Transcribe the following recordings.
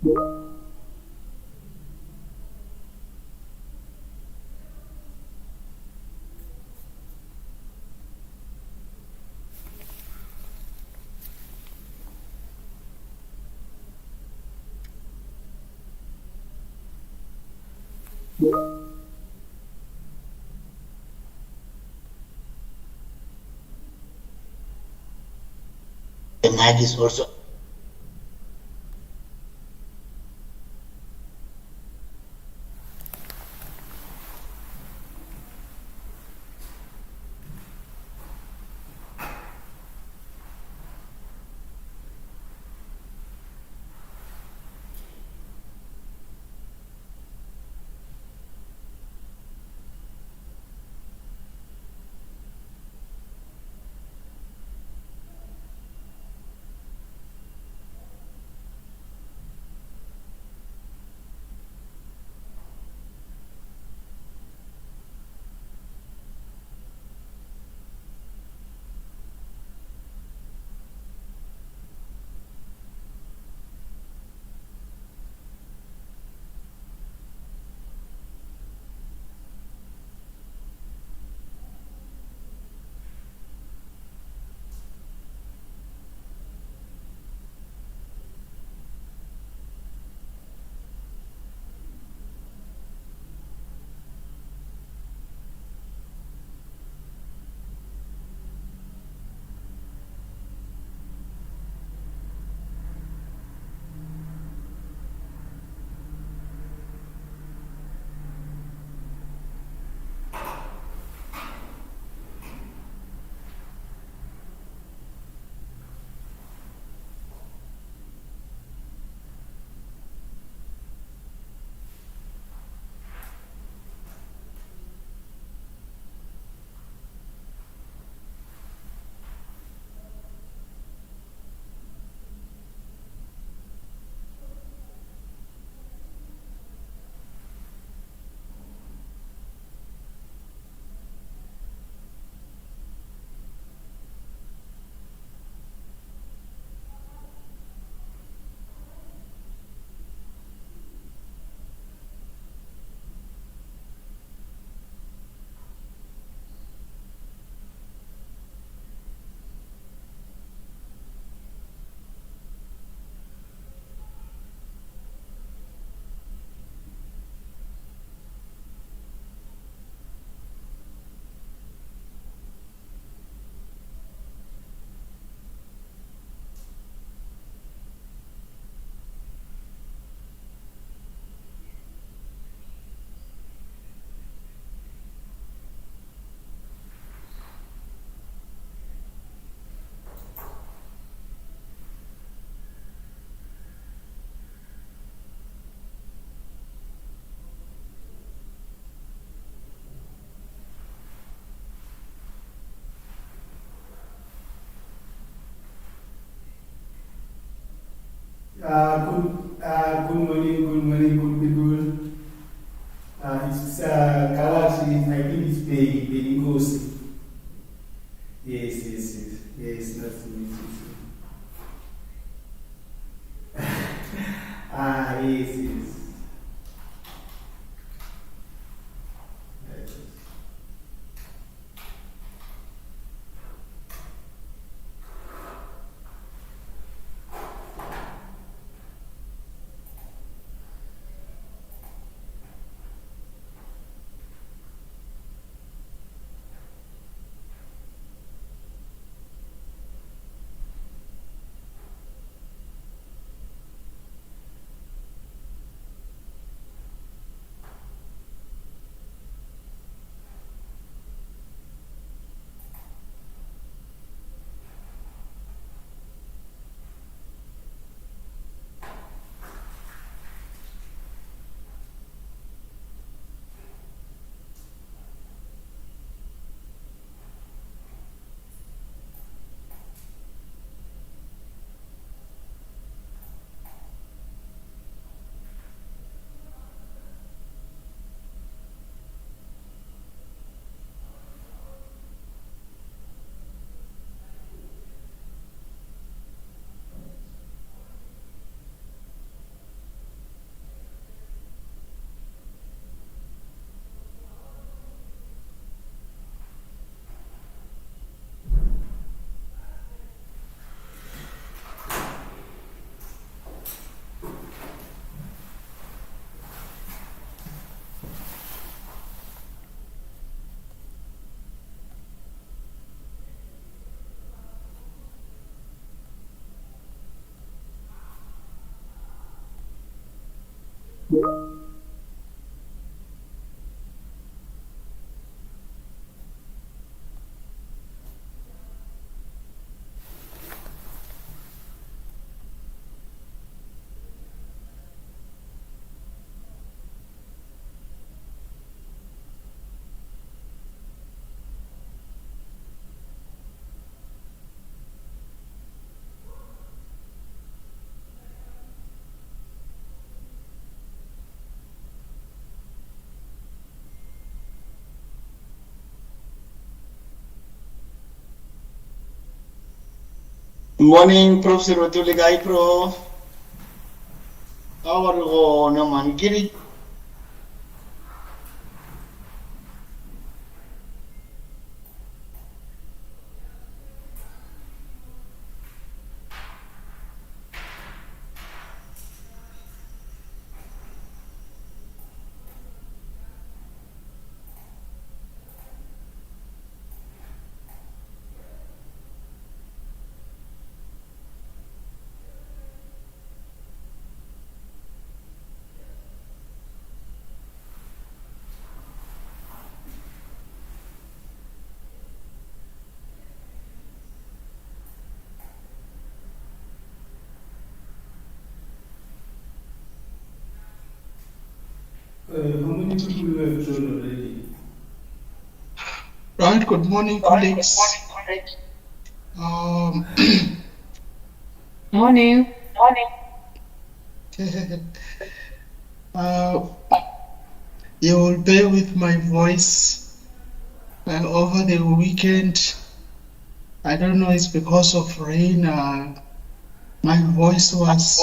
The night is also Good morning, good morning, good people. It's Kawashi, I think it's Belingosi. Yes, yes, yes. Yes, nice to meet you. Yes, yes. Yes. Morning, Professor Otuligai Pro. How are you, Naman Giri? How many people have joined already? Right, good morning, colleagues. Morning. uh, you will bear with my voice over the weekend. I don't know, it's because of rain. My voice was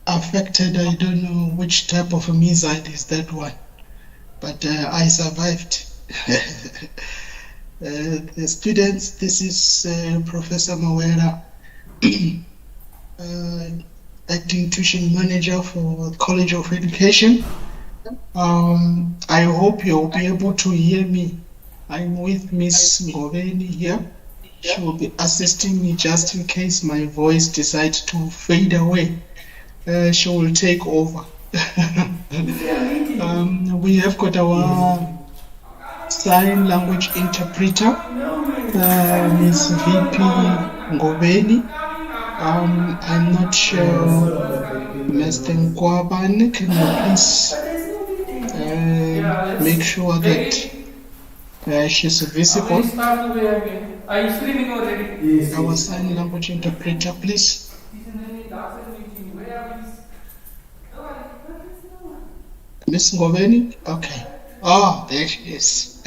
affected. I don't know which type of a missile is that one, but I survived. The students, this is Professor Mawera, acting tuition manager for College of Education. I hope you'll be able to hear me. I'm with Miss Ngoveni here. She will be assisting me just in case my voice decides to fade away. She will take over. We have got our sign language interpreter, Miss VP Ngoveni. I'm not sure, Mr. Nkwabane, can you please make sure that she's visible? Are you streaming already? Yes. Our sign language interpreter, please. Miss Ngoveni? Okay. Oh, there she is.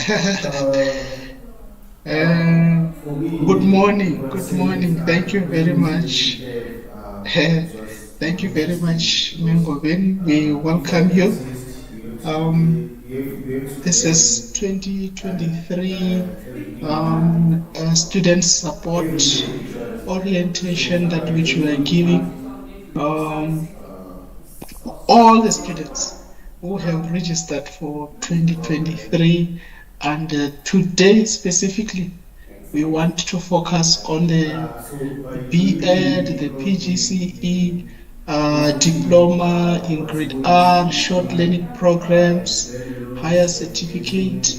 Good morning. Good morning. Thank you very much. Thank you very much, Ngoveni. We welcome you. This is 2023 student support orientation that which we are giving all the students who have registered for 2023, and today specifically we want to focus on the B.Ed, the PGCE, diploma in grade R, short learning programs, higher certificate,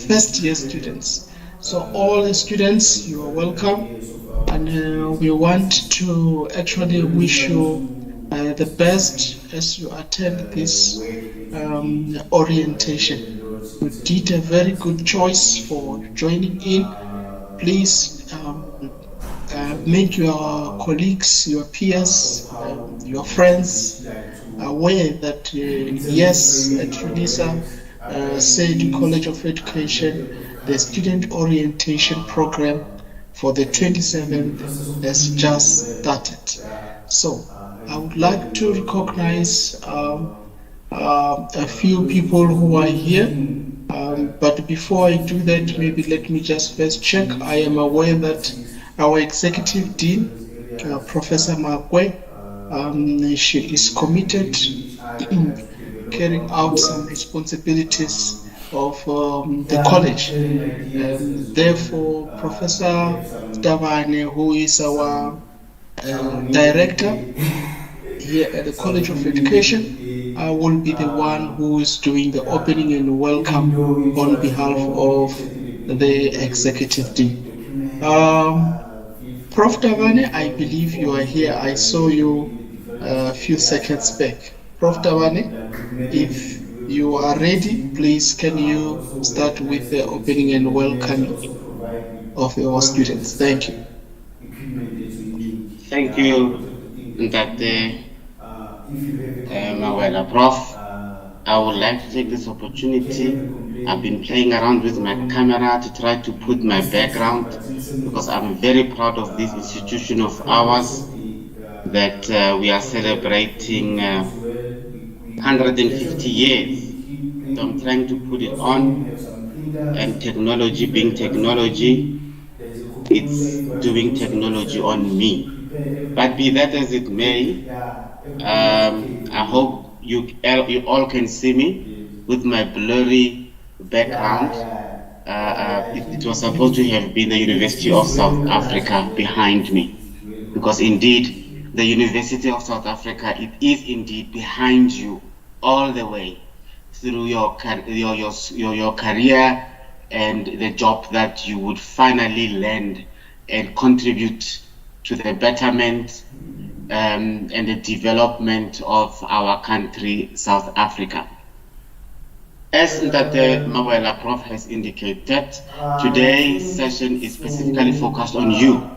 first year students. So all the students, you are welcome, and we want to actually wish you the best as you attend this orientation. You did a very good choice for joining in. Please make your colleagues, your peers, your friends aware that yes, at UNISA said College of Education, the student orientation program for the 27th has just started. So I would like to recognize a few people who are here. But before I do that, maybe let me just first check. I am aware that our executive dean, Professor Makwe, she is committed to carrying out some responsibilities of the college. Therefore, Professor Stavane, who is our director here at the College of Education. I will be the one who is doing the opening and welcome on behalf of the executive team. Prof. Davane, I believe you are here. I saw you a few seconds back. Prof. Davane, if you are ready, please can you start with the opening and welcoming of our students? Thank you. Thank you, Ndate Mawela. Prof, I would like to take this opportunity. I've been playing around with my camera to try to put my background because I'm very proud of this institution of ours that we are celebrating 150 years. So I'm trying to put it on, and technology being technology, it's doing technology on me. But be that as it may, I hope you all can see me with my blurry background. It was supposed to have been the University of South Africa behind me, because indeed the University of South Africa, it is indeed behind you all the way through your career and the job that you would finally land and contribute to the betterment and the development of our country, South Africa. As Ndate Mawela Prof has indicated, today's session is specifically focused on you.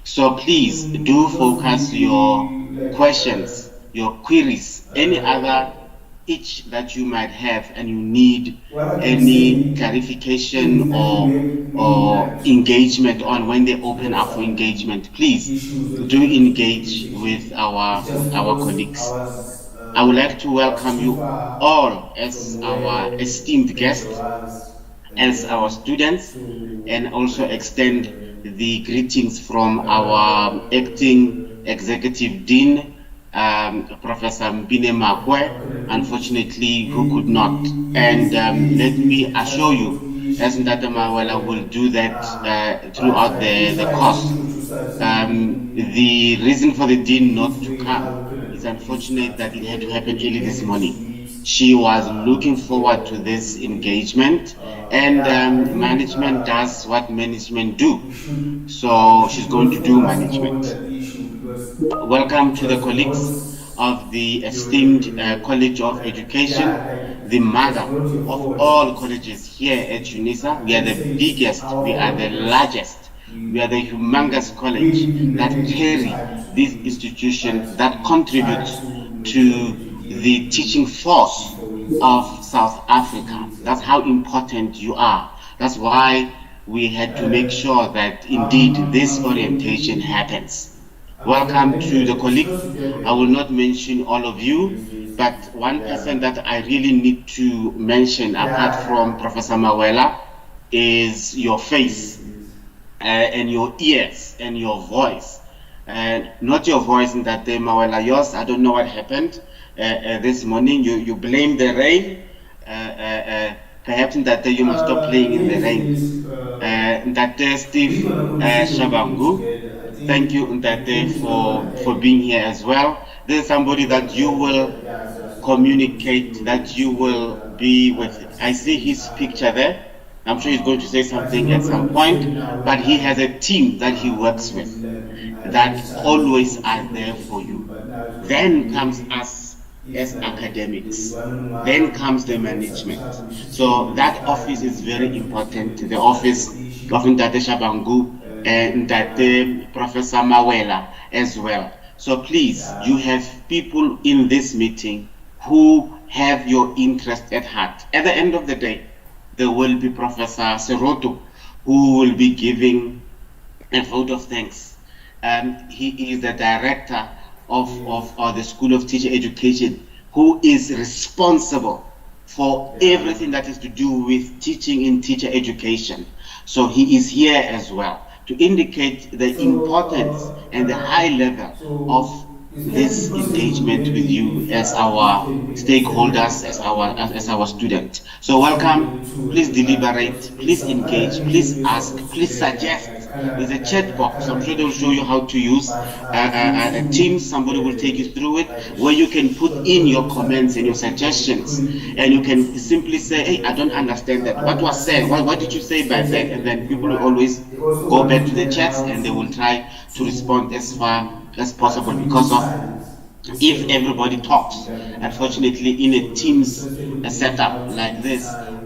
So please do focus your questions, your queries, any other itch that you might have, and you need any clarification or engagement on when they open up for engagement, please do engage with our colleagues. I would like to welcome you all as our esteemed guests, as our students, and also extend the greetings from our acting executive dean, Professor Mbine Makwe, unfortunately, who could not. And let me assure you, as Ndate Mawela will do that throughout the course. The reason for the dean not to come, it's unfortunate that it had to happen early this morning. She was looking forward to this engagement, and management does what management do. So she's going to do management. Welcome to the colleagues of the esteemed College of Education, the mother of all colleges here at UNISA. We are the biggest, we are the largest, we are the humongous college that carry this institution, that contributes to the teaching force of South Africa. That's how important you are. That's why we had to make sure that indeed this orientation happens. Welcome to the colleagues. I will not mention all of you, but one person that I really need to mention apart from Professor Mawela is your face and your ears and your voice. Not your voice in that day, Mawela, yours. I don't know what happened this morning. You blame the rain. Perhaps in that day you must stop playing in the rain. In that day, Steve Shabangu, thank you Ndate for being here as well. This is somebody that you will communicate, that you will be with. I see his picture there. I'm sure he's going to say something at some point, but he has a team that he works with that always are there for you. Then comes us as academics. Then comes the management. So that office is very important. The office of Ndate Shabangu and Ndate Professor Mawela as well. So please, you have people in this meeting who have your interest at heart. At the end of the day, there will be Professor Seroto who will be giving a vote of thanks. He is the director of the School of Teacher Education, who is responsible for everything that is to do with teaching in teacher education. So he is here as well to indicate the importance and the high level of this engagement with you as our stakeholders, as our students. So welcome, please deliberate, please engage, please ask, please suggest There's a chat box. I'm sure they'll show you how to use Teams. Somebody will take you through it, where you can put in your comments and your suggestions, and you can simply say, hey, I don't understand that. What was said? What did you say by that? And then people will always go back to the chats and they will try to respond as far as possible, because of if everybody talks, unfortunately, in a Teams setup like this,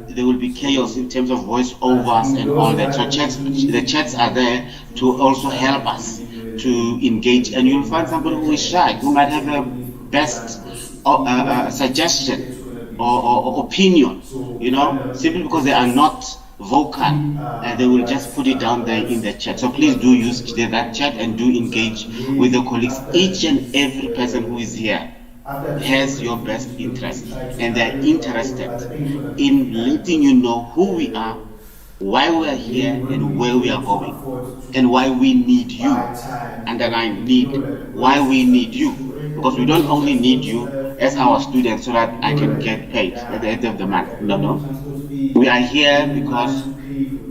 there will be chaos in terms of voiceovers and all that. So the chats are there to also help us to engage. And you'll find somebody who is shy, who might have a best suggestion or opinion, simply because they are not vocal, and they will just put it down there in the chat. So please do use that chat and do engage with your colleagues. Each and every person who is here has your best interest, and they're interested in letting you know who we are, why we are here, and where we are going, and why we need you. Underline need. Why we need you, because we don't only need you as our students so that I can get paid at the end of the month. No. We are here because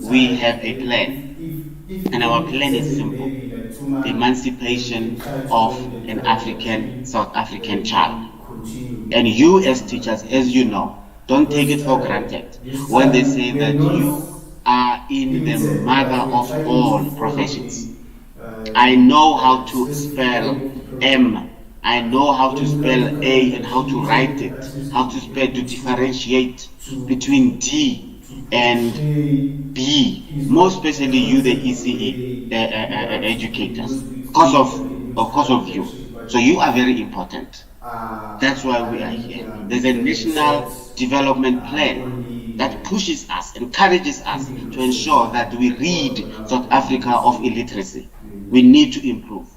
we have a plan, and our plan is simple: the emancipation of an South African child. And you as teachers, as you know, don't take it for granted when they say that you are in the mother of all professions. I know how to spell M. I know how to spell A and how to write it, how to differentiate between D and B, more especially you, the ECE educators, because of you. So you are very important. That's why we are here. There's a national development plan that pushes us, encourages us to ensure that we rid South Africa of illiteracy. We need to improve.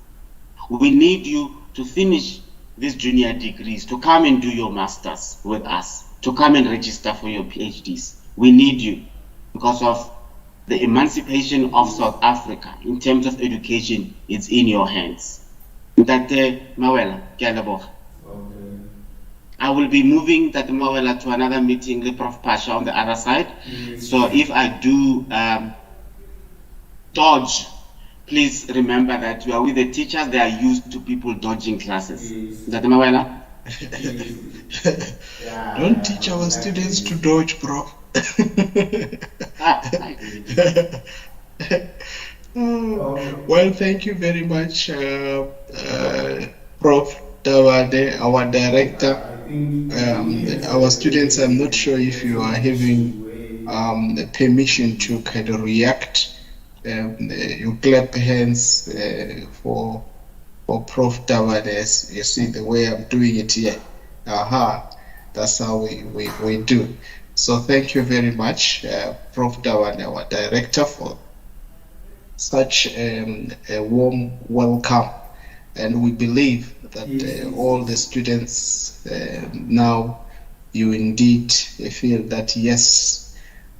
We need you to finish these junior degrees, to come and do your masters with us, to come and register for your PhDs. We need you because of the emancipation of South Africa in terms of education. It's in your hands. Mawela, I will be that Mawela to another meeting, the Prof. Pasha on the other side. So if I do dodge, please remember that you are with the teachers. They are used to people dodging classes. Is that Mawela? Don't teach our students to dodge, bro. Well, thank you very much, Prof. Dawade, our director. Our students, I'm not sure if you are having permission to kind of react. You clap hands for Prof. Dawade. You see the way I'm doing it here. That's how we do. So thank you very much, Prof. Dawade, our director, for such a warm welcome. And we believe that all the students now, you indeed feel that yes,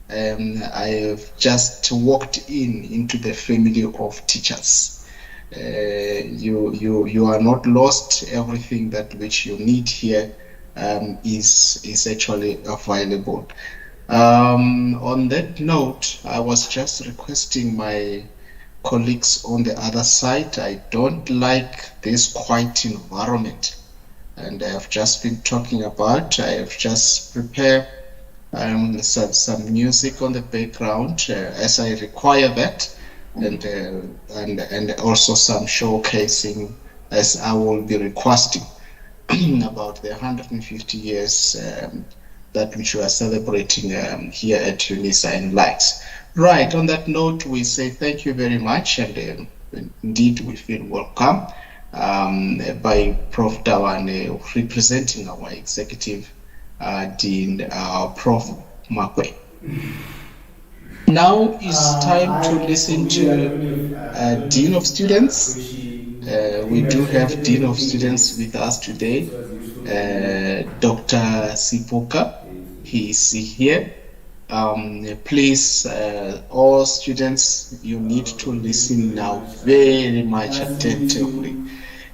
I have just walked into the family of teachers. You are not lost. Everything that which you need here is actually available. On that note, I was just requesting my colleagues on the other side. I don't like this quiet environment, and I have just been talking about. I have just prepared some music on the background as I require that, and also some showcasing as I will be requesting about the 150 years that which we are celebrating here at UNISA in Lights. Right, on that note, we say thank you very much, and indeed we feel welcome by Prof. Dawane, representing our executive Dean, Prof. Makwe. Now is time to listen to Dean of Students. We do have Dean of Students with us today, Dr. Sipoka. He is here. Please, all students, you need to listen now very much attentively.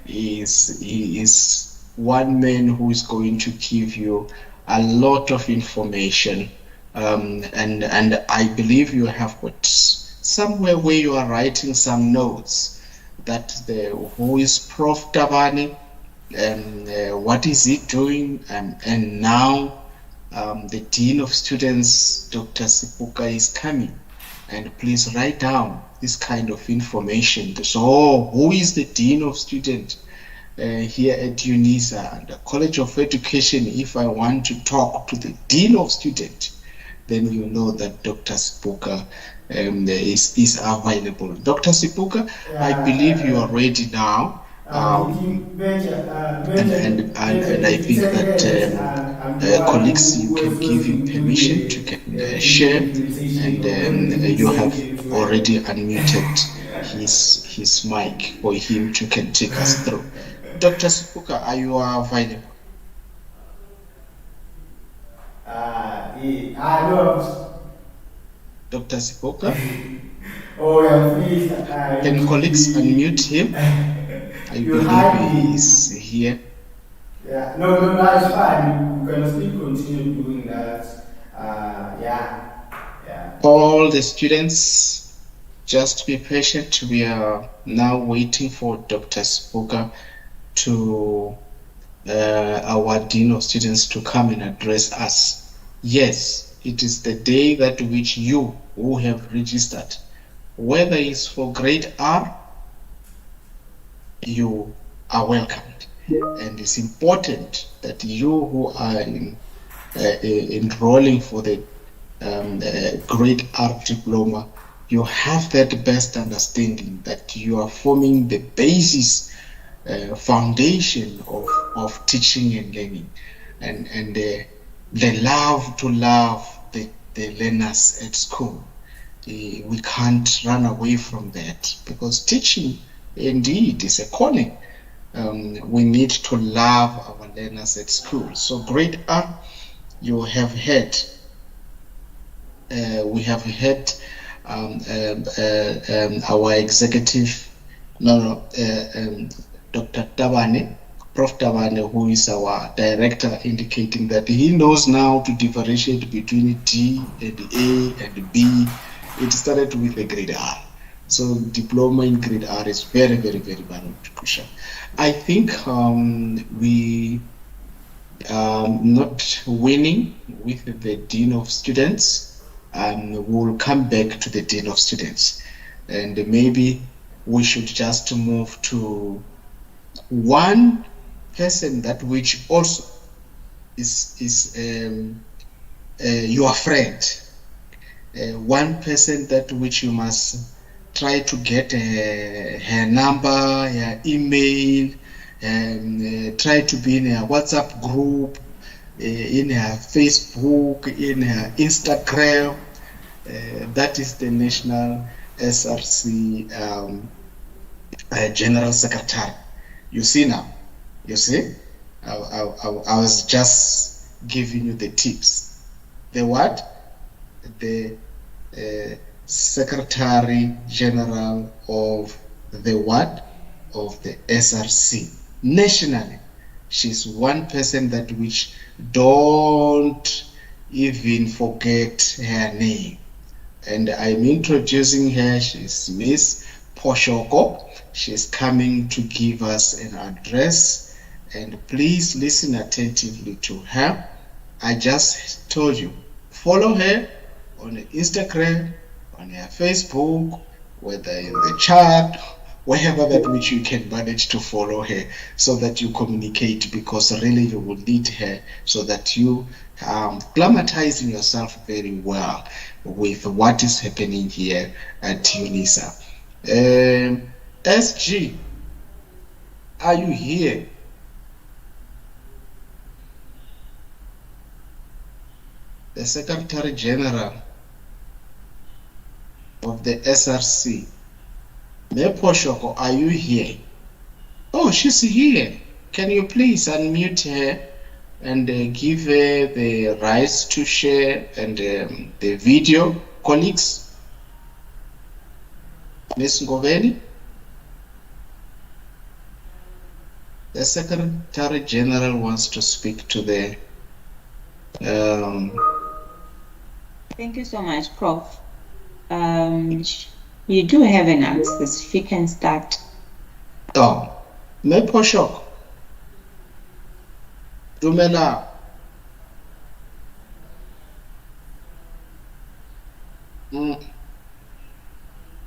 He is one man who is going to give you a lot of information, and I believe you have got somewhere where you are writing some notes that who is Prof. Tabane, what is he doing, and now the Dean of Students, Dr. Sipuka, is coming. And please write down this kind of information. So, who is the Dean of Students here at UNISA, the College of Education? If I want to talk to the Dean of Students, then you know that Dr. Sipuka is available. Dr. Sipuka, I believe you are ready now. And I think that colleagues, you can give him permission to share, and you have already unmuted his mic for him to can take us through. Dr. Sipuka, are you available? No. Dr. Sipuka? Oh, yeah, please. Can colleagues unmute him? I believe he is here. Yeah, no, that's fine. You can still continue doing that. Yeah. All the students, just be patient. We are now waiting for Dr. Sipuka to our Dean of Students to come and address us. Yes, it is the day that which you who have registered, whether it's for grade R, you are welcomed. And it's important that you who are enrolling for the grade R diploma, you have that best understanding that you are forming the basis foundation of teaching and learning, and the love to love the learners at school. We can't run away from that, because teaching indeed is a calling. We need to love our learners at school. So grade R, you have had we have had our executive, Dr. Tabane, Prof. Tabane, who is our director, indicating that he knows now to differentiate between D and A and B. It started with a grade R. So diploma in grade R is very, very, very, very crucial. I think we not winning with the Dean of Students, we'll come back to the Dean of Students, and maybe we should just move to one person that which also is your friend, one person that which you must try to get her number, her email, try to be in her WhatsApp group, in her Facebook, in her Instagram. That is the National SRC General Secretary. You see now, you see? I was just giving you the tips. The what? The Secretary General of the what? Of the SRC. Nationally, she's one person that which don't even forget her name. And I'm introducing her. She's Miss Poshoko. She's coming to give us an address, and please listen attentively to her. I just told you, follow her on Instagram, on her Facebook, whether in the chat, wherever that which you can manage to follow her, so that you communicate, because really you will need her, so that you acclimatizing yourself very well with what is happening here at UNISA. SG, are you here? The Secretary General of the SRC. Meposhoko, are you here? Oh, she's here. Can you please unmute her and give her the rights to share and the video, colleagues? Ms. Ngoveni? The Secretary General wants to speak to the Thank you so much, Prof. You do have an answer, if you can start. Oh, me poshok. Dumela.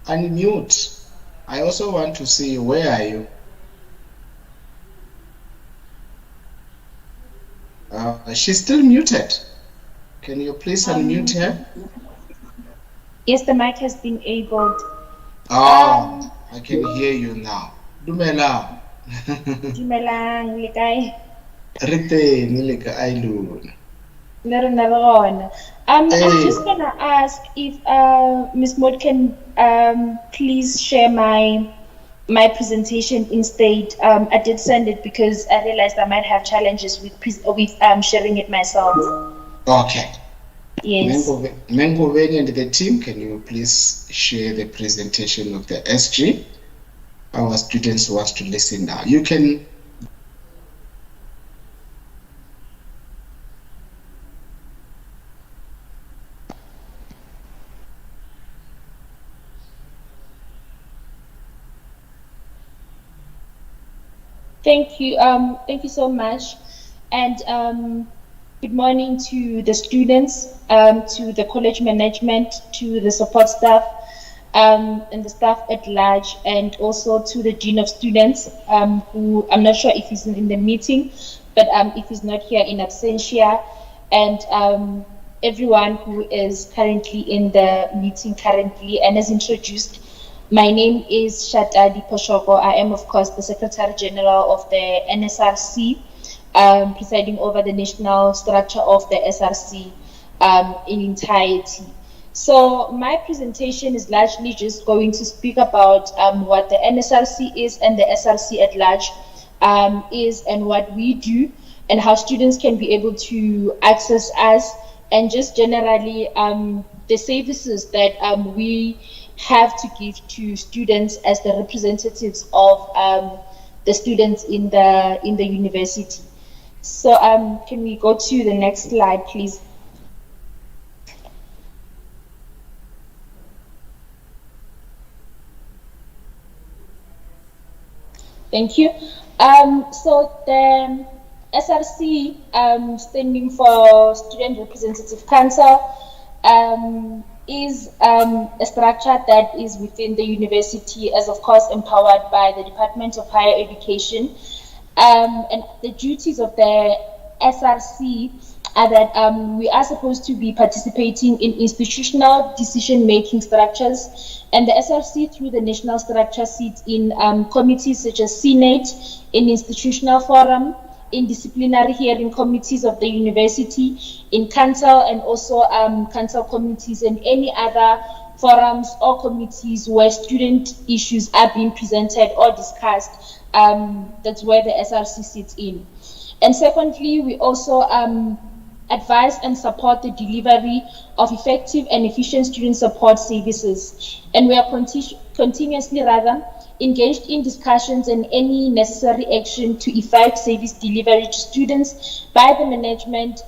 Unmute. I also want to see, where are you? She's still muted. Can you please unmute her? Yes, the mic has been enabled. Oh, I can hear you now. Dumela. Dumelang, le kae? Re teng le kae lona? Le rona re gona. I'm just gonna ask if Ms. Maud can please share my presentation instead. I did send it because I realized I might have challenges with sharing it myself. Okay. Yes. Mango and the team, can you please share the presentation of the SG? Our students want to listen now. You can. Thank you. Thank you so much. And good morning to the students, to the college management, to the support staff, and the staff at large, and also to the Dean of Students, who I'm not sure if he's in the meeting, but if he's not here in absentia, and everyone who is currently in the meeting currently and is introduced. My name is Shatadi Poshoko. I am, of course, the Secretary General of the NSRC, presiding over the national structure of the SRC in entirety. So my presentation is largely just going to speak about what the NSRC is and the SRC at large is, and what we do, and how students can be able to access us, and just generally the services that we have to give to students as the representatives of the students in the university. So can we go to the next slide, please? Thank you. So the SRC, standing for Student Representative Council, is a structure that is within the university, as of course empowered by the Department of Higher Education. And the duties of the SRC are that we are supposed to be participating in institutional decision-making structures, and the SRC through the national structure sits in committees such as Senate, in institutional forum, in disciplinary hearing committees of the university, in council, and also council committees and any other forums or committees where student issues are being presented or discussed. That's where the SRC sits in. And secondly, we also advise and support the delivery of effective and efficient student support services. And we are continuously engaged in discussions and any necessary action to effect service delivery to students by the management,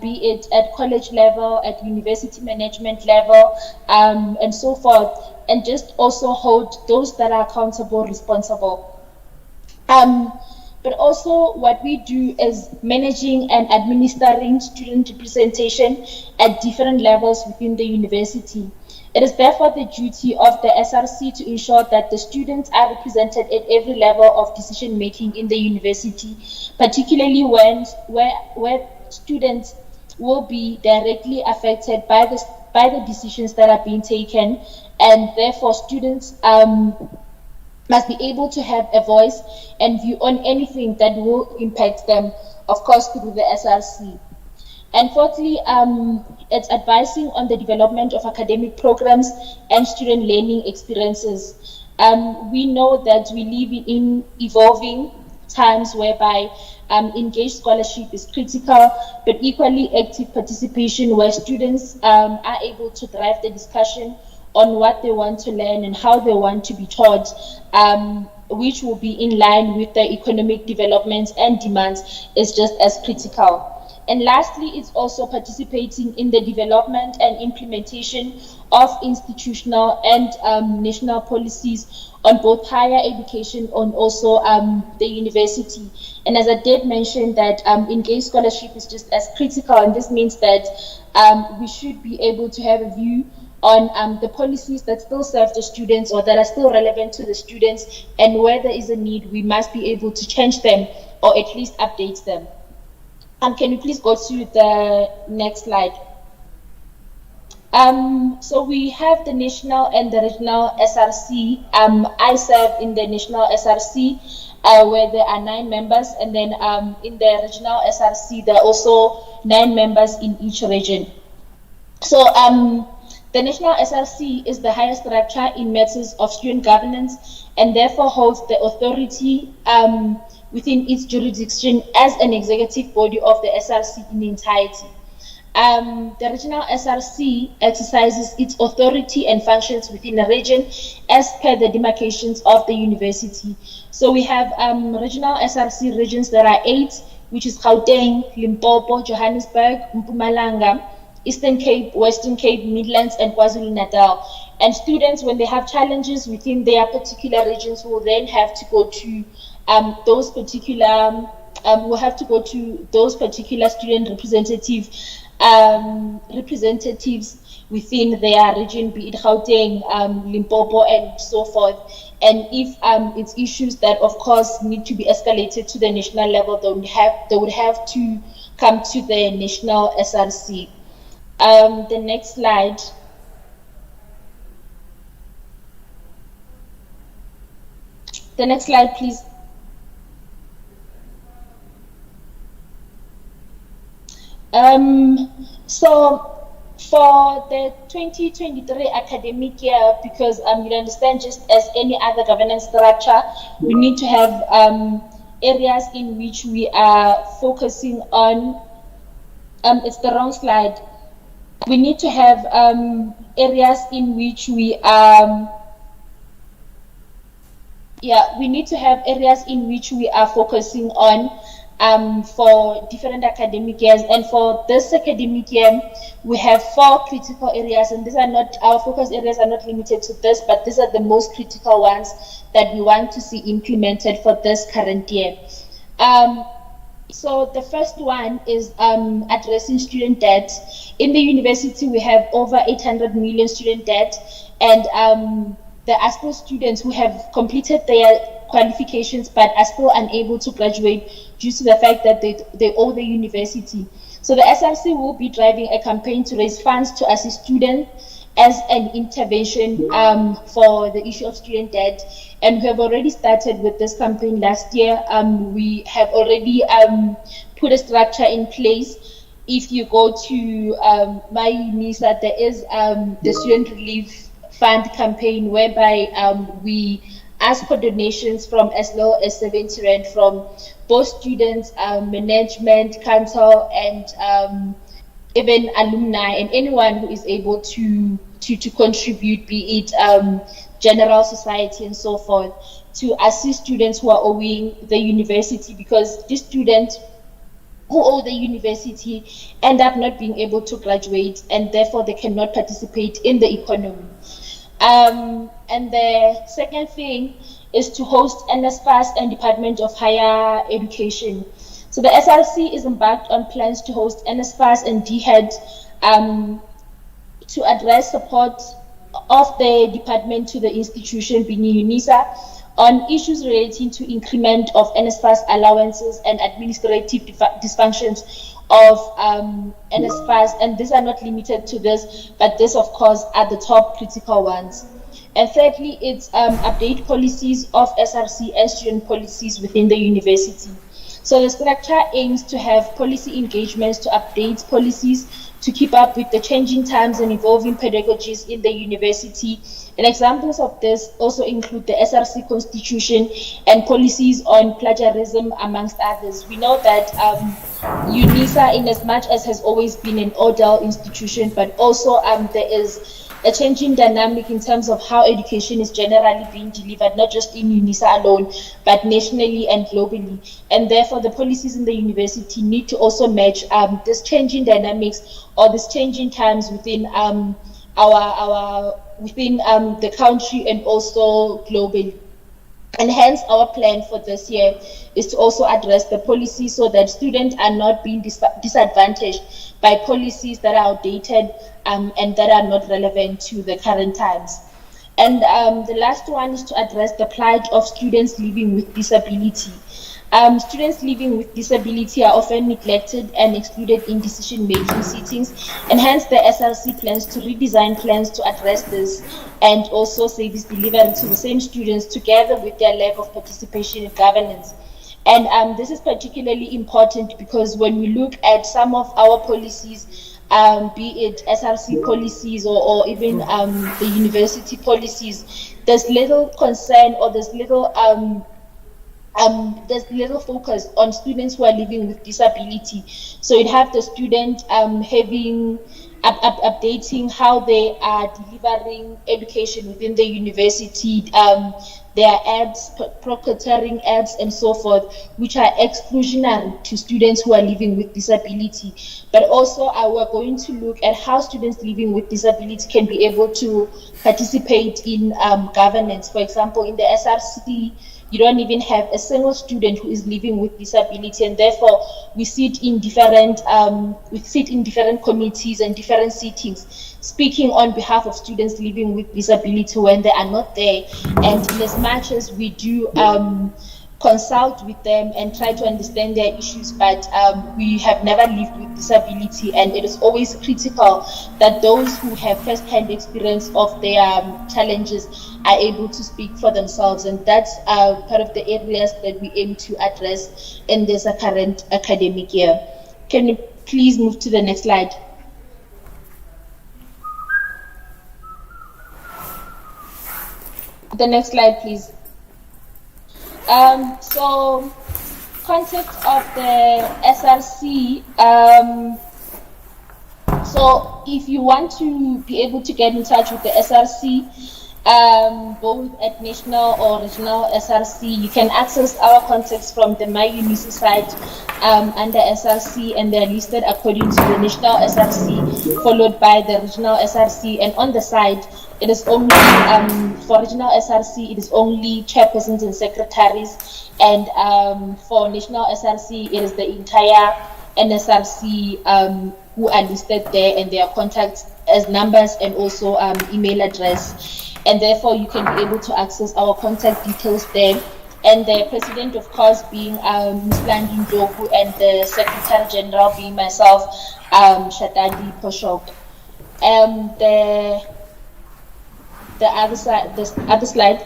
be it at college level, at university management level, and so forth, and just also hold those that are accountable responsible. But also what we do is managing and administering student representation at different levels within the university. It is therefore the duty of the SRC to ensure that the students are represented at every level of decision making in the university, particularly where students will be directly affected by the decisions that are being taken, and therefore students must be able to have a voice and view on anything that will impact them, of course, through the SRC. And fourthly, it's advising on the development of academic programs and student learning experiences. We know that we live in evolving times whereby engaged scholarship is critical, but equally active participation where students are able to drive the discussion on what they want to learn and how they want to be taught, which will be in line with the economic developments and demands, is just as critical. And lastly, it's also participating in the development and implementation of institutional and national policies on both higher education and also the university. And as I did mention that engaged scholarship is just as critical, and this means that we should be able to have a view on the policies that still serve the students or that are still relevant to the students, and where there is a need, we must be able to change them or at least update them. Can you please go to the next slide? So we have the national and the regional SRC. I serve in the national SRC where there are 9 members, and then in the regional SRC there are also 9 members in each region. So the national SRC is the highest structure in matters of student governance and therefore holds the authority within its jurisdiction as an executive body of the SRC in entirety. The regional SRC exercises its authority and functions within a region as per the demarcations of the university. So we have regional SRC regions that are 8, which is Gauteng, Limpopo, Johannesburg, Mpumalanga, Eastern Cape, Western Cape, Midlands, and KwaZulu-Natal. And students, when they have challenges within their particular regions, will then have to go to those particular student representatives within their region, be it Gauteng, Limpopo, and so forth. And if it's issues that, of course, need to be escalated to the national level, they would have to come to the national SRC. The next slide. The next slide, please. So for the 2023 academic year, because you understand, just as any other governance structure, we need to have areas in which we are focusing on. It's the wrong slide. We need to have areas in which we are focusing on for different academic years. And for this academic year, we have 4 critical areas, and these are not, our focus areas are not limited to this, but these are the most critical ones that we want to see implemented for this current year. So the first one is addressing student debt. In the university, we have over 800 million student debt, and there are still students who have completed their qualifications but are still unable to graduate due to the fact that they owe the university. So the SRC will be driving a campaign to raise funds to assist students as an intervention for the issue of student debt. And we have already started with this campaign last year. We have already put a structure in place. If you go to my NISA, there is the Student Relief Fund campaign, whereby we ask for donations from as low as 70 Rand from both students, management, council, and even alumni, and anyone who is able to contribute, be it general society and so forth, to assist students who are owing the university, because these students who owe the university end up not being able to graduate, and therefore they cannot participate in the economy. And the second thing is to host NSFAS and Department of Higher Education. So the SRC is embarked on plans to host NSFAS and DHED to address support of the department to the institution, being UNISA, on issues relating to increment of NSFAS allowances and administrative dysfunctions of NSFAS. And these are not limited to this, but these, of course, are the top critical ones. And thirdly, it's update policies of SRC and student policies within the university. So the structure aims to have policy engagements to update policies, to keep up with the changing times and evolving pedagogies in the university, And examples of this also include the SRC constitution and policies on plagiarism, amongst others. We know that UNISA, in as much as has always been an order institution, but also there is a changing dynamic in terms of how education is generally being delivered, not just in UNISA alone, but nationally and globally. And therefore, the policies in the university need to also match this changing dynamics or this changing times within within the country and also globally. And hence, our plan for this year is to also address the policy so that students are not being disadvantaged by policies that are outdated and that are not relevant to the current times. And the last one is to address the plight of students living with disability. Students living with disability are often neglected and excluded in decision-making settings, and hence the SRC plans to redesign plans to address this and also service delivery to the same students together with their lack of participation in governance. And this is particularly important because when we look at some of our policies, be it SRC policies or even the university policies, there's little concern or there's little focus on students who are living with disability. So you'd have the student having updating how they are delivering education within the university, their ads, procuring ads, and so forth, which are exclusionary to students who are living with disability. But also, we're going to look at how students living with disability can be able to participate in governance. For example, in the SRC, you don't even have a single student who is living with disability, and therefore we sit in different committees and different settings, speaking on behalf of students living with disability when they are not there. And in as much as we do consult with them and try to understand their issues, but we have never lived with disability, and it is always critical that those who have first-hand experience of their challenges are able to speak for themselves, and that's part of the areas that we aim to address in this current academic year. Can you please move to the next slide? The next slide, please. So, context of the SRC. So, if you want to be able to get in touch with the SRC, both at national or regional SRC, you can access our contacts from the My UNISA site under SRC, and they're listed according to the national SRC, followed by the regional SRC. And on the site, it is only for regional SRC, it is only chairpersons and secretaries, and for national SRC, it is the entire NSRC who are listed there, and their contacts as numbers and also email address. And therefore, you can be able to access our contact details there. And the president, of course, being Ms. Landin Doku, and the secretary general being myself, Shatadi Poshok. The other side, the other slide.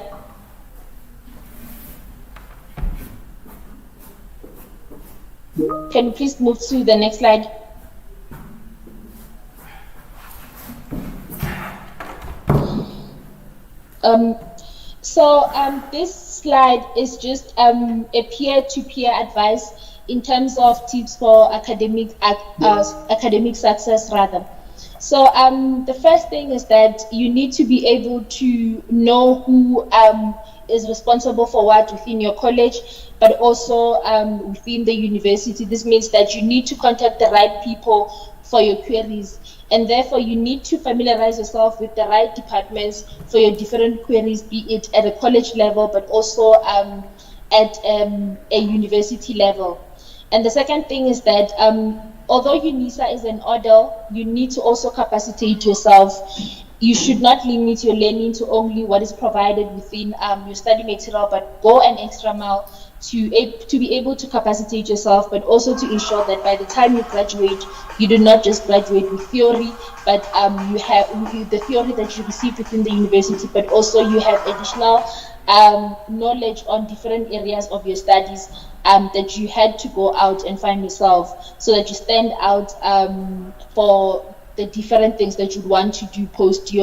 Can you please move to the next slide? This slide is just a peer-to-peer advice in terms of tips for academic success, rather. So the first thing is that you need to be able to know who is responsible for what within your college, but also within the university. This means that you need to contact the right people for your queries, and therefore you need to familiarize yourself with the right departments for your different queries, be it at a college level, but also at a university level. And the second thing is that although UNISA is an order, you need to also capacitate yourself. You should not limit your learning to only what is provided within your study material, but go an extra mile to be able to capacitate yourself, but also to ensure that by the time you graduate, you do not just graduate with theory, but you have the theory that you received within the university, but also you have additional knowledge on different areas of your studies that you had to go out and find yourself, so that you stand out for the different things that you'd want to do post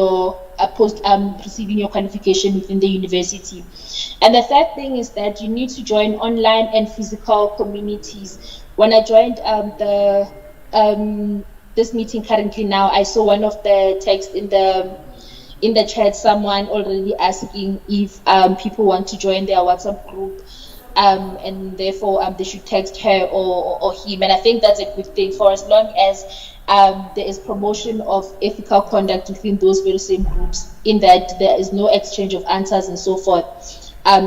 receiving your qualification within the university. And the third thing is that you need to join online and physical communities. When I joined this meeting currently now, I saw one of the texts in the chat, someone already asking if people want to join their WhatsApp group, and therefore they should text her or him. And I think that's a good thing, for as long as there is promotion of ethical conduct within those very same groups, in that there is no exchange of answers and so forth,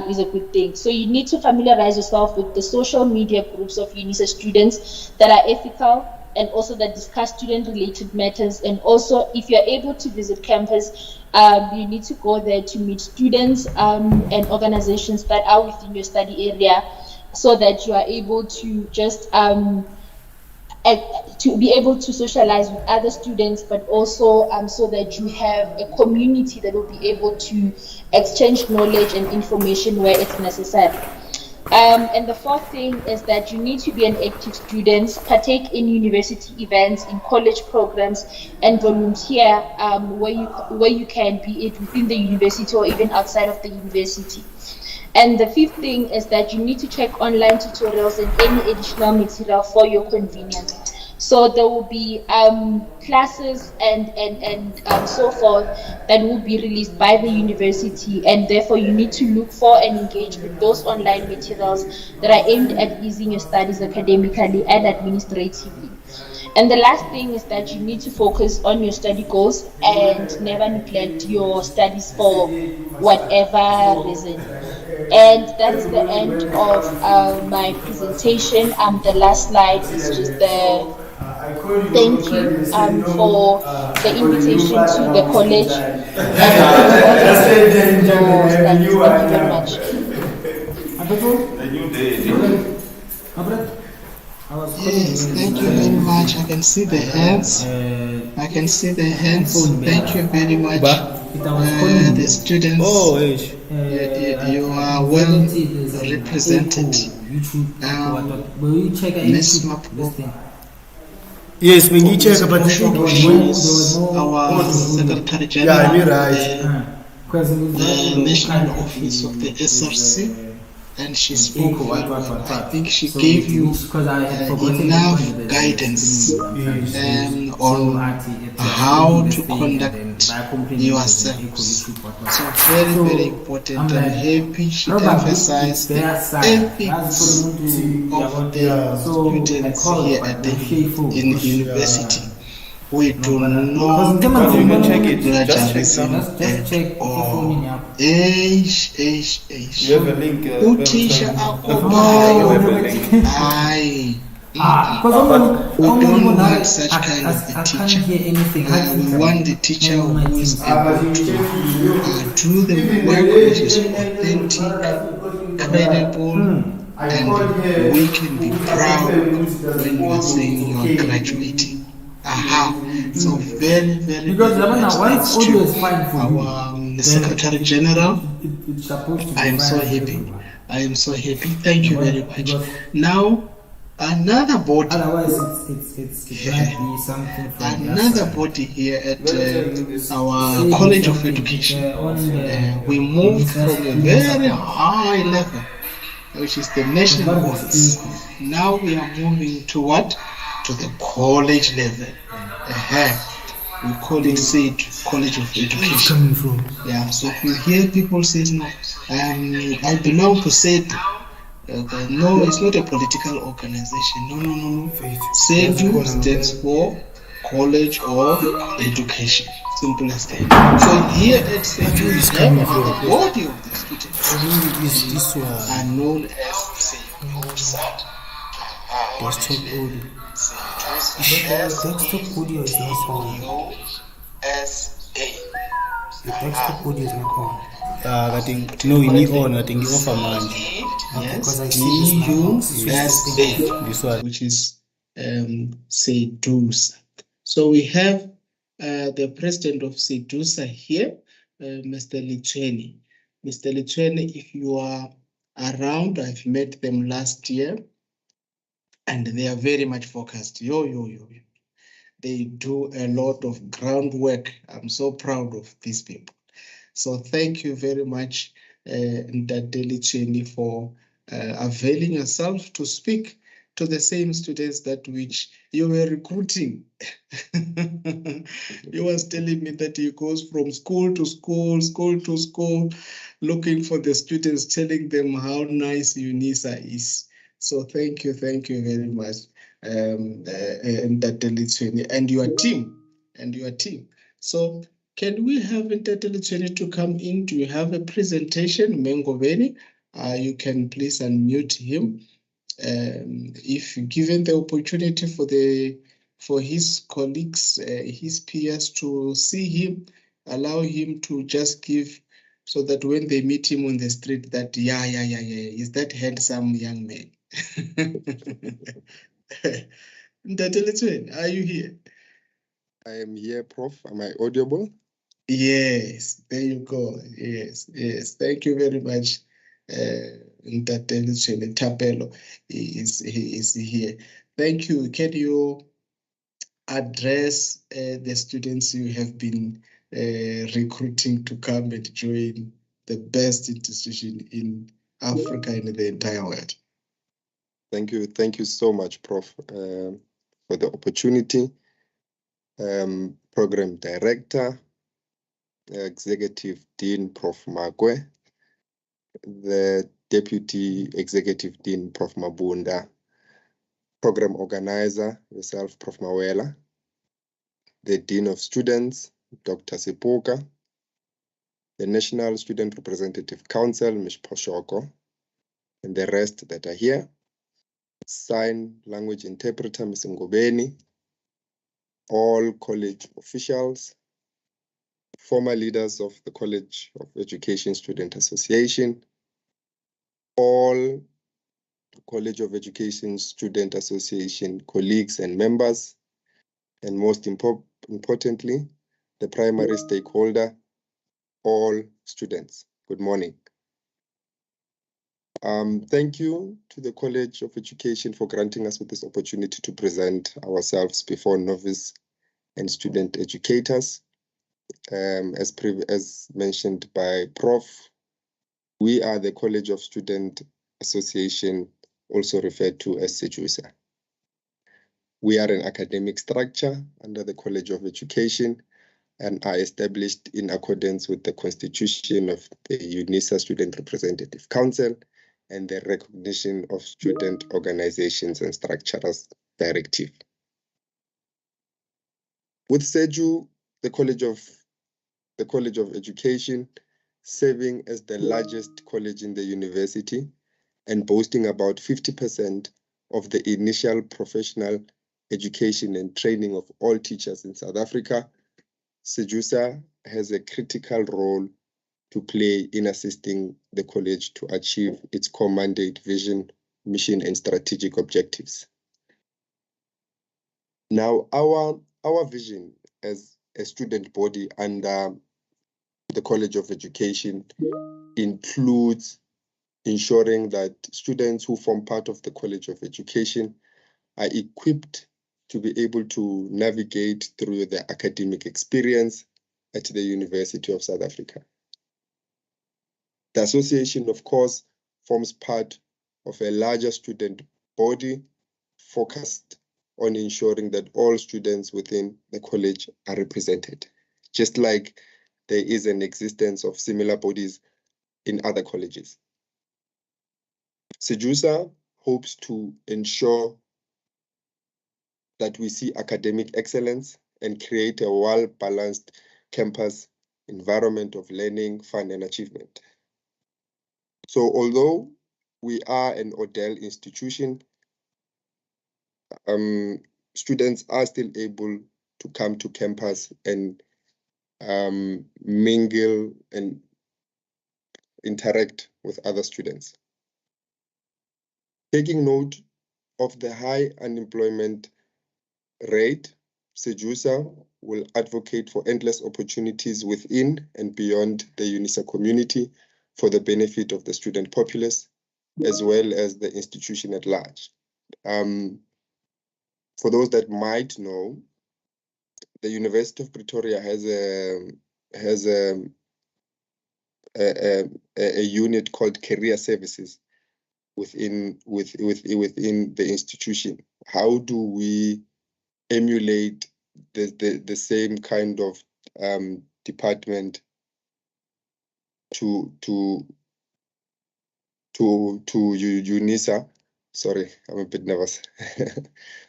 is a good thing. So you need to familiarize yourself with the social media groups of UNISA students that are ethical and also that discuss student-related matters. And also, if you're able to visit campus, you need to go there to meet students and organizations that are within your study area, so that you are able to just to be able to socialize with other students, but also so that you have a community that will be able to exchange knowledge and information where it's necessary. And the fourth thing is that you need to be an active student, partake in university events, in college programs, and volunteer where you can, be it within the university or even outside of the university. And the fifth thing is that you need to check online tutorials and any additional material for your convenience. So there will be classes and so forth that will be released by the university, and therefore you need to look for and engage with those online materials that are aimed at easing your studies academically and administratively. And the last thing is that you need to focus on your study goals and never neglect your studies for whatever reason. And that is the end of my presentation. The last slide is just the thank you for the invitation to the college and your studies. Thank you very much. Yes, thank you very much. I can see the hands. Thank you very much. The students, you are well represented. Miss Mapo, yes, we need to check about she is our Secretary General, the National Office of the SRC, and she spoke very well. I think she gave you enough guidance on how to conduct yourselves. So very, very important. I'm happy she emphasized the ethics of the students here at the university. We do not plagiarism at all. Utisha akobayo. We don't want such kind of a teacher. We want the teacher who is able to do the work which is authentic, credible, and we can be proud when you are saying you are graduating. So very, very, because very much thanks to our Secretary General. I am so happy. Thank you very much. Now, another body. Another body here at our College of Education. We moved from a very high level, which is the national office. Now we are moving to what? To the college level. We call it HCERT, College of Education. Yeah, so if you hear people say, no, I belong to HCERT. No, it's not a political organization. No. HCERT stands for College of Education. Simple as that. So here at HCERT, we have the body of the students are known as HCERT. Desktop audio is not on. The desktop audio is not on. I think no, we need on. I think you offer man. Because I see this one, which is SEDUSA. So we have the president of SEDUSA here, Mr. Litweni. Mr. Litweni, if you are around, I've met them last year. And they are very much focused. They do a lot of groundwork. I'm so proud of these people. So thank you very much, Ndadeli Cheni, for availing yourself to speak to the same students that which you were recruiting. He was telling me that he goes from school to school, school to school, looking for the students, telling them how nice UNISA is. So thank you very much, Ndadeli Cheni, and your team. So can we have Ntateli to come in? Do you have a presentation, Mengoveni? You can please unmute him. If given the opportunity for his colleagues, his peers to see him, allow him to just give, so that when they meet him on the street, that yeah, is that handsome young man? Ntateli, are you here? I am here, Prof. Am I audible? Yes, there you go. Yes. Thank you very much. Ntateli Tapelo he is here. Thank you. Can you address the students you have been recruiting to come and join the best institution in Africa and the entire world? Thank you so much, Prof, for the opportunity. Program Director, Executive Dean, Prof. Magwe, the Deputy Executive Dean, Prof. Mabunda, Program Organizer, yourself, Prof. Mawela, the Dean of Students, Dr. Sipuka, the National Student Representative Council, Ms. Poshoko, and the rest that are here. Sign language interpreter, Ms. Ngobeni, all college officials, former leaders of the College of Education Student Association, all College of Education Student Association colleagues and members, and most importantly, the primary stakeholder, all students. Good morning. Thank you to the College of Education for granting us with this opportunity to present ourselves before novice and student educators. As mentioned by Prof, we are the College of Student Association, also referred to as SEJUSA. We are an academic structure under the College of Education and are established in accordance with the Constitution of the UNISA Student Representative Council and the Recognition of Student Organizations and Structures Directive. With SEJU, the College of Education, serving as the largest college in the university and boasting about 50% of the initial professional education and training of all teachers in South Africa, SEJUSA has a critical role to play in assisting the college to achieve its core mandate, vision, mission, and strategic objectives. Now, our vision as a student body under the College of Education includes ensuring that students who form part of the College of Education are equipped to be able to navigate through the academic experience at the University of South Africa. The association, of course, forms part of a larger student body focused on ensuring that all students within the college are represented, just like there is an existence of similar bodies in other colleges. SEJUSA hopes to ensure that we see academic excellence and create a well-balanced campus environment of learning, fun, and achievement. So although we are an Odell institution, students are still able to come to campus and mingle and interact with other students. Taking note of the high unemployment rate, SEJUSA will advocate for endless opportunities within and beyond the UNISA community for the benefit of the student populace, as well as the institution at large. For those that might know, the University of Pretoria has a unit called Career Services within the institution. How do we emulate the same kind of department to UNISA? Sorry, I'm a bit nervous.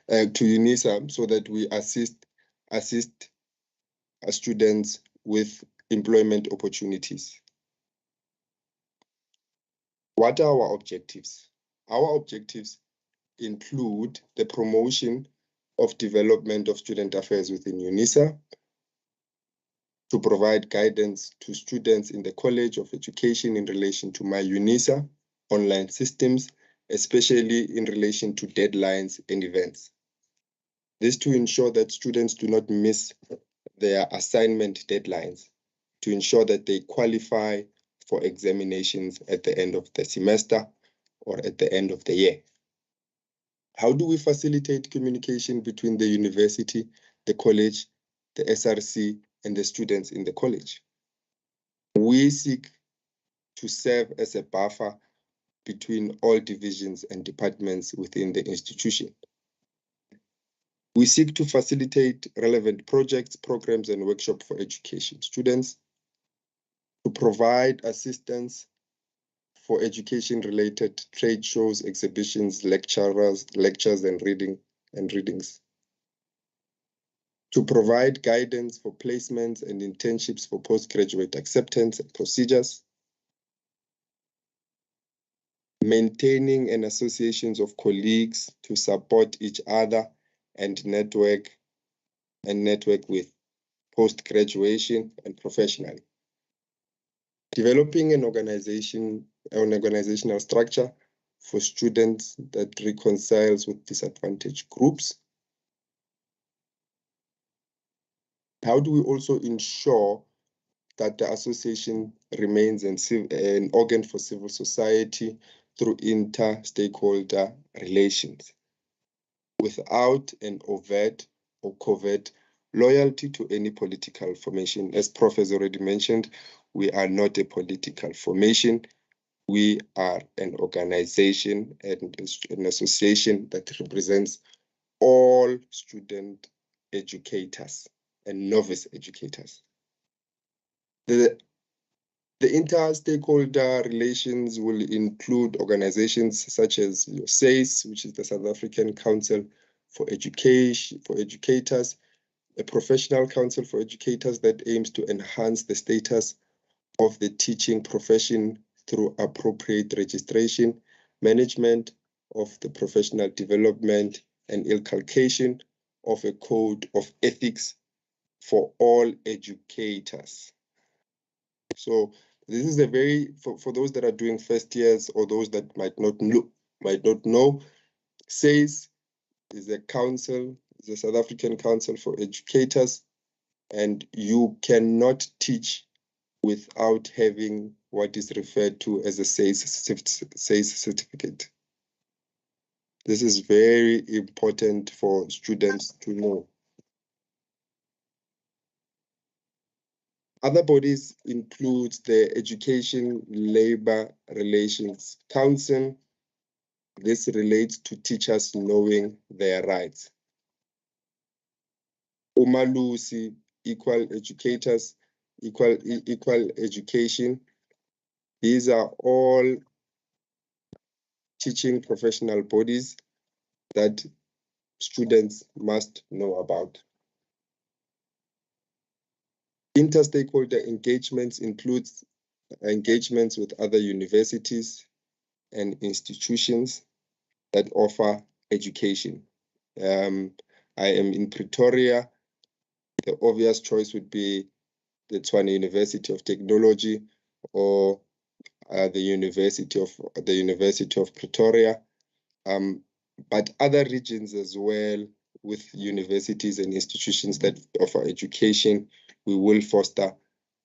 To UNISA, so that we assist our students with employment opportunities. What are our objectives? Our objectives include the promotion of development of student affairs within UNISA, to provide guidance to students in the College of Education in relation to my UNISA online systems, especially in relation to deadlines and events. This to ensure that students do not miss their assignment deadlines, to ensure that they qualify for examinations at the end of the semester or at the end of the year. How do we facilitate communication between the university, the college, the SRC, and the students in the college? We seek to serve as a buffer between all divisions and departments within the institution. We seek to facilitate relevant projects, programs, and workshops for education students, to provide assistance for education-related trade shows, exhibitions, lectures, and readings, to provide guidance for placements and internships for postgraduate acceptance and procedures, maintaining an associations of colleagues to support each other and network with post-graduation and professionally. Developing an organizational structure for students that reconciles with disadvantaged groups. How do we also ensure that the association remains an organ for civil society through inter-stakeholder relations, without an overt or covert loyalty to any political formation? As Prof has already mentioned, we are not a political formation. We are an organization and an association that represents all student educators and novice educators. The inter-stakeholder relations will include organizations such as your SACE, which is the South African Council for Educators, a professional council for educators that aims to enhance the status of the teaching profession through appropriate registration, management of the professional development, and inculcation of a code of ethics for all educators. So this is a for those that are doing first years or those that might not know, SACE is a council, the South African Council for Educators, and you cannot teach without having what is referred to as a SACE certificate. This is very important for students to know. Other bodies include the Education Labor Relations Council. This relates to teachers knowing their rights. Umalusi, Equal Educators, Equal Education. These are all teaching professional bodies that students must know about. Inter-stakeholder engagements includes engagements with other universities and institutions that offer education. I am in Pretoria. The obvious choice would be the Tshwane University of Technology or the University of Pretoria, but other regions as well with universities and institutions that offer education. We will foster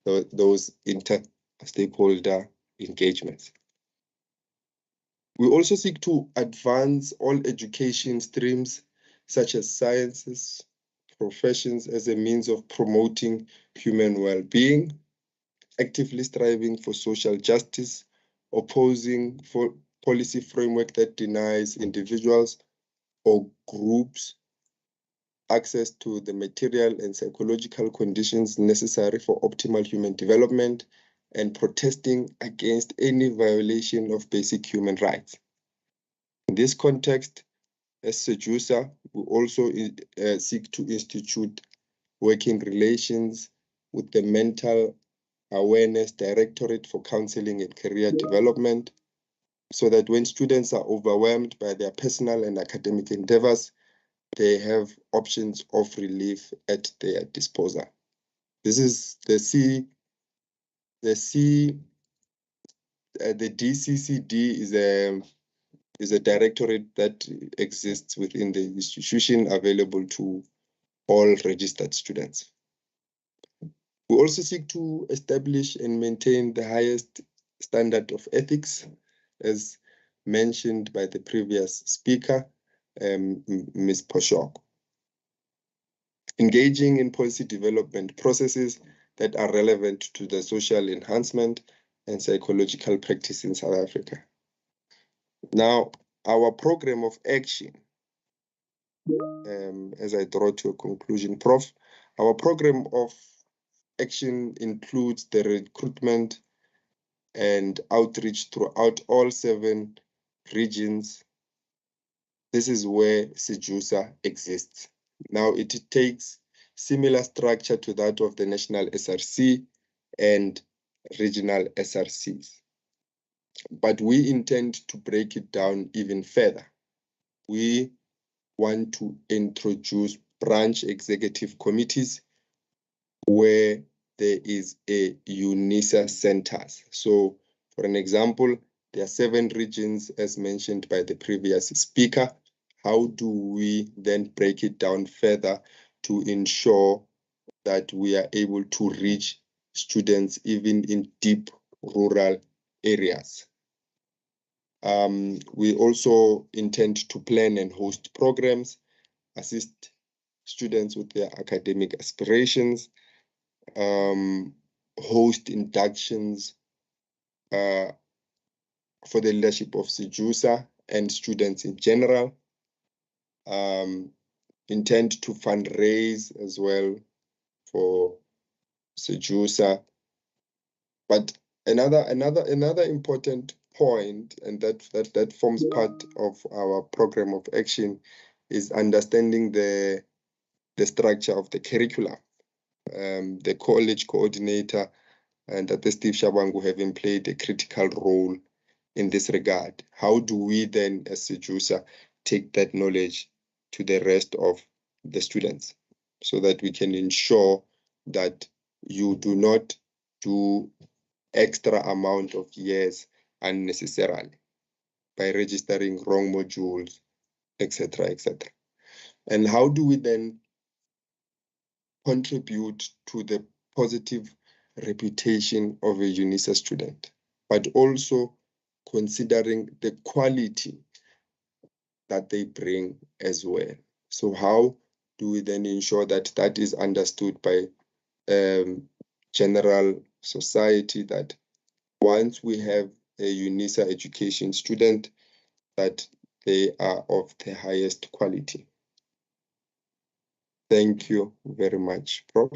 those inter-stakeholder engagements. We also seek to advance all education streams such as sciences, professions as a means of promoting human well-being, actively striving for social justice, opposing for policy framework that denies individuals or groups access to the material and psychological conditions necessary for optimal human development, and protesting against any violation of basic human rights. In this context, as SEJUSA, we also seek to institute working relations with the Mental Awareness Directorate for Counseling and Career Development, so that when students are overwhelmed by their personal and academic endeavors, they have options of relief at their disposal. This is the DCCD is a directorate that exists within the institution, available to all registered students. We also seek to establish and maintain the highest standard of ethics, as mentioned by the previous speaker, Ms. Poshok. Engaging in policy development processes that are relevant to the social enhancement and psychological practice in South Africa. Now, our program of action, as I draw to a conclusion, Prof, our program of action includes the recruitment and outreach throughout all 7 regions. This is where SEJUSA exists. Now, it takes similar structure to that of the National SRC and regional SRCs. But we intend to break it down even further. We want to introduce branch executive committees where there is a UNISA centers. So, for an example, there are 7 regions as mentioned by the previous speaker. How do we then break it down further to ensure that we are able to reach students even in deep rural areas? We also intend to plan and host programs, assist students with their academic aspirations, host inductions for the leadership of SEJUSA and students in general, intend to fundraise as well for SEJUSA. But another important point, and that forms part of our program of action, is understanding the structure of the curriculum. The college coordinator and the Steve Shabangu having played a critical role in this regard. How do we then, as SEJUSA, take that knowledge to the rest of the students so that we can ensure that you do not do extra amount of years unnecessarily by registering wrong modules, etc., etc. And how do we then contribute to the positive reputation of a UNISA student, but also considering the quality that they bring as well? So how do we then ensure that that is understood by general society, that once we have a UNISA education student, that they are of the highest quality? Thank you very much, Prof.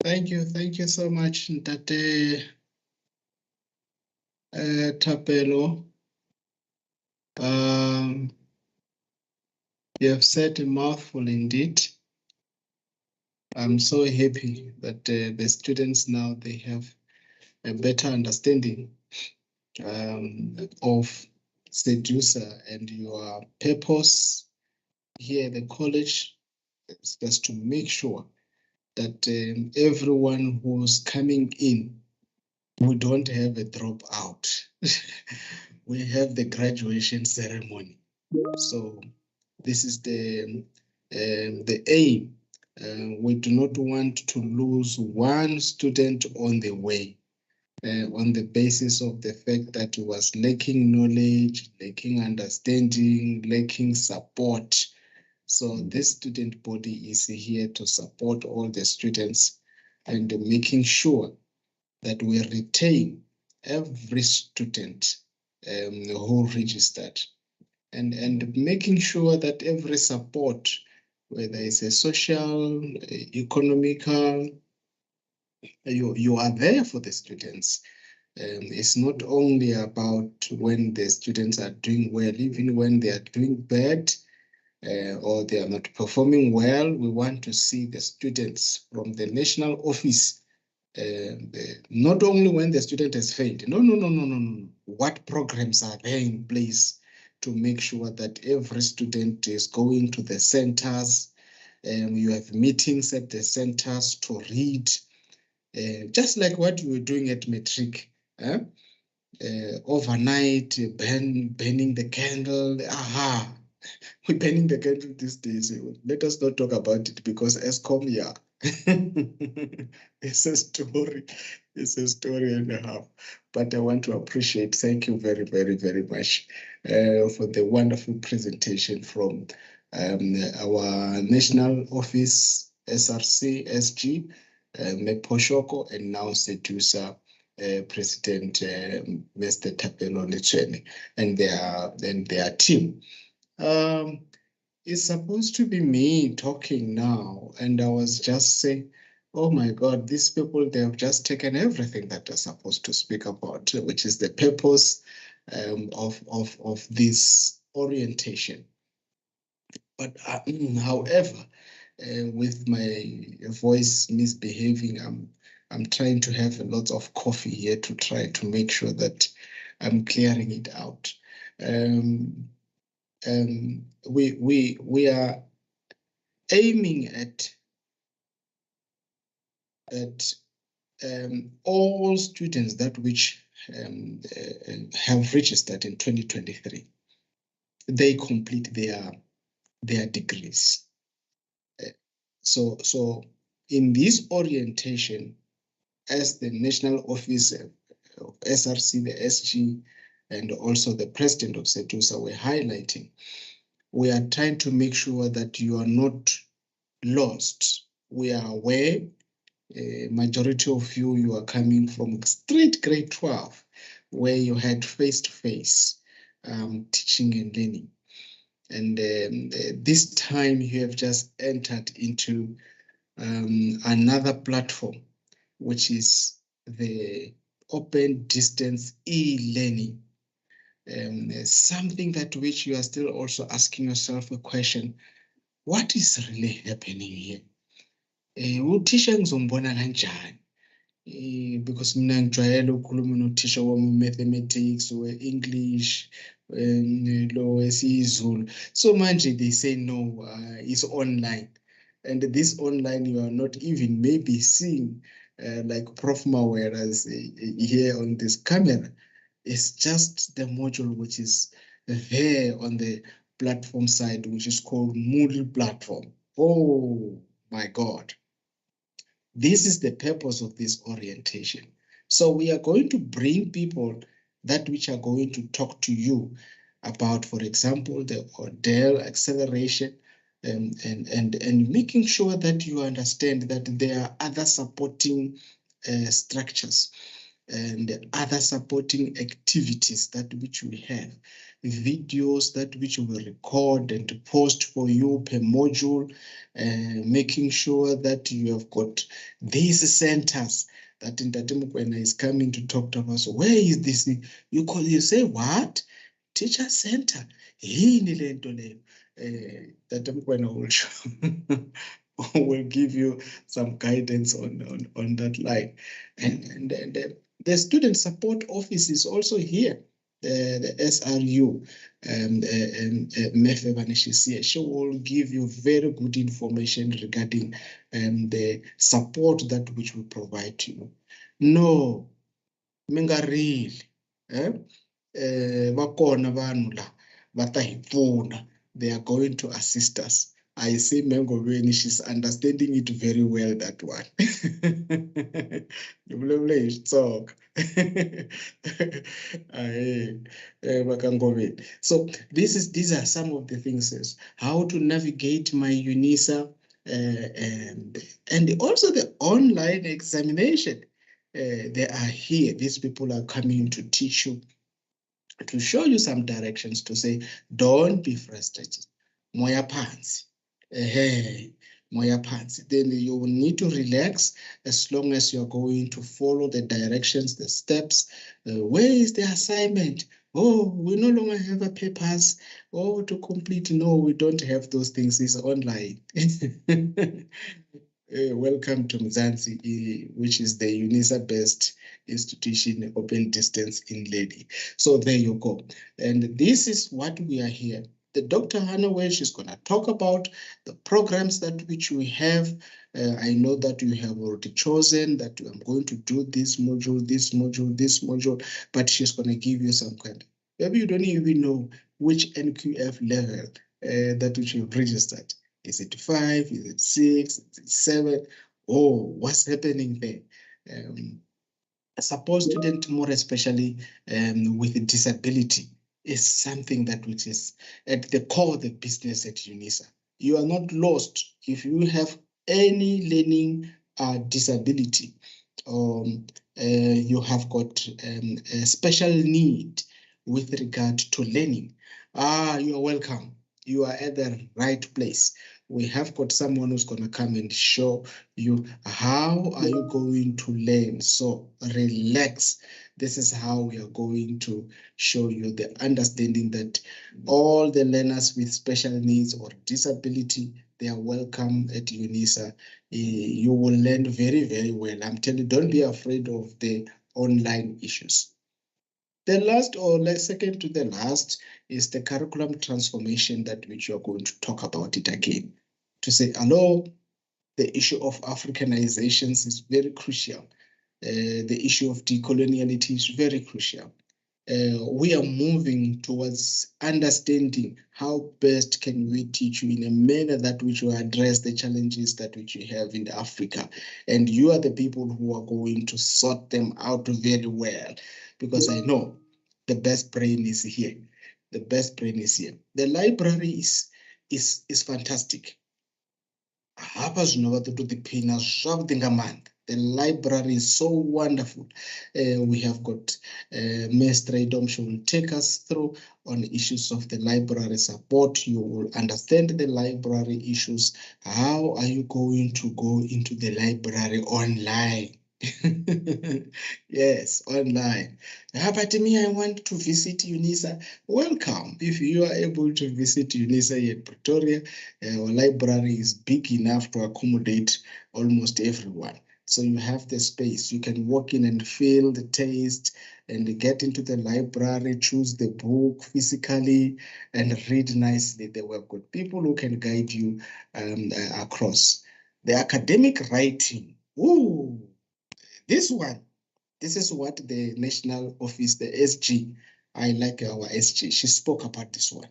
Thank you so much, Ntate Tapelo. You have said a mouthful indeed. I'm so happy that the students now, they have a better understanding of SEJUSA, and your purpose here at the college is just to make sure that everyone who's coming in, we don't have a dropout. We have the graduation ceremony. So this is the aim. We do not want to lose one student on the way. on the basis of the fact that he was lacking knowledge, lacking understanding, lacking support. So this student body is here to support all the students and making sure that we retain every student who registered, and making sure that every support, whether it's a social, economical, you are there for the students. It's not only about when the students are doing well, even when they are doing bad or they are not performing well, we want to see the students from the national office, not only when the student has failed. No. What programs are there in place to make sure that every student is going to the centers? You have meetings at the centers to read, just like what you were doing at Matric. Overnight, burning the candle. Aha, we're burning the candle these days. Let us not talk about it because ESCOM, yeah. It's a story. It's a story and a half. But I want to appreciate, thank you very, very, very much for the wonderful presentation from our national office, SRC, SG, Meposhoko, and now Sedusa. President Mr. Tapelo Lechene and their team. It's supposed to be me talking now, and I was just saying, oh my God, these people, they have just taken everything that they're supposed to speak about, which is the purpose of this orientation. But however, with my voice misbehaving, I'm trying to have a lot of coffee here to try to make sure that I'm clearing it out. We are aiming at all students that which have registered in 2023, they complete their degrees. So in this orientation, as the national office of SRC, the SG, and also the president of Sedusa were highlighting, we are trying to make sure that you are not lost. We are aware, majority of you are coming from straight grade 12, where you had face-to-face teaching and learning. And this time you have just entered into another platform, which is the open distance e-learning. Something that which you are still also asking yourself a question, what is really happening here? Uthisha ngizombona kanjani? Because mina ngijwayele ukukhuluma nothisha wama-mathematics we-English lo wesiZulu. So manje they say no, it's online. And this online you are not even maybe seeing like Prof. Mawera's here on this camera. It's just the module which is there on the platform side, which is called Moodle platform. Oh my God. This is the purpose of this orientation. So we are going to bring people that which are going to talk to you about, for example, the Odell acceleration and making sure that you understand that there are other supporting structures and other supporting activities that which we have, videos that which we record and post for you per module, making sure that you have got these centers that Ntate is coming to talk to us. Where is this? You say, what? Teacher center. Will give you some guidance on that line. And the student support office is also here. The SRU, she will give you very good information regarding the support that which we provide to you. No, mingarili, vakona vanhu la, va ta hi pfuna. They are going to assist us. I see Mengobeni, she's understanding it very well, that one. Talk. So these are some of the things, is how to navigate my UNISA, and also the online examination. They are here. These people are coming to teach you, to show you some directions, to say, don't be frustrated. Moya pants. Hey, moya pants. Then you will need to relax as long as you're going to follow the directions, the steps. Where is the assignment? Oh, we no longer have a papers. Oh, to complete. No, we don't have those things. It's online. Welcome to Mzansi, which is the UNISA-based institution, open distance in Lady. So there you go. And this is what we are here. The Dr. Hanaway, she's going to talk about the programs that which we have. I know that you have already chosen that I'm going to do this module, this module, this module, but she's going to give you some kind. Maybe you don't even know which NQF level that which you've registered. Is it 5? Is it 6? Is it 7? Oh, what's happening there? Support student, more especially with a disability, is something that which is at the core of the business at UNISA. You are not lost if you have any learning disability, or you have got a special need with regard to learning. You are welcome. You are at the right place. We have got someone who's going to come and show you how are you going to learn. So relax. This is how we are going to show you the understanding that all the learners with special needs or disability, they are welcome at UNISA. You will learn very, very well. I'm telling you, don't be afraid of the online issues. The last, or second to the last, is the curriculum transformation, that which you are going to talk about it again. To say, hello, the issue of Africanizations is very crucial. The issue of decoloniality is very crucial. We are moving towards understanding how best can we teach you in a manner that which will address the challenges that which we have in Africa. And you are the people who are going to sort them out very well, because I know the best brain is here. The best brain is here. The library is fantastic. The library is so wonderful. We have got Master Idom, she will take us through on issues of the library support. You will understand the library issues. How are you going to go into the library online? Yes, online. But me, I want to visit UNISA. Welcome. If you are able to visit UNISA in Pretoria, our library is big enough to accommodate almost everyone. So you have the space. You can walk in and feel the taste and get into the library, choose the book physically and read nicely. There were good people who can guide you across. The academic writing. Ooh. This one, this is what the National Office, the SG, I like our SG, she spoke about this one.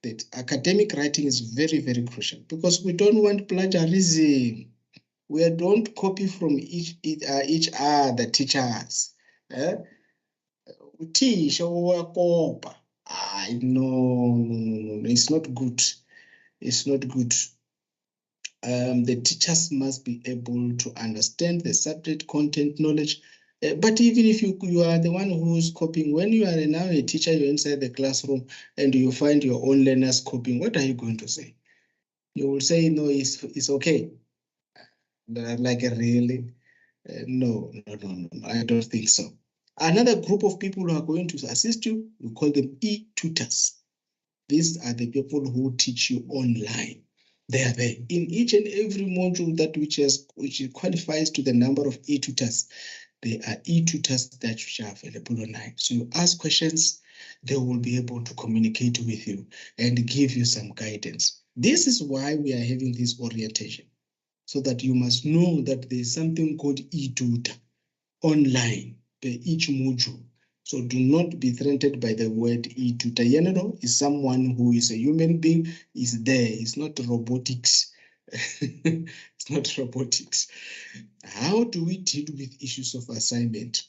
That academic writing is very, very crucial, because we don't want plagiarism. We don't copy from each other teachers. Teach or copy. No, it's not good. It's not good. The teachers must be able to understand the subject content knowledge. But even if you are the one who's copying, when you are now a teacher, you're inside the classroom and you find your own learners copying, what are you going to say? You will say, no, it's okay. Like, really? No, I don't think so. Another group of people who are going to assist you, we call them e-tutors. These are the people who teach you online. They are there in each and every module that which qualifies to the number of e-tutors. They are e-tutors that are available online. So you ask questions, they will be able to communicate with you and give you some guidance. This is why we are having this orientation, so that you must know that there is something called e-tutor online per each module. So do not be threatened by the word e-tutor. Yenelo is someone who is a human being, is there. It's not robotics. It's not robotics. How do we deal with issues of assignment?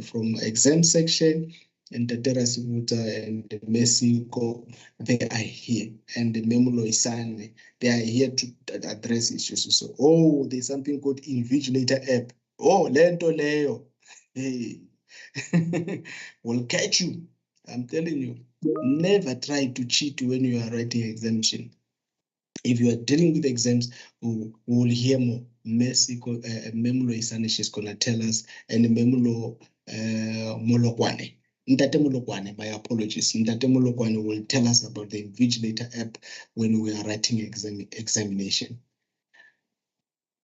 From exam section, and the Terasimuta and Mexico, they are here. And the Memulo Isane, they are here to address issues. So, oh, there's something called Invigilator app. Oh, Lento Leo. Hey. Will catch you. I'm telling you, never try to cheat when you are writing exemption. If you are dealing with exams, we will hear more. Memulo Isanish is going to tell us, and Memulo Molokwane. Ntate Molokwane, my apologies. Ntate Molokwane will tell us about the Invigilator app when we are writing examination.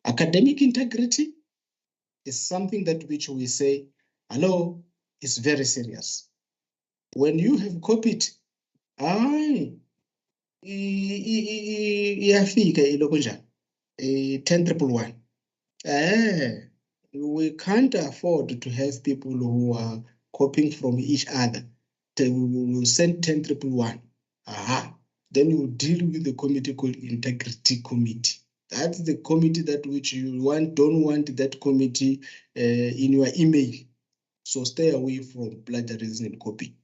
Academic integrity is something that which we say, hello, is very serious. When you have copied, iyafika iloko njani 10,111. We can't afford to have people who are copying from each other. We will send 10,111. Then you deal with the committee called Integrity Committee. That's the committee that which you don't want that committee in your email. So stay away from plagiarism and copy.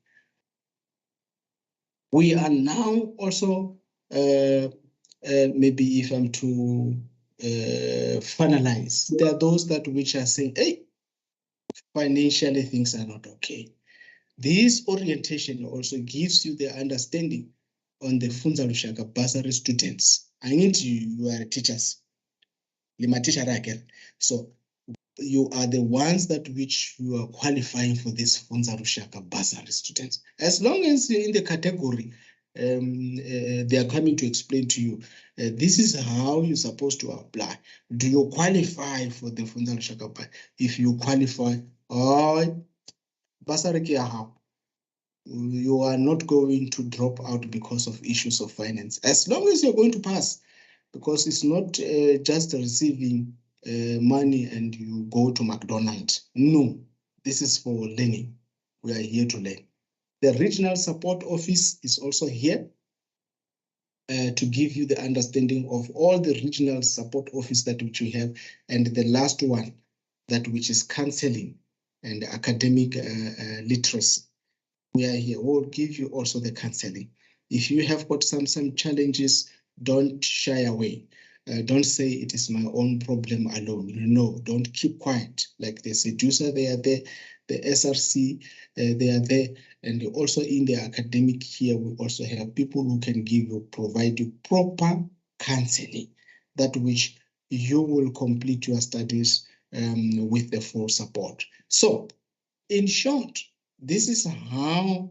We are now also, maybe if I'm to finalize, there are those that which are saying, hey, financially things are not okay. This orientation also gives you the understanding on the Funza Lushaka bursary students. I need you are teachers. So you are the ones that which you are qualifying for this Funza Lushaka bursary students. As long as you're in the category, they are coming to explain to you, this is how you're supposed to apply. Do you qualify for the Funza Lushaka? If you qualify, bursary you are not going to drop out because of issues of finance, as long as you're going to pass, because it's not just receiving money and you go to McDonald's. No, this is for learning. We are here to learn. The regional support office is also here to give you the understanding of all the regional support office that which we have, and the last one, that which is counseling and academic literacy. We are here. We'll give you also the counseling. If you have got some challenges, don't shy away. Don't say it is my own problem alone. No, don't keep quiet. Like the seducer, they are there. The SRC, they are there. And also in the academic here, we also have people who can provide you proper counseling, that which you will complete your studies with the full support. So, in short, this is how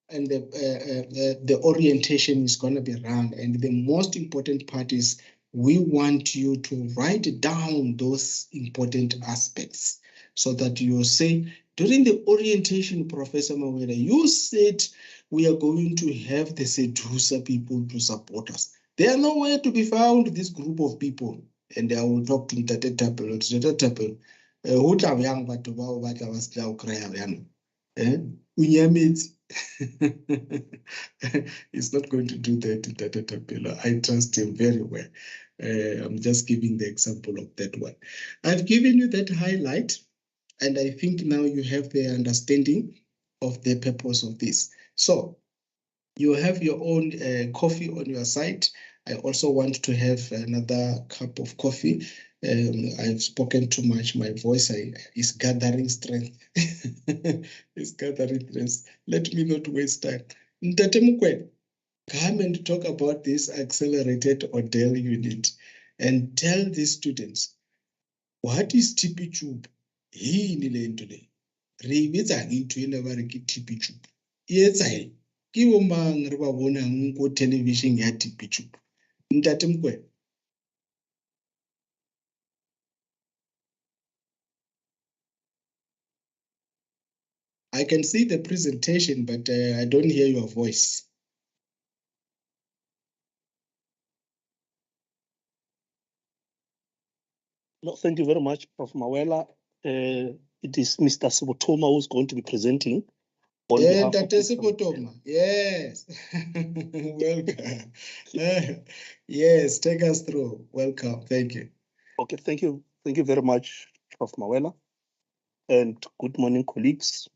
and the orientation is going to be run. And the most important part is we want you to write down those important aspects so that you say, during the orientation, Professor Mawela, you said we are going to have the seducer people to support us. They are nowhere to be found, this group of people. And I will talk to Tate Tapel, who are young, but what I was young. He's not going to do that in Tata Tapela. I trust him very well. I'm just giving the example of that one. I've given you that highlight, and I think now you have the understanding of the purpose of this. So you have your own coffee on your side. I also want to have another cup of coffee. I've spoken too much. My voice is gathering strength. It's gathering strength. Let me not waste time. Ntate Mukwena, come and talk about this accelerated Odell unit and tell these students, what is TP tube? Yini le nto le? Re betsa into ena ba re ke TP tube. E etsa eng? Ke bo mang re ba bonang ko television ya TP tube? Ntate Mukwena. I can see the presentation, but I don't hear your voice. No, thank you very much, Prof. Mawela. it is Mr. Sobotoma who's going to be presenting on behalf of Tate Sebotoma. Yes. Welcome. Yes, take us through. Welcome. Thank you. Okay, thank you. Thank you very much, Prof. Mawela. And good morning, colleagues.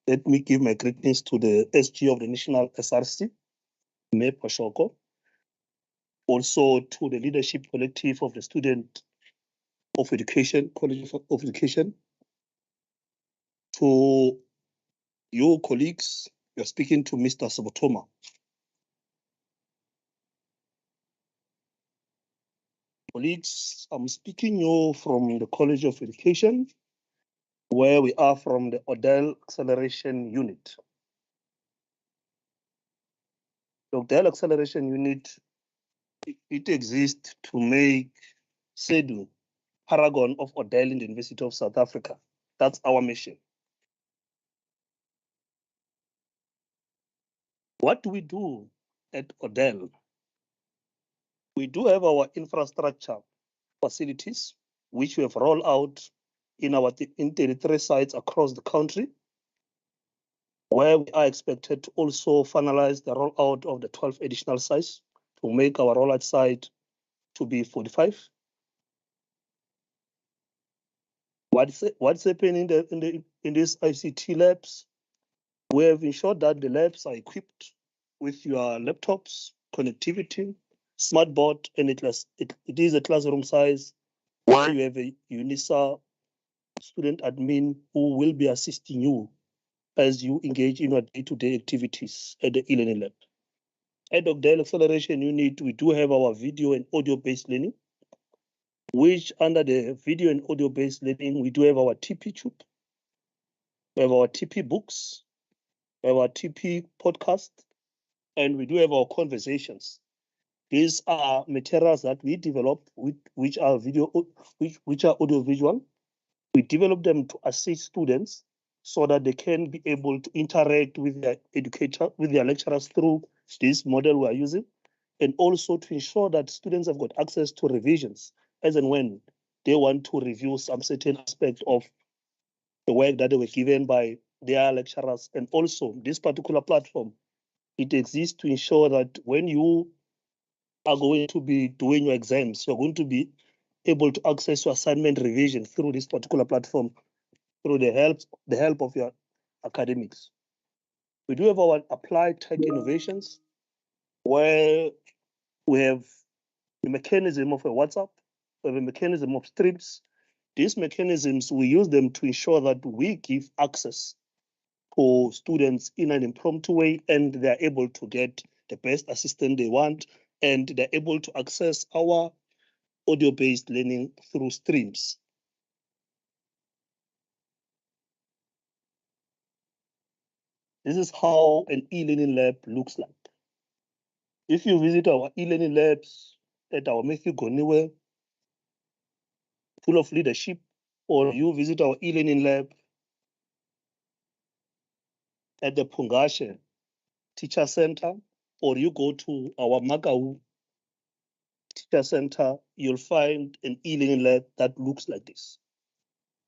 Let me give my greetings to the SG of the National SRC, Mayor Pashoko, also to the leadership collective of the Student of Education, College of Education, to your colleagues. You're speaking to Mr. Sobotoma. Colleagues, I'm speaking you from the College of Education, where we are from the Odell Acceleration Unit. The Odell Acceleration Unit, it exists to make SEDU paragon of Odell in the University of South Africa. That's our mission. What do we do at Odell? We do have our infrastructure facilities, which we have rolled out in our 33 sites across the country, where we are expected to also finalize the rollout of the 12 additional sites to make our rollout site to be 45. What's happening in these ICT labs? We have ensured that the labs are equipped with your laptops, connectivity, smart board, and it is a classroom size where you have a UNISA student admin who will be assisting you as you engage in your day-to-day activities at the e-learning lab. At Odell Acceleration Unit, we do have our video and audio-based learning, which under the video and audio-based learning, we do have our TP tube, we have our TP books, we have our TP podcast, and we do have our conversations. These are materials that we develop, which are which are audio-visual. We develop them to assist students so that they can be able to interact with their educator, with their lecturers through this model we are using, and also to ensure that students have got access to revisions as and when they want to review some certain aspect of the work that they were given by their lecturers. And also this particular platform, it exists to ensure that when you are going to be doing your exams, you're going to be able to access your assignment revision through this particular platform, through the help of your academics. We do have our applied tech innovations, where we have the mechanism of a WhatsApp, we have a mechanism of streams. These mechanisms, we use them to ensure that we give access to students in an impromptu way, and they're able to get the best assistance they want, and they're able to access our audio-based learning through streams. This is how an e-learning lab looks like. If you visit our e-learning labs at our Matthew Goniwe, full of leadership, or you visit our e-learning lab at the Pungashe Teacher Center, or you go to our Makau Teacher Center, you'll find an e-learning lab that looks like this.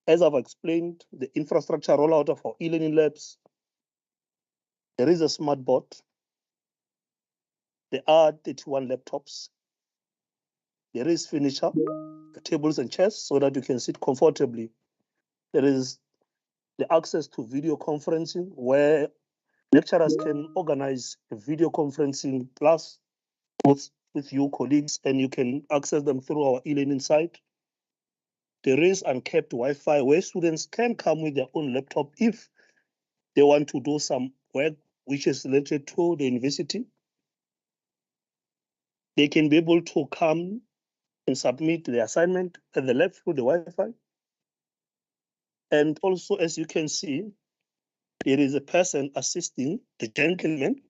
As I've explained, the infrastructure rollout of our e-learning labs, there is a smart board. There are 31 laptops. There is furniture, tables and chairs so that you can sit comfortably. There is the access to video conferencing, where lecturers can organize a video conferencing class with your colleagues, and you can access them through our e-learning site. There is uncapped Wi-Fi where students can come with their own laptop if they want to do some work which is related to the university. They can be able to come and submit the assignment at the lab through the Wi-Fi. And also, as you can see, there is a person assisting the gentleman.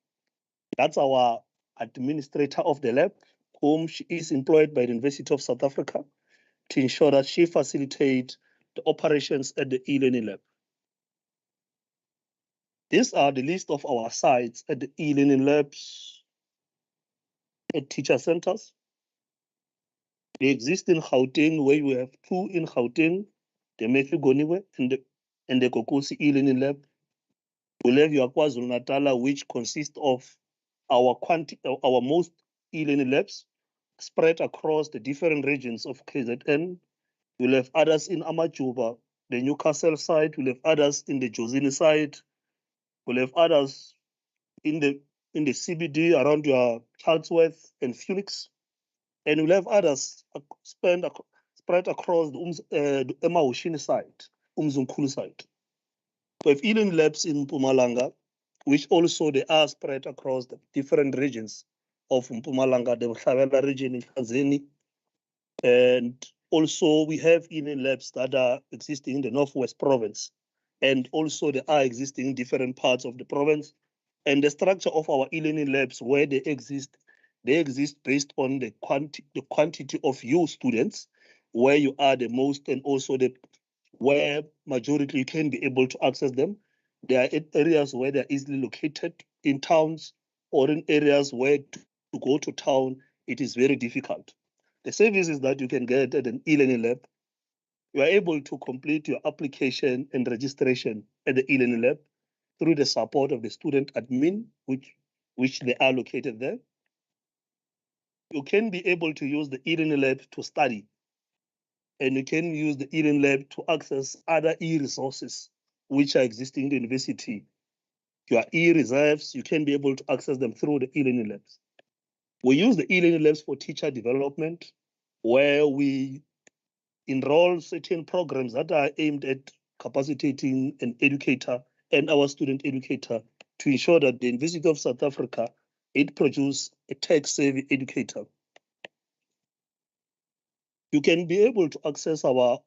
That's our administrator of the lab, whom she is employed by the University of South Africa to ensure that she facilitates the operations at the e-learning lab. These are the list of our sites at the e-learning labs at teacher centers. They exist in Gauteng, where we have 2 in Gauteng, the Matthew Goniwe and the Kokosi e-learning lab. We'll have your KwaZulu-Natal, which consists of our most e-learning labs spread across the different regions of KZN. We'll have others in Amajuba, the Newcastle side. We'll have others in the Jozini side. We'll have others in the CBD around your Chatsworth and Phoenix. And we'll have others spread across the Emaushini side, Umzimkhulu side. We have e-learning labs in Mpumalanga, which also they are spread across the different regions of Mpumalanga, the Mhlabela region in Tanzania. And also we have e-learning labs that are existing in the Northwest province. And also they are existing in different parts of the province. And the structure of our e-learning labs, where they exist based on the quantity of you students, where you are the most, and also where majority you can be able to access them. There are areas where they're easily located in towns, or in areas where to go to town, it is very difficult. The services that you can get at an e-learning lab, you are able to complete your application and registration at the e-learning lab through the support of the student admin, which they are located there. You can be able to use the e-learning lab to study, and you can use the e-learning lab to access other e-resources which are existing in the university. Your e-reserves, you can be able to access them through the e-learning labs. We use the e-learning labs for teacher development, where we enroll certain programs that are aimed at capacitating an educator and our student educator to ensure that the University of South Africa, it produces a tech-savvy educator. You can be able to access our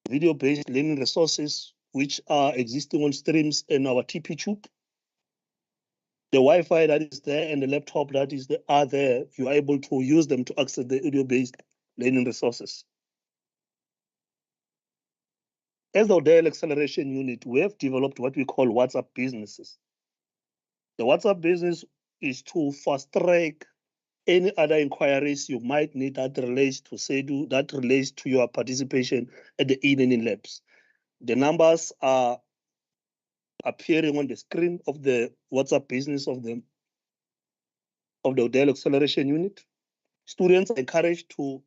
video-based learning resources, which are existing on streams in our TP tube. The Wi-Fi that is there and the laptop that are there, you are able to use them to access the audio-based learning resources. As the Odell Acceleration Unit, we have developed what we call WhatsApp businesses. The WhatsApp business is to fast-track any other inquiries you might need that relates to SEDU, that relates to your participation at the e-learning labs. The numbers are appearing on the screen of the WhatsApp business of the Odell Acceleration Unit. Students are encouraged to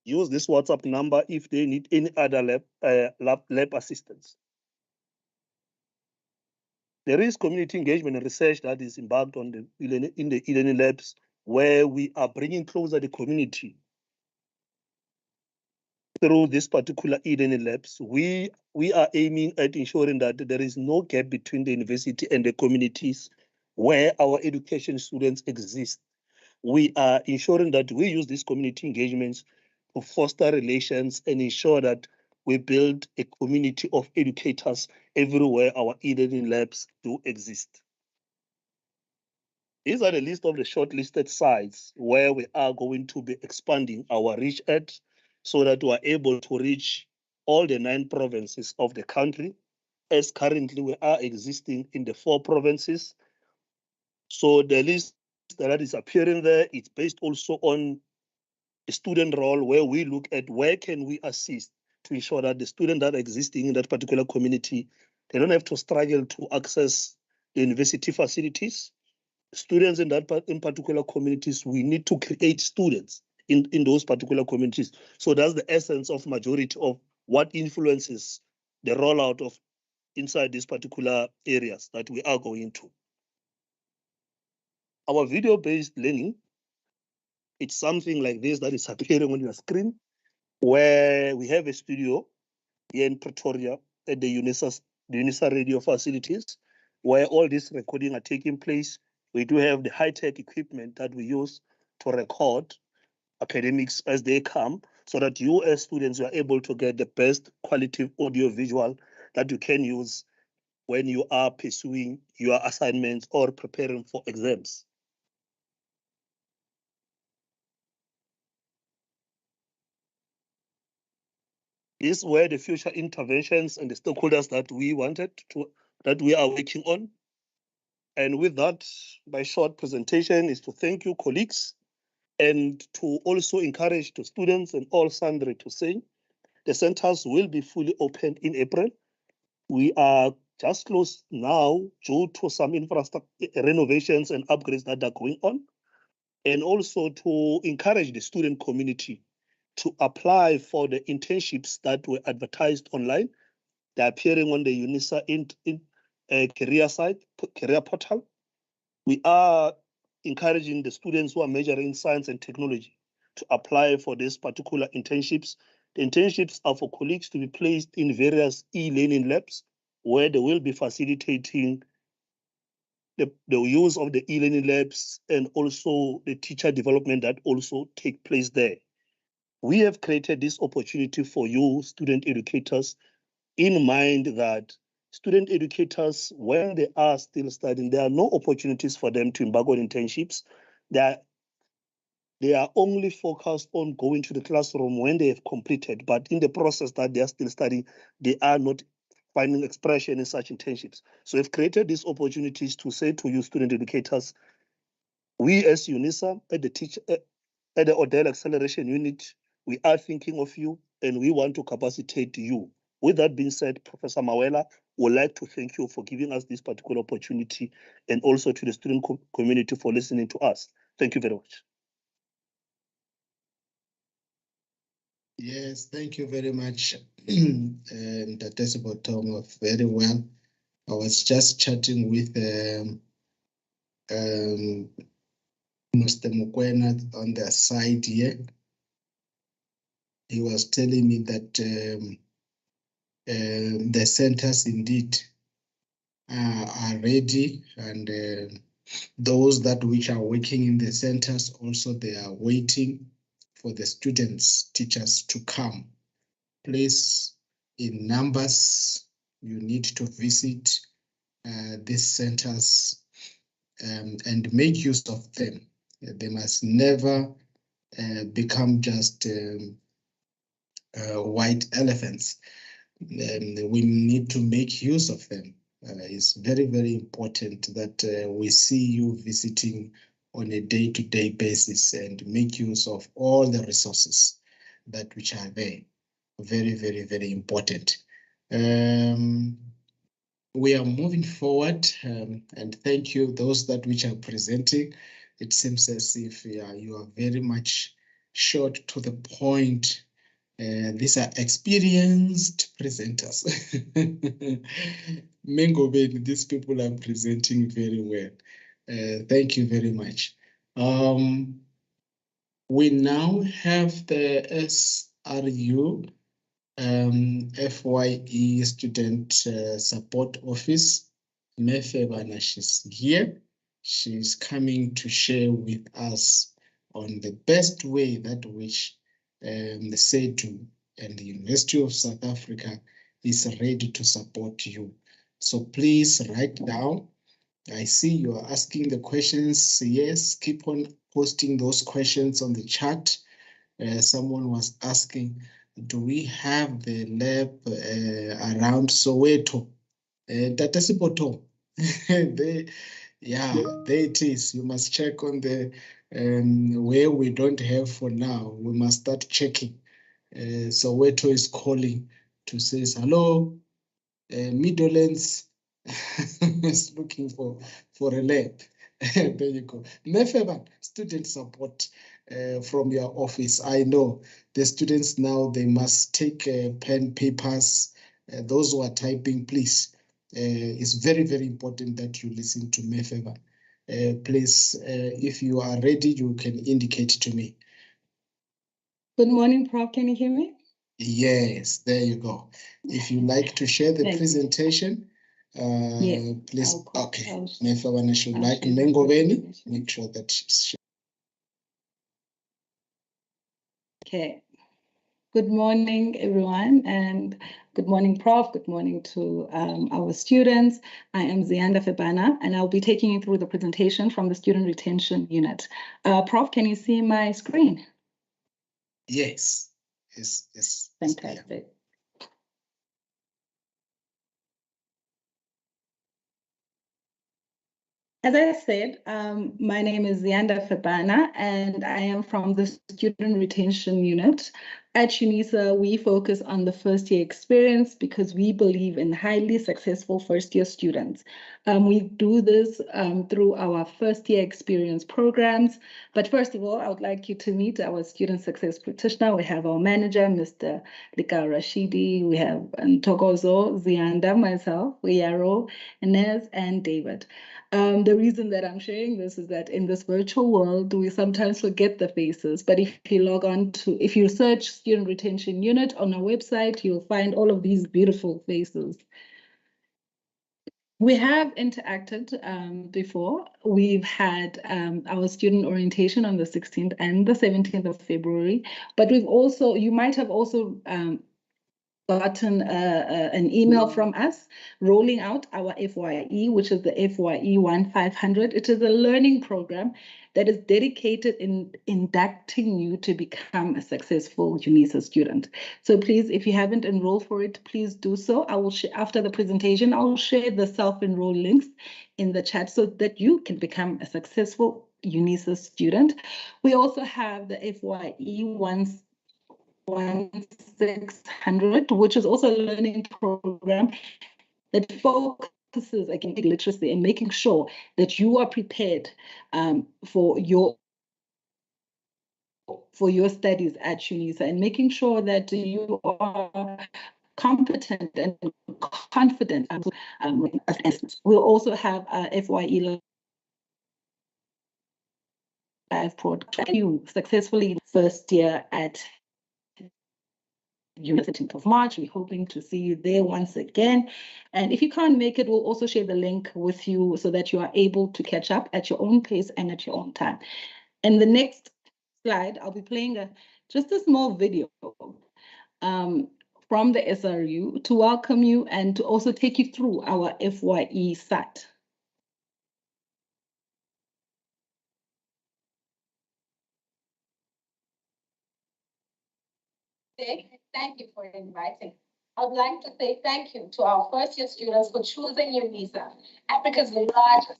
use this WhatsApp number if they need any other lab assistance. There is community engagement and research that is embarked on in the e-learning labs, where we are bringing closer the community through this particular e-learning labs. We are aiming at ensuring that there is no gap between the university and the communities where our education students exist. We are ensuring that we use these community engagements to foster relations and ensure that we build a community of educators everywhere our e-learning labs do exist. These are the list of the shortlisted sites where we are going to be expanding our reach at, so that we are able to reach all the 9 provinces of the country, as currently we are existing in the 4 provinces. So the list that is appearing there is based also on a student role, where we look at where can we assist to ensure that the students that are existing in that particular community, they don't have to struggle to access the university facilities. Students in particular communities, we need to create students in those particular communities. So that's the essence of majority of what influences the rollout of inside these particular areas that we are going to. Our video-based learning, it's something like this that is appearing on your screen, where we have a studio here in Pretoria at the UNISA radio facilities, where all these recording are taking place. We do have the high-tech equipment that we use to record academics as they come, so that you as students are able to get the best quality audio visual that you can use when you are pursuing your assignments or preparing for exams. These were the future interventions and the stakeholders that we are working on. And with that, my short presentation is to thank you, colleagues, And to also encourage the students and all sundry to say, the centers will be fully opened in April. We are just close now due to some infrastructure renovations and upgrades that are going on. And also to encourage the student community to apply for the internships that were advertised online. They're appearing on the UNISA career site, career portal. We are encouraging the students who are majoring in science and technology to apply for these particular internships. The internships are for colleagues to be placed in various e-learning labs where they will be facilitating the use of the e-learning labs and also the teacher development that also take place there. We have created this opportunity for you, student educators, in mind that student educators, when they are still studying, there are no opportunities for them to embark on internships. They are only focused on going to the classroom when they have completed, but in the process that they are still studying, they are not finding expression in such internships. So we've created these opportunities to say to you, student educators, we as UNISA at the Odell Acceleration Unit, we are thinking of you and we want to capacitate you. With that being said, Professor Mawela would like to thank you for giving us this particular opportunity and also to the student community for listening to us. Thank you very much. Yes, thank you very much, and Dr. Tom, very well. I was just chatting with Mr. Mukwena on the side here. He was telling me that the centers indeed are ready, and those that which are working in the centers also, they are waiting for the students, teachers to come. Please, in numbers, you need to visit these centers and make use of them. They must never become just white elephants. We need to make use of them. It's very, very important that we see you visiting on a day-to-day basis and make use of all the resources that which are there. Very, very, very important. We are moving forward, and thank you, those that which are presenting. It seems as if you are very much short to the point. These are experienced presenters. Mengobeni, these people are presenting very well. Thank you very much. We now have the SRU FYE Student Support Office. Mefebana, she's here. She's coming to share with us on the best way that which the SEDU and the University of South Africa is ready to support you. So please write down. I see you are asking the questions. Yes, keep on posting those questions on the chat. Someone was asking, do we have the lab around Soweto? Tatesipoto. Yeah, there it is. You must check on the where we don't have for now. We must start checking. Soweto is calling to say, hello, Midlands is looking for a lab. There you go. Mefeban, student support from your office. I know the students now, they must take pen, papers. Those who are typing, please. It's very, very important that you listen to Mefeban. Please, if you are ready, you can indicate to me. Good morning, Prof. Can you hear me? Yes, there you go. If you like to share the presentation, yes, please. Okay, Mefeban should like Mengoveni. Make sure that she's. Okay. Good morning, everyone, and good morning, Prof. Good morning to our students. I am Zianda Febana, and I'll be taking you through the presentation from the Student Retention Unit. Prof, can you see my screen? Yes. Yes. Fantastic. As I said, my name is Zianda Fabana, and I am from the Student Retention Unit. At UNISA, we focus on the first year experience because we believe in highly successful first year students. We do this through our first year experience programs. But first of all, I would like you to meet our student success practitioner. We have our manager, Mr. Lika Rashidi. We have Togozo, Zianda, myself, Yaro, Inez, and David. The reason that I'm sharing this is that in this virtual world, we sometimes forget the faces. But if you search Student Retention Unit on our website, you'll find all of these beautiful faces. We have interacted before. We've had our student orientation on the 16th and the 17th of February, but you might have also gotten an email from us rolling out our FYE, which is the FYE 1500. It is a learning program that is dedicated in inducting you to become a successful UNISA student. So please, if you haven't enrolled for it, please do so. I will after the presentation, I will share the self-enroll links in the chat so that you can become a successful UNISA student. We also have the FYE 1600, which is also a learning program that focuses again literacy and making sure that you are prepared for your studies at UNISA and making sure that you are competent and confident. We'll also have FYE live program. You successfully first year at University of March. We're hoping to see you there once again. And if you can't make it, we'll also share the link with you so that you are able to catch up at your own pace and at your own time. In the next slide, I'll be playing just a small video from the SRU to welcome you and to also take you through our FYE site. Thank you for inviting. I would like to say thank you to our first year students for choosing UNISA, Africa's largest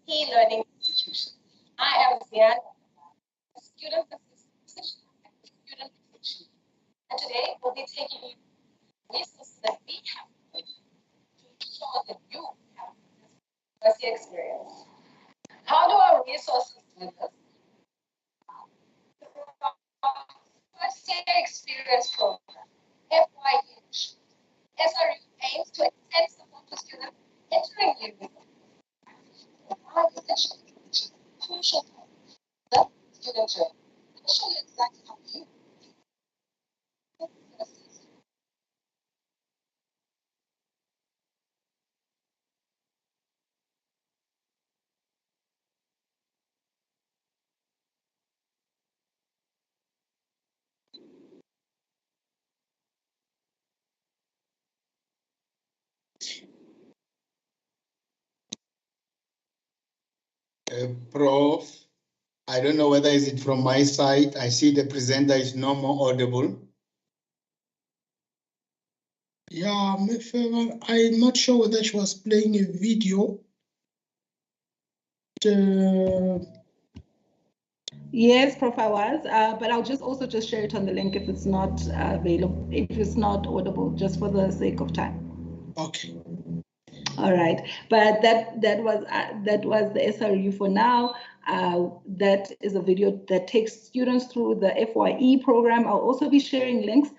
e-learning institution. I am Zian, a student assistant at the student position. And today we'll be taking you resources that we have to ensure that you have this first year experience. How do our resources do this? First year experience program, FYE. SRU aims to extend support to students entering UNISA. Our initiative, which is crucial to the student journey. Let me show you exactly how you Prof, I don't know whether is it from my side. I see the presenter is no more audible. Yeah, I'm not sure whether she was playing a video. Yes, Prof, I was, but I'll just share it on the link if it's not available, if it's not audible, just for the sake of time. Okay. All right, but that was the SRU for now. That is a video that takes students through the FYE program. I'll also be sharing links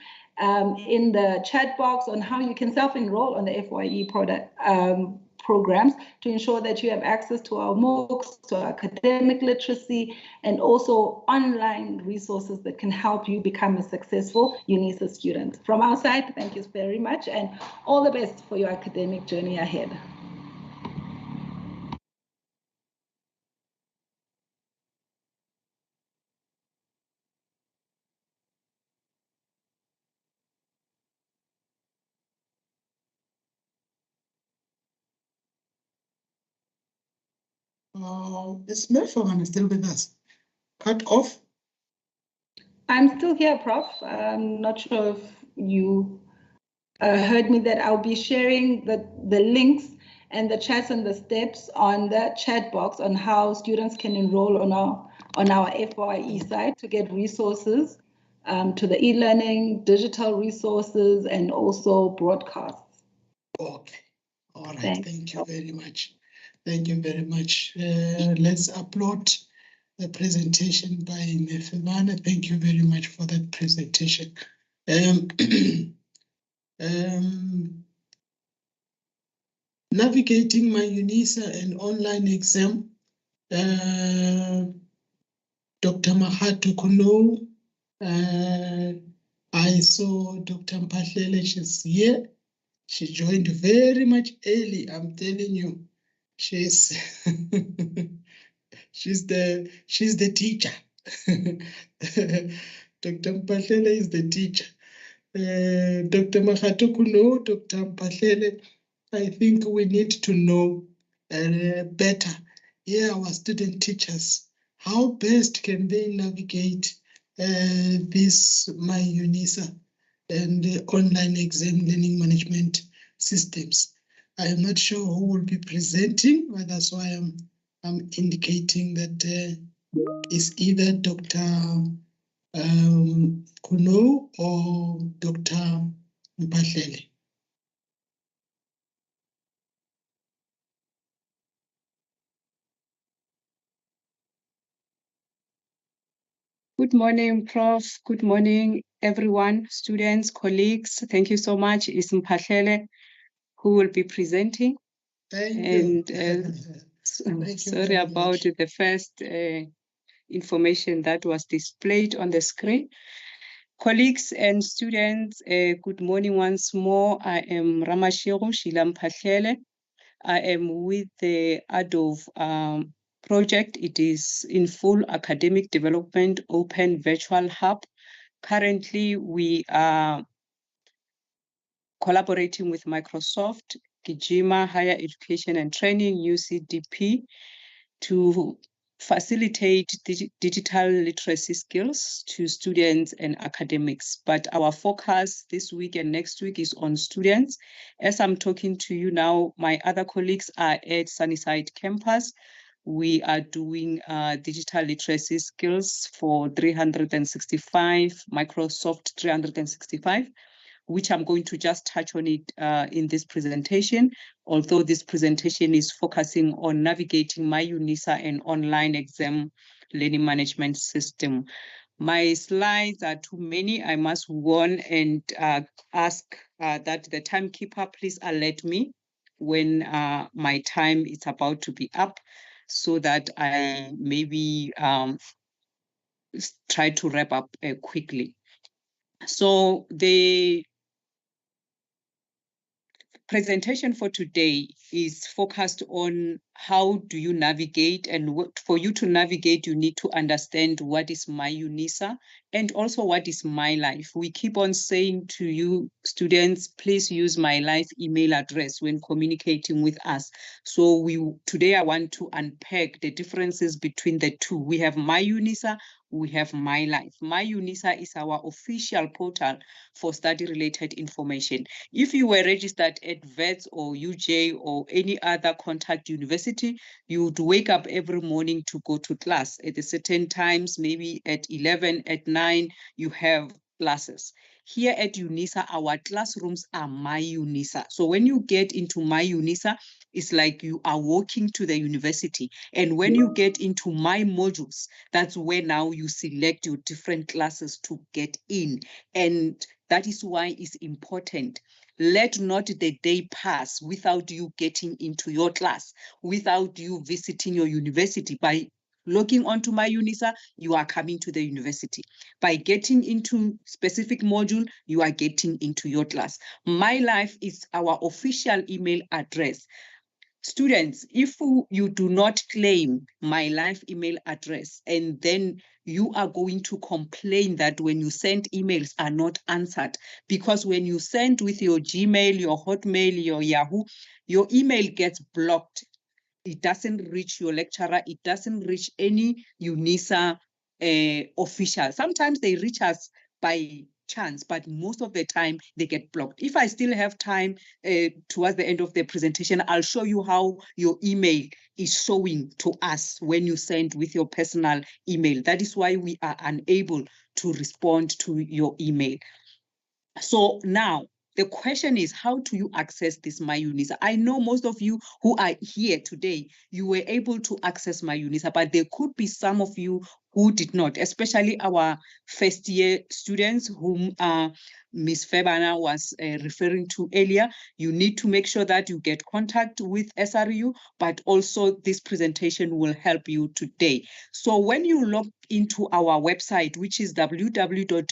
in the chat box on how you can self-enroll on the FYE programs to ensure that you have access to our MOOCs, to our academic literacy, and also online resources that can help you become a successful UNISA student. From our side, thank you very much and all the best for your academic journey ahead. Is Merfaman still with us? Cut off? I'm still here, Prof. I'm not sure if you heard me that I'll be sharing the links and the chats and the steps on the chat box on how students can enroll on our FYE site to get resources to the e-learning, digital resources, and also broadcasts. Okay. All right. Thanks. Thank you very much. Thank you very much. Let's upload the presentation by Nefemana. Thank you very much for that presentation. Navigating my UNISA and online exam. Dr. Mahato Kuno. I saw Dr. Mpahlele, she's here. She joined very much early, I'm telling you. She's she's the teacher. Dr. Mpahlele is the teacher. Dr. Mahato Kuno, Dr. Mpahlele, I think we need to know better. Yeah, our student teachers, how best can they navigate this My UNISA and online exam learning management systems? I am not sure who will be presenting, but that's why I'm indicating that it's either Dr. Kuno or Dr. Mpahlele. Good morning, Prof. Good morning, everyone, students, colleagues. Thank you so much. It's Mpahlele who will be presenting. Thank and, you. Sorry about the first information that was displayed on the screen. Colleagues and students, good morning once more. I am Ramashego Shila Mpahlele. I am with the ADOV project. It is in full academic development, open virtual hub. Currently, we are collaborating with Microsoft, Gijima Higher Education and Training, UCDP, to facilitate digital literacy skills to students and academics. But our focus this week and next week is on students. As I'm talking to you now, my other colleagues are at Sunnyside campus. We are doing digital literacy skills for 365, Microsoft 365, which I'm going to just touch on it in this presentation, although this presentation is focusing on navigating My UNISA and online exam learning management system. My slides are too many. I must warn and ask that the timekeeper please alert me when my time is about to be up, so that I maybe try to wrap up quickly. So the presentation for today is focused on how do you navigate, and for you to navigate, you need to understand what is My UNISA and also what is My Life. We keep on saying to you students, please use My Life email address when communicating with us. So today I want to unpack the differences between the two. We have My UNISA, we have My Life. My UNISA is our official portal for study-related information. If you were registered at VETS or UJ or any other contact university, you would wake up every morning to go to class at a certain times, maybe at 11, at 9, you have classes. Here at UNISA, our classrooms are My UNISA. So when you get into My UNISA, it's like you are walking to the university. And when you get into My modules, that's where now you select your different classes to get in. And that is why it's important. Let not the day pass without you getting into your class, without you visiting your university. By logging onto My UNISA, you are coming to the university. By getting into specific module, you are getting into your class. My Life is our official email address. Students, if you do not claim My Life email address, and then you are going to complain that when you send emails are not answered, because when you send with your Gmail, your Hotmail, your Yahoo, your email gets blocked. It doesn't reach your lecturer. It doesn't reach any UNISA official. Sometimes they reach us by chance, but most of the time they get blocked. If I still have time towards the end of the presentation, I'll show you how your email is showing to us when you send with your personal email. That is why we are unable to respond to your email. So now the question is, how do you access this MyUnisa? I know most of you who are here today, you were able to access MyUnisa, but there could be some of you who did not, especially our first year students whom Ms. Febana was referring to earlier. You need to make sure that you get contact with SRU, but also this presentation will help you today. So when you log into our website, which is www.unisa.ac.za,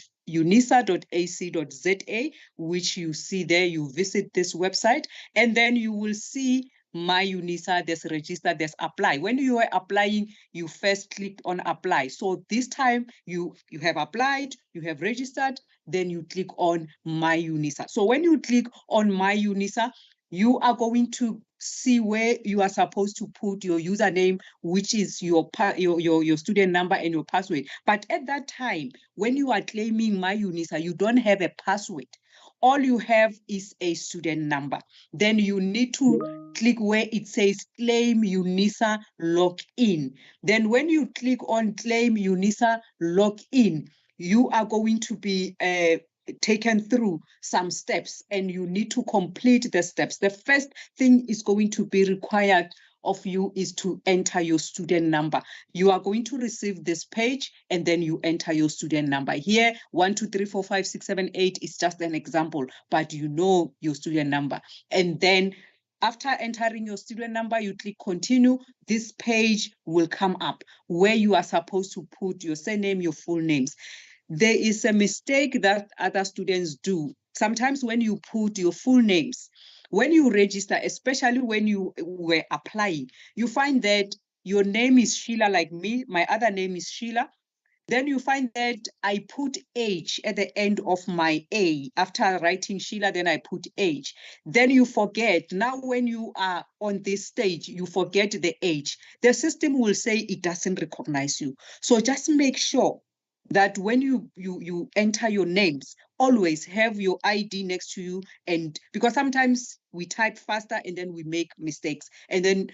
which you see there, you visit this website, and then you will see MyUnisa, there's register, there's apply. When you are applying, you first click on apply. So this time you have applied, you have registered, then you click on MyUnisa. So when you click on MyUnisa, you are going to see where you are supposed to put your username, which is your student number and your password. But at that time, when you are claiming MyUnisa, you don't have a password. All you have is a student number. Then you need to click where it says claim UNISA login. Then when you click on claim UNISA login, you are going to be taken through some steps, and you need to complete the steps. The first thing is going to be required of you is to enter your student number. You are going to receive this page, and then you enter your student number. Here, 1, 2, 3, 4, 5, 6, 7, 8 is just an example, but you know your student number. And then after entering your student number, you click continue. This page will come up where you are supposed to put your surname, your full names. There is a mistake that other students do. Sometimes when you put your full names, when you register, especially when you were applying, you find that your name is Sheila, like me. My other name is Sheila. Then you find that I put age at the end of my A. After writing Sheila, then I put age. Then you forget. Now when you are on this stage, you forget the age. The system will say it doesn't recognize you. So just make sure that when you enter your names, always have your ID next to you. And because sometimes we type faster and then we make mistakes. And then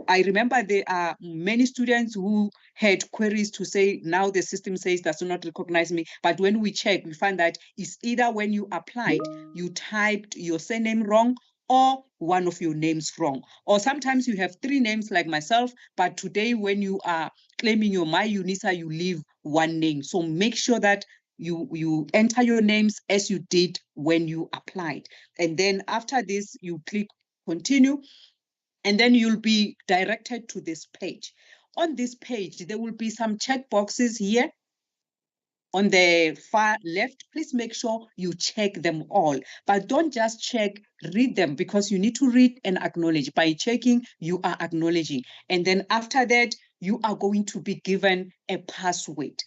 I remember there are many students who had queries to say, now the system says does not recognize me. But when we check, we find that it's either when you applied, you typed your surname wrong, or one of your names wrong. Or sometimes you have 3 names like myself, but today when you are claiming your MyUnisa, you leave one name. So make sure that you enter your names as you did when you applied. And then after this, you click continue, and then you'll be directed to this page. On this page, there will be some check boxes here. On the far left, please make sure you check them all, but don't just check, read them, because you need to read and acknowledge. By checking, you are acknowledging. And then after that, you are going to be given a password.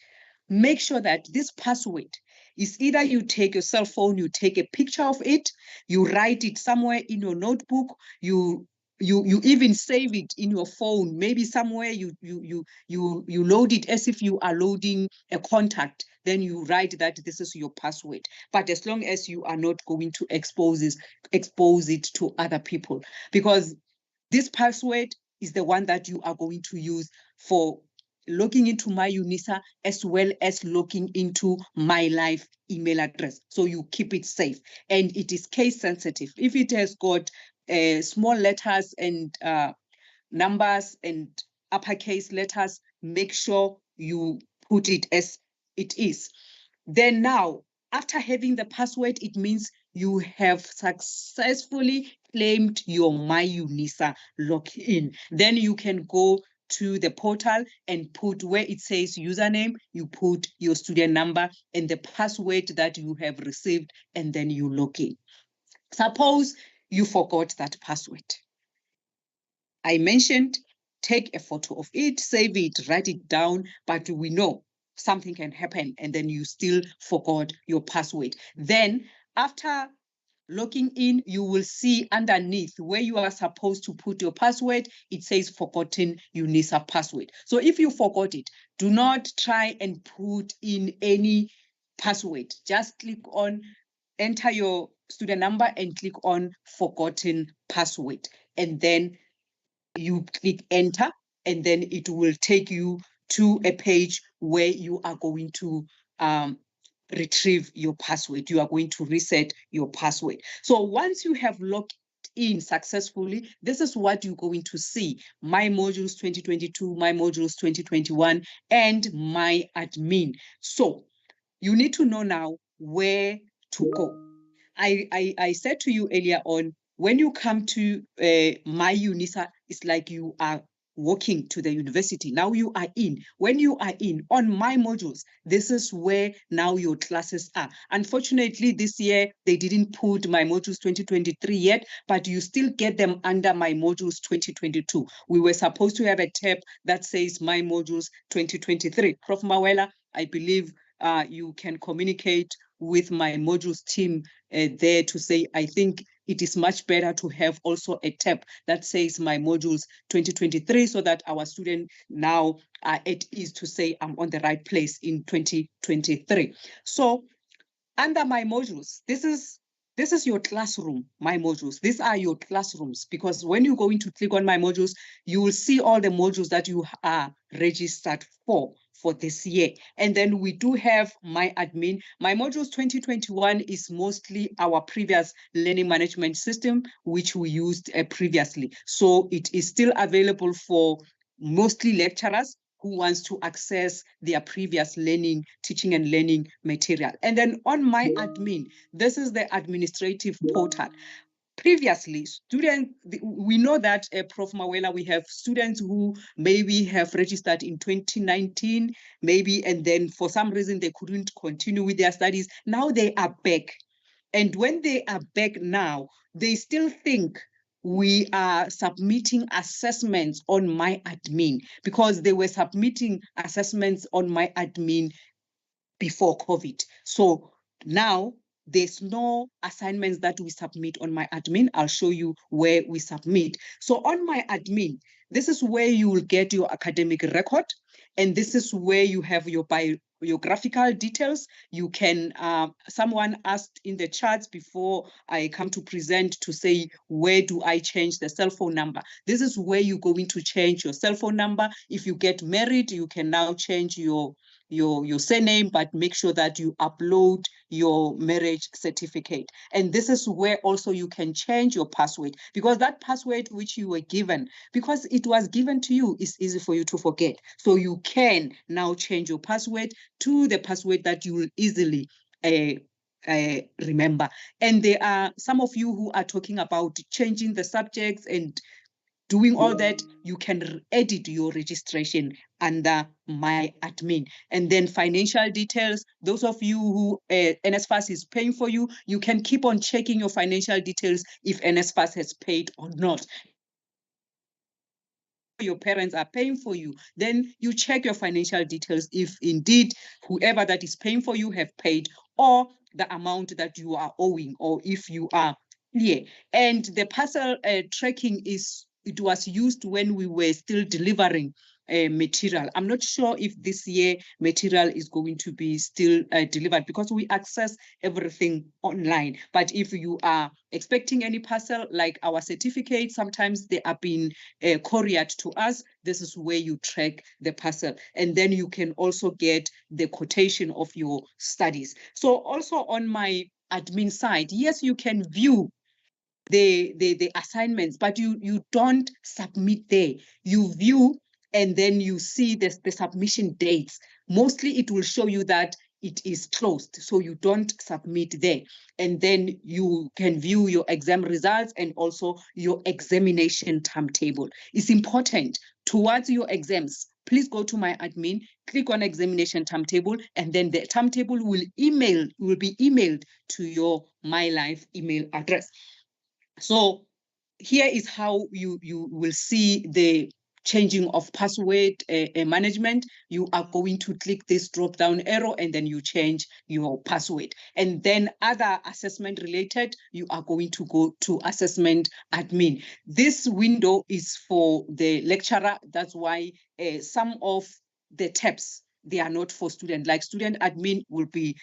Make sure that this password is either you take your cell phone, you take a picture of it, you write it somewhere in your notebook, you even save it in your phone, maybe somewhere you load it as if you are loading a contact. Then you write that this is your password. But as long as you are not going to expose it to other people, because this password is the one that you are going to use for logging into MyUnisa, as well as logging into My Life email address. So you keep it safe, and it is case sensitive. If it has got small letters and numbers and uppercase letters, make sure you put it as it is. Then now, after having the password, it means you have successfully claimed your MyUnisa login. Then you can go to the portal and put where it says username, you put your student number and the password that you have received, and then you log in. Suppose you forgot that password. I mentioned, take a photo of it, save it, write it down, but we know something can happen and then you still forgot your password. Then after logging in, you will see underneath where you are supposed to put your password, it says forgotten UNISA password. So if you forgot it, do not try and put in any password. Just click on enter your student number and click on forgotten password. And then you click enter, and then it will take you to a page where you are going to retrieve your password. You are going to reset your password. So once you have logged in successfully, this is what you're going to see: my modules 2022, my modules 2021, and my admin. So you need to know now where to go. I said to you earlier on, when you come to my UNISA, it's like you are walking to the university. Now you are in. When you are in on my modules, this is where now your classes are. Unfortunately, this year they didn't put my modules 2023 yet, but you still get them under my modules 2022. We were supposed to have a tab that says my modules 2023. Prof. Mawela, I believe you can communicate with my modules team there to say, I think it is much better to have also a tab that says my modules 2023, so that our students now are at ease to say I'm on the right place in 2023. So under my modules, this is your classroom, my modules. These are your classrooms, because when you go to click on my modules, you will see all the modules that you are registered for this year. And then we do have my admin. My modules 2021 is mostly our previous learning management system, which we used previously. So it is still available for mostly lecturers who wants to access their previous teaching and learning material. And then on my admin, this is the administrative portal. Previously, we know that Prof. Mawela, we have students who maybe have registered in 2019, maybe, and then for some reason they couldn't continue with their studies. Now they are back. And when they are back now, they still think we are submitting assessments on my admin, because they were submitting assessments on my admin before COVID. So now there's no assignments that we submit on my admin. I'll show you where we submit. So on my admin, this is where you will get your academic record. And this is where you have your biographical details. You can, someone asked in the chats before I come to present to say, where do I change the cell phone number? This is where you're going to change your cell phone number. If you get married, you can now change your surname, but make sure that you upload your marriage certificate. And this is where also you can change your password, because that password which you were given, because it was given to you, is easy for you to forget. So you can now change your password to the password that you will easily remember. And there are some of you who are talking about changing the subjects and doing all that. You can edit your registration under my admin. And then financial details, those of you who NSFAS is paying for you, you can keep on checking your financial details if NSFAS has paid or not. Your parents are paying for you, then you check your financial details if indeed whoever that is paying for you have paid, or the amount that you are owing, or if you are clear. And the parcel tracking it was used when we were still delivering material. I'm not sure if this year material is going to be still delivered, because we access everything online. But if you are expecting any parcel, like our certificates, sometimes they are being couriered to us. This is where you track the parcel. And then you can also get the quotation of your studies. So also on my admin side, yes, you can view the assignments, but you don't submit there. You view, and then you see the submission dates. Mostly it will show you that it is closed, so you don't submit there. And then you can view your exam results and also your examination timetable. It's important towards your exams. Please go to my admin, click on examination timetable, and then the timetable will be emailed to your MyLife email address. So here is how you will see the changing of password management. You are going to click this drop down arrow, and then you change your password. And then other assessment related, you are going to go to assessment admin. This window is for the lecturer. That's why some of the tabs they are not for student. Like student admin will be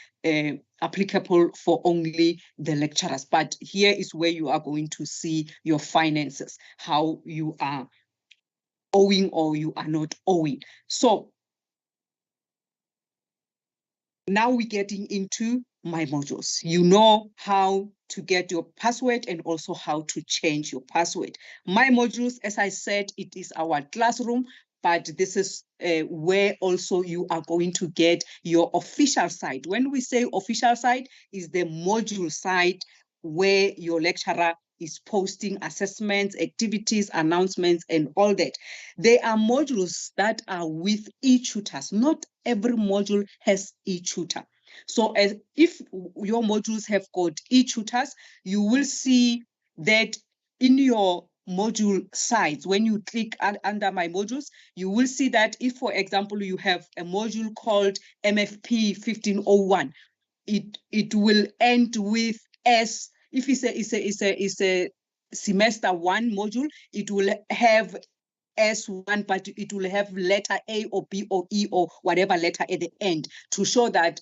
applicable for only the lecturers. But here is where you are going to see your finances, how you are owing or you are not owing. So now we're getting into my modules. You know how to get your password and also how to change your password. My modules, as I said, it is our classroom, but this is where also you are going to get your official site. When we say official site, is the module site where your lecturer is posting assessments, activities, announcements, and all that. There are modules that are with e-tutors. Not every module has e-tutor. So if your modules have got e-tutors, you will see that in your module sites, when you click under my modules, you will see that if, for example, you have a module called MFP 1501, it will end with S. If it's a semester 1 module, it will have S1, but it will have letter A or B or E or whatever letter at the end to show that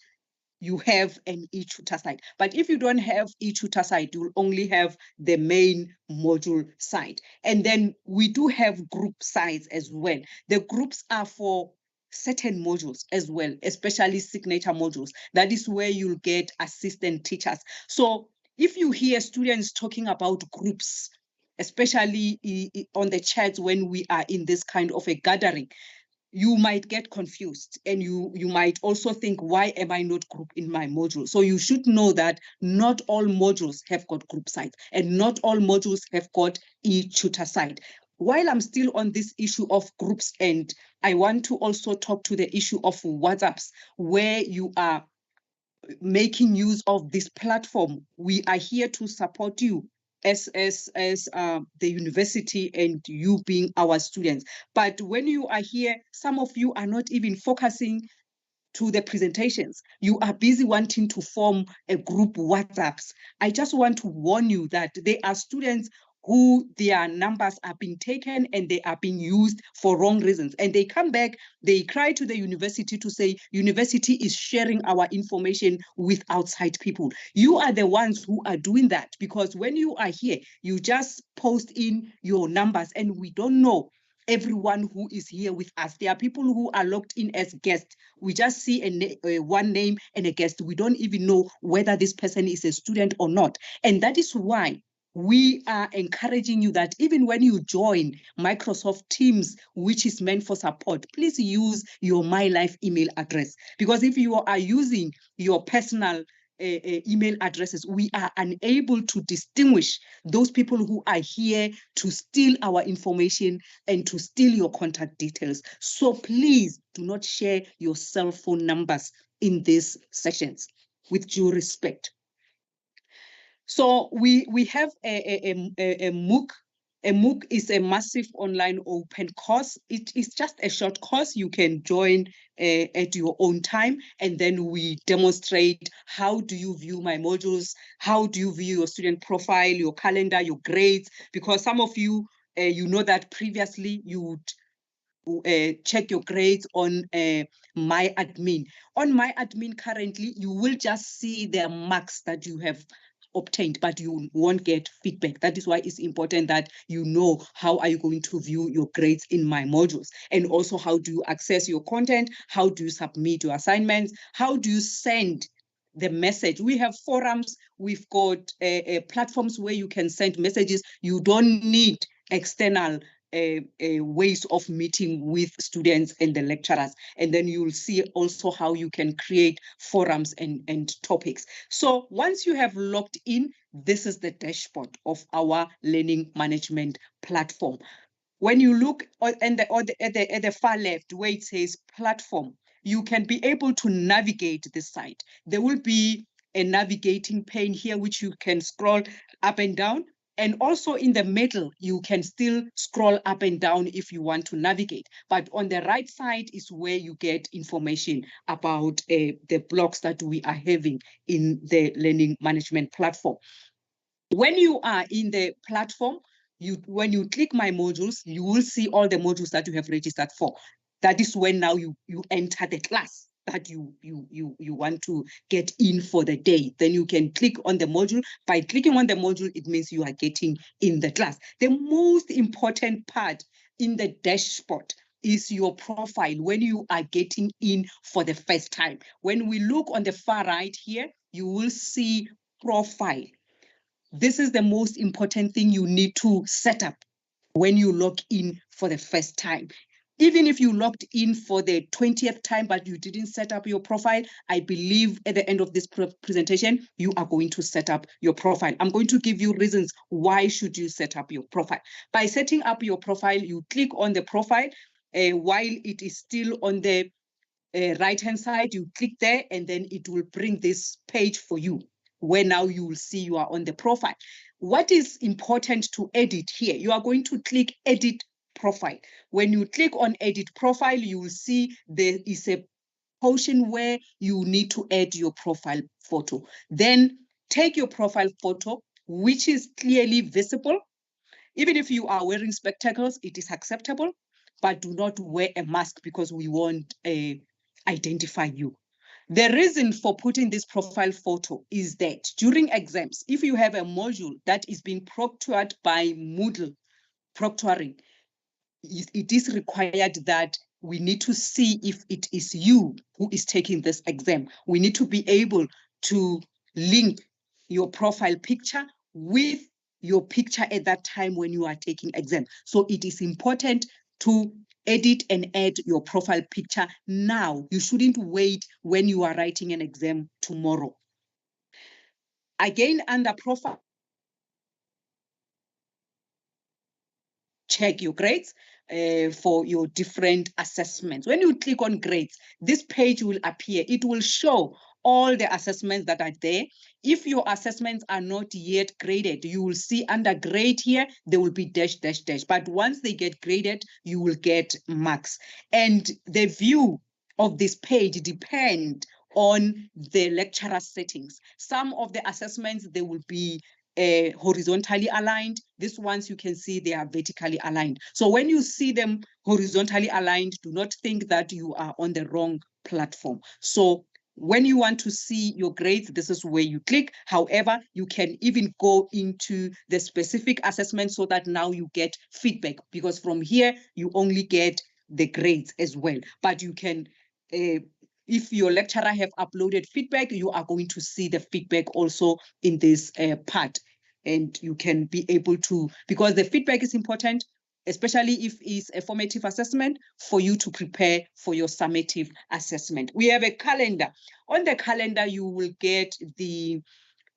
you have an e-tutor site. But if you don't have e-tutor site, you will only have the main module site. And then we do have group sites as well. The groups are for certain modules as well, especially signature modules. That is where you'll get assistant teachers. So if you hear students talking about groups, especially on the chats when we are in this kind of a gathering, you might get confused and you might also think, why am I not group in my module? So you should know that not all modules have got group sites and not all modules have got e-tutor site. While I'm still on this issue of groups, and I want to also talk to the issue of WhatsApps, where you are making use of this platform, we are here to support you as the university and you being our students. But when you are here, some of you are not even focusing to the presentations. You are busy wanting to form a group WhatsApps. I just want to warn you that there are students who their numbers are being taken and they are being used for wrong reasons. And they come back, they cry to the university to say, university is sharing our information with outside people. You are the ones who are doing that, because when you are here, you just post in your numbers and we don't know everyone who is here with us. There are people who are logged in as guests. We just see one name and a guest. We don't even know whether this person is a student or not. And that is why we are encouraging you that even when you join Microsoft Teams, which is meant for support, please use your My Life email address. Because if you are using your personal email addresses, we are unable to distinguish those people who are here to steal our information and to steal your contact details. So please do not share your cell phone numbers in these sessions, with due respect. So we have a MOOC. A MOOC is a massive online open course. It is just a short course you can join at your own time. And then we demonstrate how do you view my modules, how do you view your student profile, your calendar, your grades, because some of you, you know that previously you would check your grades on My Admin. On My Admin currently, you will just see the marks that you have obtained, but you won't get feedback. That is why it's important that you know how are you going to view your grades in my modules, and also how do you access your content, how do you submit your assignments, how do you send the message. We have forums, we've got platforms where you can send messages. You don't need external ways of meeting with students and the lecturers. And then you'll see also how you can create forums and topics. So once you have logged in, this is the dashboard of our learning management platform. When you look at the far left where it says platform, you can be able to navigate this site. There will be a navigating pane here, which you can scroll up and down. And also in the middle, you can still scroll up and down if you want to navigate. But on the right side is where you get information about the blocks that we are having in the learning management platform. When you are in the platform, when you click my modules, you will see all the modules that you have registered for. That is when now you enter the class that you want to get in for the day. Then you can click on the module. By clicking on the module, it means you are getting in the class. The most important part in the dashboard is your profile when you are getting in for the first time. When we look on the far right here, you will see profile. This is the most important thing you need to set up when you log in for the first time. Even if you logged in for the 20th time, but you didn't set up your profile, I believe at the end of this presentation, you are going to set up your profile. I'm going to give you reasons why should you set up your profile. By setting up your profile, you click on the profile. While it is still on the right-hand side, you click there, and then it will bring this page for you, where now you will see you are on the profile. What is important to edit here? You are going to click Edit Profile. When you click on Edit Profile, you will see there is a portion where you need to add your profile photo. Then take your profile photo, which is clearly visible. Even if you are wearing spectacles, it is acceptable, but do not wear a mask because we won't identify you. The reason for putting this profile photo is that during exams, if you have a module that is being proctored by Moodle proctoring, it is required that we need to see if it is you who is taking this exam. We need to be able to link your profile picture with your picture at that time when you are taking exam. So it is important to edit and add your profile picture now. You shouldn't wait when you are writing an exam tomorrow. Again, under profile, check your grades for your different assessments. When you click on grades, this page will appear. It will show all the assessments that are there. If your assessments are not yet graded, you will see under grade here, there will be dash, dash, dash. But once they get graded, you will get marks. And the view of this page depends on the lecturer settings. Some of the assessments, they will be horizontally aligned. These ones you can see they are vertically aligned. So when you see them horizontally aligned, do not think that you are on the wrong platform. So when you want to see your grades, this is where you click. However, you can even go into the specific assessment so that now you get feedback, because from here you only get the grades as well. But you can, if your lecturer have uploaded feedback, you are going to see the feedback also in this part. And you can be able to, because the feedback is important, especially if it's a formative assessment, for you to prepare for your summative assessment. We have a calendar. On the calendar, you will get the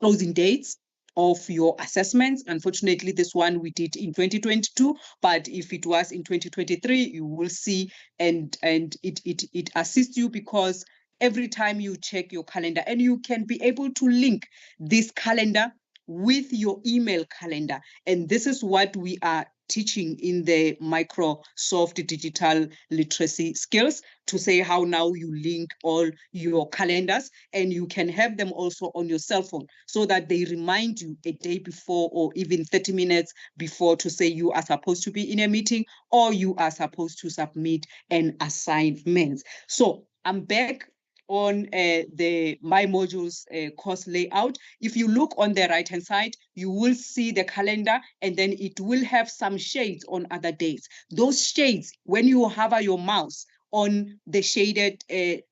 closing dates of your assessments. Unfortunately, this one we did in 2022, but if it was in 2023, you will see, and it assists you because every time you check your calendar, and you can be able to link this calendar with your email calendar. And this is what we are teaching in the Microsoft Digital Literacy Skills, to say how now you link all your calendars, and you can have them also on your cell phone so that they remind you a day before or even 30 minutes before to say you are supposed to be in a meeting or you are supposed to submit an assignment. So I'm back on the My Modules course layout. If you look on the right-hand side, you will see the calendar, and then it will have some shades on other days. Those shades, when you hover your mouse on the shaded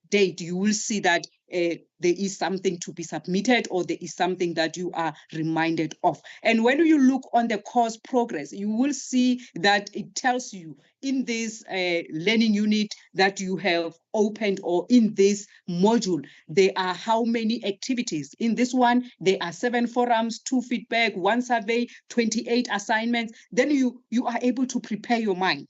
date, you will see that there is something to be submitted, or there is something that you are reminded of. And when you look on the course progress, you will see that it tells you in this learning unit that you have opened, or in this module, there are how many activities. In this one, there are 7 forums, 2 feedback, 1 survey, 28 assignments. Then you are able to prepare your mind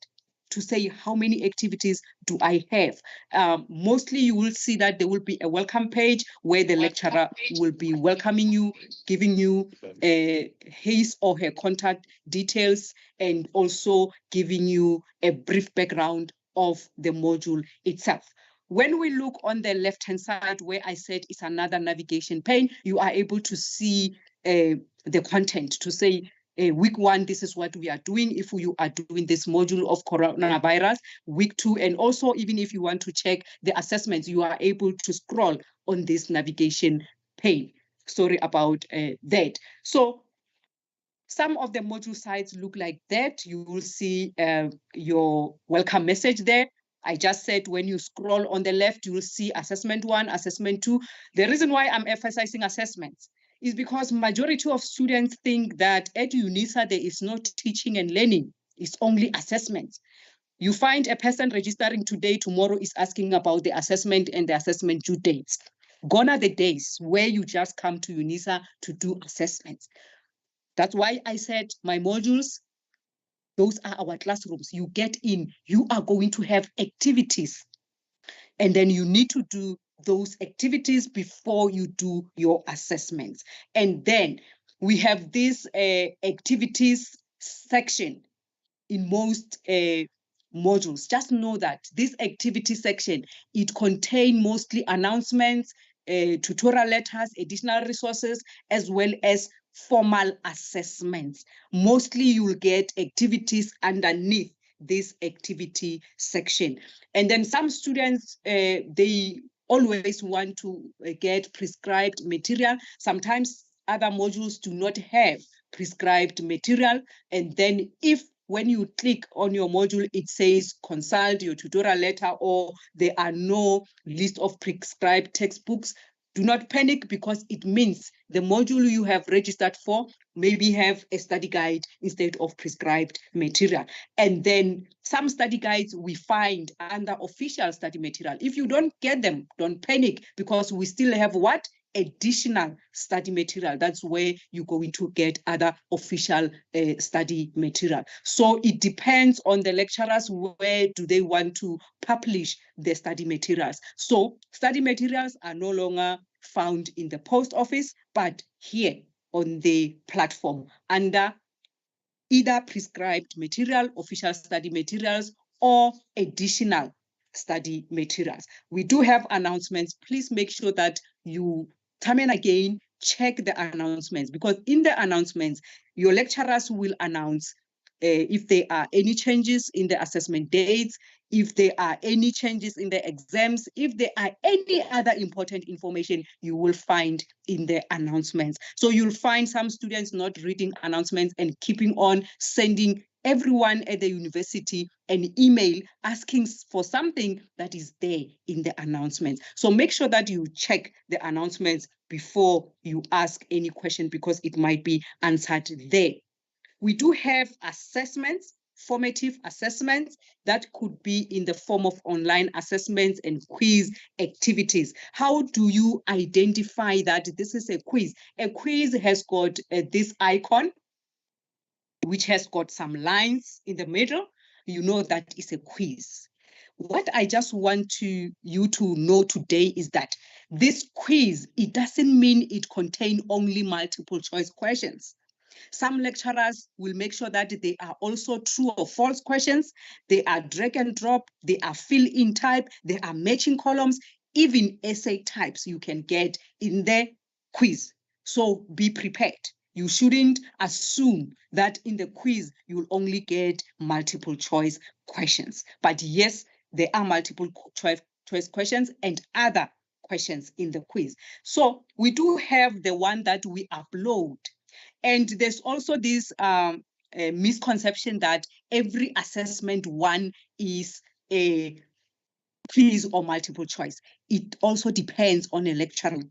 to say, how many activities do I have? Mostly you will see that there will be a welcome page where the lecturer will be welcoming you, giving you his or her contact details, and also giving you a brief background of the module itself. When we look on the left-hand side, where I said it's another navigation pane, you are able to see the content, to say, week 1, this is what we are doing. If you are doing this module of coronavirus, week 2, and also even if you want to check the assessments, you are able to scroll on this navigation pane. Sorry about that. So some of the module sites look like that. You will see your welcome message there. I just said when you scroll on the left, you will see assessment 1, assessment 2. The reason why I'm emphasizing assessments is because majority of students think that at UNISA there is no teaching and learning, it's only assessments. You find a person registering today, tomorrow is asking about the assessment and the assessment due dates. Gone are the days where you just come to UNISA to do assessments. That's why I said my modules, those are our classrooms. You get in, you are going to have activities, and then you need to do those activities before you do your assessments. And then we have this activities section in most modules. Just know that this activity section, it contains mostly announcements, tutorial letters, additional resources, as well as formal assessments. Mostly you'll get activities underneath this activity section. And then some students, they always want to get prescribed material. Sometimes other modules do not have prescribed material. And then if when you click on your module, it says consult your tutorial letter, or there are no list of prescribed textbooks, do not panic, because it means the module you have registered for maybe have a study guide instead of prescribed material. And then some study guides we find under official study material. If you don't get them, don't panic, because we still have what? Additional study material. That's where you're going to get other official study material. So it depends on the lecturers, where do they want to publish the study materials. So study materials are no longer found in the post office, but here on the platform under either prescribed material, official study materials, or additional study materials. We do have announcements. Please make sure that you time and again check the announcements, because in the announcements, your lecturers will announce if there are any changes in the assessment dates, if there are any changes in the exams, if there are any other important information you will find in the announcements. So you'll find some students not reading announcements and keeping on sending everyone at the university an email asking for something that is there in the announcements. So make sure that you check the announcements before you ask any question, because it might be answered there. We do have assessments, formative assessments that could be in the form of online assessments and quiz activities. How do you identify that this is a quiz? A quiz has got this icon, which has got some lines in the middle. You know that is a quiz. What I just want you to know today is that this quiz, it doesn't mean it contains only multiple choice questions. Some lecturers will make sure that they are also true or false questions. They are drag and drop. They are fill in type. They are matching columns. Even essay types you can get in the quiz. So be prepared. You shouldn't assume that in the quiz you'll only get multiple choice questions. But yes, there are multiple choice questions and other questions in the quiz. So we do have the one that we upload. And there's also this misconception that every assessment one is a quiz or multiple choice. It also depends on a lecturer.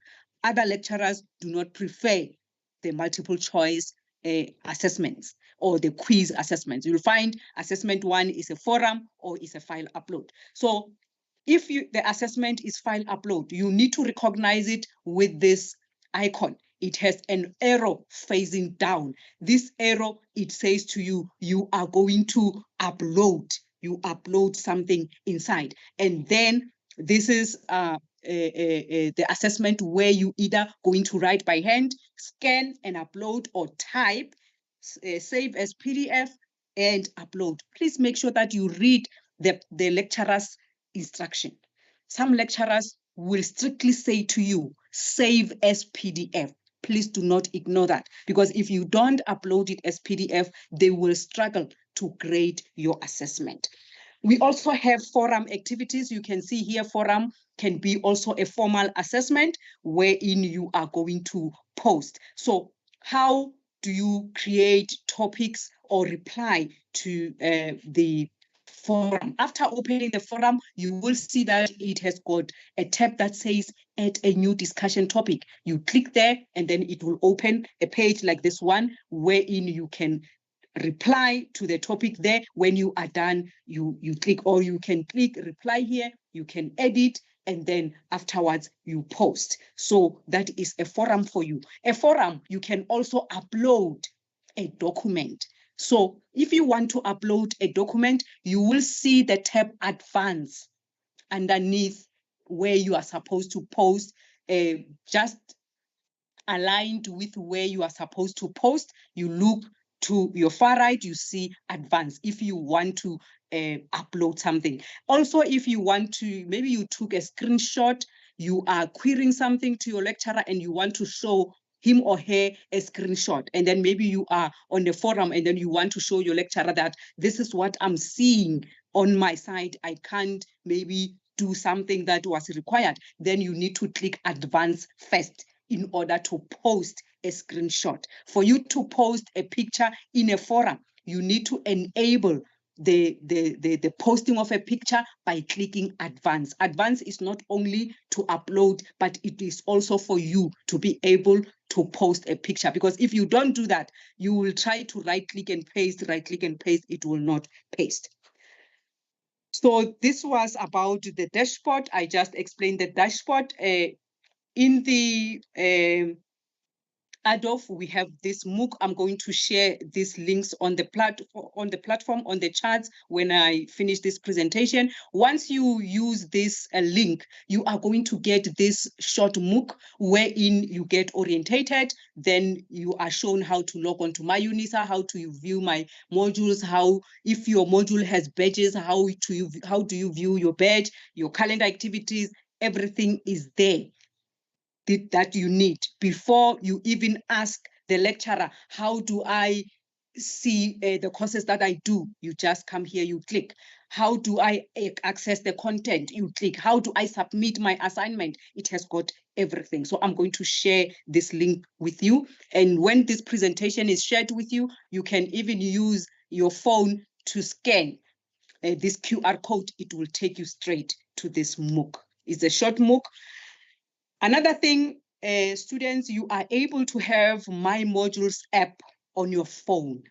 Other lecturers do not prefer the multiple choice assessments or the quiz assessments. You'll find assessment one is a forum or is a file upload. So if the assessment is file upload, you need to recognize it with this icon. It has an arrow facing down. This arrow, it says to you, you are going to upload. You upload something inside. And then this is the assessment where you either going to write by hand, scan and upload, or type, save as PDF and upload. Please make sure that you read the lecturer's instruction. Some lecturers will strictly say to you, save as PDF. Please do not ignore that, because if you don't upload it as PDF, they will struggle to grade your assessment. We also have forum activities. You can see here, forum can be also a formal assessment wherein you are going to post. So how do you create topics or reply to the forum? After opening the forum, you will see that it has got a tab that says add a new discussion topic. You click there and then it will open a page like this one wherein you can reply to the topic there. When you are done, you click, or you can click reply here, you can edit, and then afterwards you post. So that is a forum for you. A forum, you can also upload a document. So if you want to upload a document, you will see the tab advance underneath where you are supposed to post, just aligned with where you are supposed to post. You look to your far right, you see advance if you want to upload something. Also, if you want to, maybe you took a screenshot, you are querying something to your lecturer and you want to show him or her a screenshot, and then maybe you are on the forum and then you want to show your lecturer that this is what I'm seeing on my side, I can't maybe do something that was required, then you need to click advance first in order to post a screenshot. For you to post a picture in a forum, you need to enable the posting of a picture by clicking advance. Advance is not only to upload, but it is also for you to be able to post a picture. Because if you don't do that, you will try to right click and paste, it will not paste. So this was about the dashboard. I just explained the dashboard. In the Adolf, we have this MOOC. I'm going to share these links on the platform, on the charts when I finish this presentation. Once you use this link, you are going to get this short MOOC wherein you get orientated. Then you are shown how to log on to my UNISA, how to view my modules, how, if your module has badges, how do you view your badge, your calendar activities, everything is there that you need before you even ask the lecturer, how do I see the courses that I do? You just come here, you click. How do I access the content? You click. How do I submit my assignment? It has got everything. So I'm going to share this link with you. And when this presentation is shared with you, you can even use your phone to scan this QR code. It will take you straight to this MOOC. It's a short MOOC. Another thing, students, you are able to have My Modules app on your phone.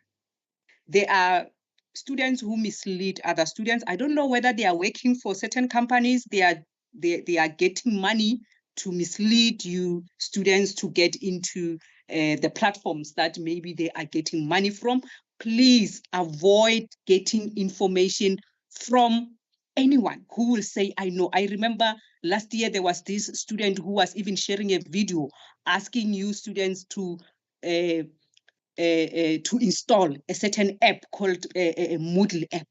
There are students who mislead other students. I don't know whether they are working for certain companies. They are getting money to mislead you students to get into the platforms that maybe they are getting money from. Please avoid getting information from anyone who will say, I know. I remember last year there was this student who was even sharing a video asking you students to install a certain app called a Moodle app.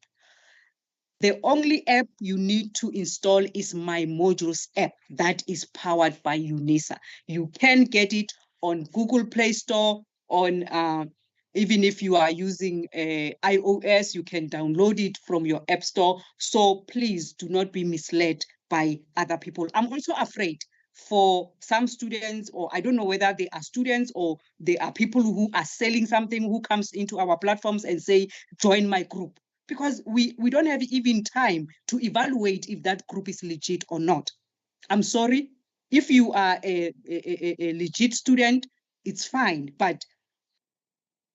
The only app you need to install is My Modules app that is powered by UNISA. You can get it on Google Play Store, on even if you are using iOS, you can download it from your app store. So please do not be misled by other people. I'm also afraid for some students, or I don't know whether they are students or they are people who are selling something, who comes into our platforms and say, join my group. Because we don't have even time to evaluate if that group is legit or not. I'm sorry, if you are a legit student, it's fine. But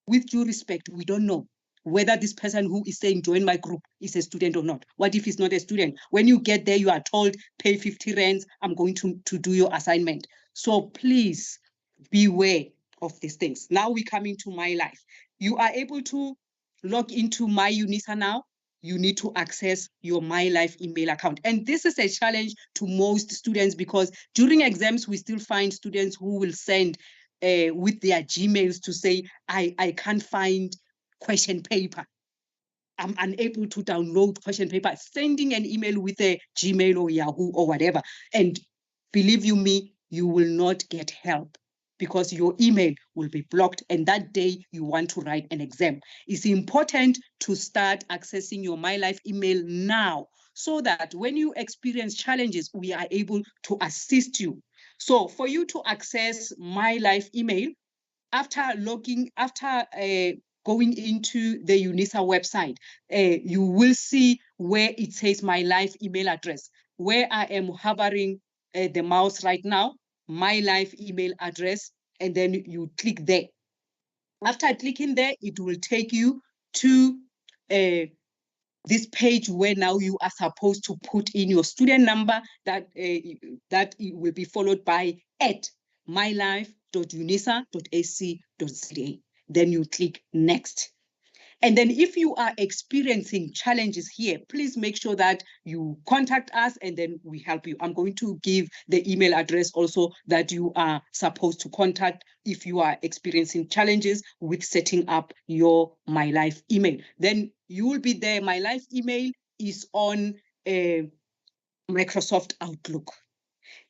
with due respect, we don't know whether this person who is saying join my group is a student or not. What if he's not a student? When you get there, you are told, pay 50 rands, I'm going to do your assignment. So please beware of these things. Now we're coming to My Life. You are able to log into My UNISA now. You need to access your My Life email account. And this is a challenge to most students because during exams, we still find students who will send with their Gmails to say, I can't find question paper. I'm unable to download question paper, sending an email with a Gmail or Yahoo or whatever. And believe you me, you will not get help. because your email will be blocked, and that day you want to write an exam. It's important to start accessing your My Life email now, so that when you experience challenges, we are able to assist you. So for you to access My Life email, after going into the UNISA website, you will see where it says My Life email address, where I am hovering the mouse right now, My Life email address, and then you click there. After clicking there, it will take you to this page where now you are supposed to put in your student number that it will be followed by mylife.unisa.ac.za. Then you click next. And then if you are experiencing challenges here, please make sure that you contact us and then we help you. I'm going to give the email address also that you are supposed to contact if you are experiencing challenges with setting up your My Life email. Then you will be there. My Life email is on Microsoft Outlook.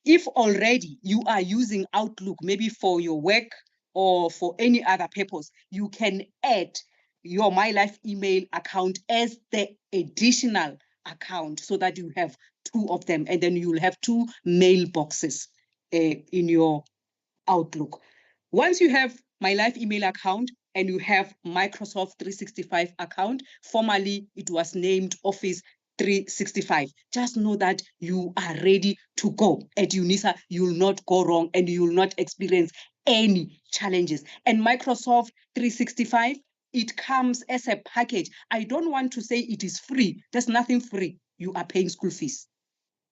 If already you are using Outlook, maybe for your work or for any other purpose, you can add your My Life email account as the additional account so that you have two of them, and then you'll have two mailboxes in your Outlook. Once you have My Life email account and you have Microsoft 365 account, formerly it was named Office 365. Just know that you are ready to go. At UNISA, you will not go wrong and you will not experience any challenges. And Microsoft 365, it comes as a package. I don't want to say it is free. There's nothing free. You are paying school fees.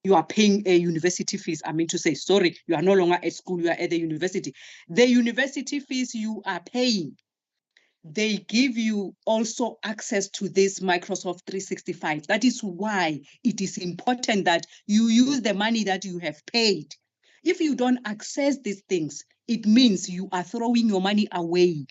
You are paying a university fees. I mean to say, sorry, you are no longer at school, you are at the university. The university fees you are paying, they give you also access to this Microsoft 365. That is why it is important that you use the money that you have paid. If you don't access these things, it means you are throwing your money away.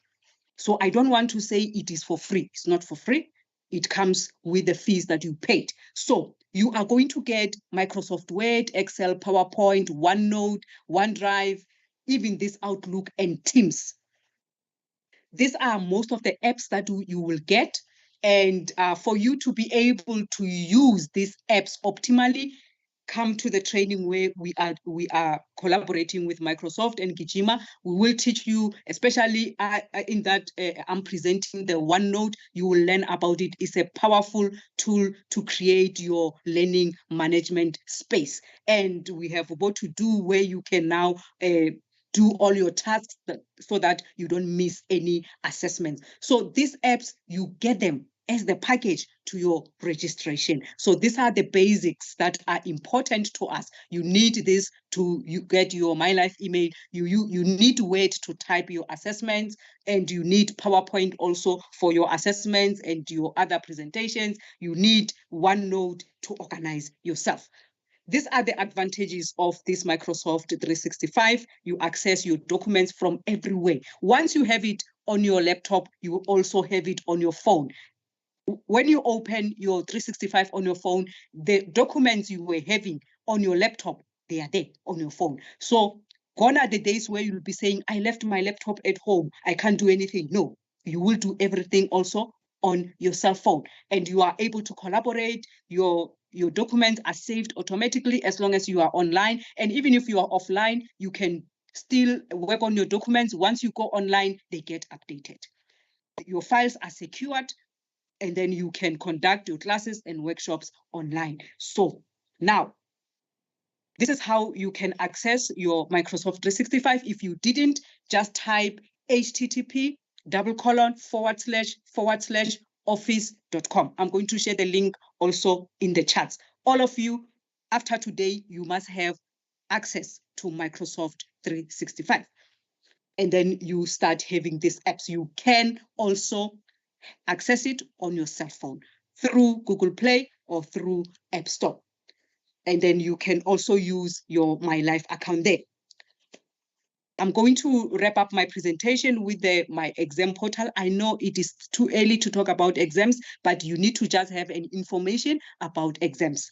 So I don't want to say it is for free. It's not for free. It comes with the fees that you paid. So you are going to get Microsoft Word, Excel, PowerPoint, OneNote, OneDrive, even this Outlook and Teams. These are most of the apps that you will get. And for you to be able to use these apps optimally, come to the training where we are collaborating with Microsoft and Gijima. We will teach you, especially in that I'm presenting the OneNote. You will learn about it. It's a powerful tool to create your learning management space. And we have what to do where you can now do all your tasks so that you don't miss any assessments. So these apps, you get them as the package to your registration. So these are the basics that are important to us. You need this to get your My Life email. You need Word to type your assessments, and you need PowerPoint also for your assessments and your other presentations. You need OneNote to organize yourself. These are the advantages of this Microsoft 365. You access your documents from everywhere. Once you have it on your laptop, you also have it on your phone. When you open your 365 on your phone, the documents you were having on your laptop, they are there on your phone. So gone are the days where you'll be saying, I left my laptop at home, I can't do anything. No, you will do everything also on your cell phone, and you are able to collaborate. Your documents are saved automatically as long as you are online. And even if you are offline, you can still work on your documents. Once you go online, they get updated. Your files are secured, and then you can conduct your classes and workshops online. So now, this is how you can access your Microsoft 365. If you didn't, just type http://office.com. I'm going to share the link also in the chats. All of you, after today, you must have access to Microsoft 365. And then you start having these apps. You can also access it on your cell phone through Google Play or through App Store. And then you can also use your My Life account there. I'm going to wrap up my presentation with my exam portal. I know it is too early to talk about exams, but you need to just have an information about exams.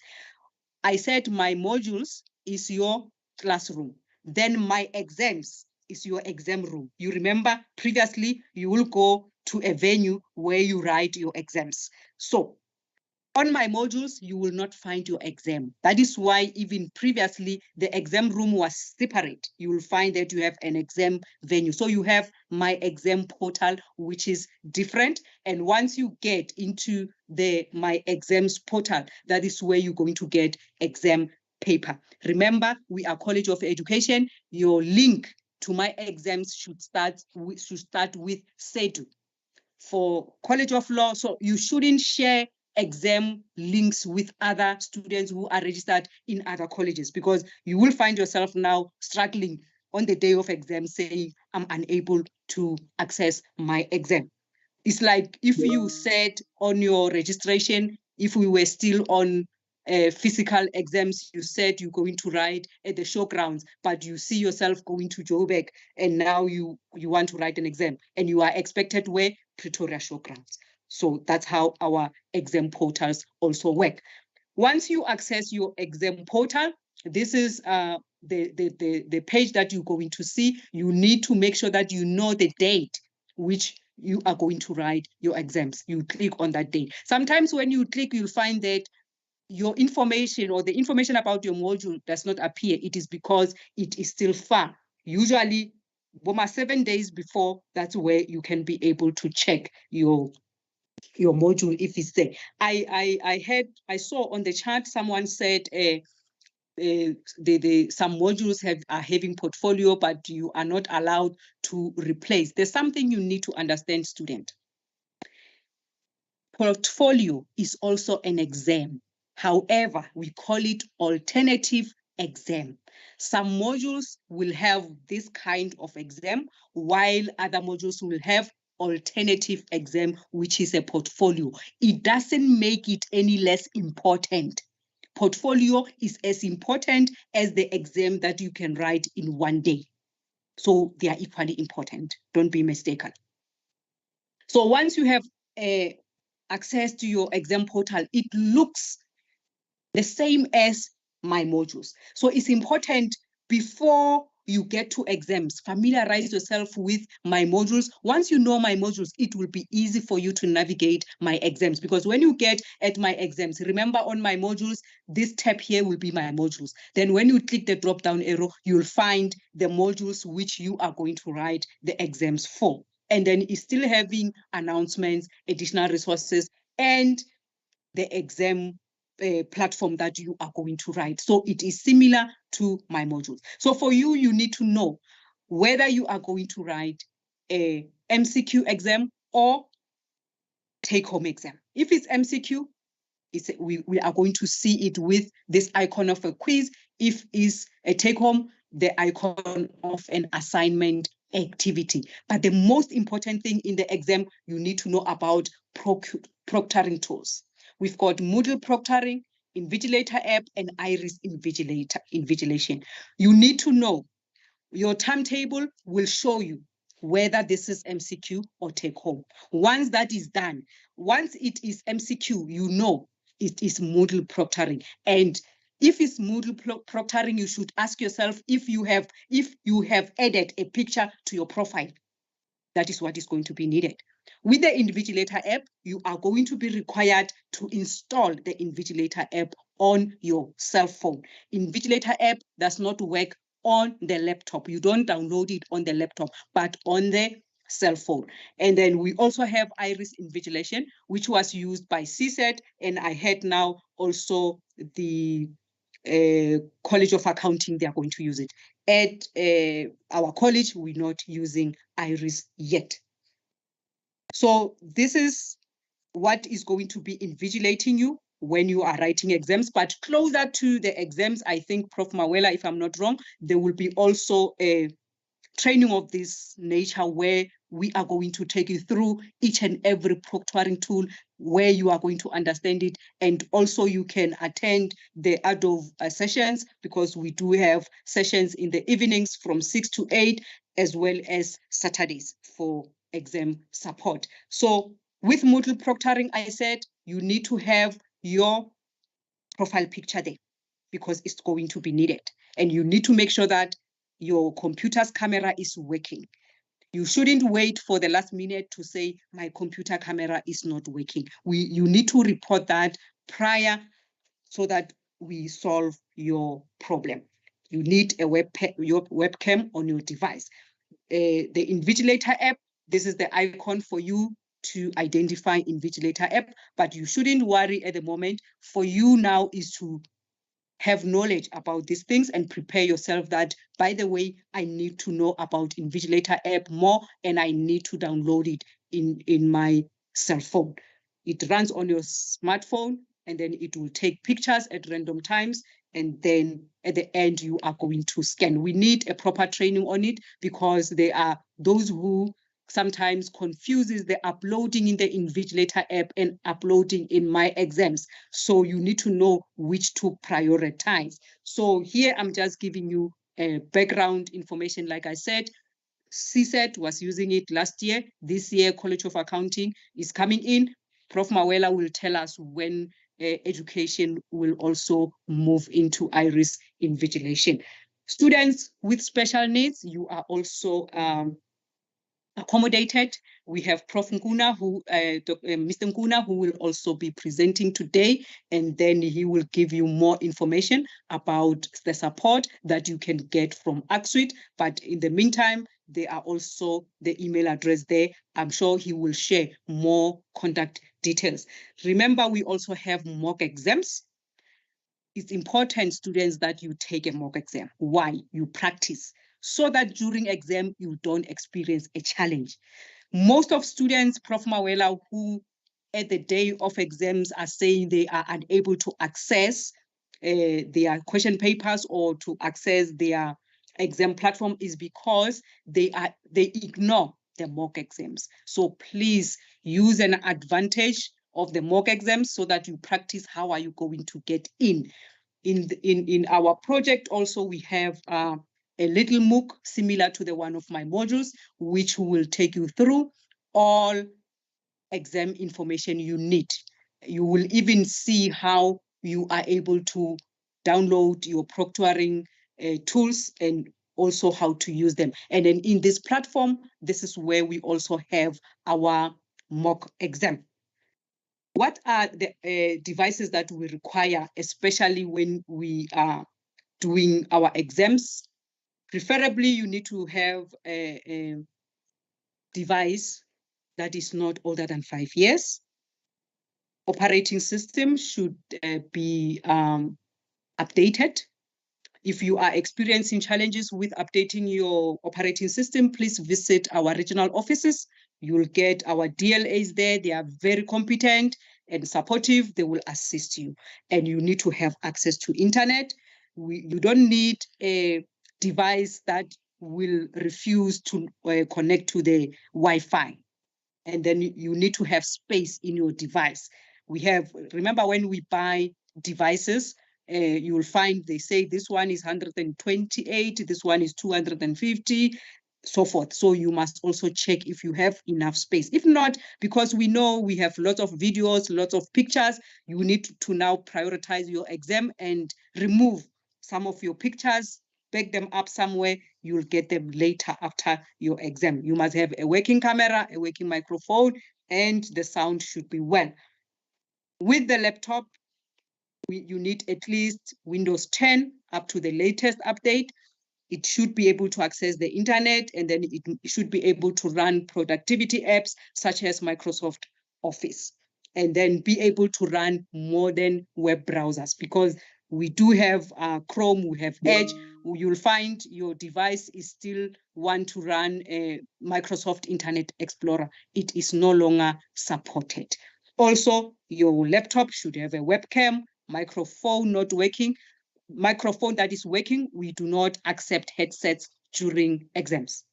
I said my modules is your classroom. Then my exams is your exam room. You remember previously you will go to a venue where you write your exams. So on my modules, you will not find your exam. That is why even previously the exam room was separate. You will find that you have an exam venue. So you have my exam portal, which is different. And once you get into the my exams portal, that is where you're going to get exam paper. Remember, we are College of Education. Your link to my exams should start with SEDU. For College of Law, so you shouldn't share exam links with other students who are registered in other colleges, because you will find yourself now struggling on the day of exam saying, I'm unable to access my exam. It's like if you said on your registration, if we were still on physical exams, you said you're going to write at the showgrounds, but you see yourself going to Joburg, and now you want to write an exam, and you are expected where? Pretoria Showgrounds. So that's how our exam portals also work. Once you access your exam portal, this is the page that you're going to see. You need to make sure that you know the date which you are going to write your exams. You click on that date. Sometimes when you click, you'll find that your information or the information about your module does not appear. It is because it is still far. Usually, 7 days before, that's where you can be able to check your module if it's there. I saw on the chat someone said some modules are having portfolio, but you are not allowed to replace. There's something you need to understand, student. Portfolio is also an exam. However, we call it alternative exam. Some modules will have this kind of exam, while other modules will have alternative exam, which is a portfolio. It doesn't make it any less important. Portfolio is as important as the exam that you can write in one day. So they are equally important. Don't be mistaken. So once you have access to your exam portal, it looks the same as my modules. So it's important before you get to exams, familiarize yourself with my modules. Once you know my modules, it will be easy for you to navigate my exams, because when you get at my exams, remember on my modules, this tab here will be my modules. Then when you click the drop-down arrow, you'll find the modules which you are going to write the exams for. And then it's still having announcements, additional resources, and the exam platform that you are going to write. So it is similar to my modules. So for you, you need to know whether you are going to write a MCQ exam or take-home exam. If it's MCQ, we are going to see it with this icon of a quiz. If it's a take-home, the icon of an assignment activity. But the most important thing in the exam, you need to know about proctoring tools. We've got Moodle proctoring, Invigilator app, and Iris Invigilation. You need to know your timetable will show you whether this is MCQ or take home. Once that is done, once it is MCQ, you know it is Moodle proctoring. And if it's Moodle proctoring, you should ask yourself if you have added a picture to your profile. That is what is going to be needed. With the Invigilator app, you are going to be required to install the Invigilator app on your cell phone. Invigilator app does not work on the laptop. You don't download it on the laptop, but on the cell phone. And then we also have Iris Invigilation, which was used by HCERT, and I heard now also the College of Accounting, they are going to use it. At our college, we're not using Iris yet. So this is what is going to be invigilating you when you are writing exams. But closer to the exams, I think, Prof. Mawela, if I'm not wrong, there will be also a training of this nature where we are going to take you through each and every proctoring tool, where you are going to understand it. And also you can attend the ADOV sessions, because we do have sessions in the evenings from 6 to 8, as well as Saturdays for exam support. So with Moodle proctoring, I said you need to have your profile picture there, because it's going to be needed. And you need to make sure that your computer's camera is working. You shouldn't wait for the last minute to say, my computer camera is not working. You need to report that prior so that we solve your problem. You need your webcam on your device. The Invigilator app, this is the icon for you to identify Invigilator app, but you shouldn't worry at the moment. For you now is to have knowledge about these things and prepare yourself that, by the way, I need to know about Invigilator app more and I need to download it in my cell phone. It runs on your smartphone and then it will take pictures at random times. And then at the end, you are going to scan. We need a proper training on it because there are those who sometimes confuses the uploading in the Invigilator app and uploading in my exams. So you need to know which to prioritize. So here I'm just giving you background information. Like I said, HCERT was using it last year. This year, College of Accounting is coming in. Prof. Mawela will tell us when education will also move into iris invigilation. Students with special needs, you are also accommodated. We have Prof. Nkuna, Mr. Nkuna, who will also be presenting today, and then he will give you more information about the support that you can get from HCERT. But in the meantime, there are also the email address there. I'm sure he will share more contact details. Remember, we also have mock exams. It's important, students, that you take a mock exam. Why? You practice, so that during exam, you don't experience a challenge. Most of students, Prof. Mawela, who at the day of exams are saying they are unable to access their question papers or to access their exam platform is because they ignore the mock exams. So please use an advantage of the mock exams so that you practice how are you going to get in. In our project also, we have a little MOOC similar to the one of my modules, which will take you through all exam information you need. You will even see how you are able to download your proctoring tools and also how to use them. And then in this platform, this is where we also have our mock exam. What are the devices that we require, especially when we are doing our exams? Preferably, you need to have a device that is not older than 5 years. Operating system should be updated. If you are experiencing challenges with updating your operating system, please visit our regional offices. You will get our DLAs there. They are very competent and supportive. They will assist you. And you need to have access to internet. You don't need a device that will refuse to connect to the Wi-Fi. And then you need to have space in your device. Remember when we buy devices, you will find they say this one is 128, this one is 250, so forth. So you must also check if you have enough space. If not, because we know we have lots of videos, lots of pictures, you need to now prioritize your exam and remove some of your pictures, back them up somewhere. You'll get them later after your exam. You must have a working camera, a working microphone, and the sound should be well. With the laptop, you need at least Windows 10 up to the latest update. It should be able to access the internet, and then it should be able to run productivity apps such as Microsoft Office, and then be able to run modern web browsers, because we do have Chrome, we have Edge. You'll find your device is still want to run a Microsoft Internet Explorer. It is no longer supported. Also, your laptop should have a webcam, microphone not working. Microphone that is working, we do not accept headsets during exams.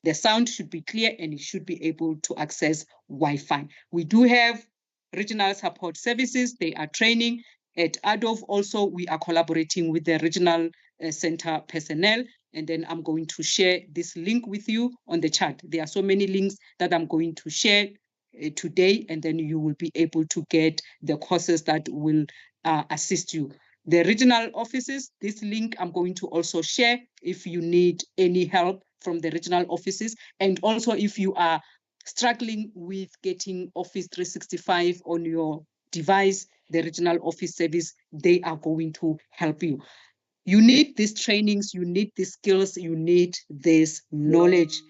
The sound should be clear and it should be able to access Wi-Fi. We do have regional support services. They are training. At ADOV also, we are collaborating with the regional center personnel. And then I'm going to share this link with you on the chat. There are so many links that I'm going to share today, and then you will be able to get the courses that will assist you. The regional offices, this link I'm going to also share if you need any help from the regional offices. And also if you are struggling with getting Office 365 on your device, the regional office service, they are going to help you. You need these trainings, you need these skills, you need this knowledge.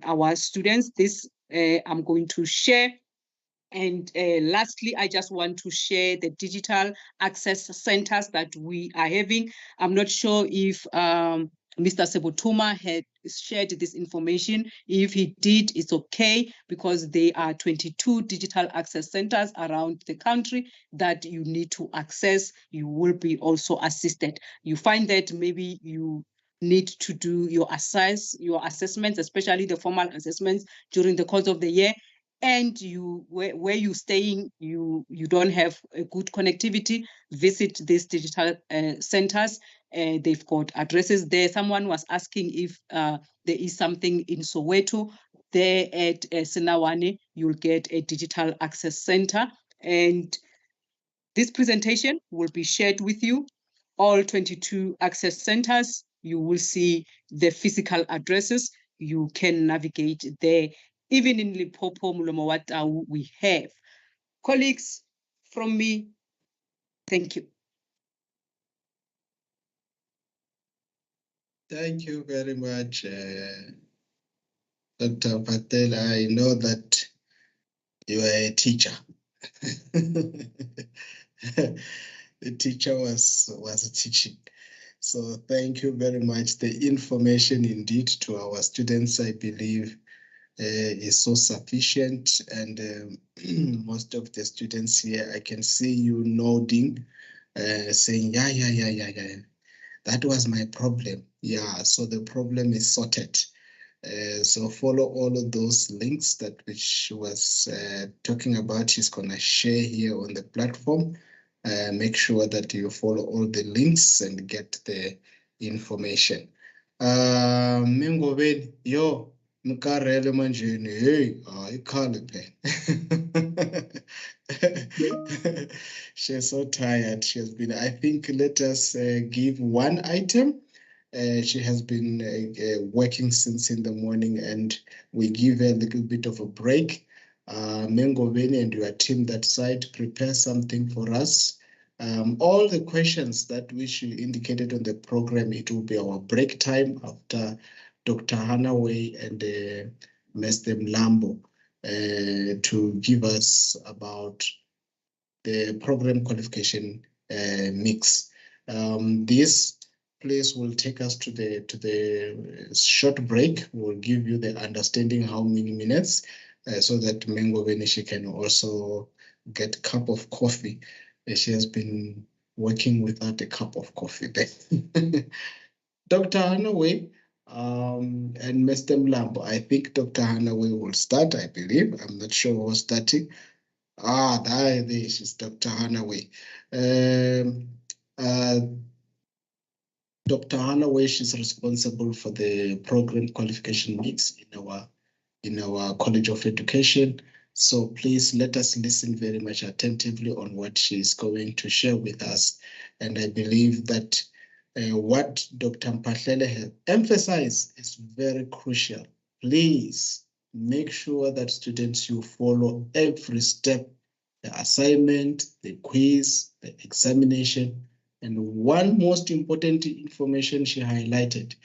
Our students, this I'm going to share. And lastly, I just want to share the digital access centers that we are having. I'm not sure if Mr. Sebutuma had shared this information. If he did, it's okay, because there are 22 digital access centers around the country that you need to access. You will be also assisted. You find that maybe you need to do your assessments, especially the formal assessments during the course of the year, and where you're staying, you don't have a good connectivity, visit these digital centers. They've got addresses there. Someone was asking if there is something in Soweto. There at Sinawane, you'll get a digital access center. And this presentation will be shared with you. All 22 access centers, you will see the physical addresses. You can navigate there. Even in Limpopo, Mulomowatau, we have. Colleagues, from me, thank you. Thank you very much, Dr. Patel. I know that you are a teacher. The teacher was teaching. So thank you very much. The information indeed to our students, I believe, is so sufficient, and most of the students here, I can see you nodding, saying, yeah. That was my problem. Yeah, so the problem is sorted. So follow all of those links that which was talking about. He's gonna share here on the platform. Make sure that you follow all the links and get the information. Mingobeni, yo, mkarele manjeni, hey, ikhale pe. She's so tired. She has been, I think, let us give one item. She has been working since in the morning, and we give her a little bit of a break. Mengoveni and your team that side, prepare something for us. All the questions that which you indicated on the program, it will be our break time after Dr. Hanaway and Mr. Mlambo to give us about the program qualification mix. This place will take us to the short break. We'll give you the understanding how many minutes so that Mengo Venishi can also get a cup of coffee. She has been working without a cup of coffee there. Dr. Hanaway and Mr. Mlambo. I think Dr. Hanaway will start, I believe. I'm not sure who's starting. There she's Dr. Hanaway. Dr. Hanaway, she's responsible for the program qualification mix in our College of Education. So please let us listen very much attentively on what she's going to share with us. And I believe that what Dr. Mpahlele has emphasized is very crucial. Please make sure that students, you follow every step, the assignment, the quiz, the examination. And one most important information she highlighted,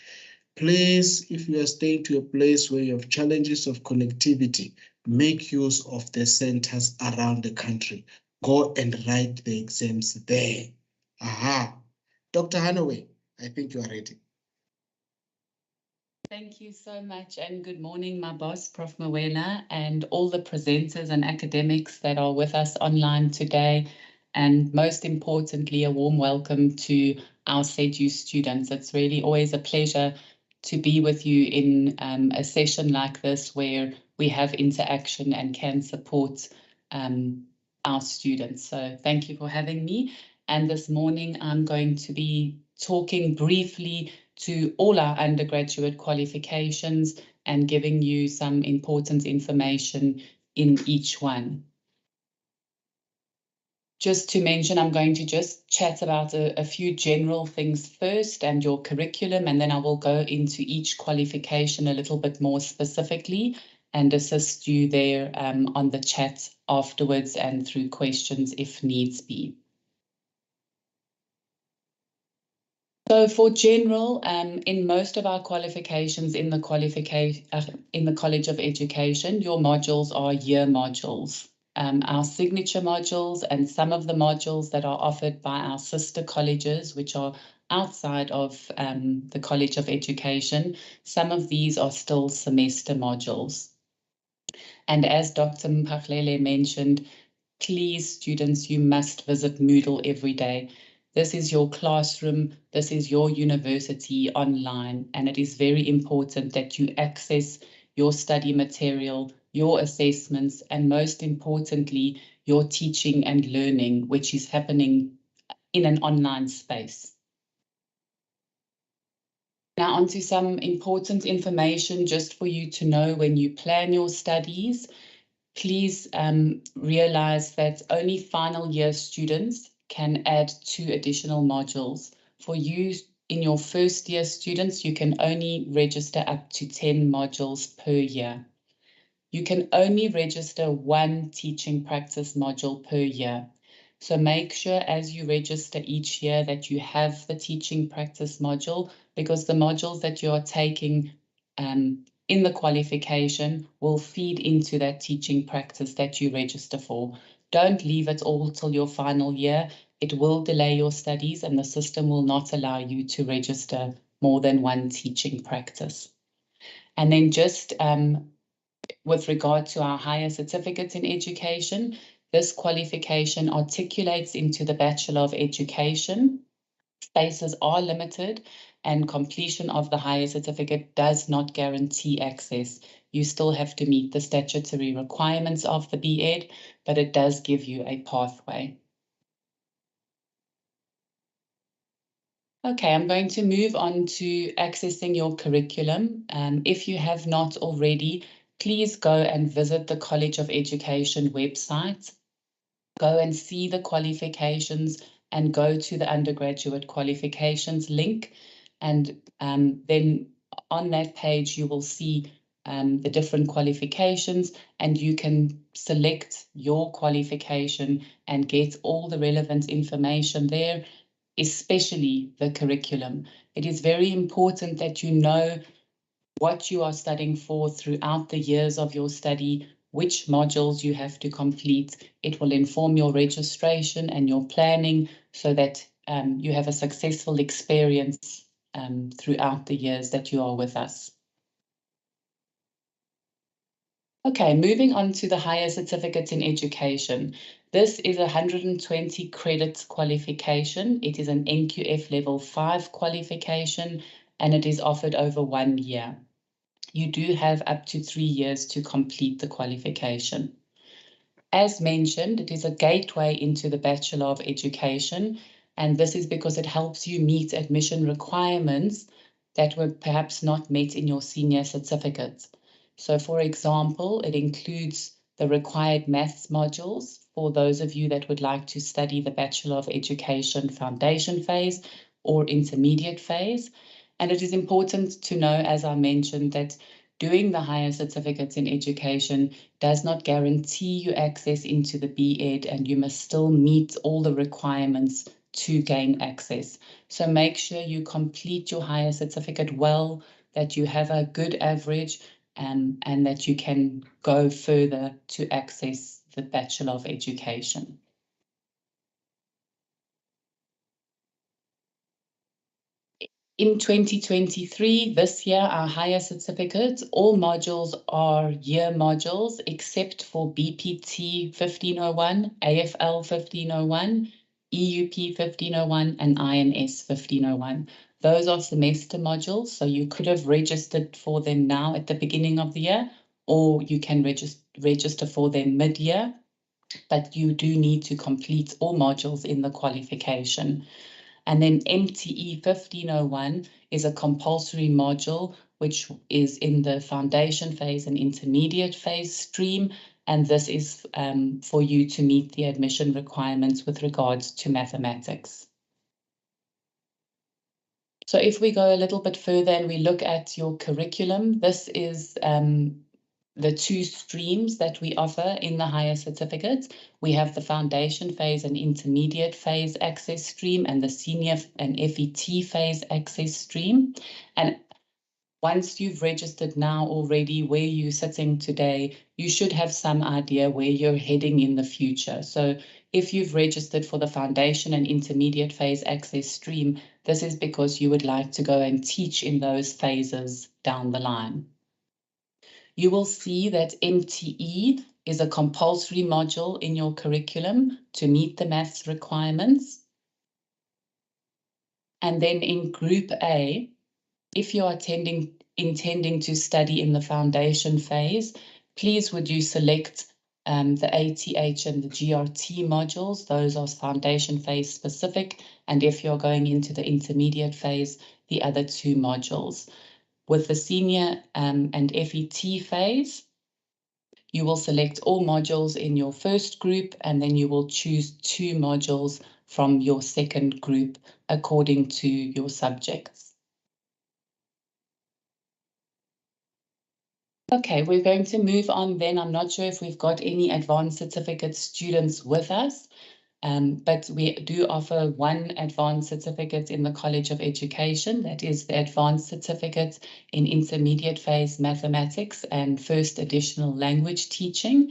please, if you are staying to a place where you have challenges of connectivity, make use of the centers around the country. Go and write the exams there. Dr. Hanaway, I think you are ready. Thank you so much, and good morning, my boss, Prof. Mwela, and all the presenters and academics that are with us online today. And most importantly, a warm welcome to our SEDU students. It's really always a pleasure to be with you in a session like this where we have interaction and can support our students. So thank you for having me. And this morning, I'm going to be talking briefly to all our undergraduate qualifications and giving you some important information in each one. just to mention, I'm going to just chat about a few general things first and your curriculum, and then I will go into each qualification a little bit more specifically and assist you there on the chat afterwards and through questions if needs be. So for general, in most of our qualifications in the College of Education, your modules are year modules. Our signature modules and some of the modules that are offered by our sister colleges, which are outside of the College of Education, some of these are still semester modules. And as Dr. Mphahlele mentioned, please, students, you must visit Moodle every day. This is your classroom, this is your university online, and it is very important that you access your study material, your assessments, and most importantly, your teaching and learning, which is happening in an online space. Now onto some important information just for you to know when you plan your studies. Please realize that only final year students can add 2 additional modules. For you in your first year students, you can only register up to 10 modules per year. You can only register 1 teaching practice module per year. So make sure as you register each year that you have the teaching practice module, because the modules that you are taking in the qualification will feed into that teaching practice that you register for. Don't leave it all till your final year. It will delay your studies and the system will not allow you to register more than 1 teaching practice. And then just with regard to our higher certificates in education, this qualification articulates into the Bachelor of Education. Spaces are limited and completion of the higher certificate does not guarantee access. You still have to meet the statutory requirements of the B.Ed, but it does give you a pathway. Okay, I'm going to move on to accessing your curriculum. If you have not already, please go and visit the College of Education website. Go and see the qualifications and go to the undergraduate qualifications link. And then on that page, you will see the different qualifications and you can select your qualification and get all the relevant information there, especially the curriculum. It is very important that you know what you are studying for throughout the years of your study, which modules you have to complete. It will inform your registration and your planning so that you have a successful experience throughout the years that you are with us. Okay, moving on to the higher certificates in education. This is a 120 credits qualification. It is an NQF level 5 qualification and it is offered over 1 year. You do have up to 3 years to complete the qualification. As mentioned, it is a gateway into the Bachelor of Education, and this is because it helps you meet admission requirements that were perhaps not met in your senior certificate. So for example, it includes the required maths modules for those of you that would like to study the Bachelor of Education foundation phase or intermediate phase. And it is important to know, as I mentioned, that doing the higher certificates in education does not guarantee you access into the B.Ed, and you must still meet all the requirements to gain access. So make sure you complete your higher certificate well, that you have a good average, and that you can go further to access the Bachelor of Education. In 2023, this year, our higher certificates, all modules are year modules except for BPT 1501, AFL 1501, EUP 1501, and INS 1501. Those are semester modules, so you could have registered for them now at the beginning of the year, or you can register for them mid-year, but you do need to complete all modules in the qualification. And then MTE 1501 is a compulsory module, which is in the foundation phase and intermediate phase stream. and this is for you to meet the admission requirements with regards to mathematics. So if we go a little bit further and we look at your curriculum, this is the two streams that we offer in the higher certificates. We have the foundation phase and intermediate phase access stream and the senior and FET phase access stream. And once you've registered now already where you're sitting today, you should have some idea where you're heading in the future. So if you've registered for the foundation and intermediate phase access stream, this is because you would like to go and teach in those phases down the line. You will see that MTE is a compulsory module in your curriculum to meet the maths requirements. And then in Group A, if you are intending to study in the foundation phase, please would you select the ATH and the GRT modules. Those are foundation phase specific. And if you're going into the intermediate phase, the other two modules. With the senior and FET phase, you will select all modules in your first group, and then you will choose 2 modules from your second group according to your subjects. Okay, we're going to move on then. I'm not sure if we've got any advanced certificate students with us, but we do offer one advanced certificate in the College of Education. That is the advanced certificate in intermediate phase mathematics and first additional language teaching.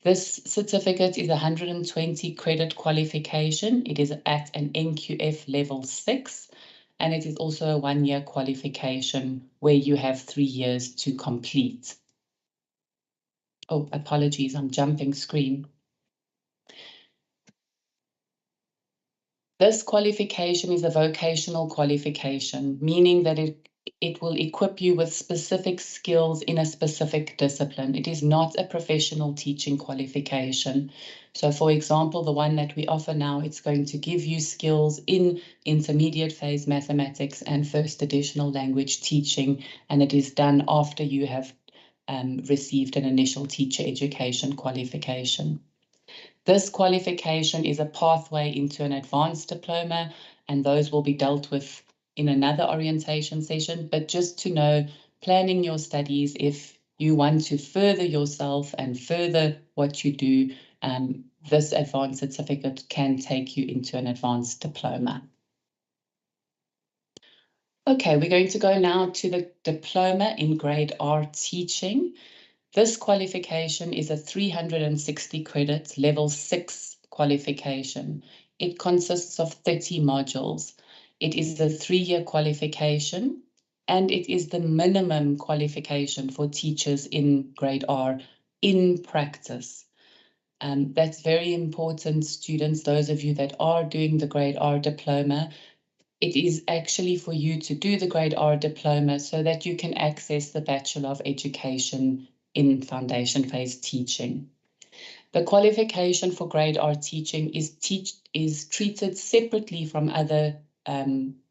This certificate is 120 credit qualification. It is at an NQF level 6. And it is also a 1-year qualification where you have 3 years to complete. Oh, apologies, I'm jumping screen. This qualification is a vocational qualification, meaning that it will equip you with specific skills in a specific discipline. It is not a professional teaching qualification. So for example, the one that we offer now, it's going to give you skills in intermediate phase mathematics and first additional language teaching, and it is done after you have received an initial teacher education qualification. This qualification is a pathway into an advanced diploma, and those will be dealt with in another orientation session. But just to know, planning your studies, if you want to further yourself and further what you do, this advanced certificate can take you into an advanced diploma. Okay, we're going to go now to the diploma in grade R teaching. This qualification is a 360 credits level 6 qualification. It consists of 30 modules. It is a 3-year qualification, and it is the minimum qualification for teachers in grade R in practice. That's very important, students, those of you that are doing the grade R diploma. It is actually for you to do the grade R diploma so that you can access the Bachelor of Education in foundation phase teaching. The qualification for grade R teaching is treated separately from other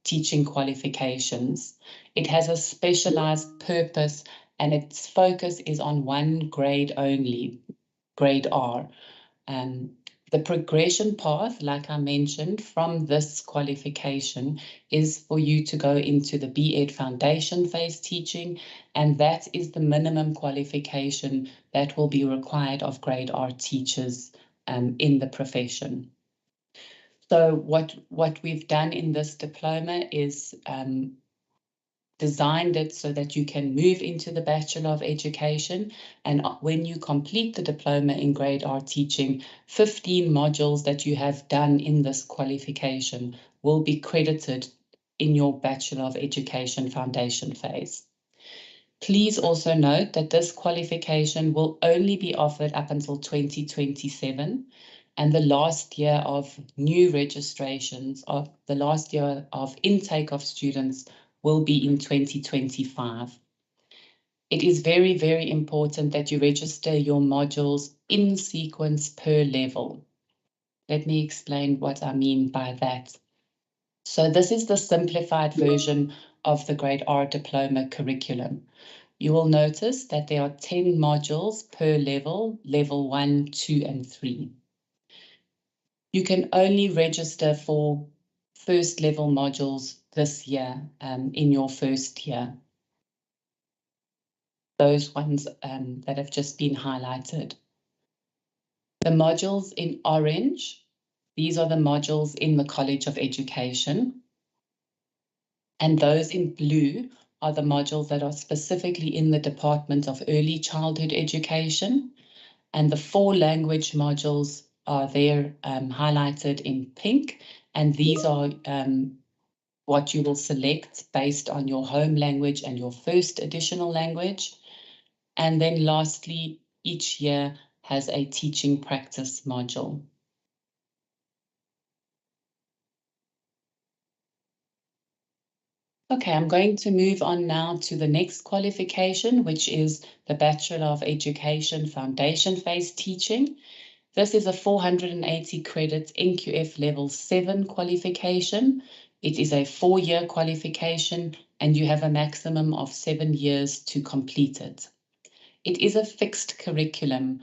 teaching qualifications. It has a specialized purpose, and its focus is on one grade only, grade R. The progression path, like I mentioned, from this qualification is for you to go into the B.Ed foundation phase teaching, and that is the minimum qualification that will be required of grade R teachers in the profession. So what we've done in this diploma is designed it so that you can move into the Bachelor of Education. And when you complete the diploma in grade R teaching, 15 modules that you have done in this qualification will be credited in your Bachelor of Education foundation phase. Please also note that this qualification will only be offered up until 2027. And the last year of new registrations, of the last year of intake of students, will be in 2025. It is very, very important that you register your modules in sequence per level. Let me explain what I mean by that. So this is the simplified version of the grade R diploma curriculum. You will notice that there are 10 modules per level, level 1, 2, and 3. You can only register for first level modules this year in your first year. Those ones that have just been highlighted. The modules in orange, these are the modules in the College of Education. And those in blue are the modules that are specifically in the Department of Early Childhood Education. And the 4 language modules are there highlighted in pink. And these are what you will select based on your home language and your first additional language. And then lastly, each year has a teaching practice module. Okay, I'm going to move on now to the next qualification, which is the Bachelor of Education Foundation Phase Teaching. This is a 480 credit NQF Level 7 qualification. It is a 4-year qualification and you have a maximum of 7 years to complete it. It is a fixed curriculum,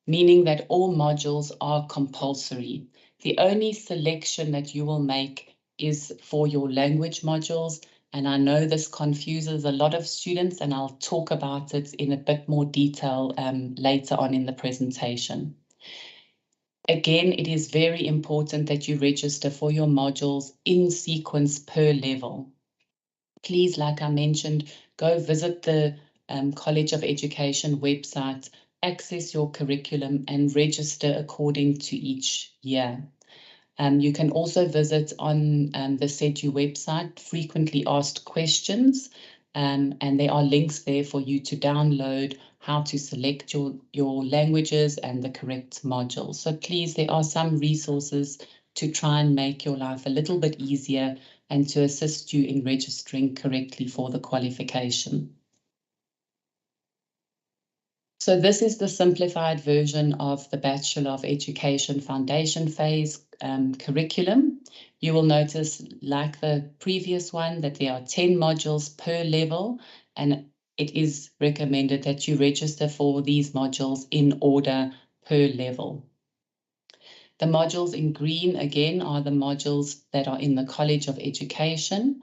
meaning that all modules are compulsory. The only selection that you will make is for your language modules. And I know this confuses a lot of students and I'll talk about it in a bit more detail later on in the presentation. Again, it is very important that you register for your modules in sequence per level. Please, like I mentioned, go visit the College of Education website, access your curriculum and register according to each year. You can also visit on the CEDU website, frequently asked questions, and there are links there for you to download how to select your languages and the correct modules. So please, there are some resources to try and make your life a little bit easier and to assist you in registering correctly for the qualification. So this is the simplified version of the Bachelor of Education Foundation Phase curriculum. You will notice, like the previous one, that there are 10 modules per level, and it is recommended that you register for these modules in order per level. The modules in green, again, are the modules that are in the College of Education.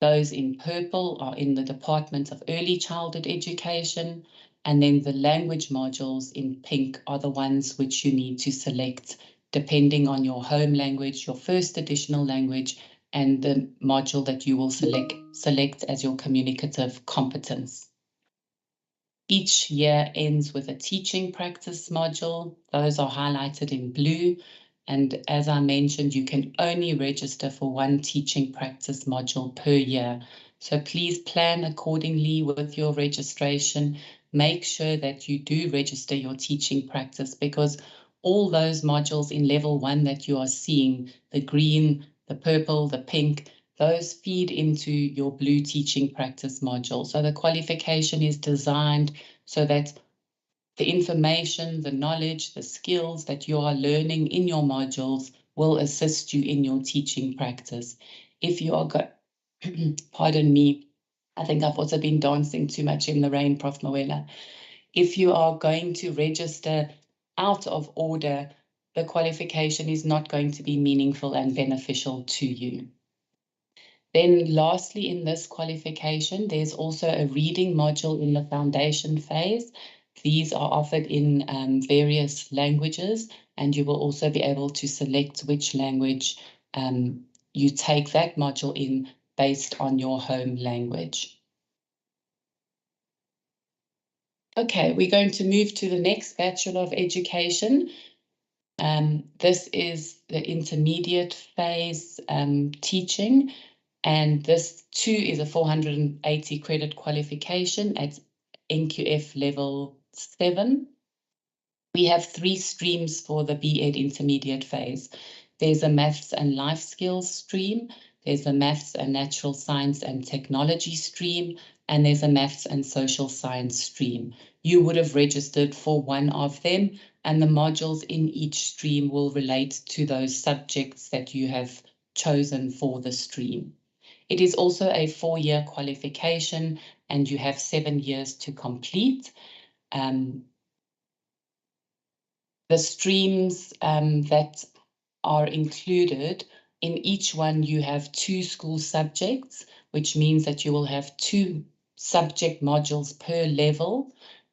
Those in purple are in the Department of Early Childhood Education. And then the language modules in pink are the ones which you need to select depending on your home language, your first additional language, and the module that you will select as your communicative competence. Each year ends with a teaching practice module. Those are highlighted in blue. And as I mentioned, you can only register for 1 teaching practice module per year. So please plan accordingly with your registration. Make sure that you do register your teaching practice because all those modules in level 1 that you are seeing, the green, the purple, the pink, those feed into your blue teaching practice module. So the qualification is designed so that the information, the knowledge, the skills that you are learning in your modules will assist you in your teaching practice. If you are, pardon me, I think I've also been dancing too much in the rain, Prof. Moela. If you are going to register out of order, the qualification is not going to be meaningful and beneficial to you. Then lastly, in this qualification, there's also a reading module in the foundation phase. These are offered in various languages, and you will also be able to select which language you take that module in based on your home language. Okay, we're going to move to the next Bachelor of Education. This is the intermediate phase teaching, and this too is a 480 credit qualification at NQF level 7. We have 3 streams for the BEd intermediate phase. There's a maths and life skills stream, there's a maths and natural science and technology stream, and there's a maths and social science stream. You would have registered for one of them, and the modules in each stream will relate to those subjects that you have chosen for the stream. It is also a 4-year qualification, and you have 7 years to complete. The streams that are included, in each one you have 2 school subjects, which means that you will have 2 subject modules per level,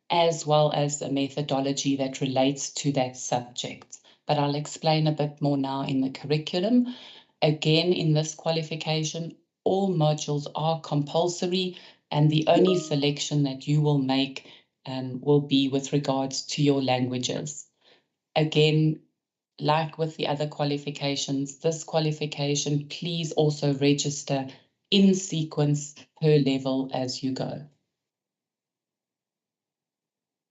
as well as a methodology that relates to that subject. But I'll explain a bit more now in the curriculum. Again, in this qualification, all modules are compulsory, and the only selection that you will make will be with regards to your languages. Again, like with the other qualifications, this qualification, please also register in sequence per level as you go.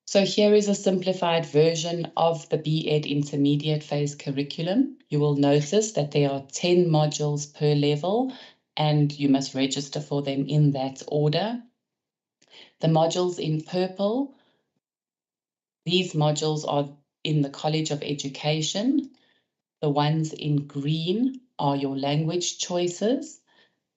So here is a simplified version of the BEd intermediate phase curriculum. You will notice that there are 10 modules per level, and you must register for them in that order. The modules in purple, these modules are in the College of Education. The ones in green are your language choices.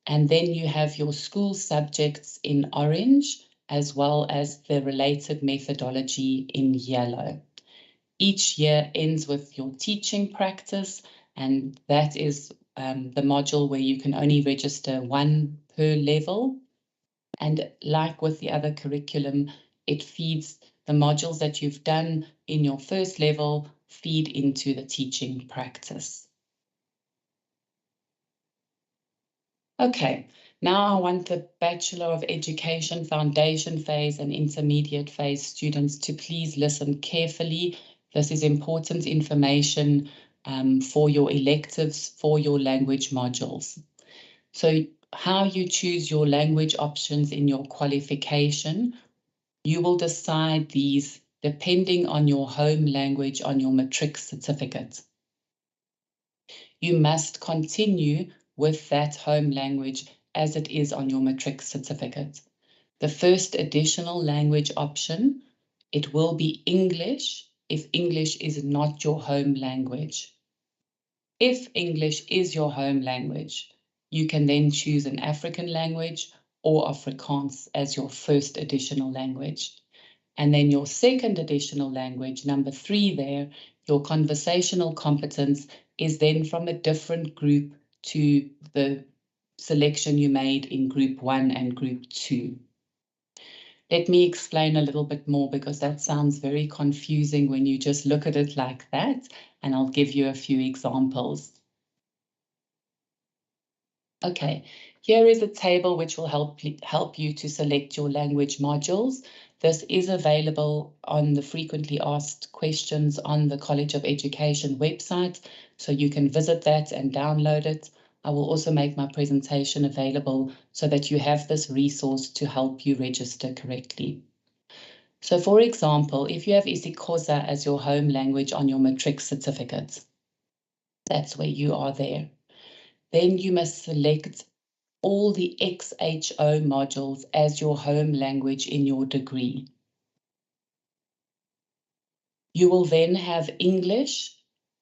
And then you have your school subjects in orange, as well as the related methodology in yellow. Each year ends with your teaching practice, and that is the module where you can only register 1 per level. And like with the other curriculum, it feeds the modules that you've done in your first level, feed into the teaching practice. Okay, now I want the Bachelor of Education foundation phase and intermediate phase students to please listen carefully. This is important information for your electives, for your language modules. So how you choose your language options in your qualification, you will decide these depending on your home language on your matric certificate. You must continue with that home language as it is on your matric certificate. The first additional language option, it will be English if English is not your home language. If English is your home language, you can then choose an African language or Afrikaans as your first additional language. And then your second additional language, number 3 there, your conversational competence is then from a different group to the selection you made in group 1 and group 2. Let me explain a little bit more because that sounds very confusing when you just look at it like that, and I'll give you a few examples. Okay, here is a table which will help you to select your language modules. This is available on the frequently asked questions on the College of Education website, so you can visit that and download it. I will also make my presentation available so that you have this resource to help you register correctly. So for example, if you have isiXhosa as your home language on your matric certificate, that's where you are there. Then you must select all the XHO modules as your home language in your degree. You will then have English,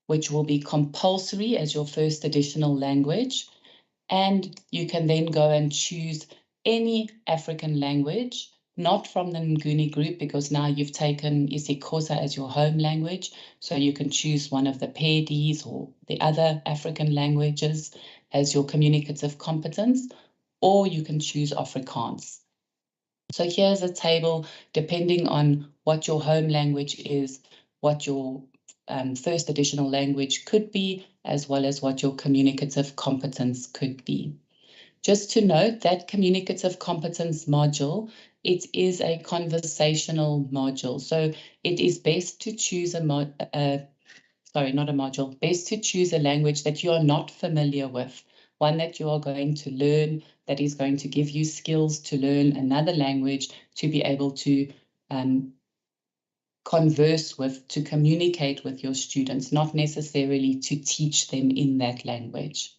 which will be compulsory as your first additional language, and you can then go and choose any African language, not from the Nguni group, because now you've taken isiXhosa as your home language, so you can choose one of the Pedis or the other African languages as your communicative competence, or you can choose Afrikaans. So here's a table depending on what your home language is, what your first additional language could be, as well as what your communicative competence could be. Just to note that communicative competence module, it is a conversational module. So it is best to choose best to choose a language that you are not familiar with, one that you are going to learn, that is going to give you skills to learn another language, to be able to converse with, to communicate with your students, not necessarily to teach them in that language.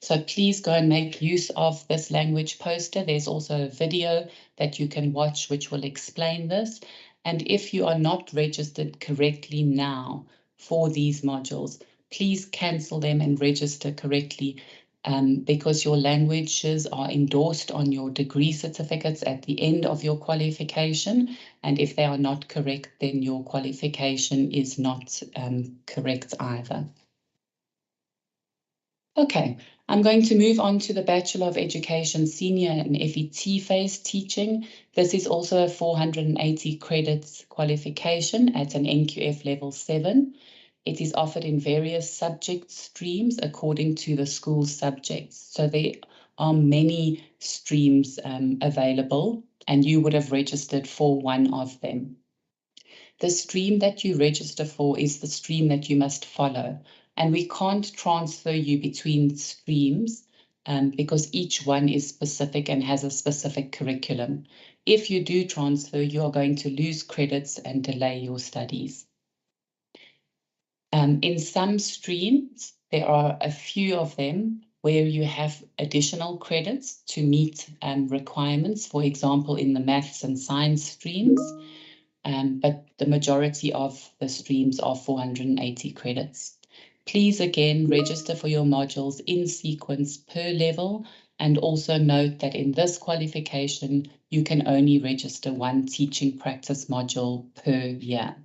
So please go and make use of this language poster. There's also a video that you can watch which will explain this. And if you are not registered correctly now for these modules, please cancel them and register correctly because your languages are endorsed on your degree certificates at the end of your qualification. And if they are not correct, then your qualification is not correct either. Okay, I'm going to move on to the Bachelor of Education Senior and FET phase teaching. This is also a 480 credits qualification at an NQF level 7. It is offered in various subject streams according to the school subjects. So there are many streams available, and you would have registered for one of them. The stream that you register for is the stream that you must follow. And we can't transfer you between streams because each one is specific and has a specific curriculum. If you do transfer, you are going to lose credits and delay your studies. In some streams, there are a few of them where you have additional credits to meet requirements, for example, in the maths and science streams. But the majority of the streams are 480 credits. Please again register for your modules in sequence per level, and also note that in this qualification, you can only register one teaching practice module per year.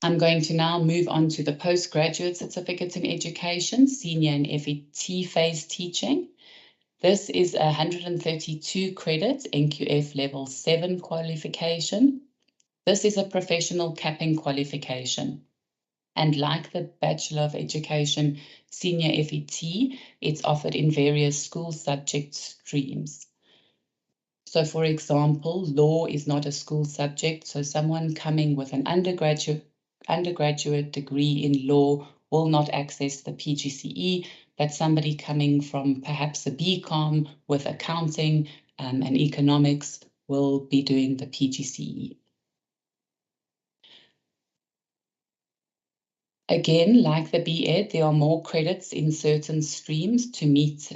I'm going to now move on to the postgraduate certificates in education, senior and FET phase teaching. This is 132 credits, NQF level 7 qualification. This is a professional capping qualification. And like the Bachelor of Education Senior FET, it's offered in various school subject streams. So for example, law is not a school subject, so someone coming with an undergraduate degree in law will not access the PGCE, but somebody coming from perhaps a BCom with accounting and economics will be doing the PGCE. Again, like the B.Ed, there are more credits in certain streams to meet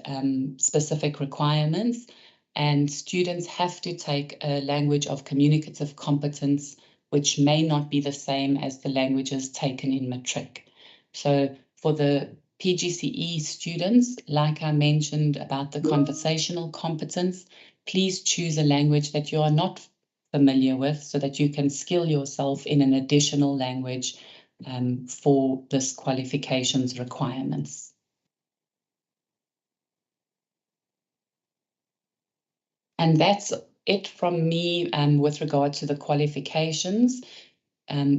specific requirements, and students have to take a language of communicative competence, which may not be the same as the languages taken in matric. So for the PGCE students, like I mentioned about the conversational competence, please choose a language that you are not familiar with so that you can skill yourself in an additional language for this qualifications requirements. And that's it from me with regard to the qualifications.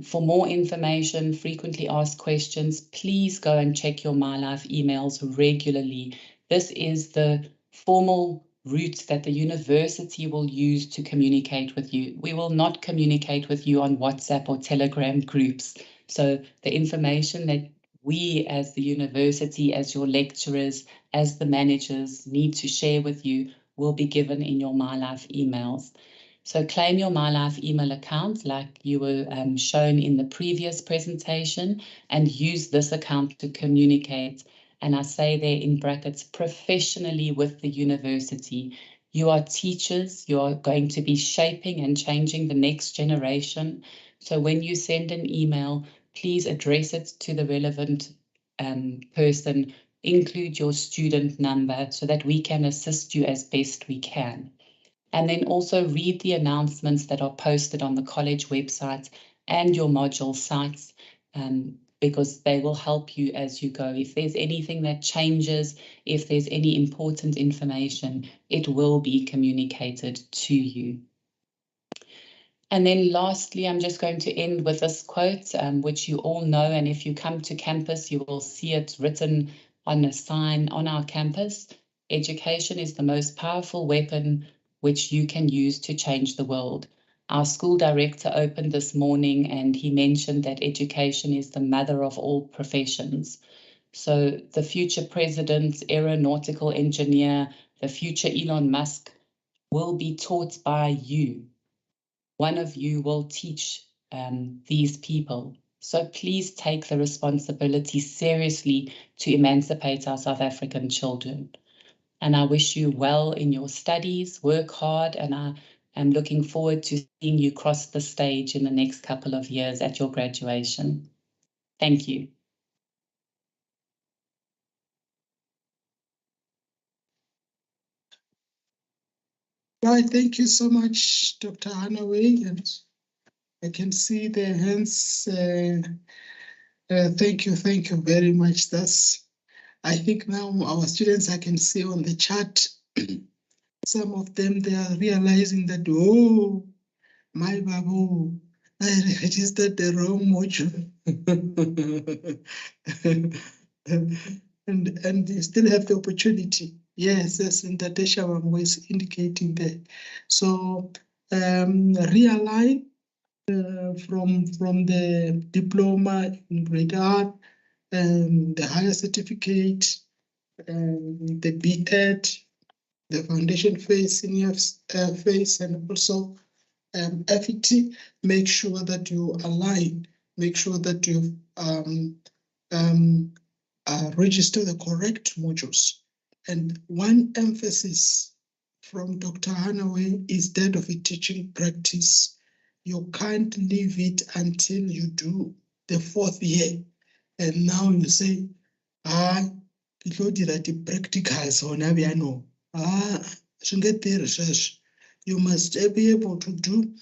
For more information, frequently asked questions, please go and check your MyLife emails regularly. This is the formal route that the university will use to communicate with you. We will not communicate with you on WhatsApp or Telegram groups. So the information that we as the university, as your lecturers, as the managers need to share with you will be given in your MyLife emails. So claim your MyLife email account like you were shown in the previous presentation and use this account to communicate. And I say there in brackets, professionally with the university. You are teachers, you are going to be shaping and changing the next generation. So when you send an email, please address it to the relevant person, include your student number so that we can assist you as best we can. And then also read the announcements that are posted on the college website and your module sites because they will help you as you go. If there's anything that changes, if there's any important information, it will be communicated to you. And then lastly, I'm just going to end with this quote, which you all know. And if you come to campus, you will see it written on a sign on our campus. Education is the most powerful weapon which you can use to change the world. Our school director opened this morning and he mentioned that education is the mother of all professions. So the future president, aeronautical engineer, the future Elon Musk will be taught by you. One of you will teach these people. So please take the responsibility seriously to emancipate our South African children. And I wish you well in your studies, work hard, and I am looking forward to seeing you cross the stage in the next couple of years at your graduation. Thank you. Right, thank you so much, Dr. Hanaway, and I can see the hands. Thank you very much. I think now our students, I can see on the chat, some of them, they are realizing that, oh, my babu, I registered the wrong module. and you still have the opportunity. Yes, and Tatesha was indicating that. So realign from the diploma in grade R, the higher certificate, the B.Ed, the foundation phase, senior phase, and also FET. Make sure that you align, make sure that you register the correct modules. And one emphasis from Dr. Hanaway is that of a teaching practice. You can't leave it until you do the 4th year. And now you say, ke tlo dira di-practicals hona bjano. You must be able to do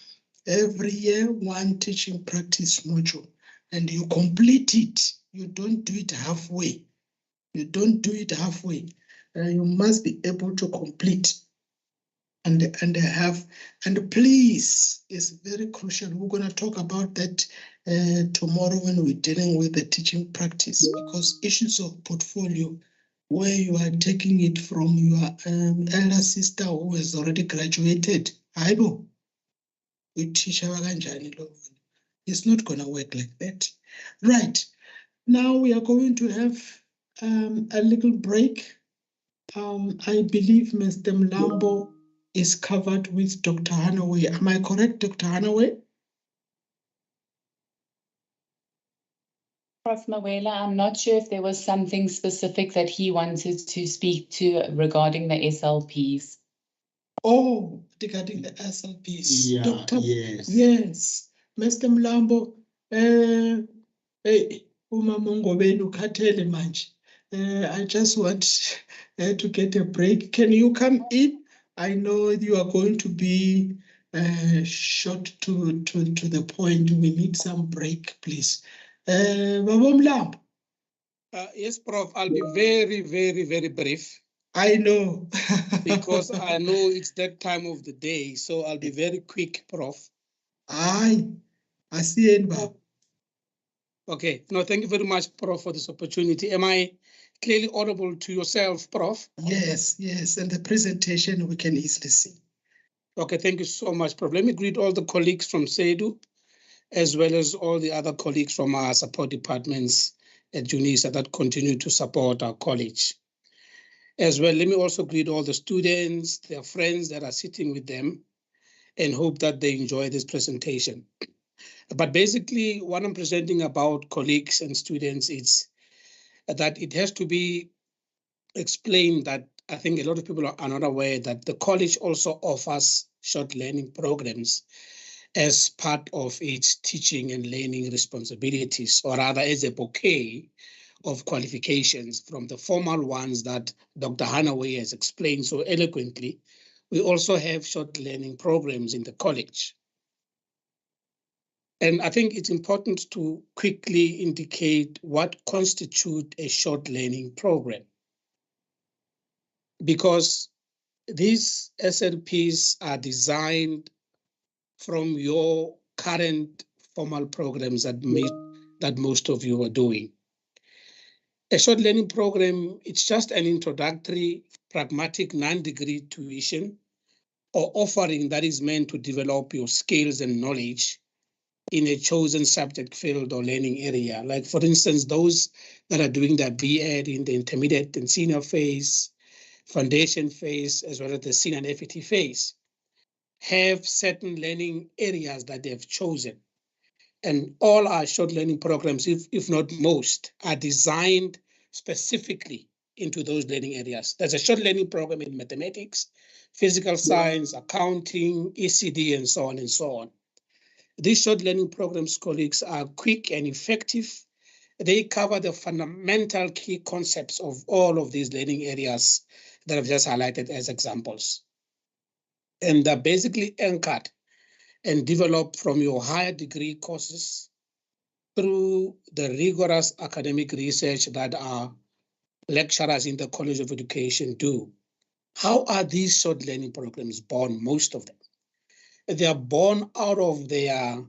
every year one teaching practice module, and you complete it. You don't do it halfway. You don't do it halfway. You must be able to complete and have, and please, it's very crucial. We're going to talk about that tomorrow when we're dealing with the teaching practice, because issues of portfolio, where you are taking it from your elder sister who has already graduated, it's not going to work like that. Right. Now we are going to have a little break. I believe Mr. Mlambo is covered with Dr. Hanaway. Am I correct, Dr. Hanaway? Prof. Mawela, I'm not sure if there was something specific that he wanted to speak to regarding the SLPs. Oh, regarding the SLPs. Yeah, Doctor, yes. Yes. Mr. Mlambo, hey, umamongo benu khathele manje. I just want to get a break. Can you come in? I know you are going to be short to the point. We need some break, please. Baba Mlambo. Yes, Prof. I'll be very, very, very brief. I know. Because I know it's that time of the day, so I'll be very quick, Prof. Aye, I see it, Bob. Okay, no, thank you very much, Prof, for this opportunity. Am I clearly audible to yourself, Prof? Yes, yes, and the presentation we can easily see. Okay, thank you so much, Prof. Let me greet all the colleagues from SEDU, as well as all the other colleagues from our support departments at UNISA that continue to support our college. As well, let me also greet all the students, their friends that are sitting with them, and hope that they enjoy this presentation. But basically, what I'm presenting about colleagues and students is that it has to be explained that I think a lot of people are not aware that the college also offers short learning programs as part of its teaching and learning responsibilities, or rather as a bouquet of qualifications from the formal ones that Dr. Hanaway has explained so eloquently. We also have short learning programs in the college. And I think it's important to quickly indicate what constitutes a short learning program, because these SLPs are designed from your current formal programs that most of you are doing. A short learning program, it's just an introductory, pragmatic, non-degree tuition or offering that is meant to develop your skills and knowledge in a chosen subject field or learning area. Like, for instance, those that are doing their B.Ed in the intermediate and senior phase, foundation phase, as well as the senior and FET phase, have certain learning areas that they've chosen. And all our short learning programs, if not most, are designed specifically into those learning areas. There's a short learning program in mathematics, physical science, accounting, ECD, and so on and so on. These short learning programs, colleagues, are quick and effective. They cover the fundamental key concepts of all of these learning areas that I've just highlighted as examples. and they're basically anchored and developed from your higher degree courses through the rigorous academic research that our lecturers in the College of Education do. How are these short learning programs born? Most of them. They are born out of their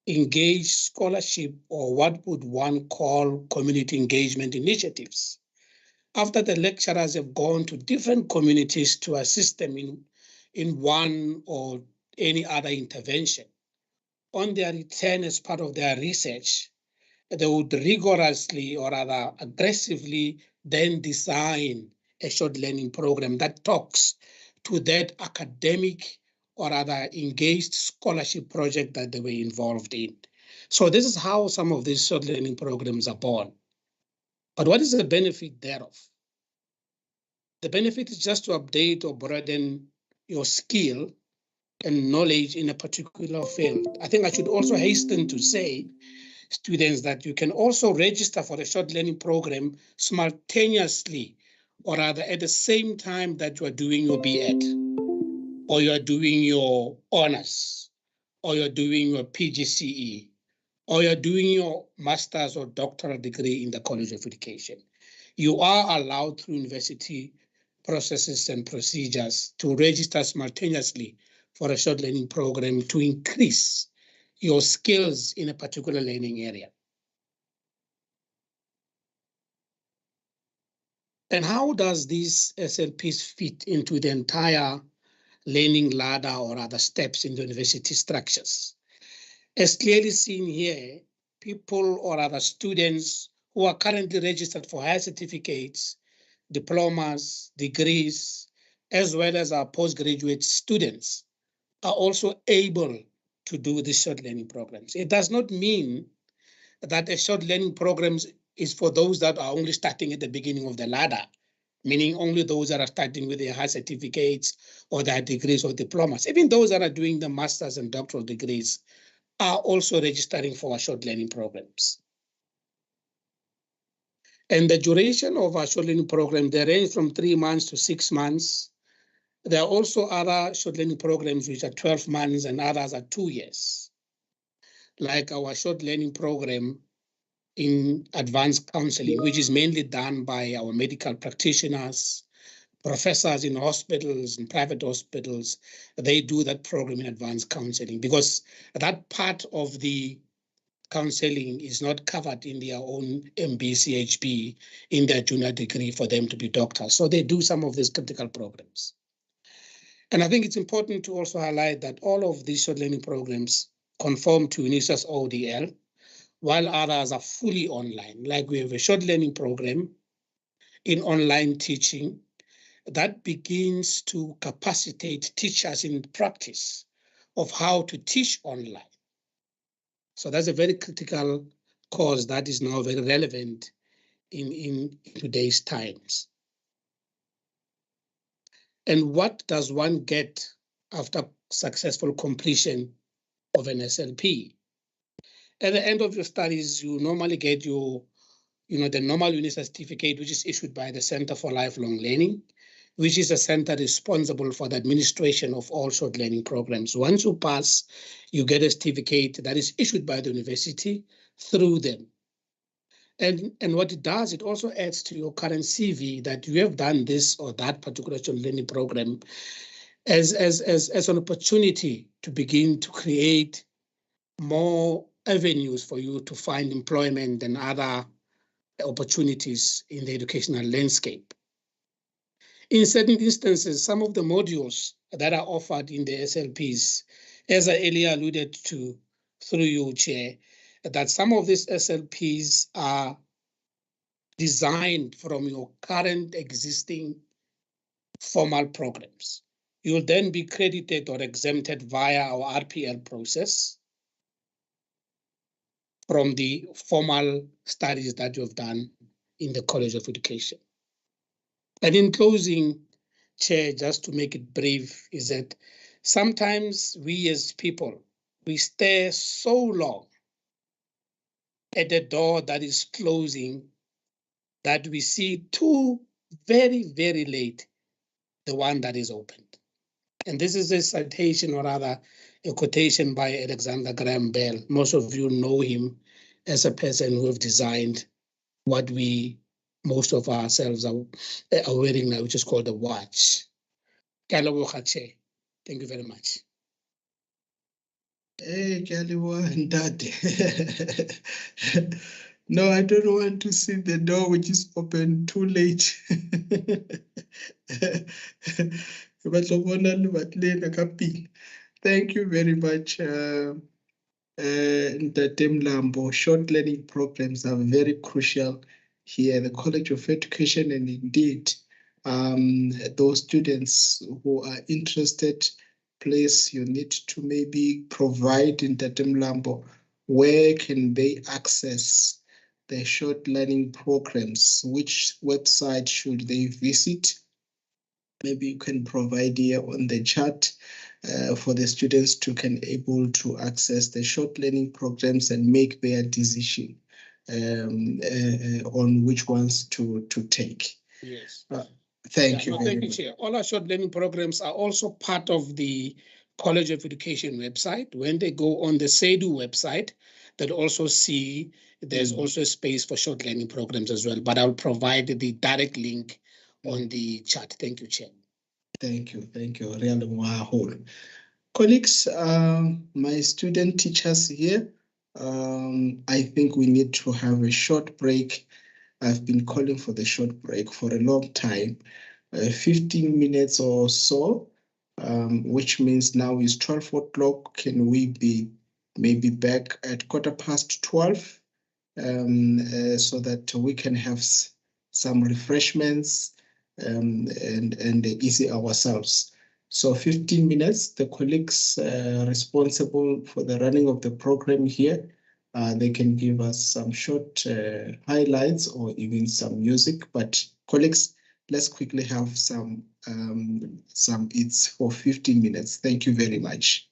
engaged scholarship, or what would one call community engagement initiatives. After the lecturers have gone to different communities to assist them in one or any other intervention, on their return as part of their research, they would rigorously or rather aggressively then design a short learning program that talks to that academic or rather engaged scholarship project that they were involved in. So this is how some of these short learning programs are born. But what is the benefit thereof? The benefit is just to update or broaden your skill and knowledge in a particular field. I think I should also hasten to say, students, that you can also register for a short learning program simultaneously, or rather at the same time that you are doing your B.Ed, or you are doing your honors, or you're doing your PGCE, or you're doing your master's or doctoral degree in the College of Education. You are allowed through university processes and procedures to register simultaneously for a short learning program to increase your skills in a particular learning area. And how does these SLPs fit into the entire learning ladder or other steps in the university structures? As clearly seen here, people or other students who are currently registered for higher certificates, diplomas, degrees, as well as our postgraduate students are also able to do these short learning programs. It does not mean that a short learning program is for those that are only starting at the beginning of the ladder, meaning only those that are starting with their high certificates or their degrees or diplomas. Even those that are doing the master's and doctoral degrees are also registering for our short learning programs. And the duration of our short learning program, they range from 3 months to 6 months. There are also other short learning programs which are 12 months and others are 2 years. Like our short learning program in advanced counseling, which is mainly done by our medical practitioners, professors in hospitals and private hospitals. They do that program in advanced counseling because that part of the counseling is not covered in their own MBCHB in their junior degree for them to be doctors. So they do some of these critical programs. And I think it's important to also highlight that all of these short learning programs conform to UNISA's ODL, while others are fully online. Like we have a short learning program in online teaching that begins to capacitate teachers in practice of how to teach online. So that's a very critical course that is now very relevant in today's times. And what does one get after successful completion of an SLP? At the end of your studies, you normally get your, the normal UNISA certificate, which is issued by the Center for Lifelong Learning, which is a center responsible for the administration of all short learning programs. Once you pass, you get a certificate that is issued by the university through them. And what it does, it also adds to your current CV that you have done this or that particular short learning program as an opportunity to begin to create more avenues for you to find employment and other opportunities in the educational landscape. In certain instances, some of the modules that are offered in the SLPs, as I earlier alluded to through you, Chair, that some of these SLPs are designed from your current existing formal programs. You will then be credited or exempted via our RPL process from the formal studies that you've done in the College of Education. And in closing, Chair, just to make it brief, is that sometimes we as people, we stare so long at the door that is closing that we see too very, very late the one that is opened. And this is a citation, or rather a quotation by Alexander Graham Bell. Most of you know him as a person who have designed what most of ourselves are wearing now, which is called a watch. Thank you very much. Hey, Ntate. No, I don't want to see the door which is open too late. Thank you very much, Ntate Mlambo. Short learning programs are very crucial here at the College of Education, and indeed, those students who are interested, please, you need to maybe provide Ntate Mlambo where can they access the short learning programs, which website should they visit. Maybe you can provide here on the chat for the students to can able to access the short learning programs and make their decision on which ones to take. Yes. Thank you. Thank you, Chair. All our short learning programs are also part of the College of Education website. When they go on the CEDU website, they'll also see there's also a space for short learning programs as well, but I'll provide the direct link on the chat. Thank you, Chair. Thank you. Thank you. Colleagues, my student teachers here, I think we need to have a short break. I've been calling for the short break for a long time, 15 minutes or so, which means now is 12 o'clock. Can we be maybe back at 12:15, so that we can have some refreshments and easy ourselves. So 15 minutes, the colleagues responsible for the running of the program here, they can give us some short highlights or even some music. But colleagues, let's quickly have some eats for 15 minutes. Thank you very much.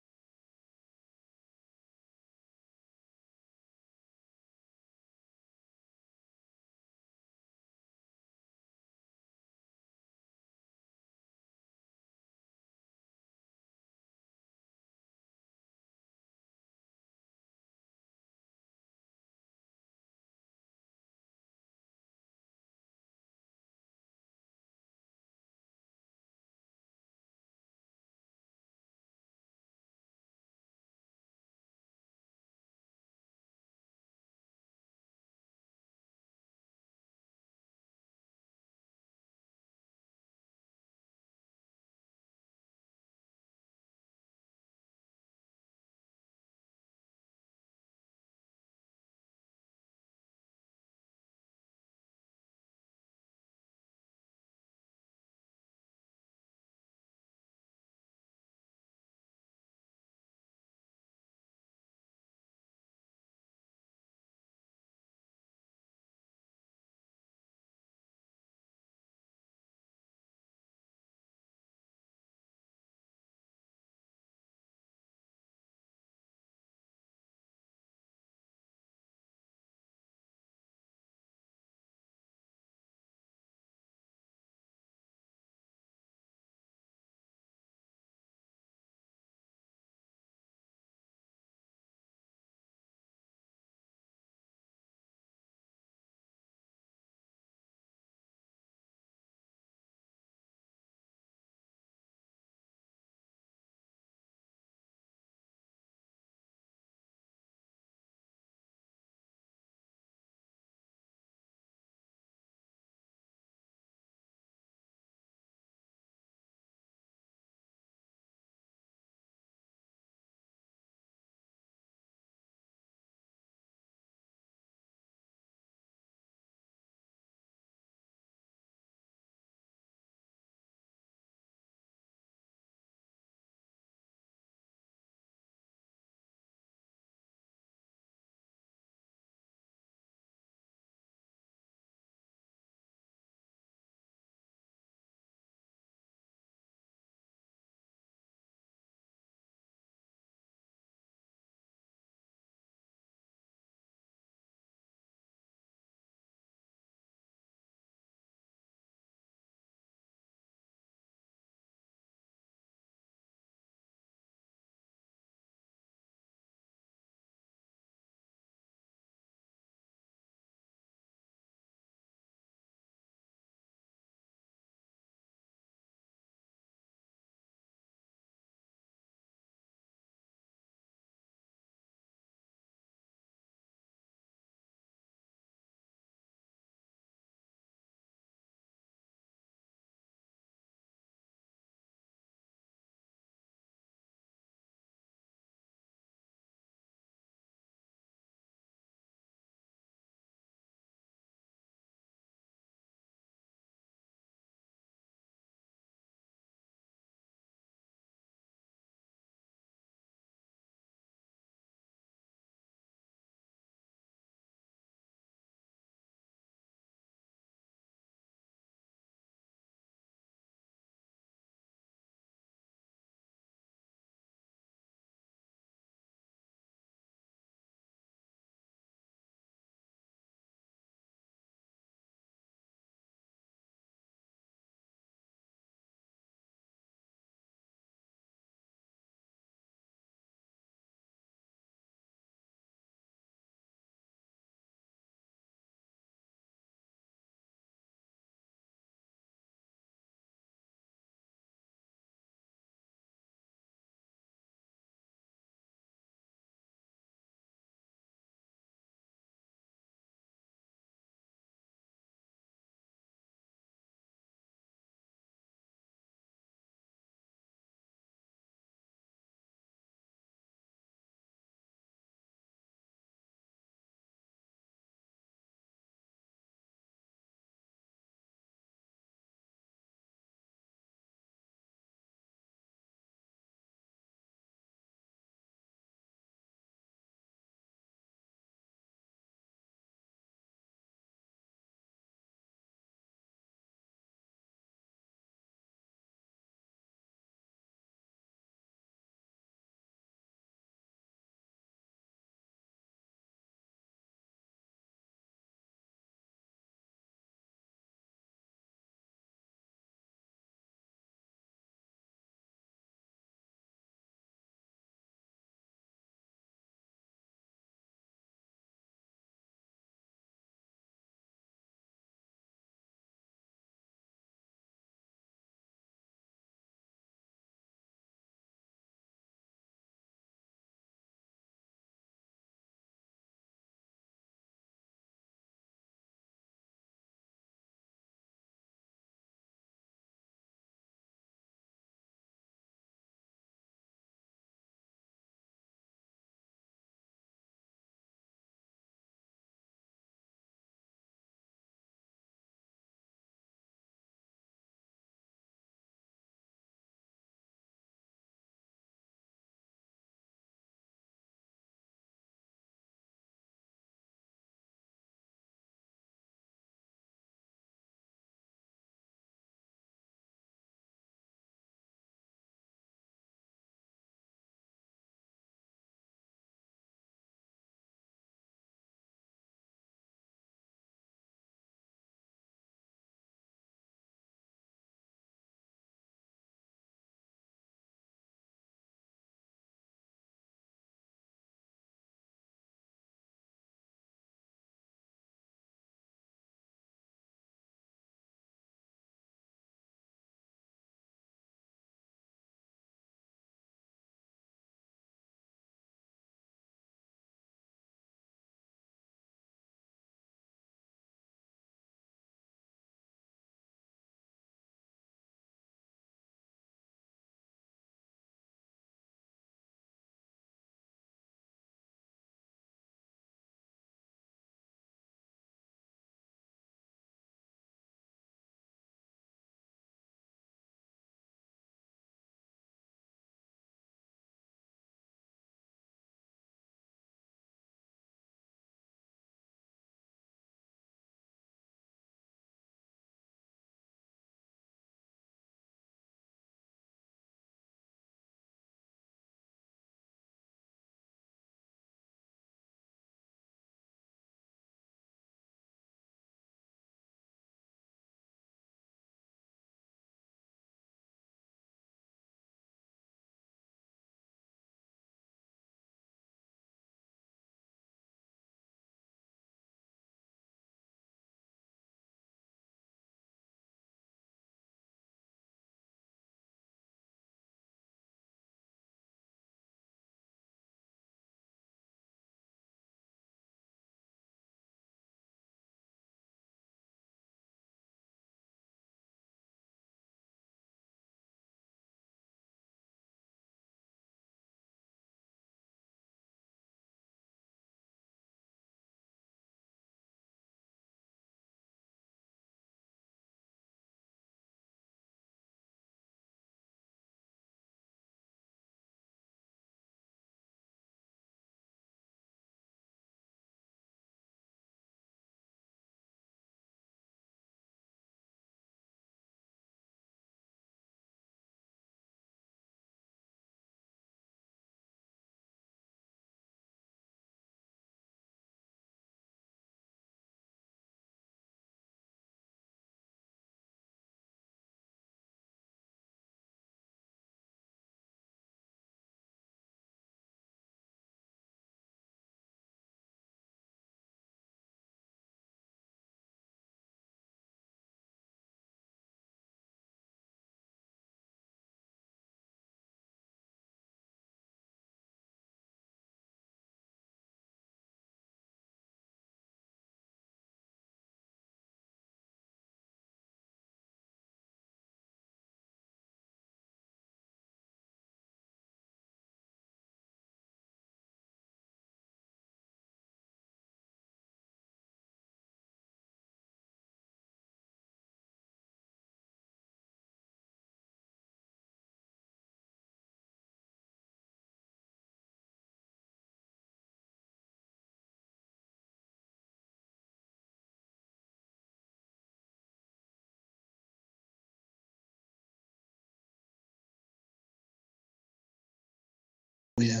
we are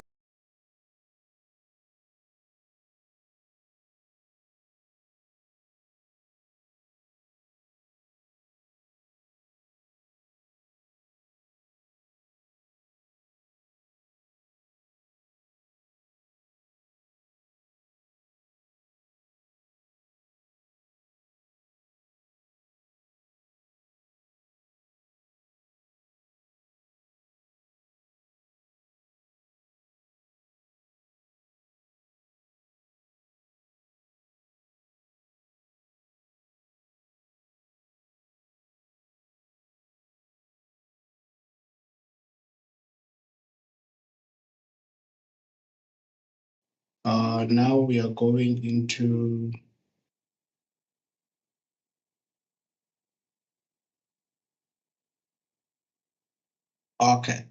now we are going into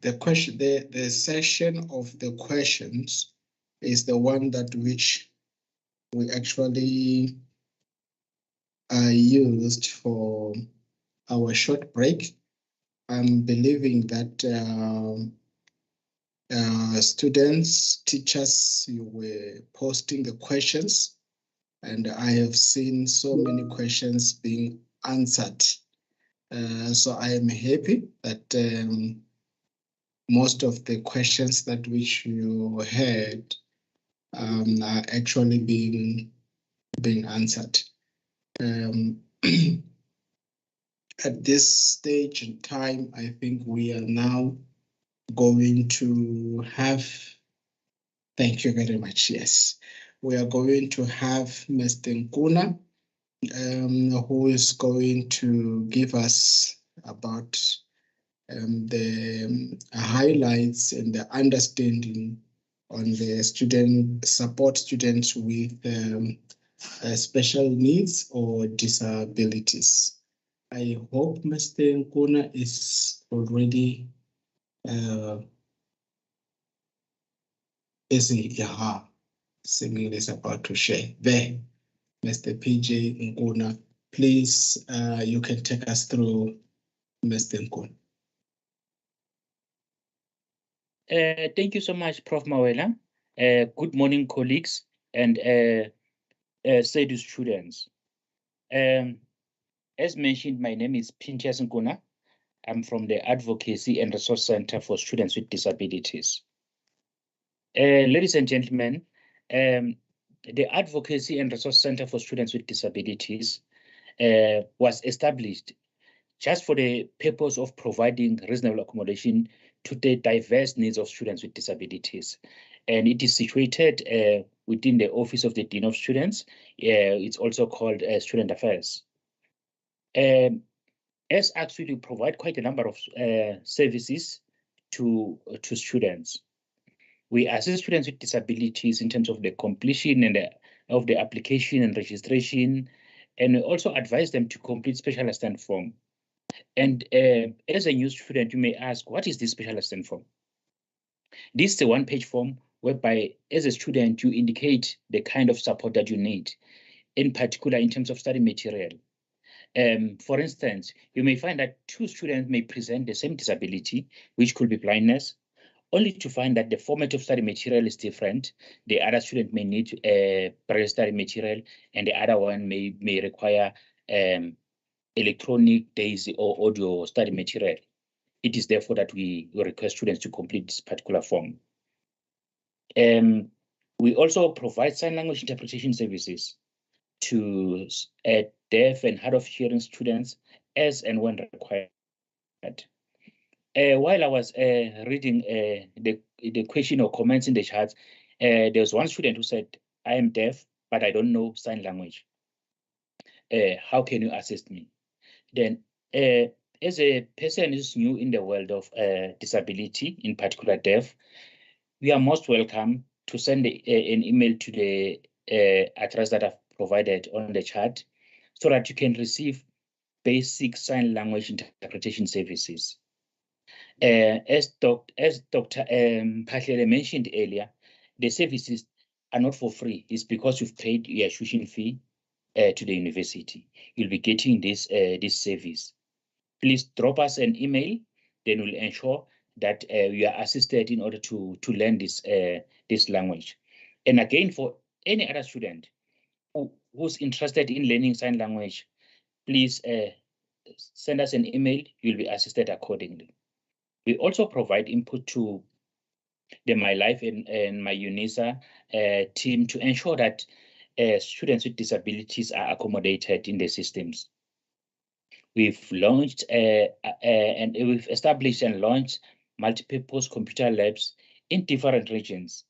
the question, the session of the questions is the one that which we actually used for our short break. I'm believing that students, teachers, you were posting the questions, and I have seen so many questions being answered. So I am happy that most of the questions that which you had are actually being answered. At this stage in time, I think we are now going to have, thank you very much, yes. We are going to have Mr. Nkuna, who is going to give us about the highlights and the understanding on the support students with special needs or disabilities. I hope Mr. Nkuna is already seemingly is about to share. There, Mr. PJ Nkuna, please, you can take us through Mr. Nkuna. Thank you so much, Prof. Mawela. Good morning, colleagues and SEDU students. As mentioned, my name is Pinchas Nkuna. I'm from the Advocacy and Resource Center for Students with Disabilities. Ladies and gentlemen, the Advocacy and Resource Center for Students with Disabilities was established just for the purpose of providing reasonable accommodation to the diverse needs of students with disabilities. And it is situated within the Office of the Dean of Students. It's also called Student Affairs. As actually we provide quite a number of services to students. We assist students with disabilities in terms of the completion and of the application and registration, and we also advise them to complete special assistance form. And as a new student, you may ask, what is this special assistance form? This is a one-page form whereby, as a student, you indicate the kind of support that you need, in particular in terms of study material. For instance, you may find that two students may present the same disability, which could be blindness, only to find that the format of study material is different. The other student may need braille study material, and the other one may require electronic, DAISY, or audio study material. It is therefore that we request students to complete this particular form. We also provide sign language interpretation services to deaf and hard of hearing students as and when required. While I was reading the question or comments in the chat, there was one student who said, I am deaf, but I don't know sign language. How can you assist me? Then, as a person who's new in the world of disability, in particular deaf, we are most welcome to send an email to the address that I've provided on the chat so that you can receive basic sign language interpretation services. As Dr. Pahlele mentioned earlier, the services are not for free. It's because you've paid your tuition fee to the university. You'll be getting this service. Please drop us an email, then we'll ensure that you are assisted in order to learn this language. And again, for any other student who's interested in learning sign language, please send us an email. You'll be assisted accordingly. We also provide input to the My Life and My UNISA team to ensure that students with disabilities are accommodated in the systems. We've launched and we've established and launched multipurpose computer labs in different regions.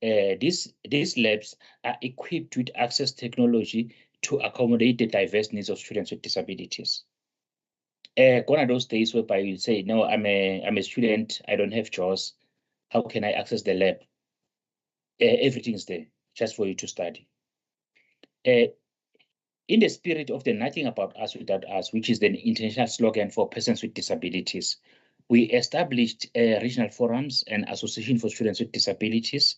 These labs are equipped with access technology to accommodate the diverse needs of students with disabilities. One of those days whereby you say, no, I'm a student, I don't have JAWS. How can I access the lab? Everything's there just for you to study. In the spirit of the Nothing About Us Without Us, which is the international slogan for persons with disabilities, we established regional forums and association for students with disabilities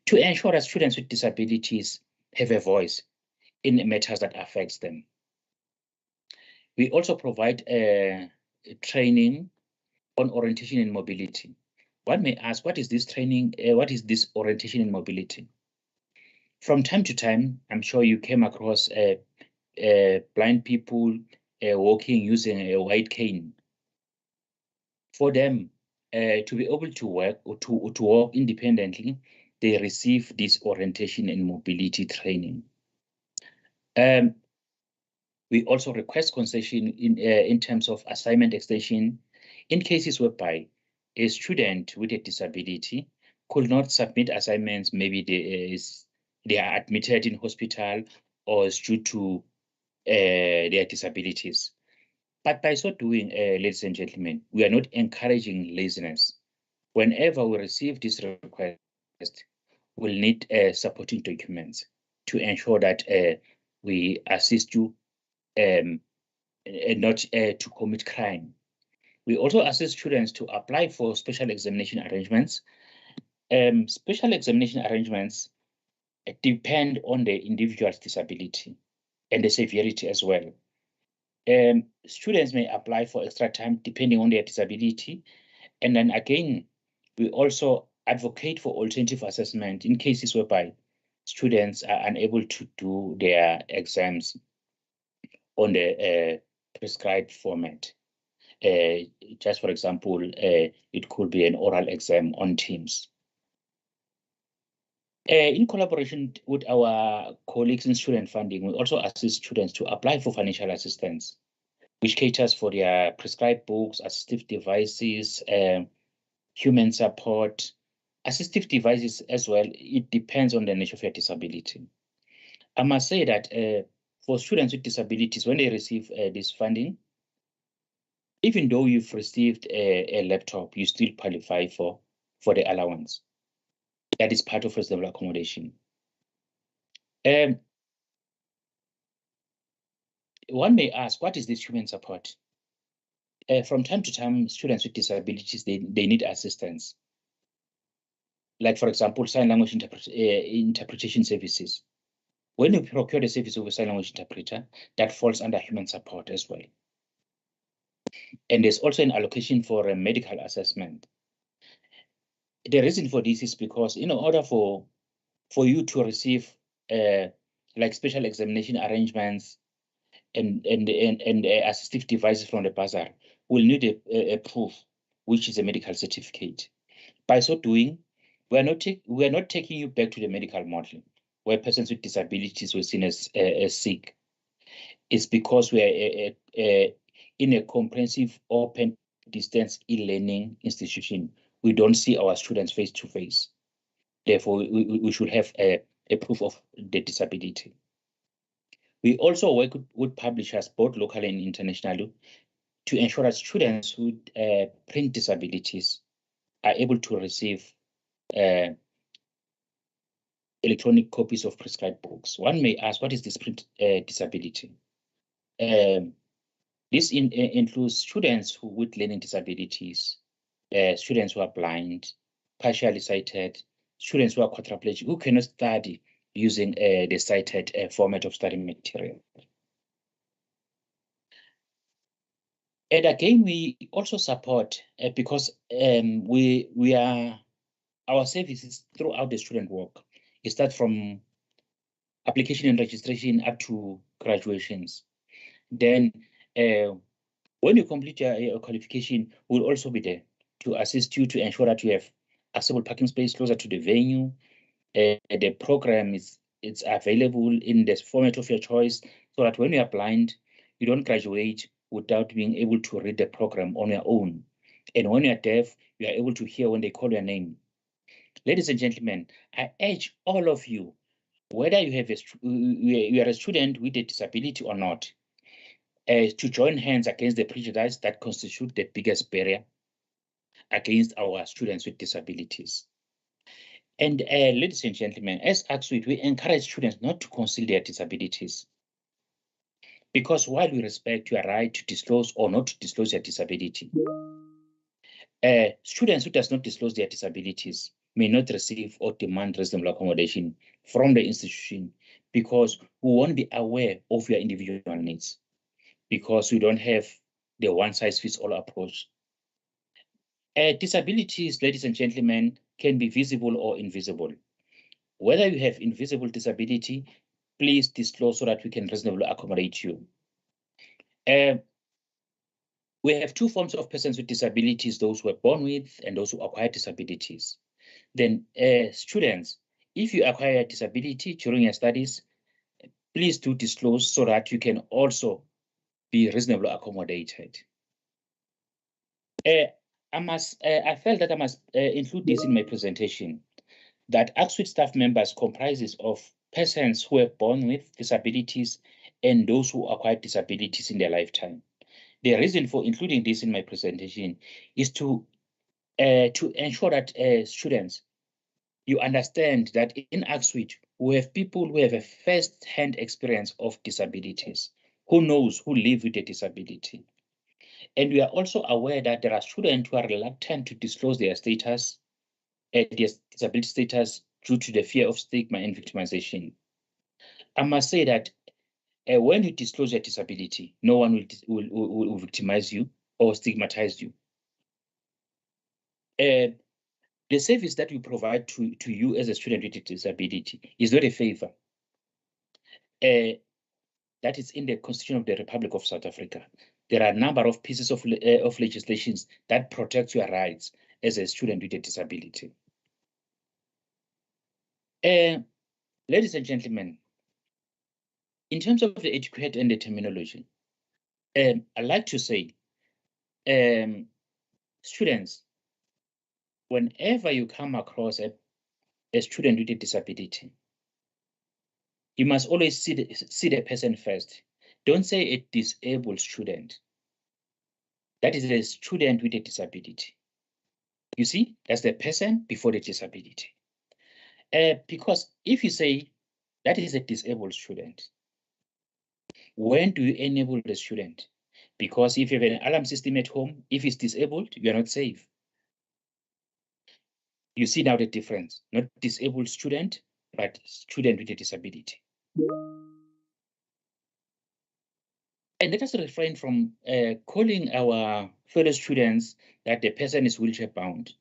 to ensure that students with disabilities have a voice in matters that affects them. We also provide training on orientation and mobility. One may ask, what is this training? What is this orientation and mobility? From time to time, I'm sure you came across blind people walking using a white cane. For them to be able to work or to walk independently, they receive this orientation and mobility training. We also request concession in terms of assignment extension in cases whereby a student with a disability could not submit assignments. Maybe they are admitted in hospital or is due to their disabilities. But by so doing, ladies and gentlemen, we are not encouraging laziness. Whenever we receive this request, we'll need supporting documents to ensure that we assist you not to commit crime. We also assist students to apply for special examination arrangements. Special examination arrangements depend on the individual's disability and the severity as well. Students may apply for extra time depending on their disability. And then again, we also advocate for alternative assessment in cases whereby students are unable to do their exams on the prescribed format. Just for example, it could be an oral exam on Teams. In collaboration with our colleagues in student funding, we also assist students to apply for financial assistance, which caters for their prescribed books, assistive devices, human support, assistive devices as well. It depends on the nature of your disability. I must say that for students with disabilities, when they receive this funding, even though you've received a laptop, you still qualify for the allowance. That is part of reasonable accommodation. One may ask, what is this human support? From time to time, students with disabilities, they need assistance. Like, for example, sign language interpretation services. When you procure the service of a sign language interpreter, that falls under human support as well. And there's also an allocation for a medical assessment. The reason for this is because in order for you to receive like special examination arrangements and assistive devices from the bursar, we'll need a proof, which is a medical certificate. By so doing, we are not taking you back to the medical model where persons with disabilities were seen as sick. It's because we are in a comprehensive open distance e-learning institution. We don't see our students face to face. Therefore, we should have a proof of the disability. We also work with publishers, both locally and internationally, to ensure that students with print disabilities are able to receive electronic copies of prescribed books. One may ask, what is this print disability? This includes students with learning disabilities, students who are blind, partially sighted, students who are quadriplegic, who cannot study using the cited format of study material. And again, we also support because our services throughout the student work. It starts from application and registration up to graduations. Then when you complete your qualification, we'll also be there to assist you to ensure that you have accessible parking space closer to the venue. The program it's available in the format of your choice, so that when you are blind, you don't graduate without being able to read the program on your own. And when you are deaf, you are able to hear when they call your name. Ladies and gentlemen, I urge all of you, whether you have you are a student with a disability or not, to join hands against the prejudice that constitute the biggest barrier against our students with disabilities. And ladies and gentlemen, as HCERT, we encourage students not to conceal their disabilities. Because while we respect your right to disclose or not to disclose your disability, students who does not disclose their disabilities may not receive or demand reasonable accommodation from the institution because we won't be aware of your individual needs, because we don't have the one-size-fits-all approach. Disabilities, ladies and gentlemen, can be visible or invisible. Whether you have invisible disability, please disclose so that we can reasonably accommodate you. We have two forms of persons with disabilities, those who are born with and those who acquire disabilities. Then students, if you acquire a disability during your studies, please do disclose so that you can also be reasonably accommodated. I felt that I must include this in my presentation, that HCERT staff members comprises of persons who are born with disabilities and those who acquire disabilities in their lifetime. The reason for including this in my presentation is to ensure that students, you understand that in HCERT, we have people who have a first-hand experience of disabilities, who live with a disability. And we are also aware that there are students who are reluctant to disclose their status, their disability status, due to the fear of stigma and victimization. I must say that when you disclose your disability, no one will victimize you or stigmatize you. The service that we provide to you as a student with a disability is not a favor. That is in the Constitution of the Republic of South Africa. There are a number of pieces of legislations that protect your rights as a student with a disability. Ladies and gentlemen, in terms of the etiquette and the terminology, I'd like to say, students, whenever you come across a student with a disability, you must always see the person first. Don't say a disabled student. That is a student with a disability. You see, that's the person before the disability. Because if you say that is a disabled student, when do you enable the student? Because if you have an alarm system at home, if it's disabled, you are not safe. You see now the difference, not disabled student, but student with a disability. And let us refrain from calling our fellow students that the person is wheelchair bound.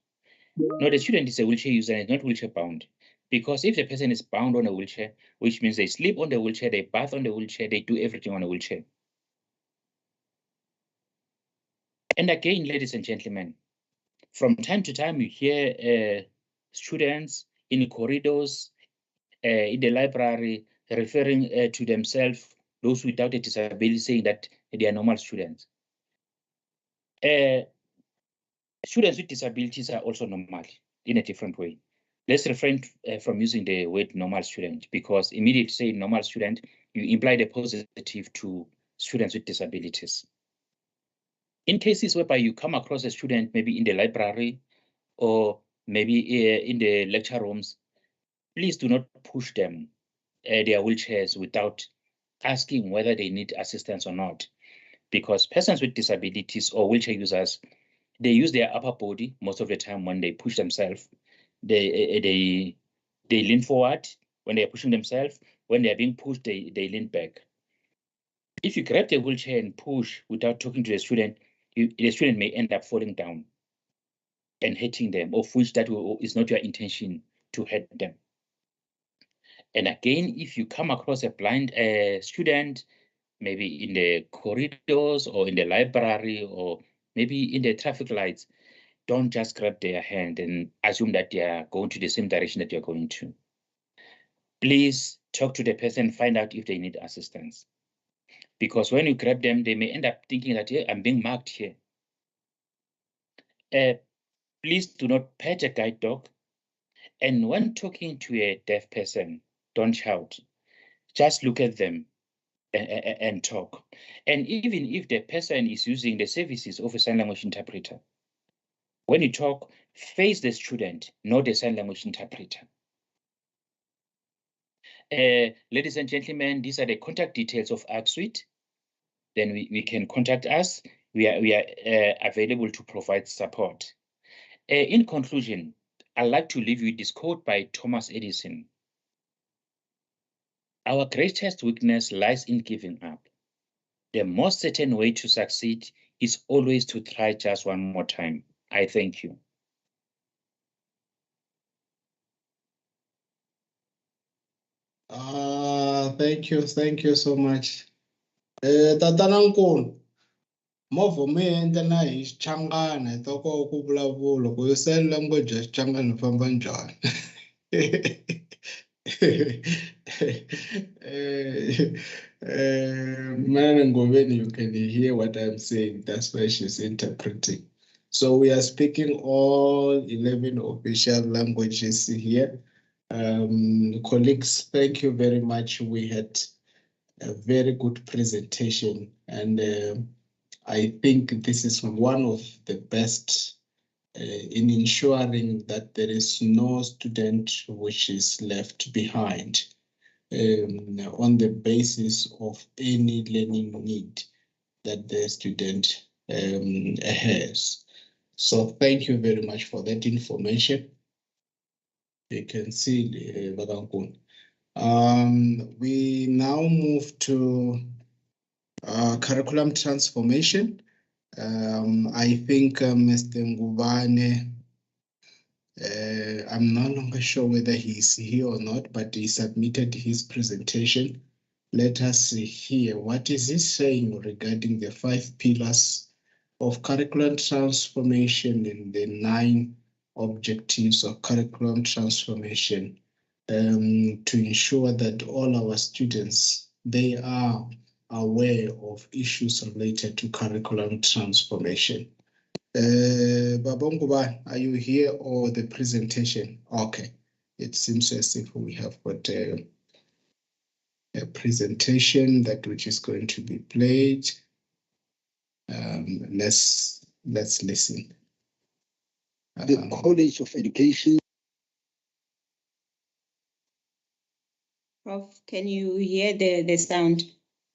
No, the student is a wheelchair user and not wheelchair bound. Because if the person is bound on a wheelchair, which means they sleep on the wheelchair, they bath on the wheelchair, they do everything on a wheelchair. And again, ladies and gentlemen, from time to time, you hear students in corridors, in the library, referring to themselves, those without a disability, saying that they are normal students. Students with disabilities are also normal in a different way. Let's refrain from using the word normal student, because immediately saying normal student, you imply the positive to students with disabilities. In cases whereby you come across a student, maybe in the library or maybe in the lecture rooms, please do not push them their wheelchairs without asking whether they need assistance or not. Because persons with disabilities or wheelchair users, they use their upper body most of the time when they push themselves. They lean forward when they're pushing themselves. When they're being pushed, they lean back. If you grab the wheelchair and push without talking to the student, the student may end up falling down and hurting them, of which that is not your intention to hurt them. And again, if you come across a blind student, maybe in the corridors or in the library or maybe in the traffic lights, don't just grab their hand and assume that they are going to the same direction that you're going to. Please talk to the person, find out if they need assistance. Because when you grab them, they may end up thinking that, hey, I'm being marked here. Please do not pet a guide dog. And when talking to a deaf person, don't shout. Just look at them and talk. And even if the person is using the services of a sign language interpreter, when you talk, face the student, not the sign language interpreter. Ladies and gentlemen, these are the contact details of HCERT. Then we can contact us. We are available to provide support. In conclusion, I'd like to leave you with this quote by Thomas Edison. Our greatest weakness lies in giving up. The most certain way to succeed is always to try just one more time. I thank you. Thank you so much. Tatanankulu, movha mi endla na hi Xichangana hi ta kota ku vulavula ku sign language ya Xichangana yi famba njhani. Man, Goveni, you can hear what I'm saying. That's why she's interpreting. So we are speaking all 11 official languages here. Colleagues, thank you very much. We had a very good presentation, and I think this is one of the best in ensuring that there is no student which is left behind on the basis of any learning need that the student has. So thank you very much for that information. You can see Bagankun. We now move to curriculum transformation. I think Mr. Ngubane, I'm no longer sure whether he's here or not, but he submitted his presentation. Let us hear what is he saying regarding the 5 pillars of curriculum transformation and the 9 objectives of curriculum transformation to ensure that all our students, they are aware of issues related to curriculum transformation. Babonguba, are you here or the presentation? Okay, it seems as if we have got a presentation that which is going to be played. Let's listen. The College of Education. Prof, can you hear the sound?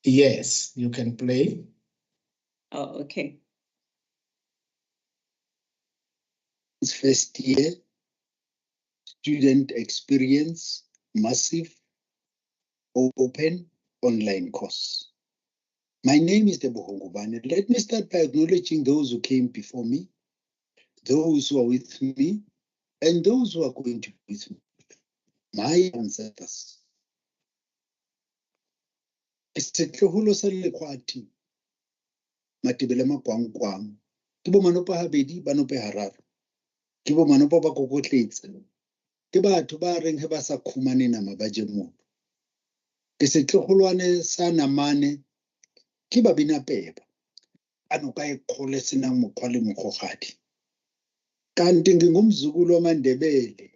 Yes, you can play. Oh, okay. First year, student experience, massive, open online course. My name is Debohongo Ngubane. Let me start by acknowledging those who came before me, those who are with me, and those who are going to be with me. My ancestors. Setloholo sa lekwati matebele makwangkwang ke bo manopa habedi ba nope hararo ke bo manopa ba kokotletse ke batho ba reng he ba sa khumane nama ba je motho ke setloholoane sa namane ke ba bina peba ano ka ekhole sinang mokhwa le mokhogadi kanti ngingumzukulu wamaNdebele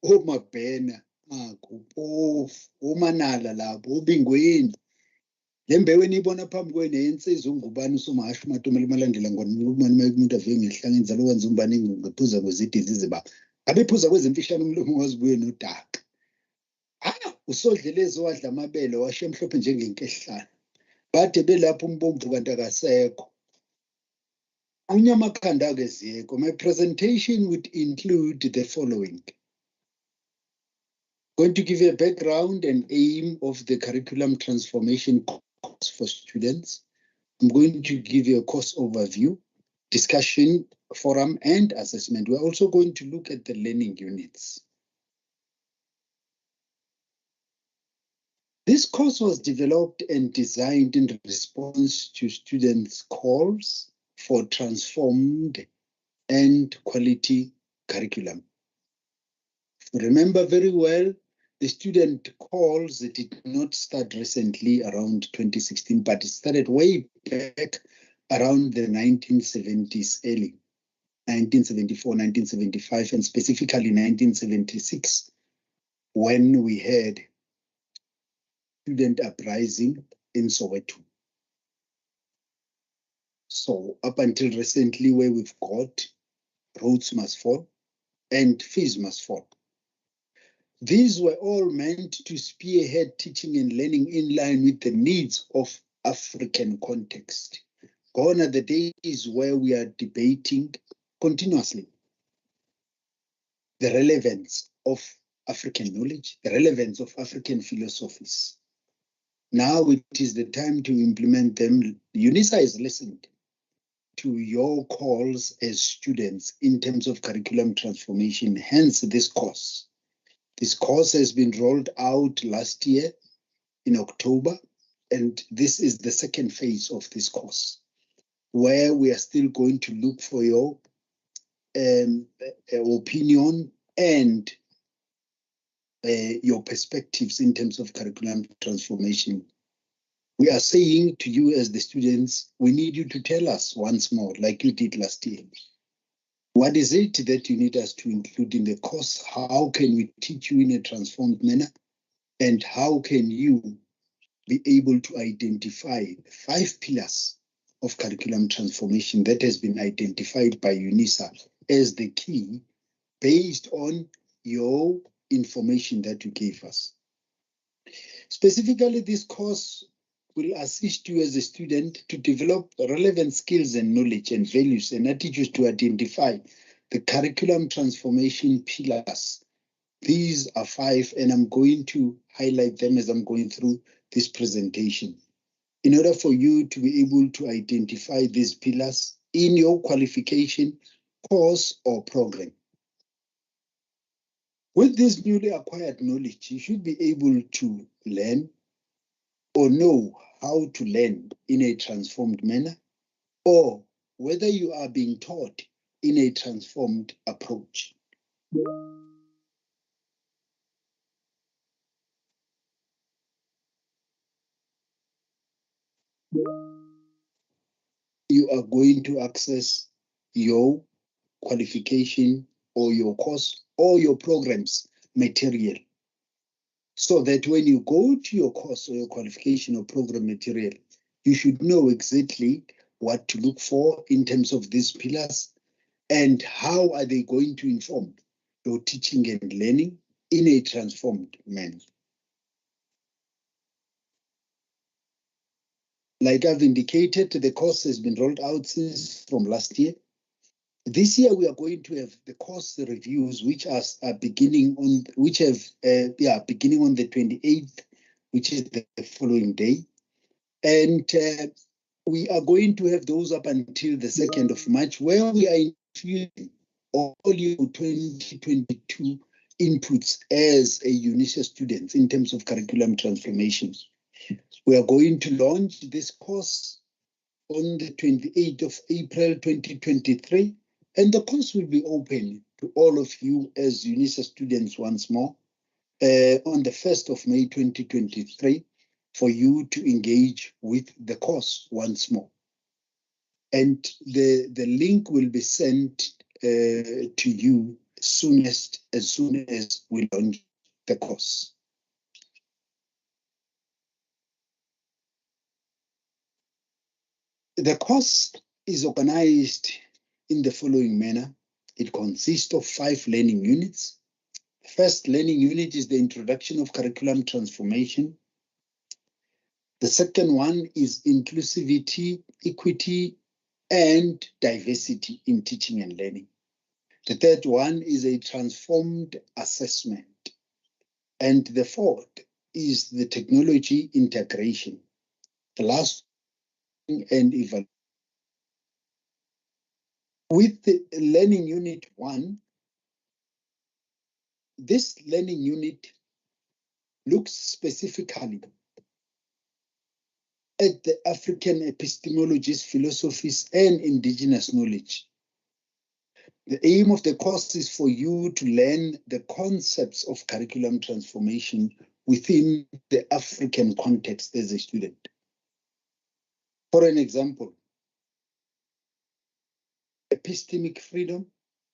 oMabhena akupofu uManala labo ubingweni lembewe nibona phambi kwene yensiza uNgubane uSomahasho uMatomela malandela ngoNomani umuntu ave ngehlanga inzalo wenza umbane ngephuza kwezidi ziziba abephuza kwezemfishane umlomo wazibuye nodaka usodlelezo wadla amabele washe emhlophe njengenkehlana bade belapho umbomvu kanti akasekho unyamakhanda ke ziyeko. My presentation would include the following. Going to give you a background and aim of the curriculum transformation course for students. I'm going to give you a course overview, discussion, forum, and assessment. We're also going to look at the learning units. This course was developed and designed in response to students' calls for transformed and quality curriculum. Remember very well, the student calls did not start recently around 2016, but it started way back around the 1970s, early 1974, 1975, and specifically 1976, when we had student uprising in Soweto. So up until recently, where we've got roads must fall and fees must fall. These were all meant to spearhead teaching and learning in line with the needs of African context. Gone are the days where we are debating continuously the relevance of African knowledge, the relevance of African philosophies. Now it is the time to implement them. UNISA has listened to your calls as students in terms of curriculum transformation, hence this course. This course has been rolled out last year in October, and this is the second phase of this course, where we are still going to look for your opinion and your perspectives in terms of curriculum transformation. We are saying to you as the students, we need you to tell us once more, like you did last year. What is it that you need us to include in the course? How can we teach you in a transformed manner? And how can you be able to identify 5 pillars of curriculum transformation that has been identified by UNISA as the key based on your information that you gave us? Specifically, this course will assist you as a student to develop relevant skills and knowledge and values and attitudes to identify the curriculum transformation pillars. These are 5, and I'm going to highlight them as I'm going through this presentation. In order for you to be able to identify these pillars in your qualification, course, or program. With this newly acquired knowledge, you should be able to learn or know how to learn in a transformed manner, or whether you are being taught in a transformed approach. You are going to access your qualification or your course or your program's material, so that when you go to your course or your qualification or program material, you should know exactly what to look for in terms of these pillars and how are they going to inform your teaching and learning in a transformed manner. Like I've indicated, the course has been rolled out since from last year. This year we are going to have the course reviews, which are beginning on beginning on the 28th, which is the following day, and we are going to have those up until the 2nd of March, where we are including all your 2022 inputs as a UNISA student in terms of curriculum transformation. We are going to launch this course on the 28th of April 2023, and the course will be open to all of you as UNISA students once more on the 1st of May 2023 for you to engage with the course once more. And the link will be sent to you as soon as we launch the course. The course is organized in the following manner. It consists of 5 learning units. The first learning unit is the introduction of curriculum transformation. The second one is inclusivity, equity, and diversity in teaching and learning. The third one is a transformed assessment. And the fourth is the technology integration. The last and evaluation. With the learning unit 1, this learning unit looks specifically at the African epistemologies, philosophies, and indigenous knowledge. The aim of the course is for you to learn the concepts of curriculum transformation within the African context as a student. For an example, epistemic freedom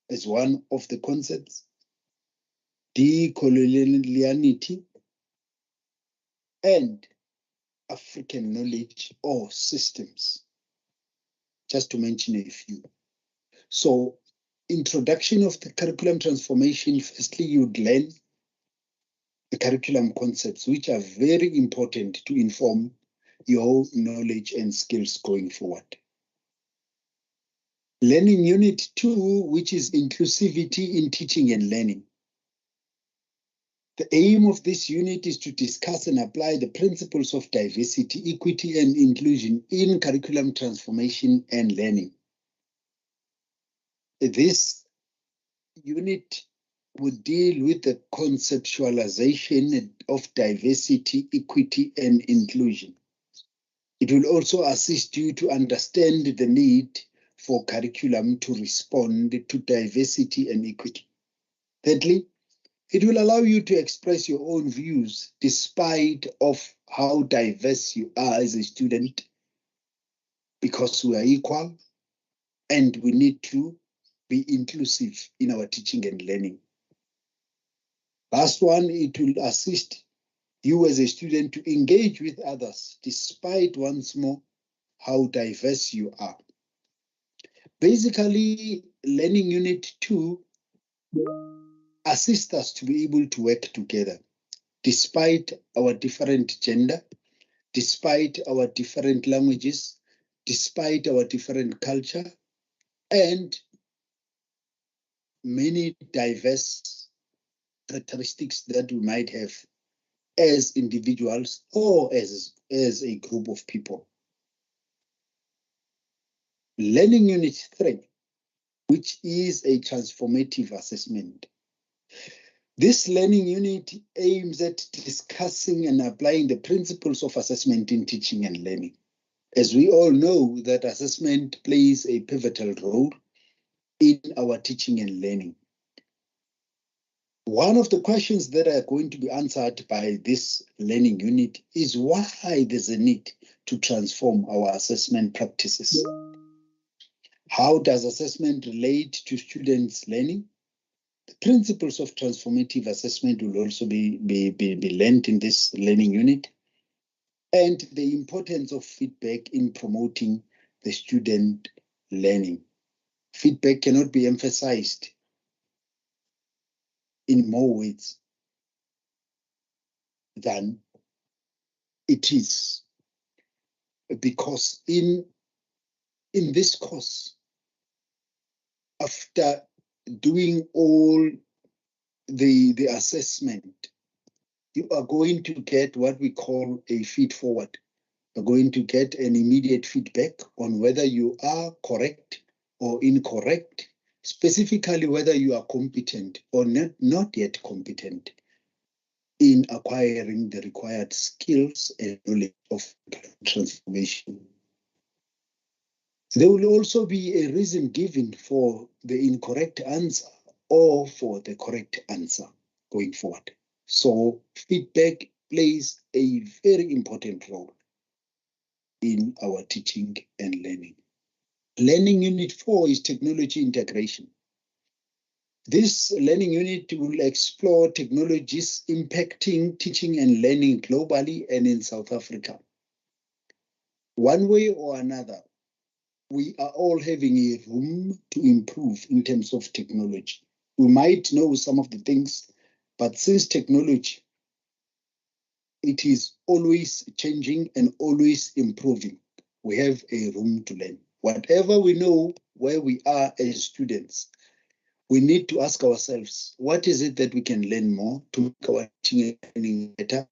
is one of the concepts, decoloniality, and African knowledge or systems, just to mention a few. So, introduction of the curriculum transformation, firstly, you'd learn the curriculum concepts, which are very important to inform your knowledge and skills going forward. Learning unit 2, which is inclusivity in teaching and learning. The aim of this unit is to discuss and apply the principles of diversity, equity, and inclusion in curriculum transformation and learning. This unit would deal with the conceptualization of diversity, equity, and inclusion. It will also assist you to understand the need for curriculum to respond to diversity and equity. Thirdly, it will allow you to express your own views despite of how diverse you are as a student, because we are equal and we need to be inclusive in our teaching and learning. Last one, it will assist you as a student to engage with others despite once more how diverse you are. Basically, learning unit 2 assists us to be able to work together despite our different gender, despite our different languages, despite our different culture, and many diverse characteristics that we might have as individuals or as a group of people. Learning unit 3, which is a transformative assessment. This learning unit aims at discussing and applying the principles of assessment in teaching and learning. As we all know that assessment plays a pivotal role in our teaching and learning. One of the questions that are going to be answered by this learning unit is why there's a need to transform our assessment practices. How does assessment relate to students' learning? The principles of transformative assessment will also be learned in this learning unit, and the importance of feedback in promoting the student learning. Feedback cannot be emphasized in more ways than it is, because in this course, after doing all the assessment, you are going to get what we call a feed forward. You're going to get an immediate feedback on whether you are correct or incorrect, specifically whether you are competent or not yet competent in acquiring the required skills and knowledge of transformation. There will also be a reason given for the incorrect answer or for the correct answer going forward. So feedback plays a very important role in our teaching and learning. Learning unit 4 is technology integration. This learning unit will explore technologies impacting teaching and learning globally and in South Africa. One way or another, we are all having a room to improve in terms of technology. We might know some of the things, but since technology, it is always changing and always improving, we have a room to learn. Whatever we know where we are as students, we need to ask ourselves, what is it that we can learn more to make our teaching and learning better,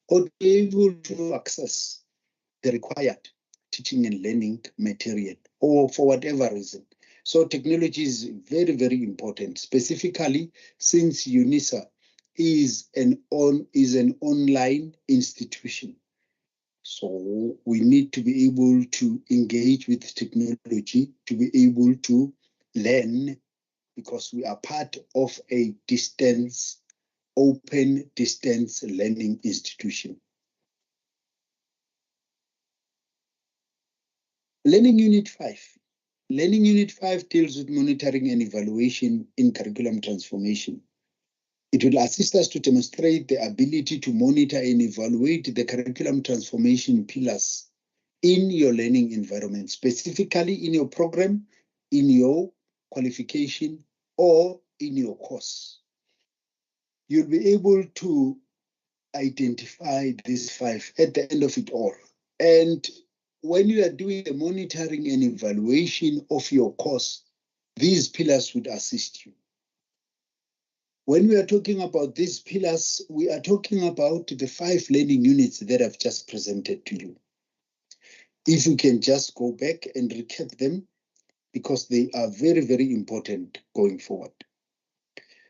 or to be able to access the required teaching and learning material, or for whatever reason. So technology is very, very important, specifically since UNISA is an online institution. So we need to be able to engage with technology to be able to learn, because we are part of a open distance learning institution. Learning Unit 5. Learning Unit 5 deals with monitoring and evaluation in curriculum transformation. It will assist us to demonstrate the ability to monitor and evaluate the curriculum transformation pillars in your learning environment, specifically in your program, in your qualification, or in your course. You'll be able to identify these 5 at the end of it all. And when you are doing the monitoring and evaluation of your course, these pillars would assist you. When we are talking about these pillars, we are talking about the 5 learning units that I've just presented to you. If you can just go back and recap them, because they are very, very important going forward.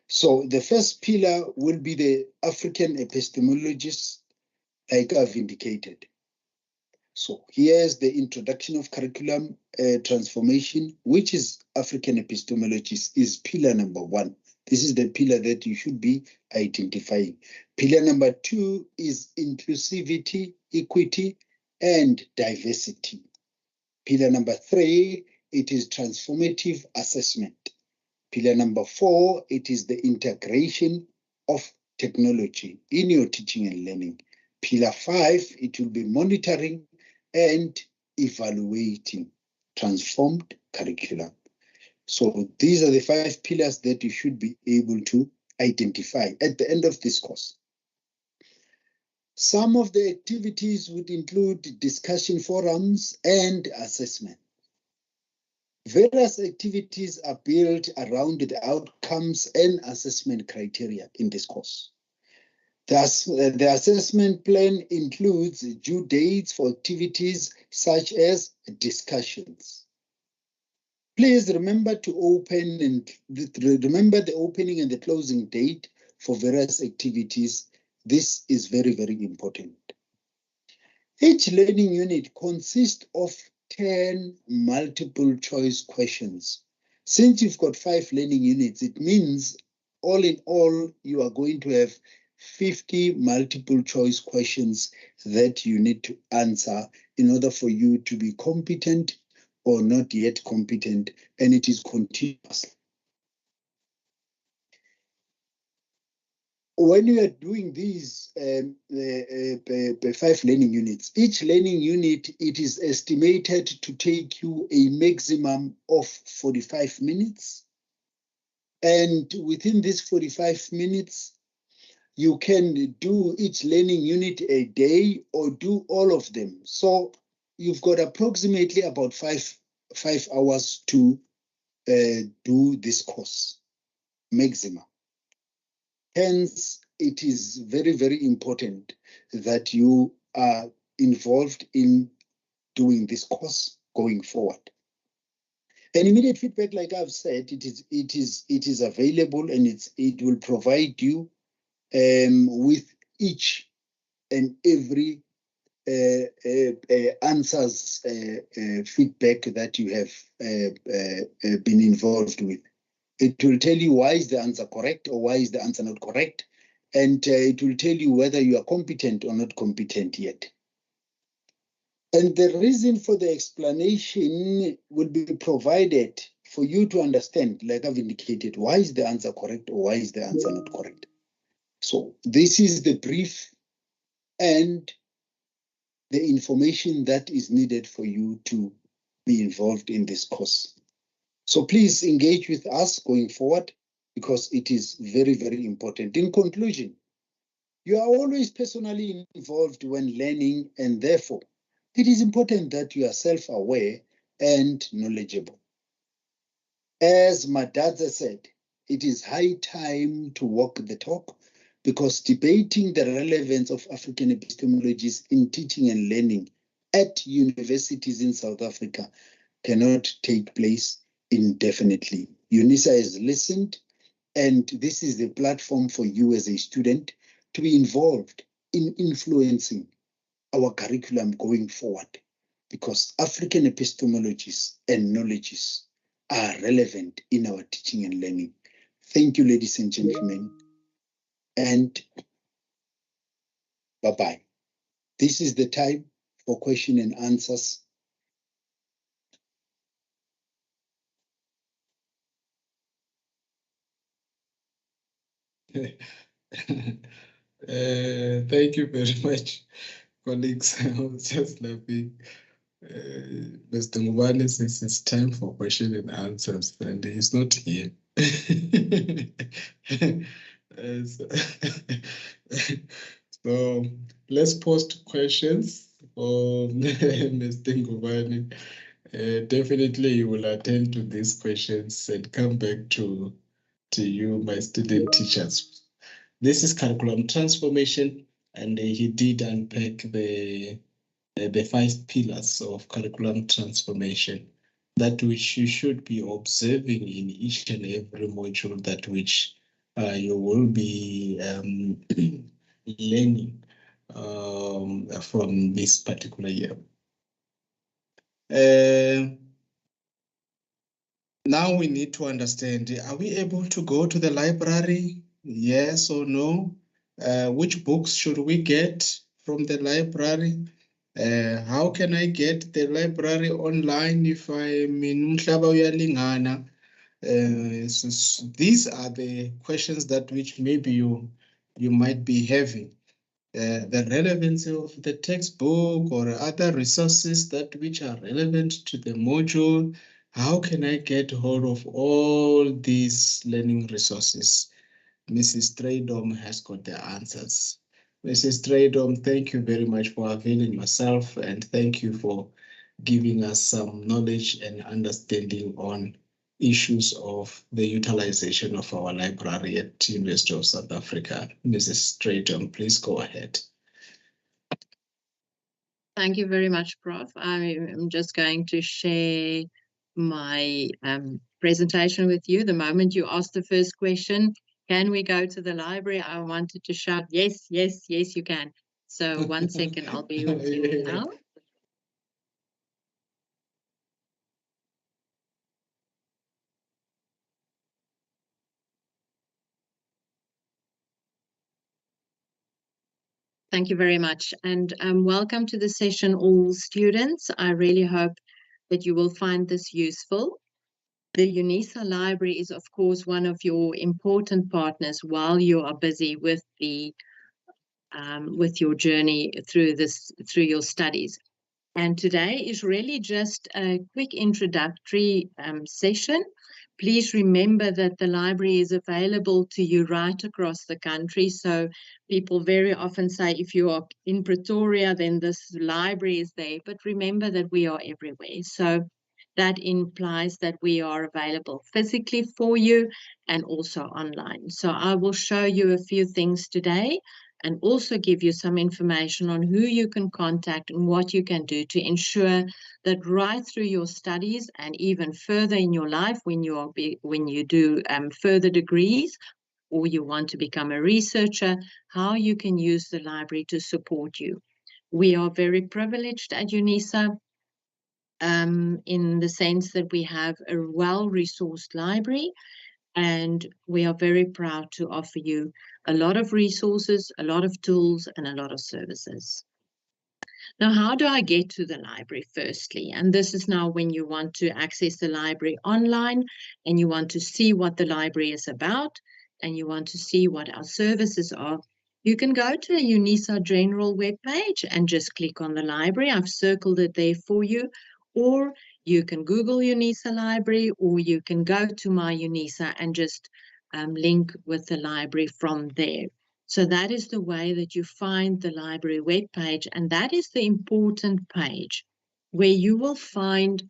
So the first pillar will be the African epistemologists, like I've indicated. So here's the introduction of curriculum transformation, which is African epistemologists, is pillar number 1. This is the pillar that you should be identifying. Pillar number 2 is inclusivity, equity, and diversity. Pillar number 3, it is transformative assessment. Pillar number 4, it is the integration of technology in your teaching and learning. Pillar 5, it will be monitoring and evaluating transformed curriculum. So these are the 5 pillars that you should be able to identify at the end of this course. Some of the activities would include discussion forums and assessment. Various activities are built around the outcomes and assessment criteria in this course. Thus, the assessment plan includes due dates for activities such as discussions. Please remember the opening and the closing date for various activities. This is very, very important. Each learning unit consists of 10 multiple choice questions. Since you've got 5 learning units, it means all in all, you are going to have 50 multiple choice questions that you need to answer in order for you to be competent or not yet competent, and it is continuous. When you are doing these 5 learning units, each learning unit, it is estimated to take you a maximum of 45 minutes. And within these 45 minutes, you can do each learning unit a day or do all of them. So you've got approximately about 5 hours to do this course, maximum. Hence, it is very, very important that you are involved in doing this course going forward. And immediate feedback, like I've said, it is available, and it will provide you with each and every answers feedback that you have been involved with. It will tell you why is the answer correct or why is the answer not correct, and it will tell you whether you are competent or not competent yet. And the reason for the explanation will be provided for you to understand, like I've indicated, why is the answer correct or why is the answer not correct. So this is the brief and the information that is needed for you to be involved in this course. So please engage with us going forward, because it is very, very important. In conclusion, you are always personally involved when learning, and therefore it is important that you are self-aware and knowledgeable. As Madadza said, it is high time to walk the talk, because debating the relevance of African epistemologies in teaching and learning at universities in South Africa cannot take place indefinitely. UNISA has listened, and this is the platform for you as a student to be involved in influencing our curriculum going forward, because African epistemologies and knowledges are relevant in our teaching and learning. Thank you, ladies and gentlemen, and bye-bye. This is the time for question and answers. Thank you very much, colleagues. I was just laughing. Mr. Mubane says it's time for question and answers, and he's not here. So let's post questions for Mr. Ngubane. Definitely you will attend to these questions and come back to you, my student teachers. This is curriculum transformation, and he did unpack the 5 pillars of curriculum transformation, that which you should be observing in each and every module, that which you will be learning from this particular year. Now we need to understand, are we able to go to the library? Yes or no? Which books should we get from the library? How can I get the library online if I'm in Umhlaba Uyalingana? These are the questions that which maybe you might be having. The relevancy of the textbook or other resources that which are relevant to the module. How can I get hold of all these learning resources? Mrs. Straydom has got the answers. Mrs. Straydom, thank you very much for availing yourself, and thank you for giving us some knowledge and understanding on issues of the utilization of our library at University of South Africa. Mrs. Straydom, please go ahead. Thank you very much, Prof. I'm just going to share my presentation with you. The moment you asked the first question, can we go to the library? I wanted to shout, yes, yes, yes, you can. So 1 second, I'll be with you now. Thank you very much, and welcome to the session, all students. I really hope that you will find this useful. The UNISA library is, of course, one of your important partners while you are busy with your journey through your studies. And today is really just a quick introductory session. Please remember that the library is available to you right across the country. So people very often say, if you are in Pretoria, then this library is there. But remember that we are everywhere. So that implies that we are available physically for you and also online. So I will show you a few things today and also give you some information on who you can contact and what you can do to ensure that right through your studies and even further in your life, when you do further degrees or you want to become a researcher, how you can use the library to support you. We are very privileged at UNISA in the sense that we have a well-resourced library, and we are very proud to offer you a lot of resources, a lot of tools, and a lot of services. Now, how do I get to the library firstly? And this is now when you want to access the library online and you want to see what the library is about and you want to see what our services are. You can go to the UNISA General webpage and just click on the library. I've circled it there for you. Or you can Google UNISA Library, or you can go to My UNISA and just link with the library from there. So that is the way that you find the library webpage, and that is the important page where you will find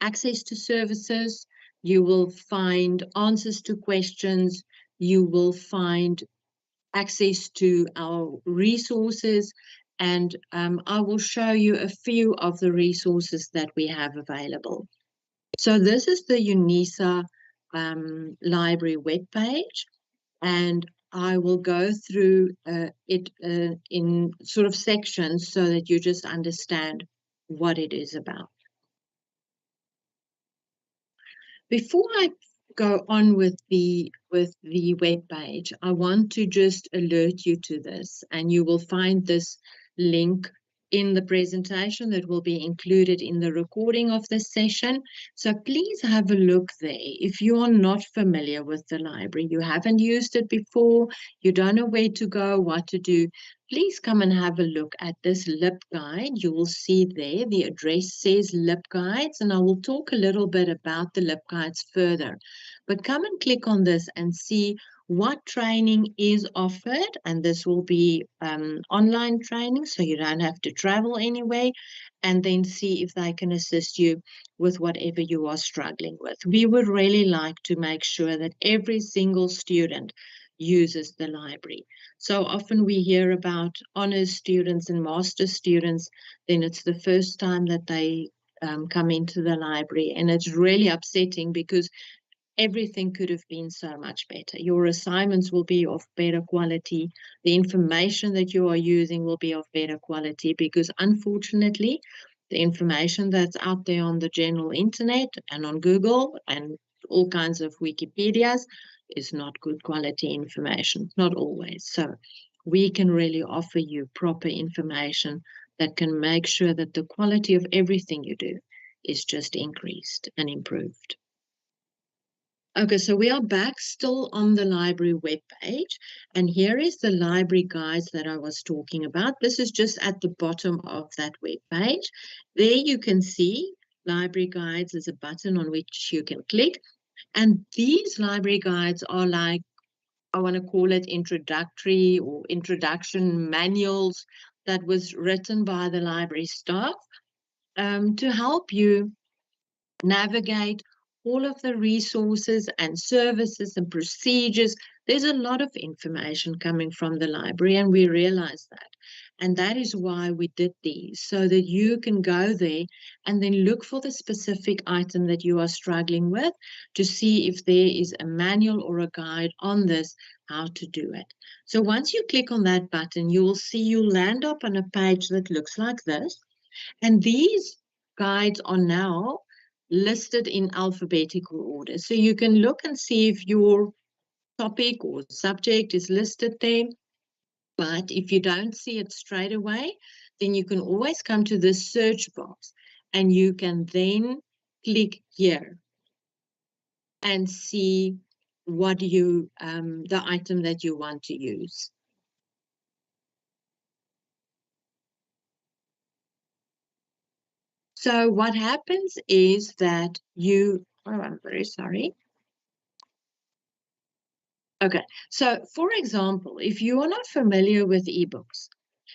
access to services, you will find answers to questions, you will find access to our resources, and I will show you a few of the resources that we have available. So this is the UNISA library webpage, and I will go through it in sort of sections so that you just understand what it is about. Before I go on with the web page, I want to just alert you to this, and you will find this link in the presentation that will be included in the recording of this session. So please have a look there. If you are not familiar with the library, you haven't used it before, you don't know where to go, what to do, please come and have a look at this LibGuide. You will see there the address says LibGuides, and I will talk a little bit about the LibGuides further. But come and click on this and see what training is offered, and this will be online training, so you don't have to travel anyway, and then see if they can assist you with whatever you are struggling with. We would really like to make sure that every single student uses the library. So often we hear about honors students and master students, then it's the first time that they come into the library, and it's really upsetting because everything could have been so much better. Your assignments will be of better quality. The information that you are using will be of better quality, because unfortunately, the information that's out there on the general internet and on Google and all kinds of Wikipedias is not good quality information, not always. So we can really offer you proper information that can make sure that the quality of everything you do is just increased and improved. Okay, so we are back still on the library webpage, and here is the library guides that I was talking about. This is just at the bottom of that webpage. There you can see library guides is a button on which you can click, and these library guides are like, I want to call it introductory or introduction manuals that was written by the library staff to help you navigate all of the resources and services and procedures. There's a lot of information coming from the library, and we realize that. And that is why we did these, so that you can go there and then look for the specific item that you are struggling with to see if there is a manual or a guide on this, how to do it. So once you click on that button, you will see you land up on a page that looks like this. And these guides are now listed in alphabetical order. So you can look and see if your topic or subject is listed there. But if you don't see it straight away, then you can always come to this search box, and you can then click here and see what you the item that you want to use. So what happens is that you, oh, I'm very sorry. Okay, so for example, if you are not familiar with ebooks,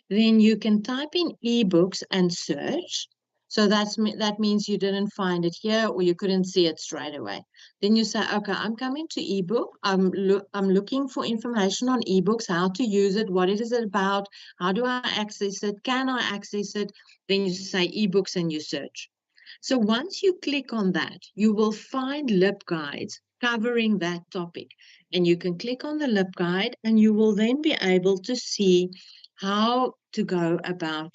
then you can type in ebooks and search. So that means you didn't find it here, or you couldn't see it straight away. Then you say, okay, I'm coming to ebook. I'm looking for information on ebooks, how to use it, what it is about, how do I access it, can I access it? Then you say ebooks and you search. So once you click on that, you will find LibGuides covering that topic. And you can click on the LibGuide, and you will then be able to see how to go about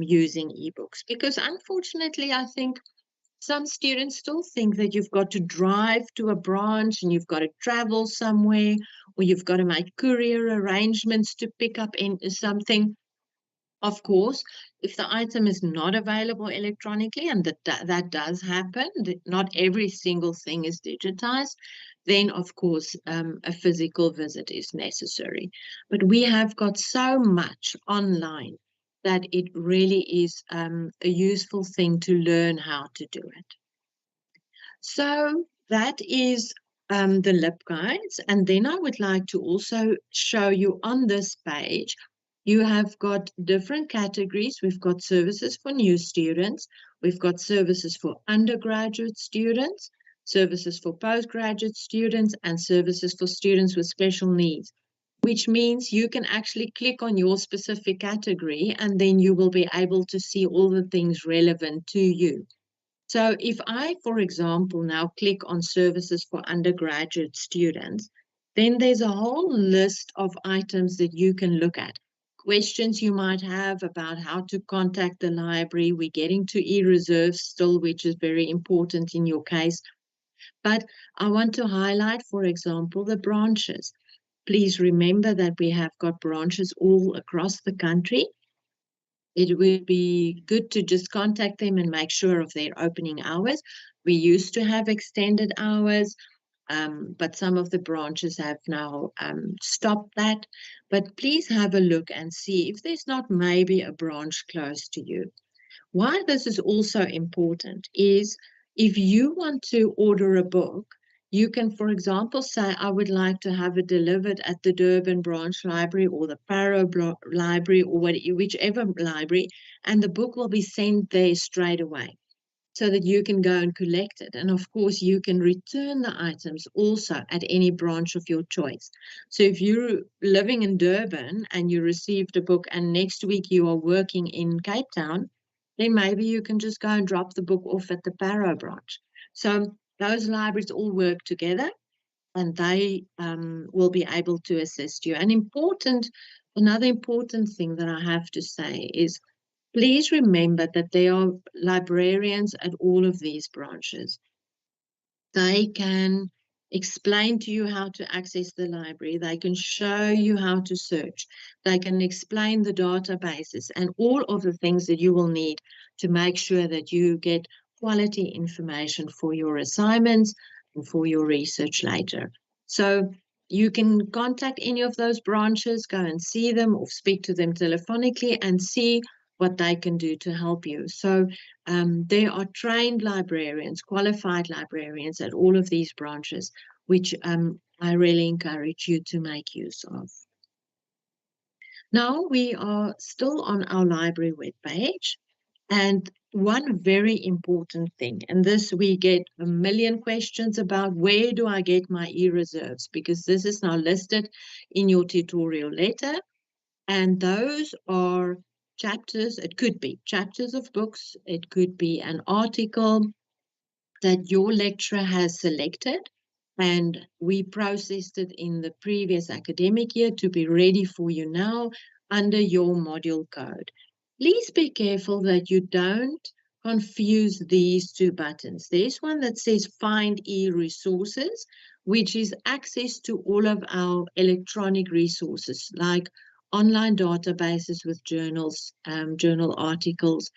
using ebooks. Because unfortunately, I think some students still think that you've got to drive to a branch and you've got to travel somewhere, or you've got to make courier arrangements to pick up something. Of course, if the item is not available electronically, and that does happen, not every single thing is digitized, then of course a physical visit is necessary. But we have got so much online that it really is a useful thing to learn how to do it. So that is the LibGuides. And then I would like to also show you on this page, you have got different categories. We've got services for new students. We've got services for undergraduate students, services for postgraduate students, and services for students with special needs. which means you can actually click on your specific category and then you will be able to see all the things relevant to you. So if I, for example, now click on services for undergraduate students, then there's a whole list of items that you can look at. Questions you might have about how to contact the library. We're getting to e-reserves still, which is very important in your case. But I want to highlight, for example, the branches. Please remember that we have got branches all across the country. It would be good to just contact them and make sure of their opening hours. We used to have extended hours, but some of the branches have now stopped that. But please have a look and see if there's not maybe a branch close to you. Why this is also important is if you want to order a book, you can, for example, say, I would like to have it delivered at the Durban branch library or the Parow library or whichever library, and the book will be sent there straight away so that you can go and collect it. And of course, you can return the items also at any branch of your choice. So if you're living in Durban and you received a book and next week you are working in Cape Town, then maybe you can just go and drop the book off at the Parow branch. So those libraries all work together and they will be able to assist you. Another important thing that I have to say is please remember that there are librarians at all of these branches. They can explain to you how to access the library. They can show you how to search. They can explain the databases and all of the things that you will need to make sure that you get quality information for your assignments and for your research later. So you can contact any of those branches, go and see them or speak to them telephonically and see what they can do to help you. So there are trained librarians, qualified librarians at all of these branches, which I really encourage you to make use of. Now we are still on our library webpage, and one very important thing, and this we get a million questions about, where do I get my e-reserves? Because this is now listed in your tutorial letter, and those are chapters. It could be chapters of books, it could be an article that your lecturer has selected, and we processed it in the previous academic year to be ready for you now under your module code. Please be careful that you don't confuse these two buttons. There's one that says Find e-resources, which is access to all of our electronic resources like online databases with journals, journal articles,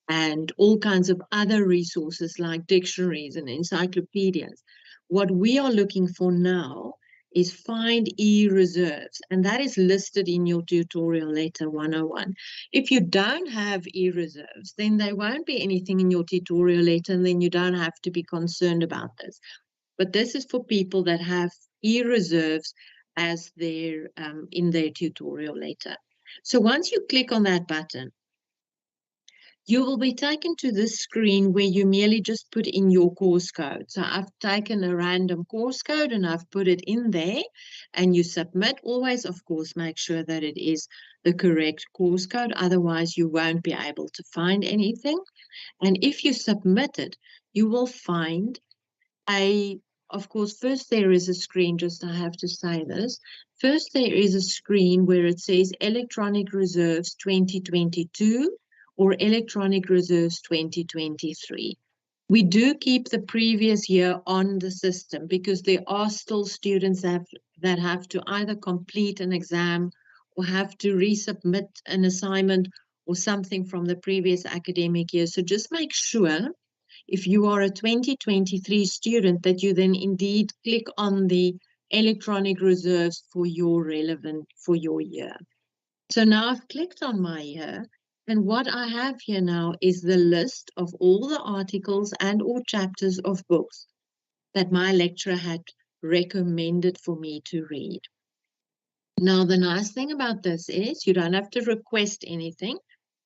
and all kinds of other resources like dictionaries and encyclopedias. What we are looking for now is Find e-reserves, and that is listed in your tutorial letter 101. If you don't have e-reserves, then there won't be anything in your tutorial letter, and then you don't have to be concerned about this. But this is for people that have e-reserves as their in their tutorial letter. So once you click on that button, you will be taken to this screen where you merely just put in your course code. So I've taken a random course code and I've put it in there, and you submit. Always, of course, make sure that it is the correct course code. Otherwise, you won't be able to find anything. And if you submit it, you will find of course, first there is a screen, just I have to say this. First, there is a screen where it says Electronic Reserves 2022 or Electronic Reserves 2023. We do keep the previous year on the system because there are still students that have to either complete an exam or have to resubmit an assignment or something from the previous academic year. So just make sure if you are a 2023 student that you then indeed click on the electronic reserves for your year. So now I've clicked on my year, and what I have here now is the list of all the articles and or chapters of books that my lecturer had recommended for me to read. Now, the nice thing about this is you don't have to request anything.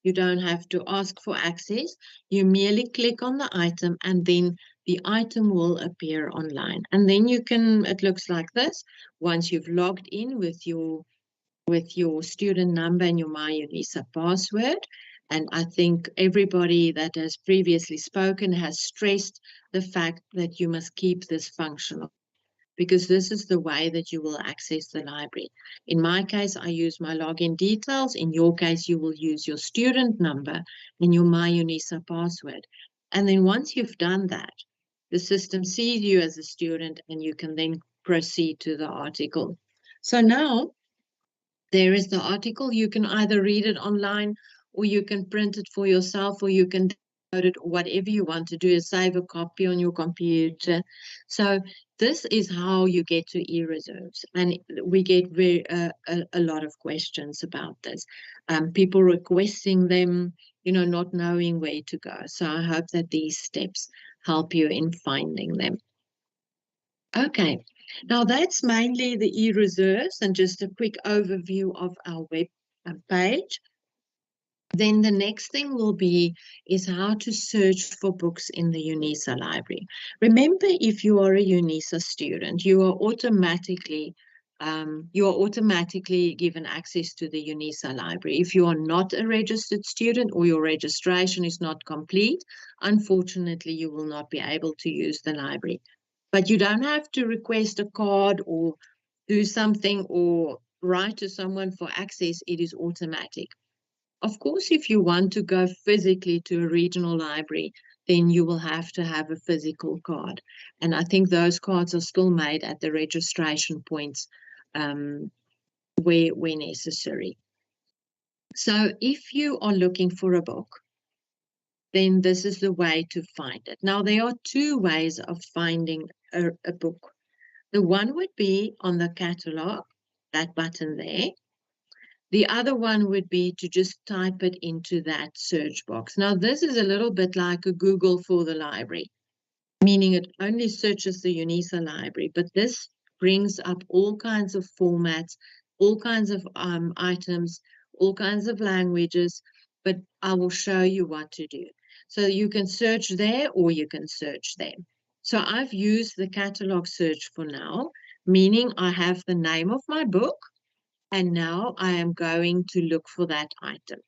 You don't have to ask for access. You merely click on the item and then the item will appear online. And then you can, it looks like this, once you've logged in with your student number and your MyUnisa password. And I think everybody that has previously spoken has stressed the fact that you must keep this functional, because this is the way that you will access the library. In my case, I use my login details. In your case, you will use your student number and your MyUnisa password. And then once you've done that, the system sees you as a student and you can then proceed to the article. So now there is the article. You can either read it online or you can print it for yourself, or you can download it, or whatever you want to do is save a copy on your computer. So this is how you get to e-reserves, and we get a lot of questions about this. People requesting them, not knowing where to go. So I hope that these steps help you in finding them. Okay, now that's mainly the e-reserves and just a quick overview of our web page. Then the next thing will be is how to search for books in the UNISA library. Remember, if you are a UNISA student, you are automatically given access to the UNISA library. If you are not a registered student or your registration is not complete, unfortunately, you will not be able to use the library. But you don't have to request a card or do something or write to someone for access. It is automatic. Of course, if you want to go physically to a regional library, then you will have to have a physical card. And I think those cards are still made at the registration points where necessary. So if you are looking for a book, then this is the way to find it. Now, there are two ways of finding a book. The one would be on the catalog, that button there. The other one would be to just type it into that search box. Now, this is a little bit like a Google for the library, meaning it only searches the UNISA library, but this brings up all kinds of formats, all kinds of items, all kinds of languages, but I will show you what to do. So you can search there or you can search there. So I've used the catalog search for now, meaning I have the name of my book, and now I am going to look for that item.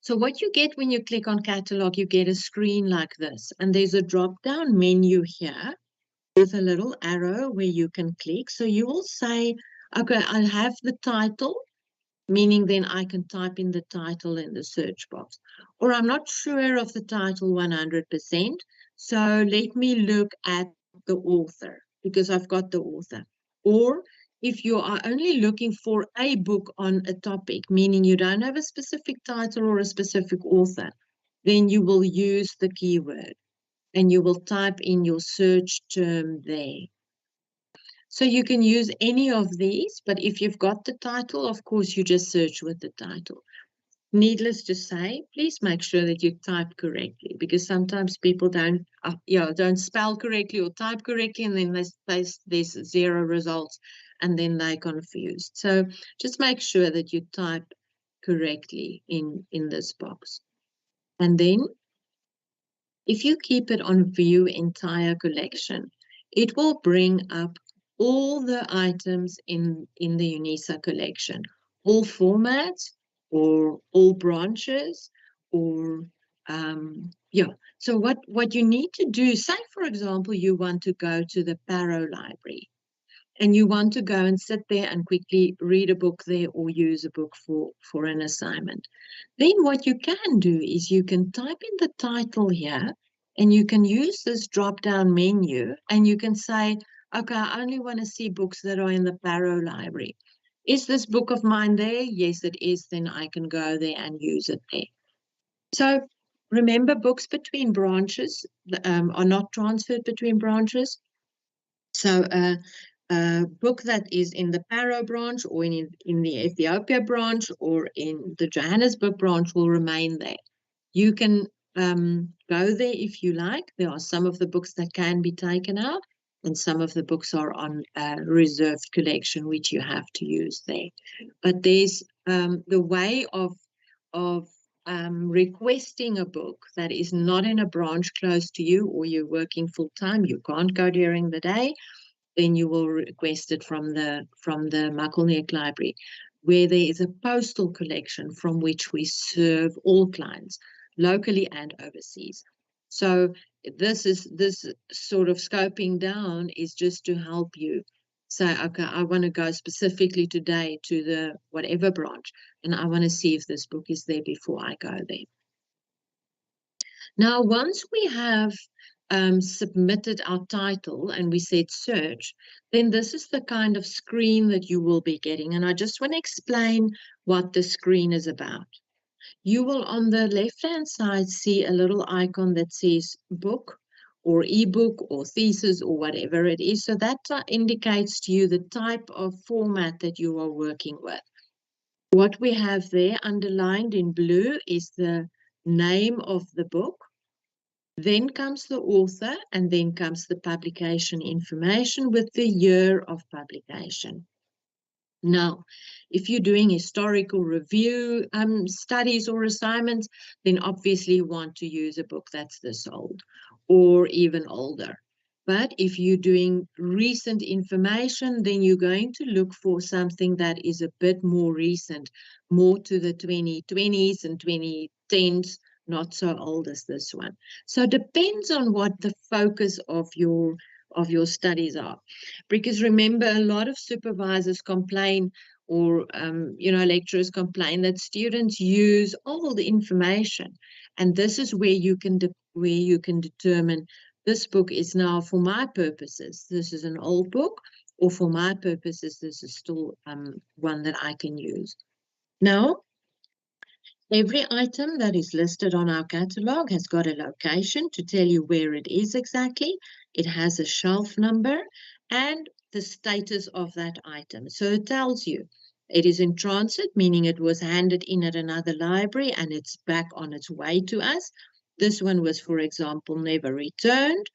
So what you get when you click on catalog, you get a screen like this, and there's a drop-down menu here with a little arrow where you can click. So you will say, okay, I have the title, meaning then I can type in the title in the search box. Or I'm not sure of the title 100%, so let me look at the author, because I've got the author. Or if you are only looking for a book on a topic, meaning you don't have a specific title or a specific author, then you will use the keyword and you will type in your search term there. So you can use any of these, but if you've got the title, of course, you just search with the title. Needless to say, please make sure that you type correctly, because sometimes people don't spell correctly or type correctly, and then there's 0 results, and then they're confused. So just make sure that you type correctly in this box. And then if you keep it on view entire collection, it will bring up all the items in the UNISA collection, all formats, or all branches, or So what you need to do, say for example, you want to go to the Paro library and you want to go and sit there and quickly read a book there or use a book for an assignment. Then what you can do is you can type in the title here and you can use this drop-down menu and you can say, okay, I only want to see books that are in the Paro library. Is this book of mine there? Yes, it is. Then I can go there and use it there. So remember, books between branches are not transferred between branches. So a book that is in the Paro branch or in the Ethiopia branch or in the Johannesburg branch will remain there. You can go there if you like. There are some of the books that can be taken out, and some of the books are on reserved collection, which you have to use there. But there's the way of requesting a book that is not in a branch close to you, or you're working full time, you can't go during the day, then you will request it from the Makelniek Library, where there is a postal collection from which we serve all clients, locally and overseas. So this sort of scoping down is just to help you say, okay, I want to go specifically today to the whatever branch, and I want to see if this book is there before I go there. Now, once we have submitted our title and we said search, then this is the kind of screen that you will be getting. And I just want to explain what the screen is about. You will on the left-hand side see a little icon that says book or ebook or thesis or whatever it is. So that indicates to you the type of format that you are working with. What we have there underlined in blue is the name of the book. Then comes the author, and then comes the publication information with the year of publication. Now, if you're doing historical review studies or assignments, then obviously you want to use a book that's this old or even older. But if you're doing recent information, then you're going to look for something that is a bit more recent, more to the 2020s and 2010s, not so old as this one. So it depends on what the focus of your studies are. Because remember, a lot of supervisors complain, or lecturers complain that students use old information, and this is where you can determine this book is now, for my purposes, this is an old book, or for my purposes, this is still one that I can use. Now, every item that is listed on our catalog has got a location to tell you where it is exactly. It has a shelf number and the status of that item. So it tells you it is in transit, meaning it was handed in at another library and it's back on its way to us. This one was, for example, never returned,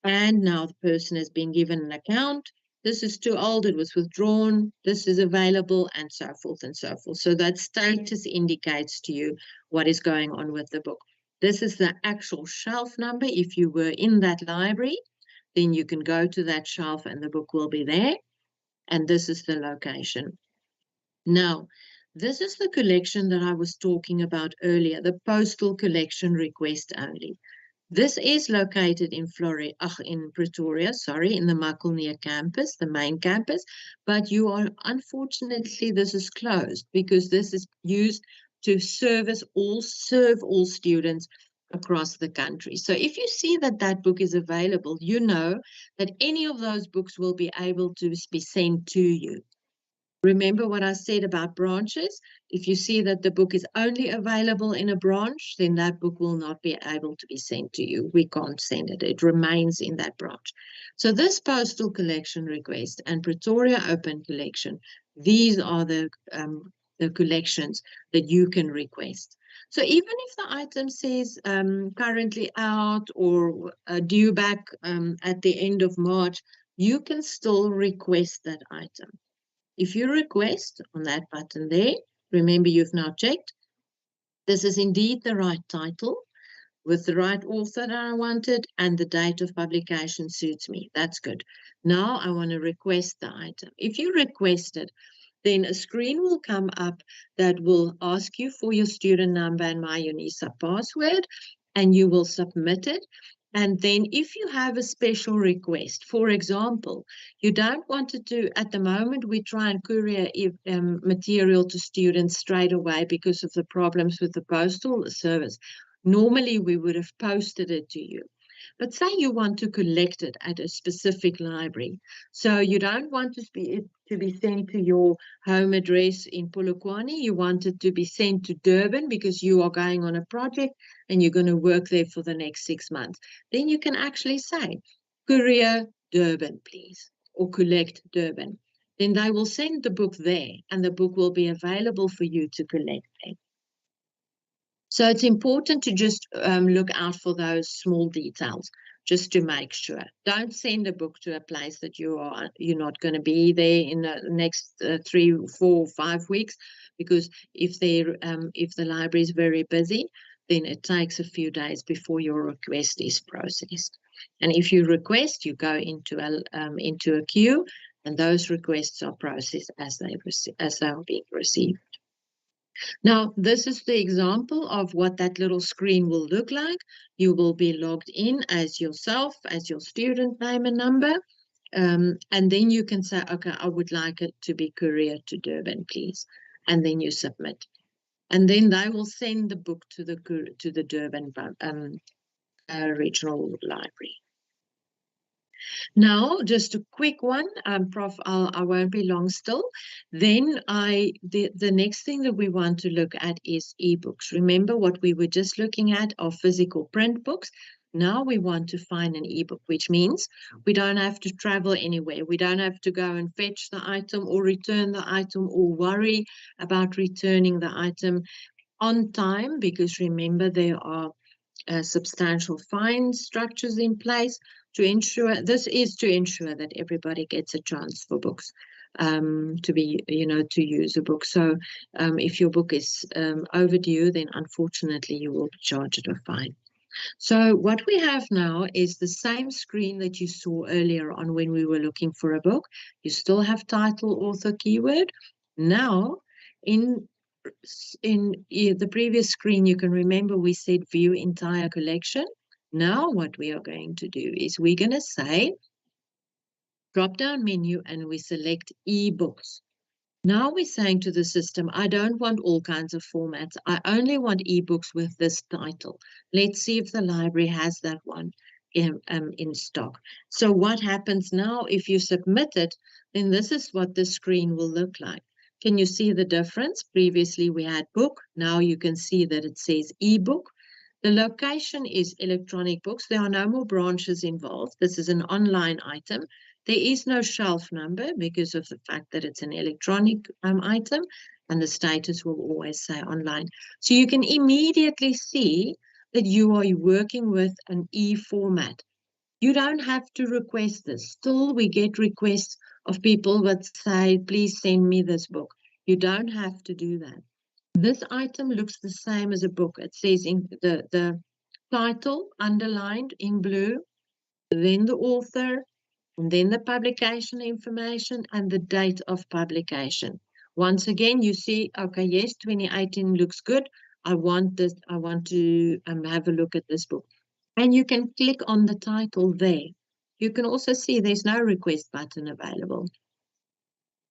and now the person has been given an account. This is too old, it was withdrawn, this is available, and so forth and so forth. So that status indicates to you what is going on with the book. This is the actual shelf number. If you were in that library, then you can go to that shelf and the book will be there. And this is the location. Now, this is the collection that I was talking about earlier, the postal collection request only. This is located in Pretoria, in the Makelniek campus, the main campus, but unfortunately, this is closed because this is used to serve all students across the country. So if you see that that book is available, you know that any of those books will be able to be sent to you. Remember what I said about branches? If you see that the book is only available in a branch, then that book will not be able to be sent to you. We can't send it. It remains in that branch. So this postal collection request and Pretoria Open Collection, these are the collections that you can request. So even if the item says currently out or due back at the end of March, you can still request that item. If you request on that button there, remember you've now checked, this is indeed the right title with the right author that I wanted and the date of publication suits me. That's good. Now I want to request the item. If you request it, then a screen will come up that will ask you for your student number and my UNISA password, and you will submit it. And then if you have a special request, for example, you don't want to at the moment, we try and courier material to students straight away because of the problems with the postal service. Normally, we would have posted it to you. But say you want to collect it at a specific library. So you don't want it to be sent to your home address in Polokwane. You want it to be sent to Durban because you are going on a project and you're going to work there for the next 6 months. Then you can actually say, courier Durban, please, or collect Durban. Then they will send the book there and the book will be available for you to collect there. So it's important to just look out for those small details. just to make sure. Don't send a book to a place that you're not going to be there in the next 3, 4, 5 weeks, because if the library is very busy, then it takes a few days before your request is processed. And if you request, you go into a queue, and those requests are processed as they are being received. Now, this is the example of what that little screen will look like. You will be logged in as yourself, as your student name and number, and then you can say, okay, I would like it to be couriered to Durban, please, and then you submit. And then they will send the book to the Durban Regional Library. Now, just a quick one, Prof, I won't be long still. Then the next thing that we want to look at is ebooks. Remember what we were just looking at are physical print books. Now we want to find an ebook, which means we don't have to travel anywhere. We don't have to go and fetch the item or return the item or worry about returning the item on time, because remember there are substantial fine structures in place to ensure that everybody gets a chance for books to use a book. So if your book is overdue, then unfortunately you will be charged a fine. So what we have now is the same screen that you saw earlier on when we were looking for a book. You still have title, author, keyword. Now in the previous screen, you can remember we said view entire collection. Now what we are going to do is we're going to say drop down menu and we select ebooks. Now we're saying to the system, I don't want all kinds of formats. I only want ebooks with this title. Let's see if the library has that one in stock. So what happens now if you submit it, then this is what the screen will look like. Can you see the difference? Previously we had book. Now you can see that it says ebook. The location is electronic books. There are no more branches involved. This is an online item. There is no shelf number because of the fact that it's an electronic item, and the status will always say online. So you can immediately see that you are working with an e-format. You don't have to request this. Still, we get requests of people that say, please send me this book. You don't have to do that. This item looks the same as a book. It says in the title underlined in blue, then the author, and then the publication information and the date of publication. Once again, you see, okay, yes, 2018 looks good. I want this. I want to have a look at this book. And you can click on the title there. You can also see there's no request button available.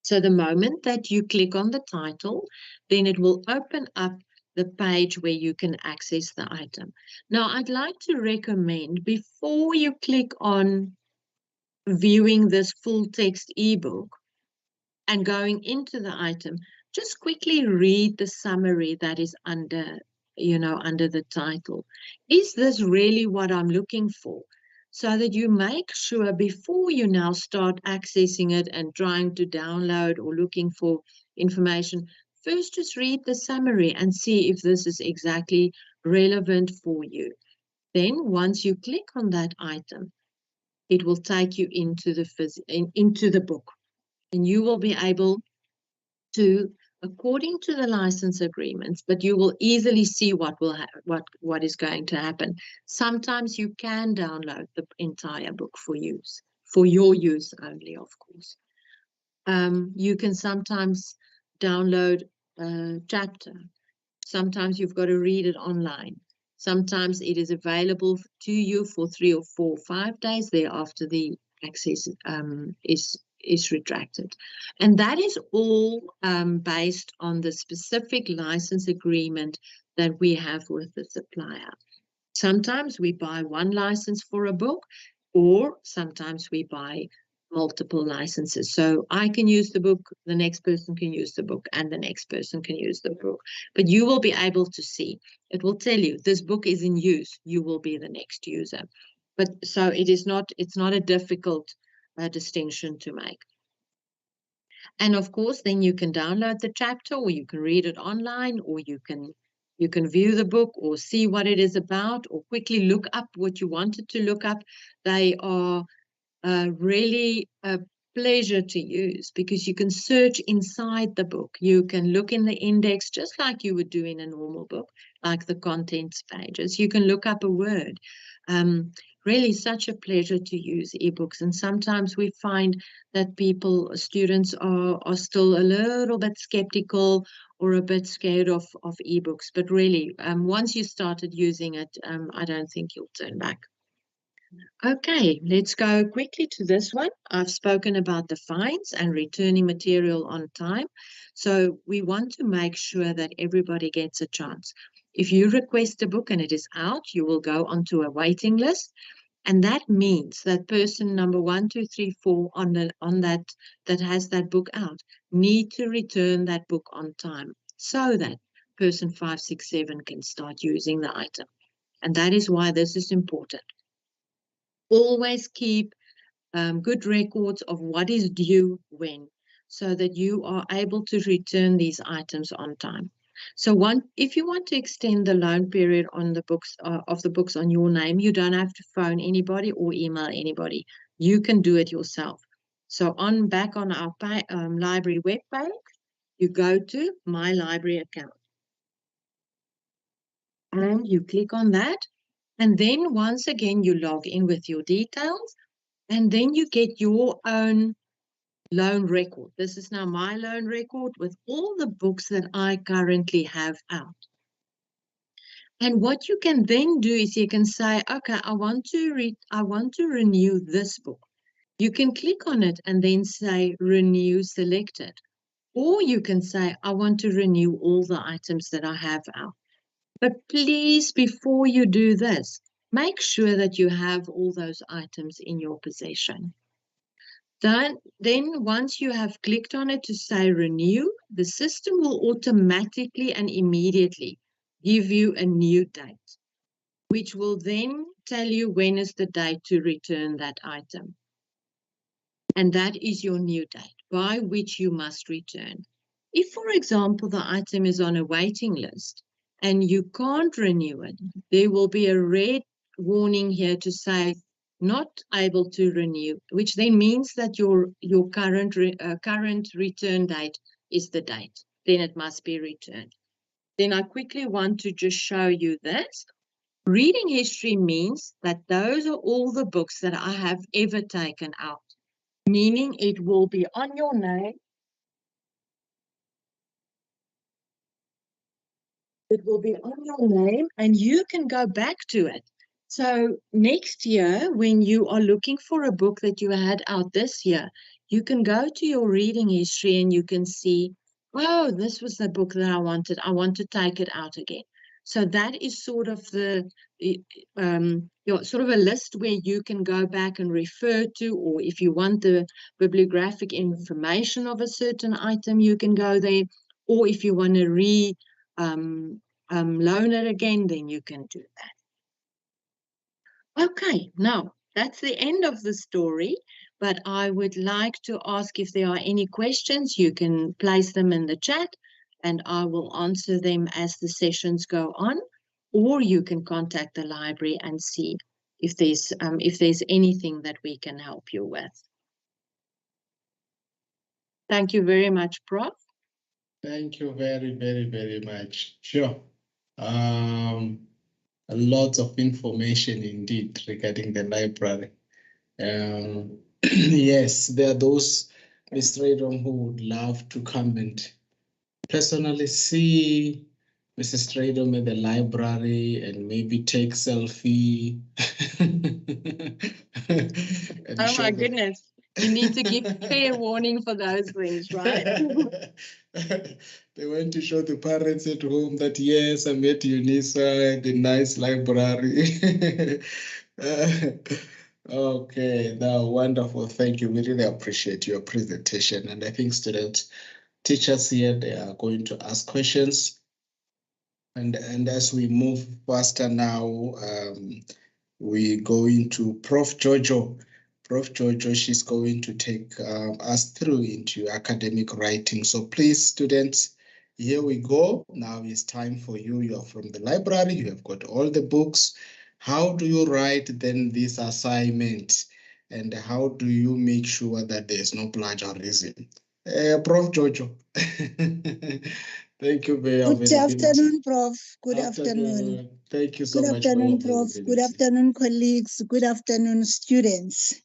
So the moment that you click on the title, then it will open up the page where you can access the item. Now, I'd like to recommend before you click on viewing this full text ebook and going into the item, just quickly read the summary that is under the title. Is this really what I'm looking for? So that you make sure before you now start accessing it and trying to download or looking for information, first just read the summary and see if this is exactly relevant for you. Then once you click on that item, it will take you into the book, and you will be able to, according to the license agreements, but you will easily see what is going to happen. Sometimes you can download the entire book for use, for your use only, of course. You can sometimes download a chapter. Sometimes you've got to read it online. Sometimes it is available to you for 3 or 4 or 5 days thereafter the access is retracted. And that is all based on the specific license agreement that we have with the supplier. Sometimes we buy one license for a book, or sometimes we buy multiple licenses. So I can use the book, the next person can use the book, and the next person can use the book. But you will be able to see. It will tell you this book is in use. You will be the next user. But so it's not a difficult distinction to make. And of course, then you can download the chapter, or you can read it online, or you can You can view the book or see what it is about or quickly look up what you wanted to look up. They are really a pleasure to use because you can search inside the book. You can look in the index just like you would do in a normal book, like the contents pages. You can look up a word. Really such a pleasure to use ebooks. And sometimes we find that students are still a little bit skeptical or a bit scared of ebooks. But really, once you started using it, I don't think you'll turn back. Okay, let's go quickly to this one. I've spoken about the fines and returning material on time. So we want to make sure that everybody gets a chance. If you request a book and it is out, you will go onto a waiting list. And that means that person number 1, 2, 3, 4 on that has that book out need to return that book on time so that person 5, 6, 7 can start using the item. And that is why this is important. Always keep good records of what is due when, so that you are able to return these items on time. So if you want to extend the loan period on the books of the books on your name, you don't have to phone anybody or email anybody. You can do it yourself. So back on our library webpage, you go to My Library Account. And you click on that. And then once again, you log in with your details. And then you get your own loan record. This is now my loan record with all the books that I currently have out. And what you can then do is you can say, okay, I want to renew this book. You can click on it and then say renew selected. Or you can say, I want to renew all the items that I have out. But please, before you do this, make sure that you have all those items in your possession. Then once you have clicked on it to say renew, the system will automatically and immediately give you a new date, which will then tell you when is the date to return that item. And that is your new date by which you must return. If, for example, the item is on a waiting list and you can't renew it, there will be a red warning here to say not able to renew, which then means that your current return date is the date. Then it must be returned. Then I quickly want to just show you this. Reading history means that those are all the books that I have ever taken out, meaning it will be on your name. It will be on your name and you can go back to it. So next year, when you are looking for a book that you had out this year, you can go to your reading history and you can see, oh, this was the book that I wanted. I want to take it out again. So that is sort of sort of a list where you can go back and refer to, or if you want the bibliographic information of a certain item, you can go there. Or if you want to loan it again, then you can do that. Okay, now that's the end of the story, but I would like to ask if there are any questions. You can place them in the chat and I will answer them as the sessions go on, or you can contact the library and see if there's anything that we can help you with. Thank you very much, Prof. Thank you very, very, very much. Sure. A lot of information indeed regarding the library. Yes, there are those, Mr. Radom, who would love to come and personally see Mrs. Stradom at the library and maybe take selfie. Oh my goodness. You need to give fair warning for those things, right? They went to show the parents at home that, yes, I met Eunice at the nice library. Okay, now wonderful. Thank you. We really appreciate your presentation. And I think teachers here, they are going to ask questions. And as we move faster now, we go into Prof. Jojo. Prof. Jojo, she's going to take us through into academic writing. So please, students, Here we go. Now it's time for you. You are from the library. You have got all the books. How do you write then this assignment? And how do you make sure that there's no plagiarism? Prof. Jojo. Thank you for your Good availability. afternoon, Prof. Good afternoon. Thank you so Good much for your afternoon, Prof. Good availability. afternoon, colleagues. Good afternoon, students.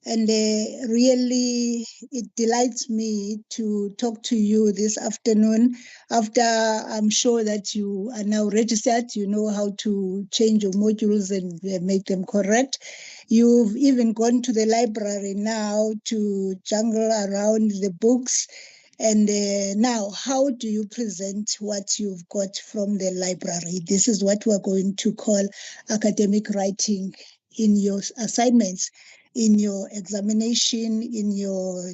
And really, it delights me to talk to you this afternoon after I'm sure that you are now registered. You know how to change your modules and make them correct. You've even gone to the library now to jungle around the books. And now, how do you present what you've got from the library? This is what we're going to call academic writing in your assignments, in your examination, in your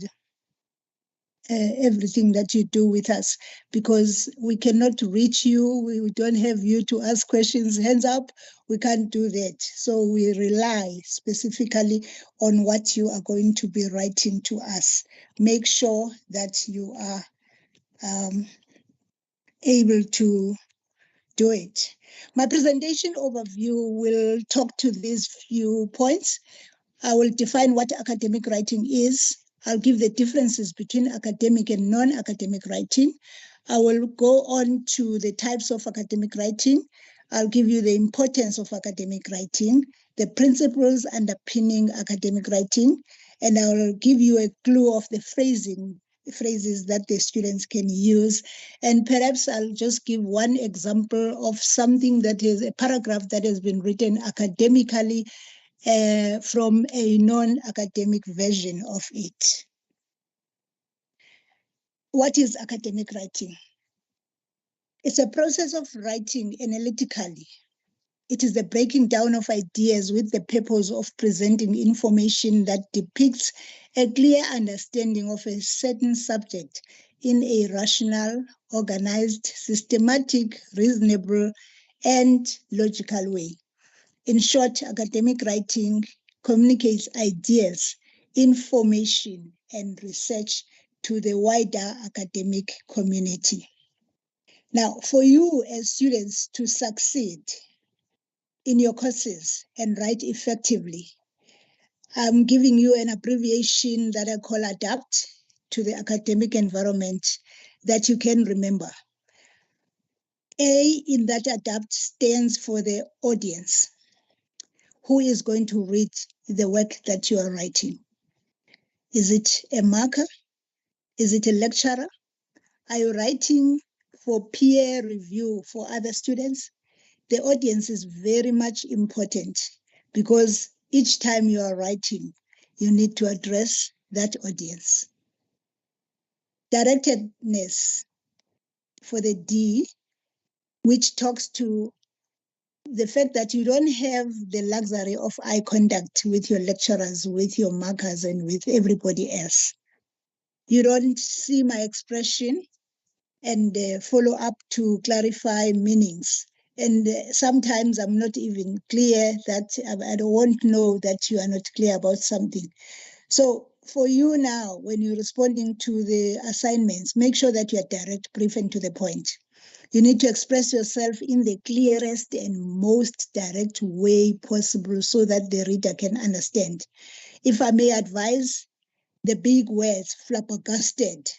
everything that you do with us, because we cannot reach you. We don't have you to ask questions, hands up. We can't do that. So we rely specifically on what you are going to be writing to us. Make sure that you are able to do it. My presentation overview will talk to these few points. I will define what academic writing is. I'll give the differences between academic and non-academic writing. I will go on to the types of academic writing. I'll give you the importance of academic writing, the principles underpinning academic writing, and I will give you a clue of the phrases that the students can use. And perhaps I'll just give one example of something that is a paragraph that has been written academically from a non-academic version of it. What is academic writing? It's a process of writing analytically. It is the breaking down of ideas with the purpose of presenting information that depicts a clear understanding of a certain subject in a rational, organized, systematic, reasonable, and logical way. In short, academic writing communicates ideas, information, and research to the wider academic community. Now, for you as students to succeed in your courses and write effectively, I'm giving you an abbreviation that I call ADAPT to the academic environment that you can remember. A in that ADAPT stands for the audience. Who is going to read the work that you are writing? Is it a marker? Is it a lecturer? Are you writing for peer review for other students? The audience is very much important because each time you are writing, you need to address that audience. Directedness for the D, which talks to the fact that you don't have the luxury of eye contact with your lecturers, with your markers, and with everybody else. You don't see my expression and follow up to clarify meanings. And sometimes I'm not even clear that I won't know that you are not clear about something. So for you now, when you're responding to the assignments, make sure that you are direct, brief, and to the point. You need to express yourself in the clearest and most direct way possible so that the reader can understand. If I may advise, the big words, flabbergasted,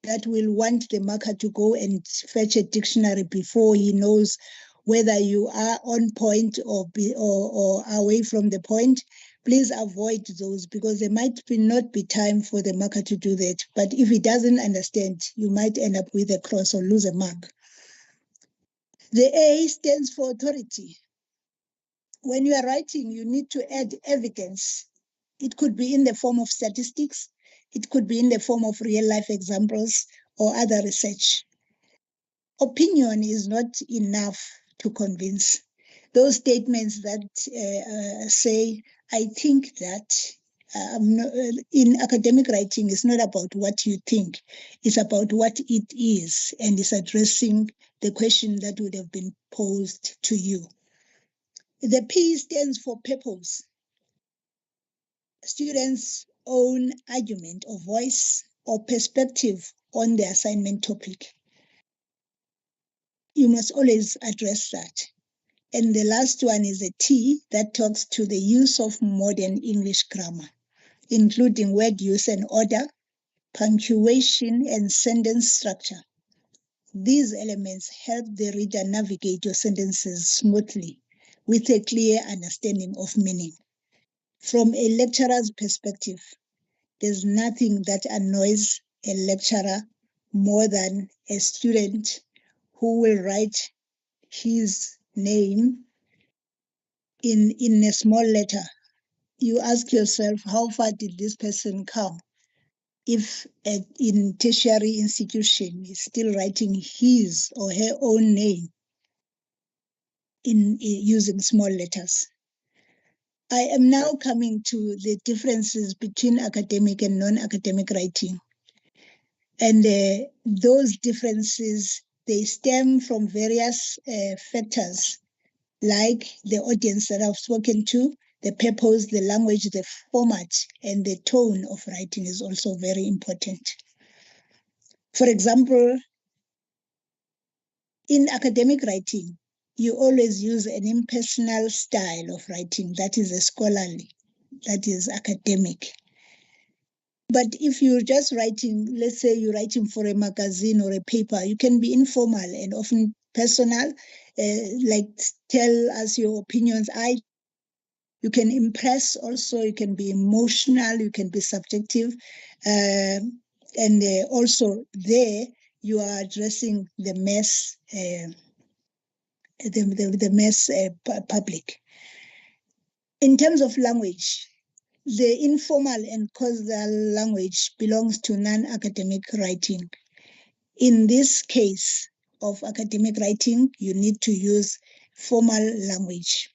that will want the marker to go and fetch a dictionary before he knows whether you are on point or away from the point. Please avoid those because there might not be time for the marker to do that. But if he doesn't understand, you might end up with a cross or lose a mark. The A stands for authority. When you are writing, you need to add evidence. It could be in the form of statistics. It could be in the form of real-life examples or other research. Opinion is not enough to convince. Those statements that say, I think that, in academic writing, it's not about what you think. It's about what it is, and it's addressing the question that would have been posed to you. The P stands for purpose. Students' own argument or voice or perspective on the assignment topic. you must always address that. And the last one is a T that talks to the use of modern English grammar, including word use and order, punctuation, and sentence structure. These elements help the reader navigate your sentences smoothly with a clear understanding of meaning. From a lecturer's perspective, there's nothing that annoys a lecturer more than a student who will write his name in a small letter. You ask yourself, how far did this person come? If in tertiary institution is still writing his or her own name in using small letters. I am now coming to the differences between academic and non-academic writing. And those differences, they stem from various factors, like the audience that I've spoken to, the purpose, the language, the format, and the tone of writing is also very important. For example, in academic writing, you always use an impersonal style of writing that is a scholarly, that is academic. But if you're just writing, let's say you're writing for a magazine or a paper, you can be informal and often personal, like tell us your opinions. You can impress also, you can be emotional, you can be subjective. And also there, you are addressing the mass, the mass public. In terms of language, the informal and causal language belongs to non-academic writing. In this case of academic writing, you need to use formal language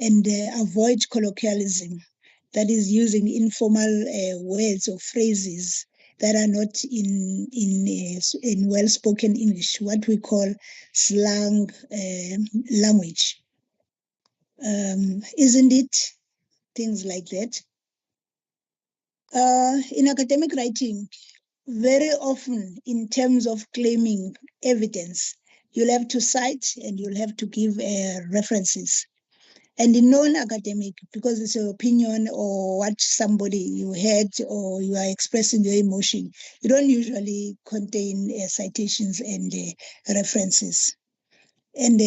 and avoid colloquialism, that is using informal words or phrases that are not in well-spoken English, what we call slang language. Isn't it? Things like that. In academic writing, very often in terms of claiming evidence, you'll have to cite and you'll have to give references. And in non-academic, because it's your opinion or what somebody you heard or you are expressing your emotion, you don't usually contain citations and references. And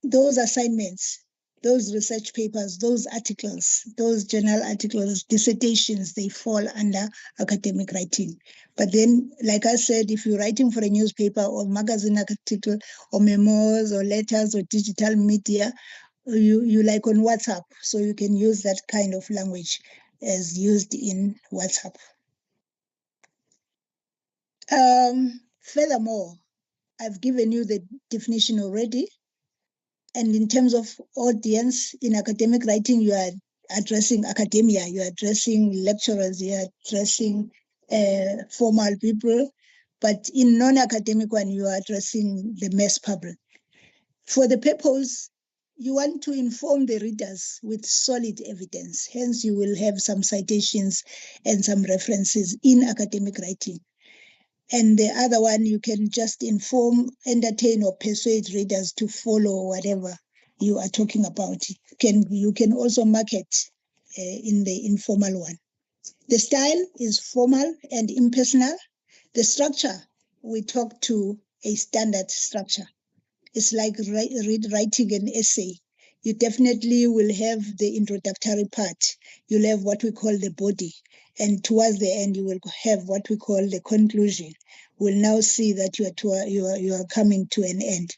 those assignments, those research papers, those articles, those journal articles, dissertations, they fall under academic writing. But then, like I said, if you're writing for a newspaper or magazine article or memos or letters or digital media, you like on WhatsApp, so you can use that kind of language as used in WhatsApp. Furthermore, I've given you the definition already. And in terms of audience, in academic writing, you are addressing academia, you are addressing lecturers, you are addressing formal people. But in non-academic one, you are addressing the mass public. For the purpose, you want to inform the readers with solid evidence. Hence, you will have some citations and some references in academic writing. And the other one, you can just inform, entertain, or persuade readers to follow whatever you are talking about. You can also market in the informal one. The style is formal and impersonal. The structure, we talk to a standard structure. It's like writing an essay. You definitely will have the introductory part. You'll have what we call the body. And towards the end, you will have what we call the conclusion. We'll now see that you are coming to an end.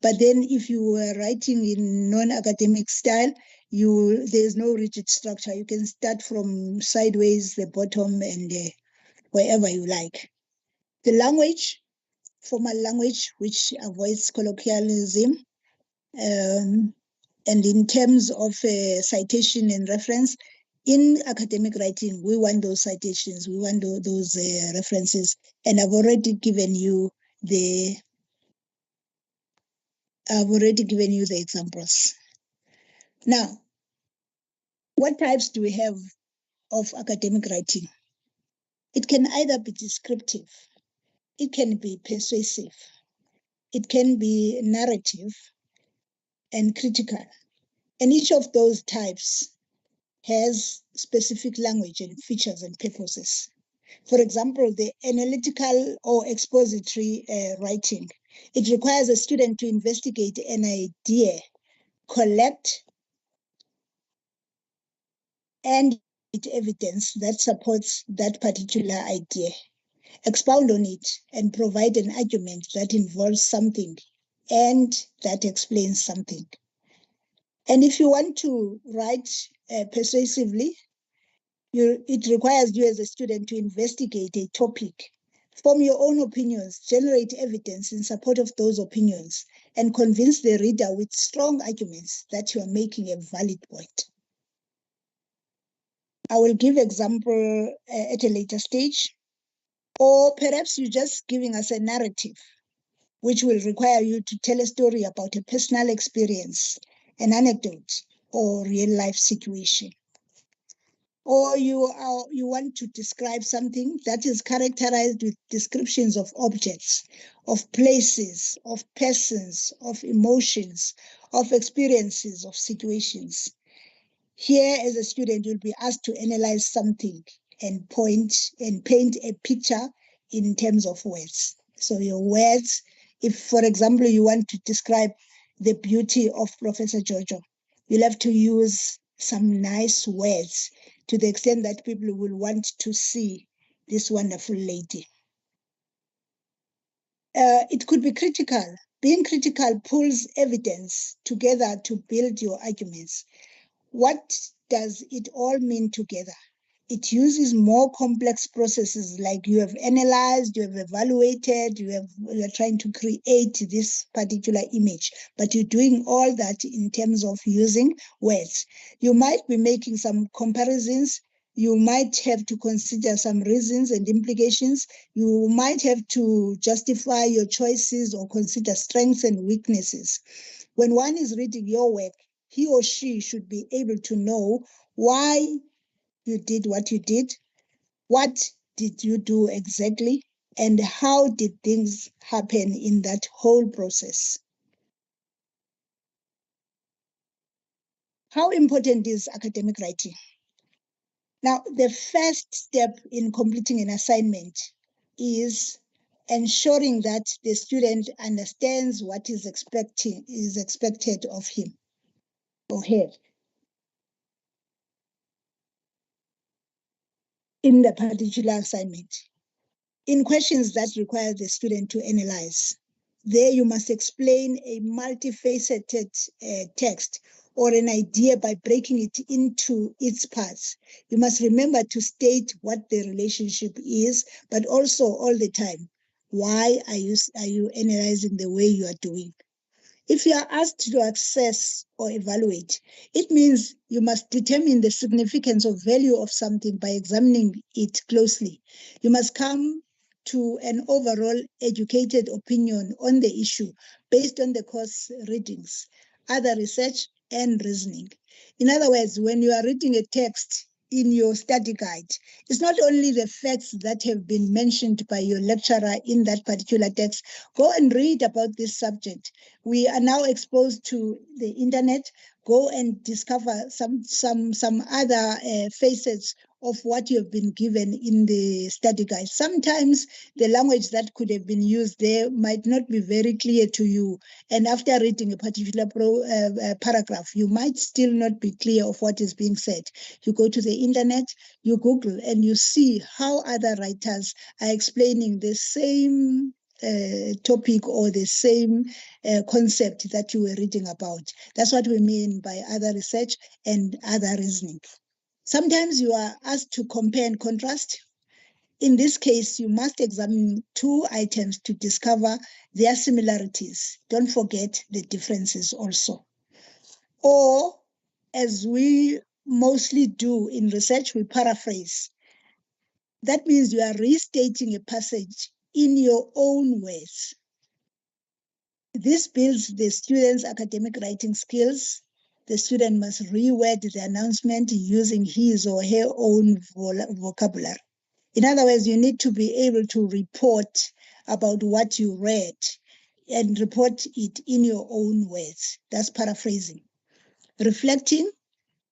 But then if you were writing in non-academic style, there's no rigid structure. You can start from sideways, the bottom, and wherever you like. The language, formal language, which avoids colloquialism. And in terms of citation and reference, in academic writing, we want those citations, we want those references, and I've already given you the examples. Now, what types do we have of academic writing? It can either be descriptive, it can be persuasive, it can be narrative and critical. And each of those types has specific language and features and purposes. For example, the analytical or expository writing, it requires a student to investigate an idea, collect and evidence that supports that particular idea, expound on it, and provide an argument that involves something and that explains something. And if you want to write persuasively, it requires you as a student to investigate a topic, form your own opinions, generate evidence in support of those opinions, and convince the reader with strong arguments that you are making a valid point. I will give example at a later stage, or perhaps you're just giving us a narrative, which will require you to tell a story about a personal experience, an anecdote, or real life situation. Or you want to describe something that is characterized with descriptions of objects, of places, of persons, of emotions, of experiences, of situations. Here, as a student, you'll be asked to analyze something and paint a picture in terms of words. So your words, if, for example, you want to describe the beauty of Professor Jojo, you'll have to use some nice words to the extent that people will want to see this wonderful lady. It could be critical. Being critical pulls evidence together to build your arguments. What does it all mean together? It uses more complex processes, like you have analyzed, you have evaluated, you are trying to create this particular image, but you're doing all that in terms of using words. You might be making some comparisons. You might have to consider some reasons and implications. You might have to justify your choices or consider strengths and weaknesses. When one is reading your work, he or she should be able to know why you did what you did, what did you do exactly, and how did things happen in that whole process. How important is academic writing? Now, the first step in completing an assignment is ensuring that the student understands what is expected of him or her in the particular assignment. In questions that require the student to analyze, there you must explain a multifaceted text or an idea by breaking it into its parts. You must remember to state what the relationship is, but also all the time, why are you analyzing the way you are doing? If you are asked to assess or evaluate, it means you must determine the significance or value of something by examining it closely. You must come to an overall educated opinion on the issue based on the course readings, other research, and reasoning. In other words, when you are reading a text in your study guide, it's not only the facts that have been mentioned by your lecturer in that particular text. Go and read about this subject. We are now exposed to the internet. Go and discover some other facets of what you have been given in the study guide. Sometimes the language that could have been used there might not be very clear to you. And after reading a particular paragraph, you might still not be clear of what is being said. You go to the internet, you Google, and you see how other writers are explaining the same topic or the same concept that you were reading about. That's what we mean by other research and other reasoning. Sometimes you are asked to compare and contrast. In this case, you must examine two items to discover their similarities. Don't forget the differences also. Or, as we mostly do in research, we paraphrase. That means you are restating a passage in your own words. This builds the student's academic writing skills. The student must reword the announcement using his or her own vocabulary. In other words, you need to be able to report about what you read and report it in your own words. That's paraphrasing. Reflecting,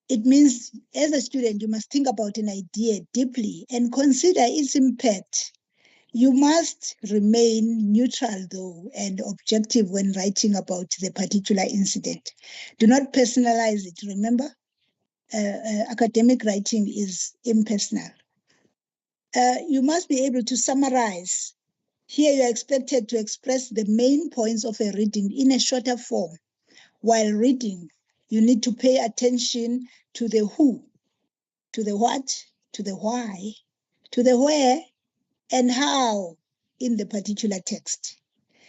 it means as a student, you must think about an idea deeply and consider its impact. You must remain neutral, though, and objective when writing about the particular incident. Do not personalize it. Remember, academic writing is impersonal. You must be able to summarize. Here, you are expected to express the main points of a reading in a shorter form. While reading, you need to pay attention to the who, to the what, to the why, to the where, and how in the particular text.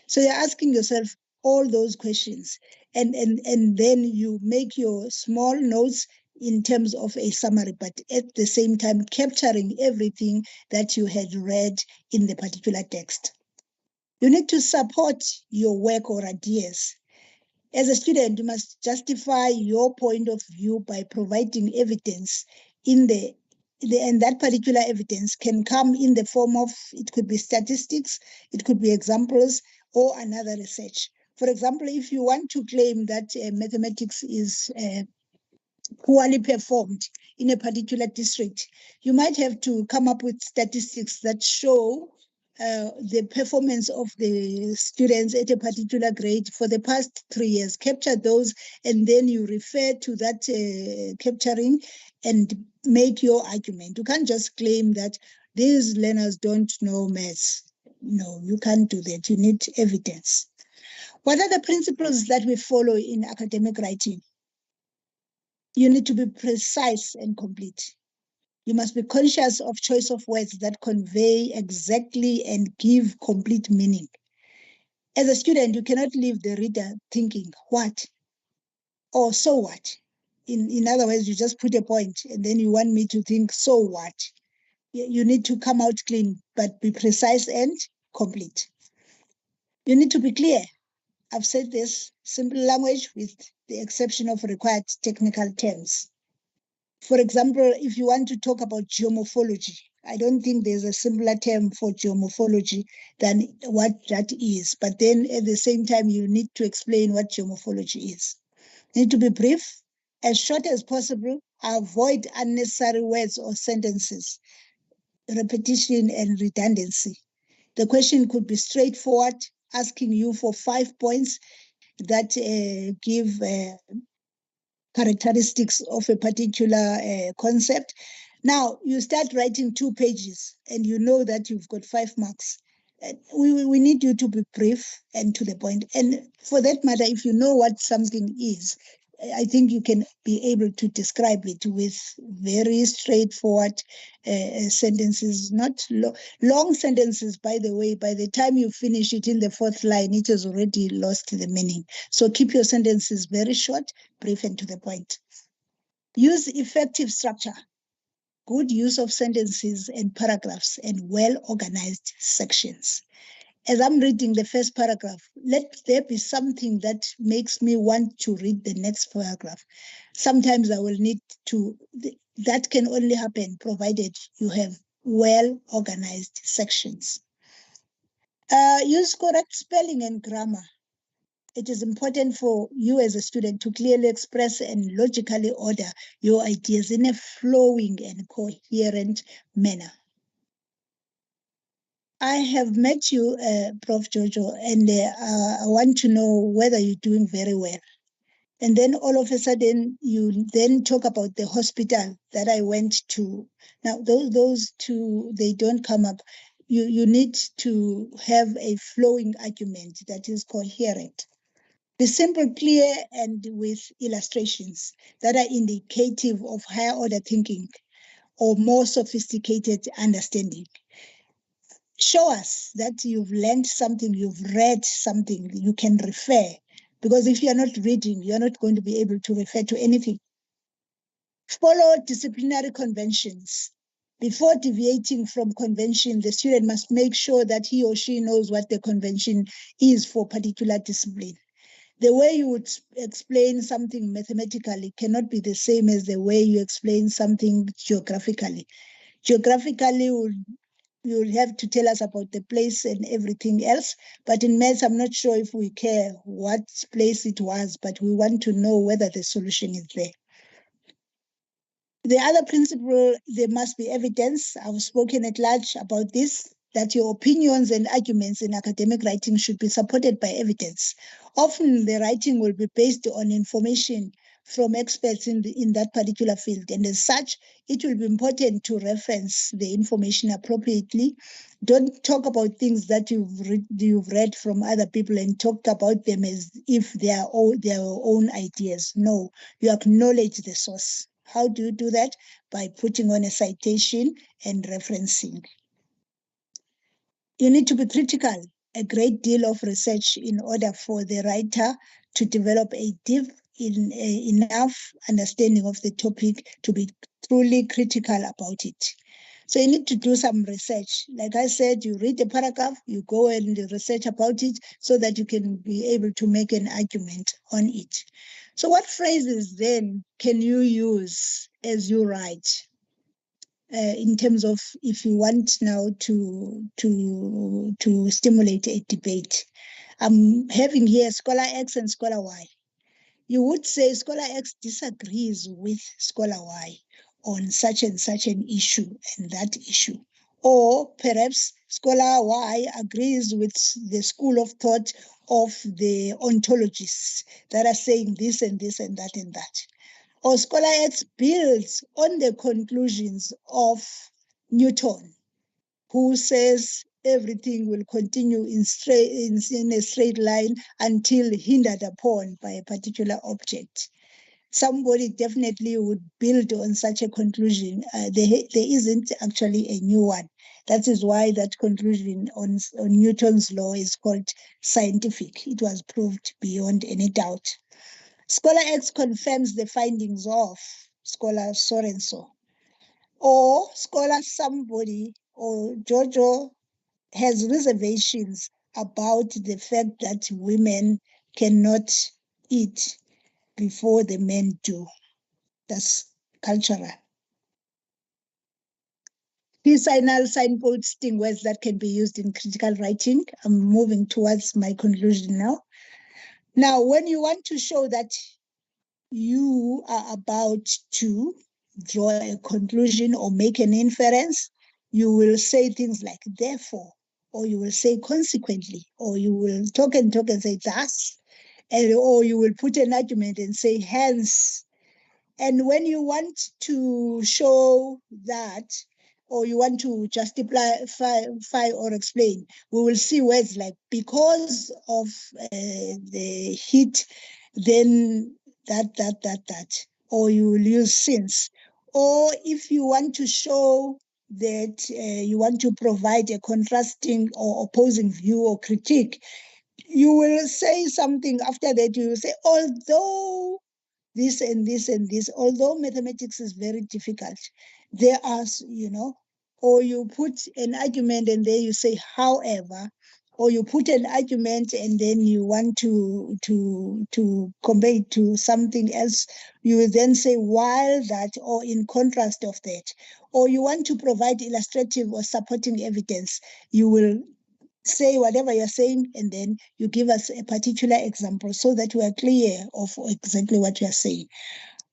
So you're asking yourself all those questions, and then you make your small notes in terms of a summary, but at the same time capturing everything that you had read in the particular text. You need to support your work or ideas. As a student, you must justify your point of view by providing evidence and that particular evidence can come in the form of, it could be statistics, it could be examples, or another research. For example, if you want to claim that mathematics is poorly performed in a particular district, you might have to come up with statistics that show the performance of the students at a particular grade for the past 3 years. Capture those, and then you refer to that capturing and make your argument. You can't just claim that these learners don't know maths. No, you can't do that. You need evidence. What are the principles that we follow in academic writing? You need to be precise and complete. You must be conscious of choice of words that convey exactly and give complete meaning. As a student, you cannot leave the reader thinking, what? Or so what? In other words, you just put a point and then you want me to think, so what? You need to come out clean, but be precise and complete. You need to be clear. I've said this, simple language with the exception of required technical terms. For example, if you want to talk about geomorphology, I don't think there's a simpler term for geomorphology than what that is. But then at the same time, you need to explain what geomorphology is. You need to be brief, as short as possible, avoid unnecessary words or sentences, repetition and redundancy. The question could be straightforward, asking you for 5 points that give characteristics of a particular concept. Now, you start writing 2 pages and you know that you've got 5 marks. We need you to be brief and to the point. And for that matter, if you know what something is, I think you can be able to describe it with very straightforward sentences, not long sentences, by the way. By the time you finish it in the 4th line, it has already lost the meaning. So keep your sentences very short, brief, and to the point. Use effective structure, good use of sentences and paragraphs, and well-organized sections. As I'm reading the first paragraph, let there be something that makes me want to read the next paragraph. Sometimes I will need to, that can only happen provided you have well-organized sections. Use correct spelling and grammar. It is important for you as a student to clearly express and logically order your ideas in a flowing and coherent manner. I have met you, Prof. Jojo, and I want to know whether you're doing very well. And then all of a sudden, you then talk about the hospital that I went to. Now, those two, they don't come up. You need to have a flowing argument that is coherent. Be simple, clear, and with illustrations that are indicative of higher order thinking or more sophisticated understanding. Show us that you've learned something, you've read something, you can refer. Because if you're not reading, you're not going to be able to refer to anything. Follow disciplinary conventions. Before deviating from convention, the student must make sure that he or she knows what the convention is for particular discipline. The way you would explain something mathematically cannot be the same as the way you explain something geographically. Geographically you'll have to tell us about the place and everything else. But in maths, I'm not sure if we care what place it was, but we want to know whether the solution is there. The other principle, there must be evidence. I've spoken at large about this, that your opinions and arguments in academic writing should be supported by evidence. Often the writing will be based on information from experts in that particular field. And as such, it will be important to reference the information appropriately. Don't talk about things that you've read from other people and talk about them as if they are all their own ideas. No, you acknowledge the source. How do you do that? By putting on a citation and referencing. You need to be critical, a great deal of research in order for the writer to develop a deep enough understanding of the topic to be truly critical about it. So you need to do some research. Like I said, you read a paragraph, you go and research about it so that you can be able to make an argument on it. So what phrases then can you use as you write? In terms of if you want now to stimulate a debate. I'm having here scholar X and scholar Y. You would say scholar X disagrees with scholar Y on such and such an issue and that issue. Or perhaps scholar Y agrees with the school of thought of the ontologists that are saying this and this and that and that. Or scholar X builds on the conclusions of Newton, who says everything will continue in a straight line until hindered upon by a particular object. Somebody definitely would build on such a conclusion. There isn't actually a new one. That is why that conclusion on Newton's law is called scientific. It was proved beyond any doubt. Scholar X confirms the findings of scholar so-and-so. Or scholar somebody or Jojo has reservations about the fact that women cannot eat before the men do. That's cultural. These signposting words that can be used in critical writing. I'm moving towards my conclusion now. Now, when you want to show that you are about to draw a conclusion or make an inference, you will say things like therefore, or you will say consequently, or you will talk and say thus, or you will put an argument and say hence. And when you want to show that, or you want to justify or explain, we will see words like because of the heat, then that, or you will use since. Or if you want to show that you want to provide a contrasting or opposing view or critique, you will say something after that. You will say, although this and this and this, although mathematics is very difficult, there are, or you put an argument and then you say, however, or you put an argument and then you want to compare it to something else, you will then say while that, or in contrast of that, or you want to provide illustrative or supporting evidence, you will say whatever you're saying, and then you give us a particular example so that we are clear of exactly what you are saying.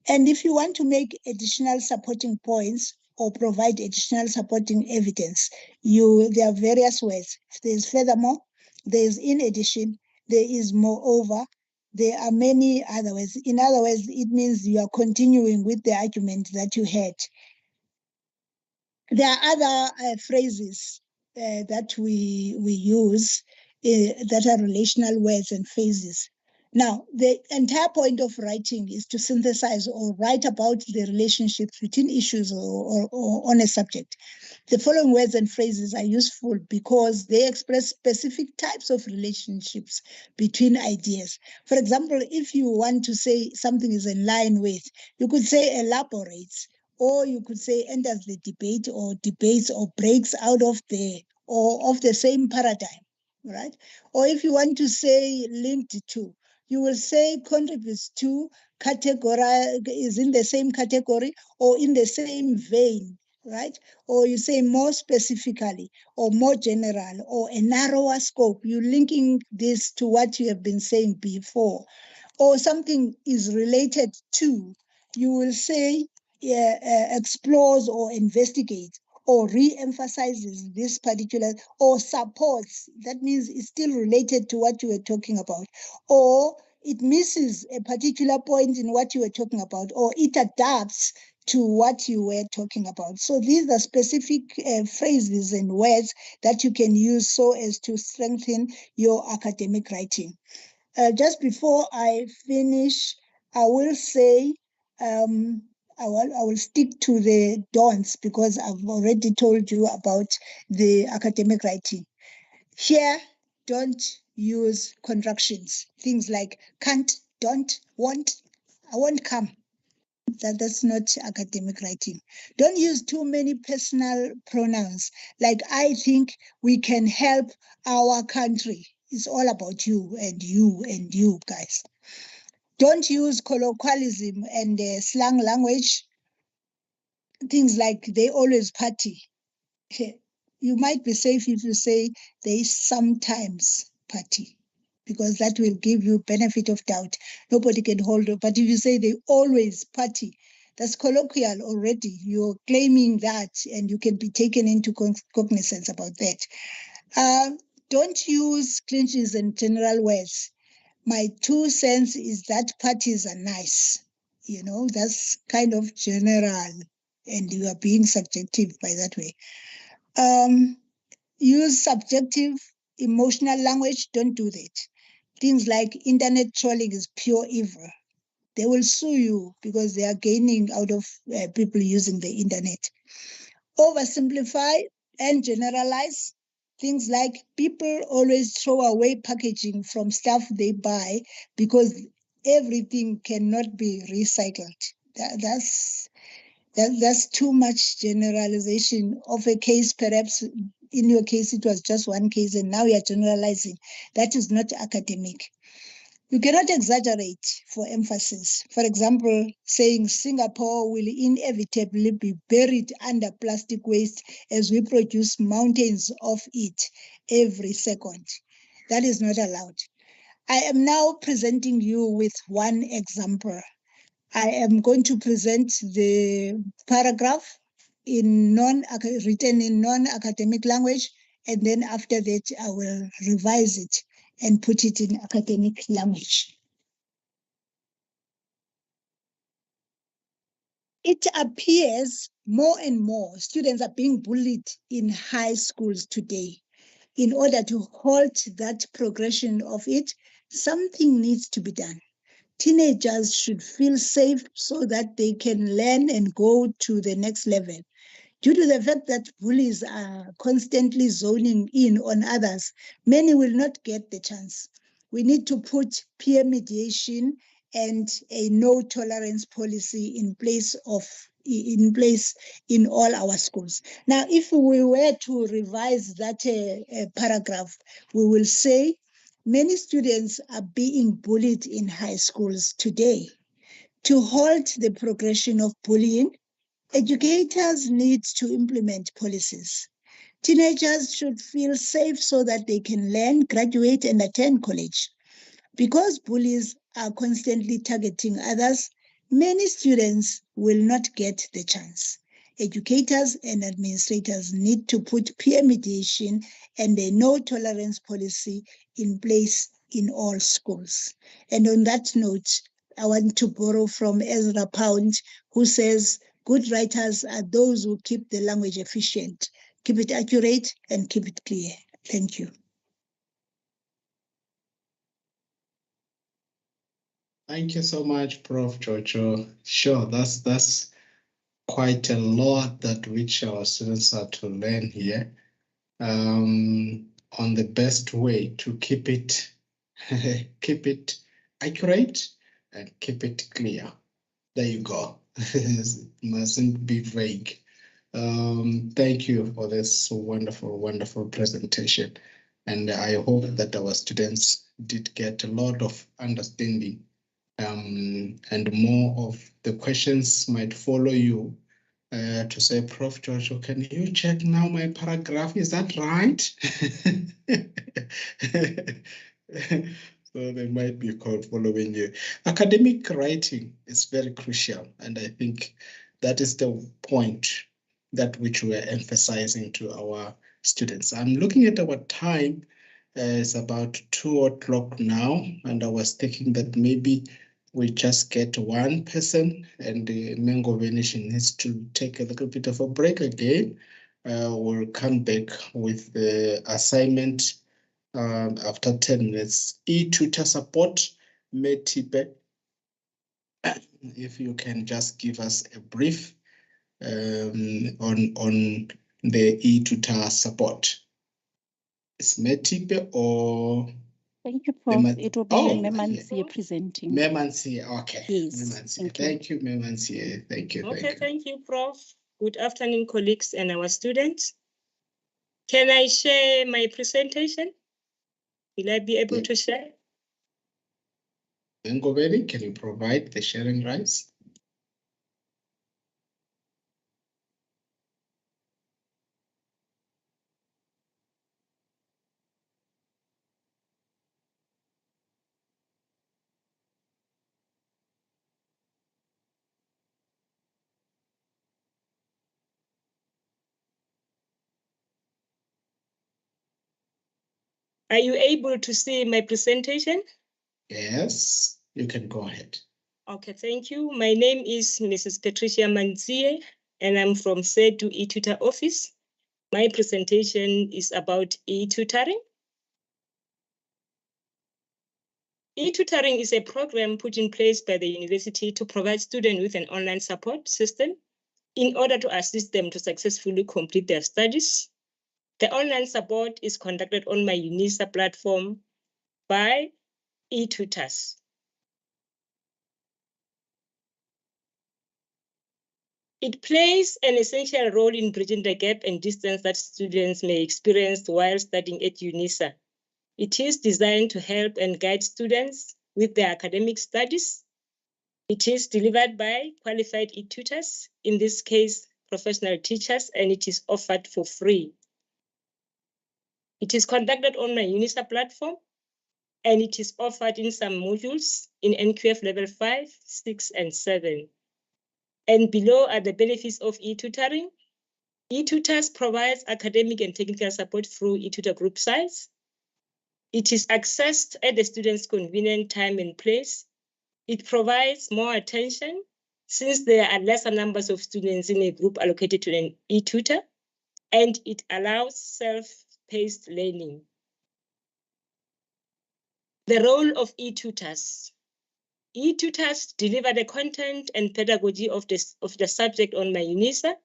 And if you want to make additional supporting points or provide additional supporting evidence, there are various words. There's furthermore, there's in addition, there is moreover, there are many other words. In other words, it means you are continuing with the argument that you had. There are other phrases that we use that are relational words and phrases. Now, the entire point of writing is to synthesize or write about the relationships between issues or on a subject. The following words and phrases are useful because they express specific types of relationships between ideas. For example, if you want to say something is in line with, you could say elaborates, or you could say enters the debate or debates or breaks out of the same paradigm, right? Or if you want to say linked to, you will say contributes to, category is in the same category or in the same vein right? Or you say more specifically, or more general, or a narrower scope. You're linking this to what you have been saying before, or something is related to. You will say explores or investigates, or re-emphasizes this particular, or supports. That means it's still related to what you were talking about, or it misses a particular point in what you were talking about, or it adapts to what you were talking about. So these are specific phrases and words that you can use so as to strengthen your academic writing. Just before I finish, I will say I will stick to the don'ts because I've already told you about the academic writing. Here, don't use contractions. Things like can't, don't, won't, I won't come. That's not academic writing. Don't use too many personal pronouns. Like, I think we can help our country. It's all about you and you and you, guys. Don't use colloquialism and slang language. Things like they always party. You might be safe if you say they sometimes party, because that will give you benefit of doubt. Nobody can hold it. But if you say they always party, that's colloquial already. You're claiming that, and you can be taken into cognizance about that. Don't use cliches and general words. My 2 cents is that parties are nice. You know, that's kind of general, and you are being subjective by that way. Use subjective, emotional language. Don't do that. Things like internet trolling is pure evil. They will sue you because they are gaining out of people using the internet. Oversimplify and generalize. Things like people always throw away packaging from stuff they buy because everything cannot be recycled. That's too much generalization of a case. Perhaps in your case, it was just one case, and now you're generalizing. That is not academic. You cannot exaggerate for emphasis. For example, saying Singapore will inevitably be buried under plastic waste as we produce mountains of it every second. That is not allowed. I am now presenting you with one example. I am going to present the paragraph written in non-academic language, and then after that I will revise it and put it in academic language. It appears more and more students are being bullied in high schools today. In order to halt that progression of it, something needs to be done. Teenagers should feel safe so that they can learn and go to the next level. Due to the fact that bullies are constantly zoning in on others, many will not get the chance. We need to put peer mediation and a no tolerance policy in place in all our schools. Now, if we were to revise that paragraph, we will say many students are being bullied in high schools today. To halt the progression of bullying, educators need to implement policies. Teenagers should feel safe so that they can learn, graduate, and attend college. Because bullies are constantly targeting others, many students will not get the chance. Educators and administrators need to put peer mediation and a no tolerance policy in place in all schools. And on that note, I want to borrow from Ezra Pound, who says, good writers are those who keep the language efficient, keep it accurate, and keep it clear. Thank you. Thank you so much, Prof. Jojo. Sure, that's quite a lot that which our students are to learn here on the best way to keep it accurate and keep it clear. There you go. It mustn't be vague. Thank you for this wonderful presentation. And I hope that our students did get a lot of understanding, and more of the questions might follow you to say, Prof. Joshua, can you check now my paragraph? Is that right? So they might be called following you. Academic writing is very crucial, and I think that is the point that which we're emphasizing to our students. I'm looking at our time. It's about 2 o'clock now, and I was thinking that maybe we just get one person, and Mengo Venetian needs to take a little bit of a break again. We'll come back with the assignment after 10 minutes. E-tutor support, Metipe. If you can just give us a brief on the e-tutor support. Is Metipe or? Thank you, Prof. It will be Memansi presenting. Memansi, okay. Yes. Memansi. Thank you, Memansi. Thank you. Okay, thank you, Prof. Good afternoon, colleagues and our students. Can I share my presentation? Will I be able to share? Ngobeni, can you provide the sharing rights? Are you able to see my presentation? Yes, you can go ahead. Okay, thank you. My name is Mrs. Patricia Manzie, and I'm from SEDU e-tutor office. My presentation is about e-tutoring. E-tutoring is a program put in place by the university to provide students with an online support system in order to assist them to successfully complete their studies. The online support is conducted on my UNISA platform by e-tutors. It plays an essential role in bridging the gap and distance that students may experience while studying at UNISA. It is designed to help and guide students with their academic studies. It is delivered by qualified e-tutors, in this case, professional teachers, and it is offered for free. It is conducted on my UNISA platform, and it is offered in some modules in NQF level 5, 6, and 7. And below are the benefits of e-tutoring. E-tutors provides academic and technical support through e-tutor group sites. It is accessed at the student's convenient time and place. It provides more attention since there are lesser numbers of students in a group allocated to an e-tutor, and it allows self-paced learning. The role of e-tutors. E-tutors deliver the content and pedagogy of the subject on my UNISA.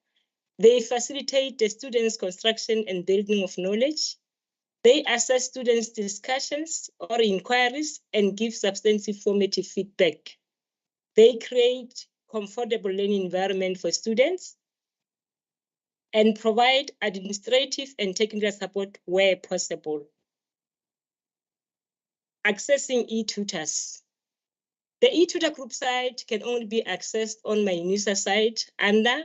They facilitate the students' construction and building of knowledge. They assess students' discussions or inquiries and give substantive formative feedback. They create comfortable learning environment for students and provide administrative and technical support where possible. Accessing e-tutors. The e-tutor group site can only be accessed on my UNISA site under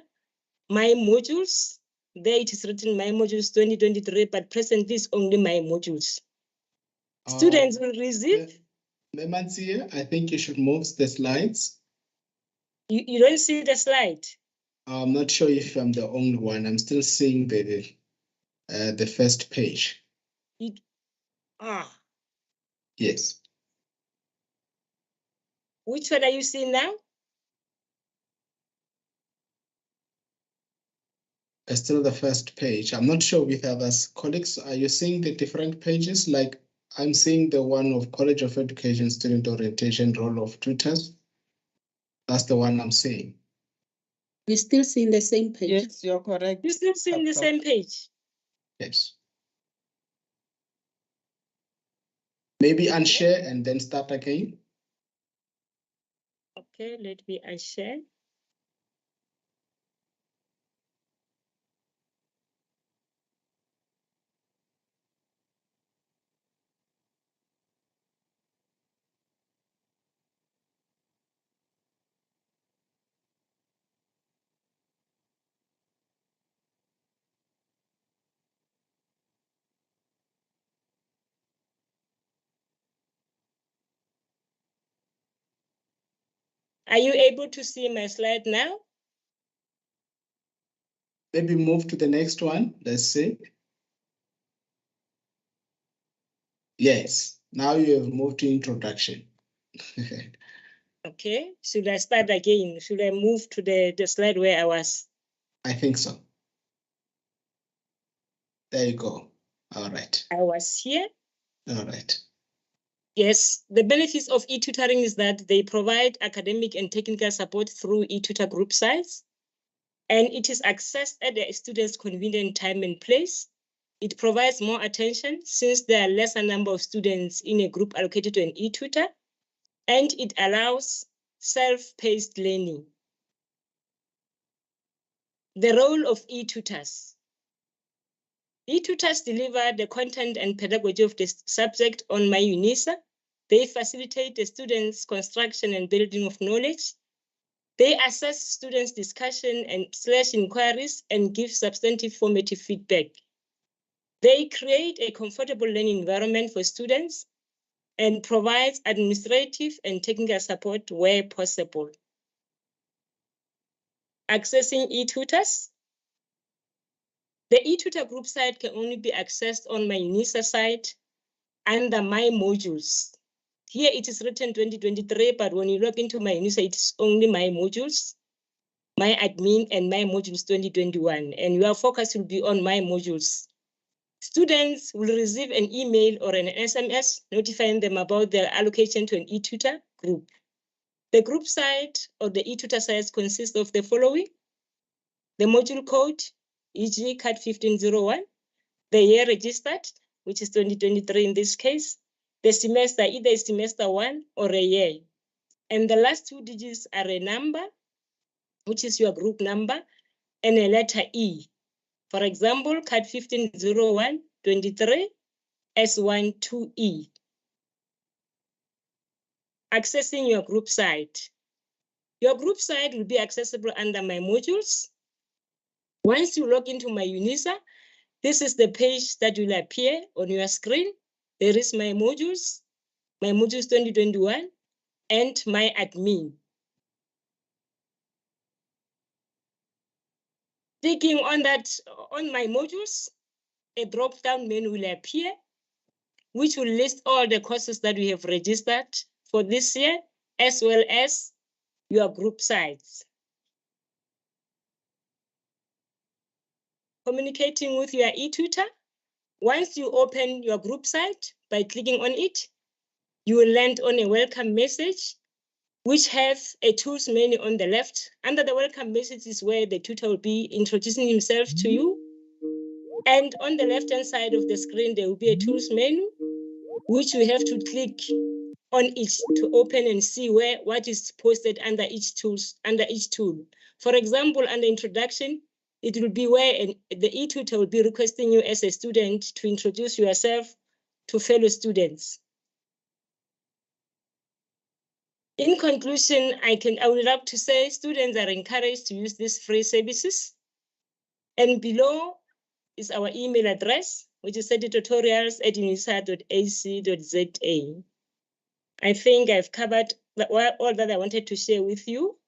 my modules. There it is written my modules 2023, but presently it's only my modules. Students will receive. Memansi, I think you should move the slides. You don't see the slide? I'm not sure if I'm the only one. I'm still seeing the first page. Yes. Which one are you seeing now? Still the first page. I'm not sure with others. Colleagues, are you seeing the different pages? Like I'm seeing the one of College of Education Student Orientation Role of Tutors. That's the one I'm seeing. We're still seeing the same page. Yes, you're correct. You're still seeing the same page. Yes. Maybe unshare and then start again. Okay, let me unshare. Are you able to see my slide now? Maybe move to the next one. Let's see. Yes, now you have moved to introduction. Okay, should I start again? Should I move to the slide where I was? I think so. There you go. All right. I was here. All right. Yes, the benefits of e-tutoring is that they provide academic and technical support through e-tutor group sites, and it is accessed at the student's convenient time and place. It provides more attention since there are lesser number of students in a group allocated to an e-tutor, and it allows self-paced learning. The role of e-tutors. E-tutors deliver the content and pedagogy of the subject on MyUnisa. They facilitate the students' construction and building of knowledge. They assess students' discussion and /inquiries and give substantive formative feedback. They create a comfortable learning environment for students and provide administrative and technical support where possible. Accessing e-tutors. The e-tutor group site can only be accessed on my UNISA site under my modules. Here it is written 2023, but when you log into my UNISA, it's only my modules, my admin, and my modules 2021. And your focus will be on my modules. Students will receive an email or an SMS notifying them about their allocation to an e-tutor group. The group site or the e-tutor sites consist of the following: the module code, e.g. CAT 1501, the year registered, which is 2023 in this case, the semester, either semester 1 or a year. And the last 2 digits are a number, which is your group number, and a letter E. For example, CAT 1501-23 S12E. Accessing your group site. Your group site will be accessible under my modules. Once you log into my UNISA, this is the page that will appear on your screen. There is my modules 2021, and my admin. Clicking on my modules, a drop-down menu will appear, which will list all the courses that we have registered for this year, as well as your group sites. Communicating with your e-tutor. Once you open your group site by clicking on it, you will land on a welcome message, which has a tools menu on the left. Under the welcome message is where the tutor will be introducing himself to you. And on the left-hand side of the screen, there will be a tools menu, which you have to click on it to open and see what is posted under each tool. For example, under introduction, it will be where the e-tutor will be requesting you as a student to introduce yourself to fellow students. In conclusion, I would love to say students are encouraged to use these free services. And below is our email address, which is tutorials@unisa.ac.za. I think I've covered all that I wanted to share with you.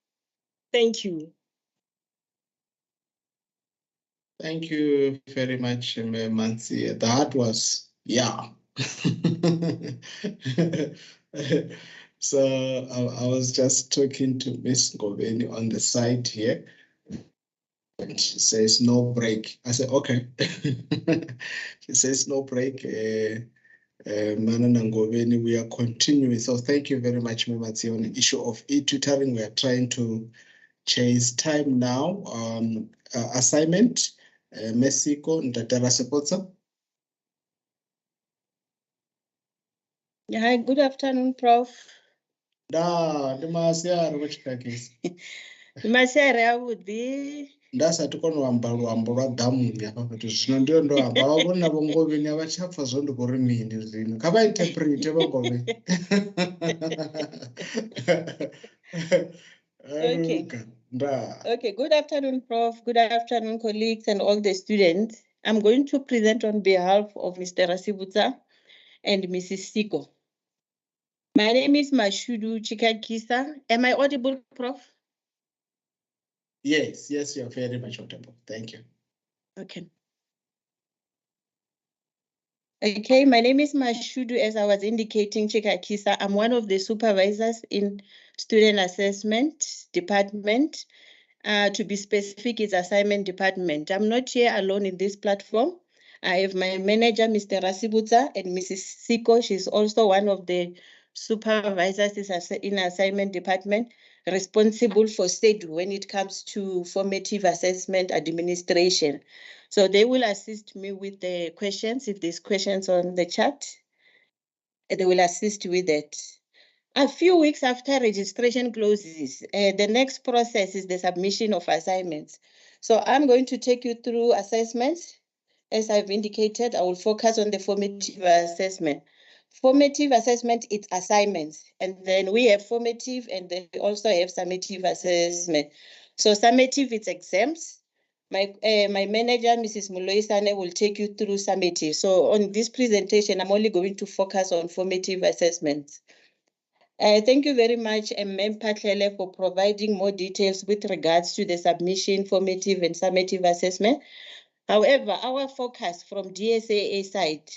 Thank you. Thank you very much, Mansi. That was, yeah. So I was just talking to Miss Goveni on the side here, and she says no break. I said, okay. She says no break. Manana Goveni, we are continuing. So thank you very much, Mansi, on the issue of e-tutoring. We are trying to chase time now. Assignment, Mexico, Ntatara Sepotsa. Hi, good afternoon, Prof. Masiara would be. Ndasati konoamba luambo lwa gamuni apa kuti zvino ndio ndoamba vavona vongoveni avachapfa zvondokuri mini zvino kavainterprete vongoveni. Okay, good afternoon, Prof. Good afternoon, colleagues and all the students. I'm going to present on behalf of Mr. Rasibutsa and Mrs. Siko. My name is Mashudu Chikakisa. Am I audible, Prof? Yes, yes, you're very much audible. Thank you. Okay. Okay, my name is Mashudu, as I was indicating, Chikakisa. I'm one of the supervisors in student assessment department. To be specific, it's assignment department. I'm not here alone in this platform. I have my manager, Mr. Rasibutsa, and Mrs. Siko. She's also one of the supervisors in assignment department, responsible for SEDU when it comes to formative assessment administration. So they will assist me with the questions, if there's questions on the chat, they will assist with that. A few weeks after registration closes, the next process is the submission of assignments. So I'm going to take you through assessments. As I've indicated, I will focus on the formative assessment. Formative assessment, it's assignments. And then we have formative, and then we also have summative assessment. So summative, it's exams. My manager, Mrs. Muloisane, will take you through summative. So on this presentation, I'm only going to focus on formative assessments. Thank you very much, Mem Patlele, for providing more details with regards to the submission, formative and summative assessment. However, our focus from DSAA side,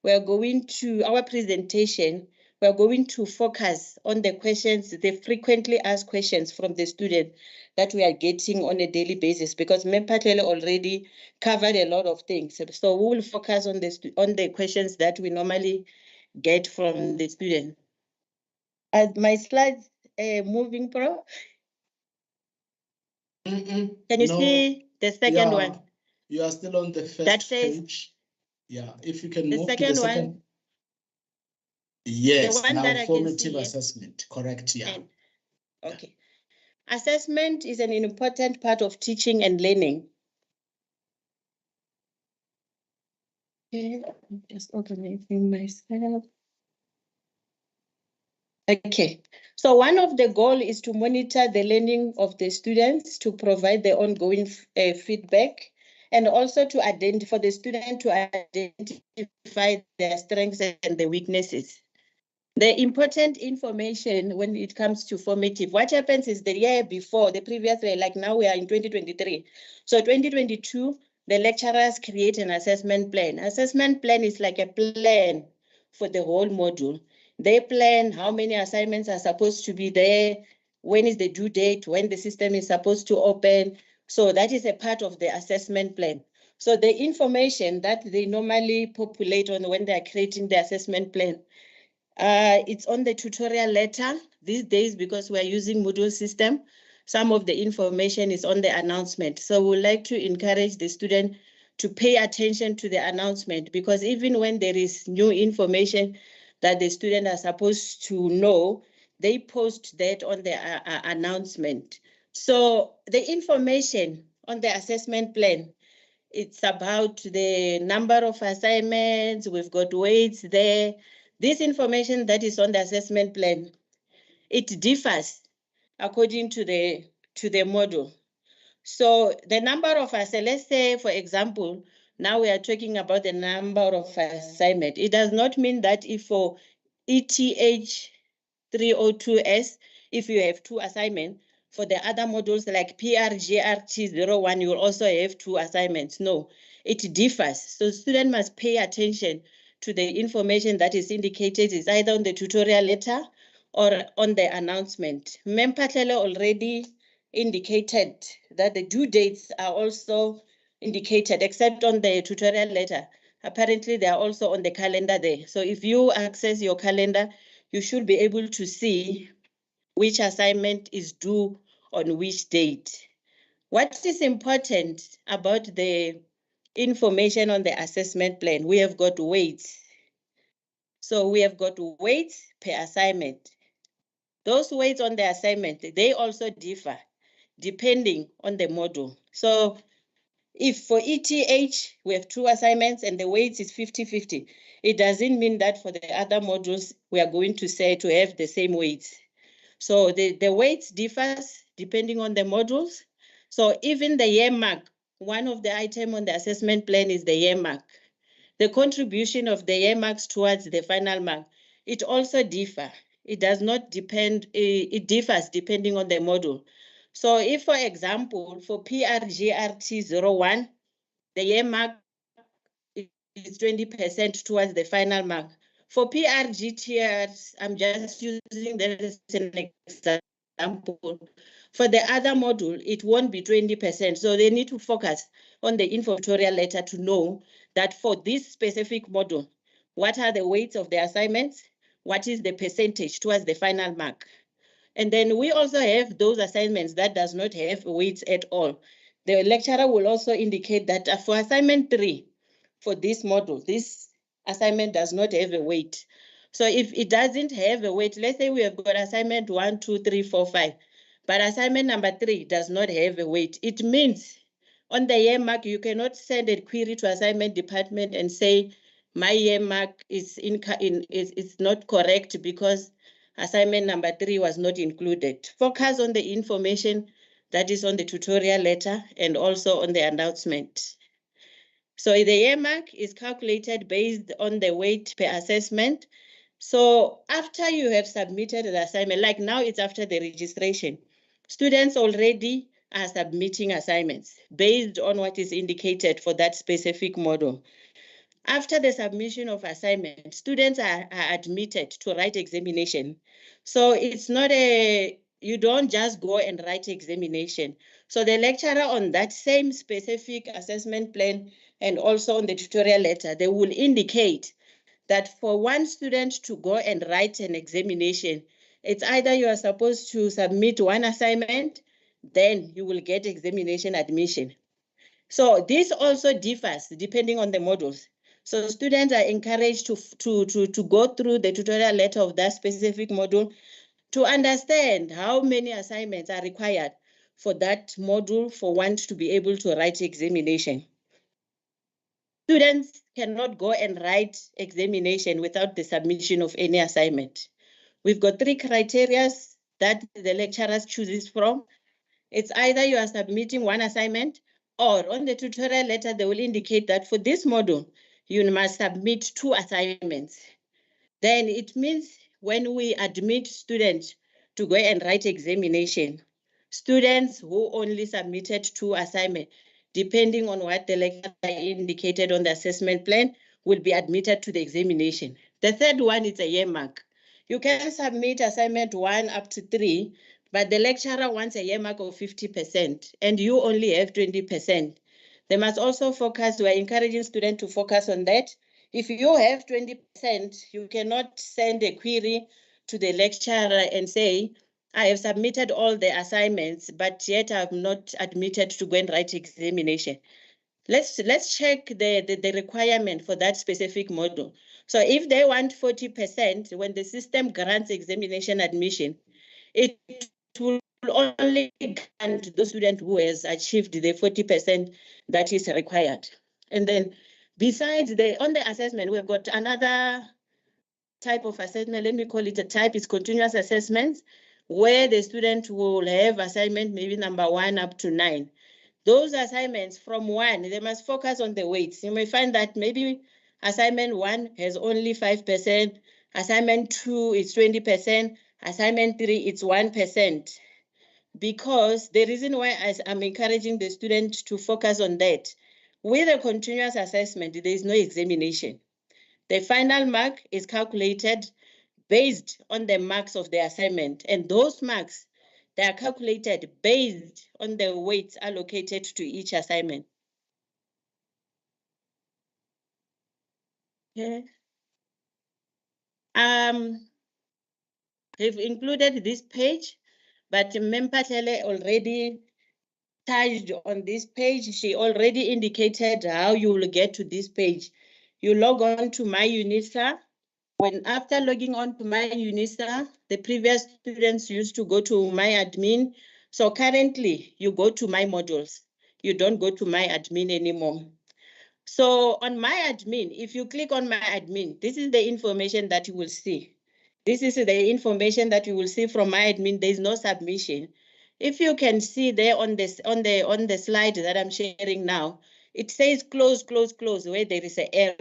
our presentation, we're going to focus on the questions, the frequently asked questions from the student that we are getting on a daily basis, because Mem Patlele already covered a lot of things. So we will focus on the questions that we normally get from the student. My slides moving, Pro? Can you see the second one? You are still on the first page. Yeah, if you can move to the second one. Yes, now formative assessment, correct, yeah. Okay. Assessment is an important part of teaching and learning. Okay, I'm just organizing myself. Okay, so one of the goals is to monitor the learning of the students, to provide the ongoing feedback, and also to for the student to identify their strengths and the weaknesses. The important information when it comes to formative, what happens is the year before, the previous year, like now we are in 2023. So 2022, the lecturers create an assessment plan. Assessment plan is like a plan for the whole module. They plan how many assignments are supposed to be there, when is the due date, when the system is supposed to open. So that is a part of the assessment plan. So the information that they normally populate on when they are creating the assessment plan, it's on the tutorial letter these days, because we're using Moodle system. Some of the information is on the announcement. So we would like to encourage the student to pay attention to the announcement, because even when there is new information that the student are supposed to know, they post that on the announcement. So the information on the assessment plan, it's about the number of assignments, we've got weights there. This information that is on the assessment plan, it differs according to the model. So the number of assignments, let's say, for example, now we are talking about the number of assignments. It does not mean that if for ETH 302S, if you have 2 assignments, for the other modules like PRGRT01, you will also have 2 assignments. No, it differs. So students must pay attention to the information that is indicated, is either on the tutorial letter or on the announcement. Mem Patlele already indicated that the due dates are also indicated, except on the tutorial letter. Apparently, they are also on the calendar there. So if you access your calendar, you should be able to see which assignment is due on which date. What is important about the information on the assessment plan? We have got weights. So we have got weights per assignment. Those weights on the assignment, they also differ depending on the module. So if for ETH, we have 2 assignments and the weights is 50-50, it doesn't mean that for the other modules, we are going to say to have the same weights. So the weights differs depending on the modules. So even the year mark, one of the items on the assessment plan is the year mark. The contribution of the year marks towards the final mark, it also differs. it does not depend, it differs depending on the module. So if, for example, for PRGRT 01, the year mark is 20% towards the final mark. For PRGTRs, I'm just using that as an example. For the other module, it won't be 20%. So they need to focus on the info tutorial letter to know that for this specific module, what are the weights of the assignments? What is the percentage towards the final mark? And then we also have those assignments that does not have weights at all. The lecturer will also indicate that for assignment 3, for this module, this assignment does not have a weight. So if it doesn't have a weight, let's say we have got assignment 1, 2, 3, 4, 5, but assignment number 3 does not have a weight. It means on the year mark, you cannot send a query to assignment department and say, my year mark is not correct because assignment number 3 was not included. Focus on the information that is on the tutorial letter and also on the announcement. So the year mark is calculated based on the weight per assessment. So after you have submitted the assignment, like now it's after the registration, students already are submitting assignments based on what is indicated for that specific module. After the submission of assignment, students are admitted to write examination. So it's not you don't just go and write examination. So the lecturer on that same specific assessment plan and also on the tutorial letter, they will indicate that for one student to go and write an examination, it's either you are supposed to submit one assignment, then you will get examination admission. So this also differs depending on the modules. So students are encouraged to go through the tutorial letter of that specific module to understand how many assignments are required for that module for one to be able to write examination. Students cannot go and write examination without the submission of any assignment. We've got 3 criteria that the lecturers chooses from. It's either you are submitting one assignment or on the tutorial letter, they will indicate that for this module, you must submit 2 assignments. Then it means when we admit students to go and write examination, students who only submitted 2 assignments, depending on what the lecturer indicated on the assessment plan, will be admitted to the examination. The third one is a year mark. You can submit assignment 1 up to 3, but the lecturer wants a year mark of 50% and you only have 20%. They must also focus, we are encouraging students to focus on that. If you have 20%, you cannot send a query to the lecturer and say, I have submitted all the assignments, but yet I'm not admitted to go and write examination. Let's check the requirement for that specific module. So if they want 40%, when the system grants examination admission, it will only grant the student who has achieved the 40% that is required. And then besides on the assessment, we've got another type of assessment, let me call it a type, is continuous assessments, where the student will have assignment maybe number 1 up to 9. Those assignments from 1, they must focus on the weights. You may find that maybe assignment 1 has only 5%, assignment 2 is 20%, assignment 3 it's 1%. Because the reason why I'm encouraging the student to focus on that, with a continuous assessment, there is no examination. The final mark is calculated based on the marks of the assignment, and those marks, they are calculated based on the weights allocated to each assignment. Okay. We've included this page, but Mempatele already touched on this page. She already indicated how you will get to this page. You log on to My UNISA. When after logging on to My UNISA, the previous students used to go to My Admin. So currently you go to My Modules. You don't go to My Admin anymore. So on My Admin, if you click on My Admin, this is the information that you will see. This is the information that you will see from My Admin. There is no submission. If you can see there on the slide that I'm sharing now, it says close, close, close, where there is an error.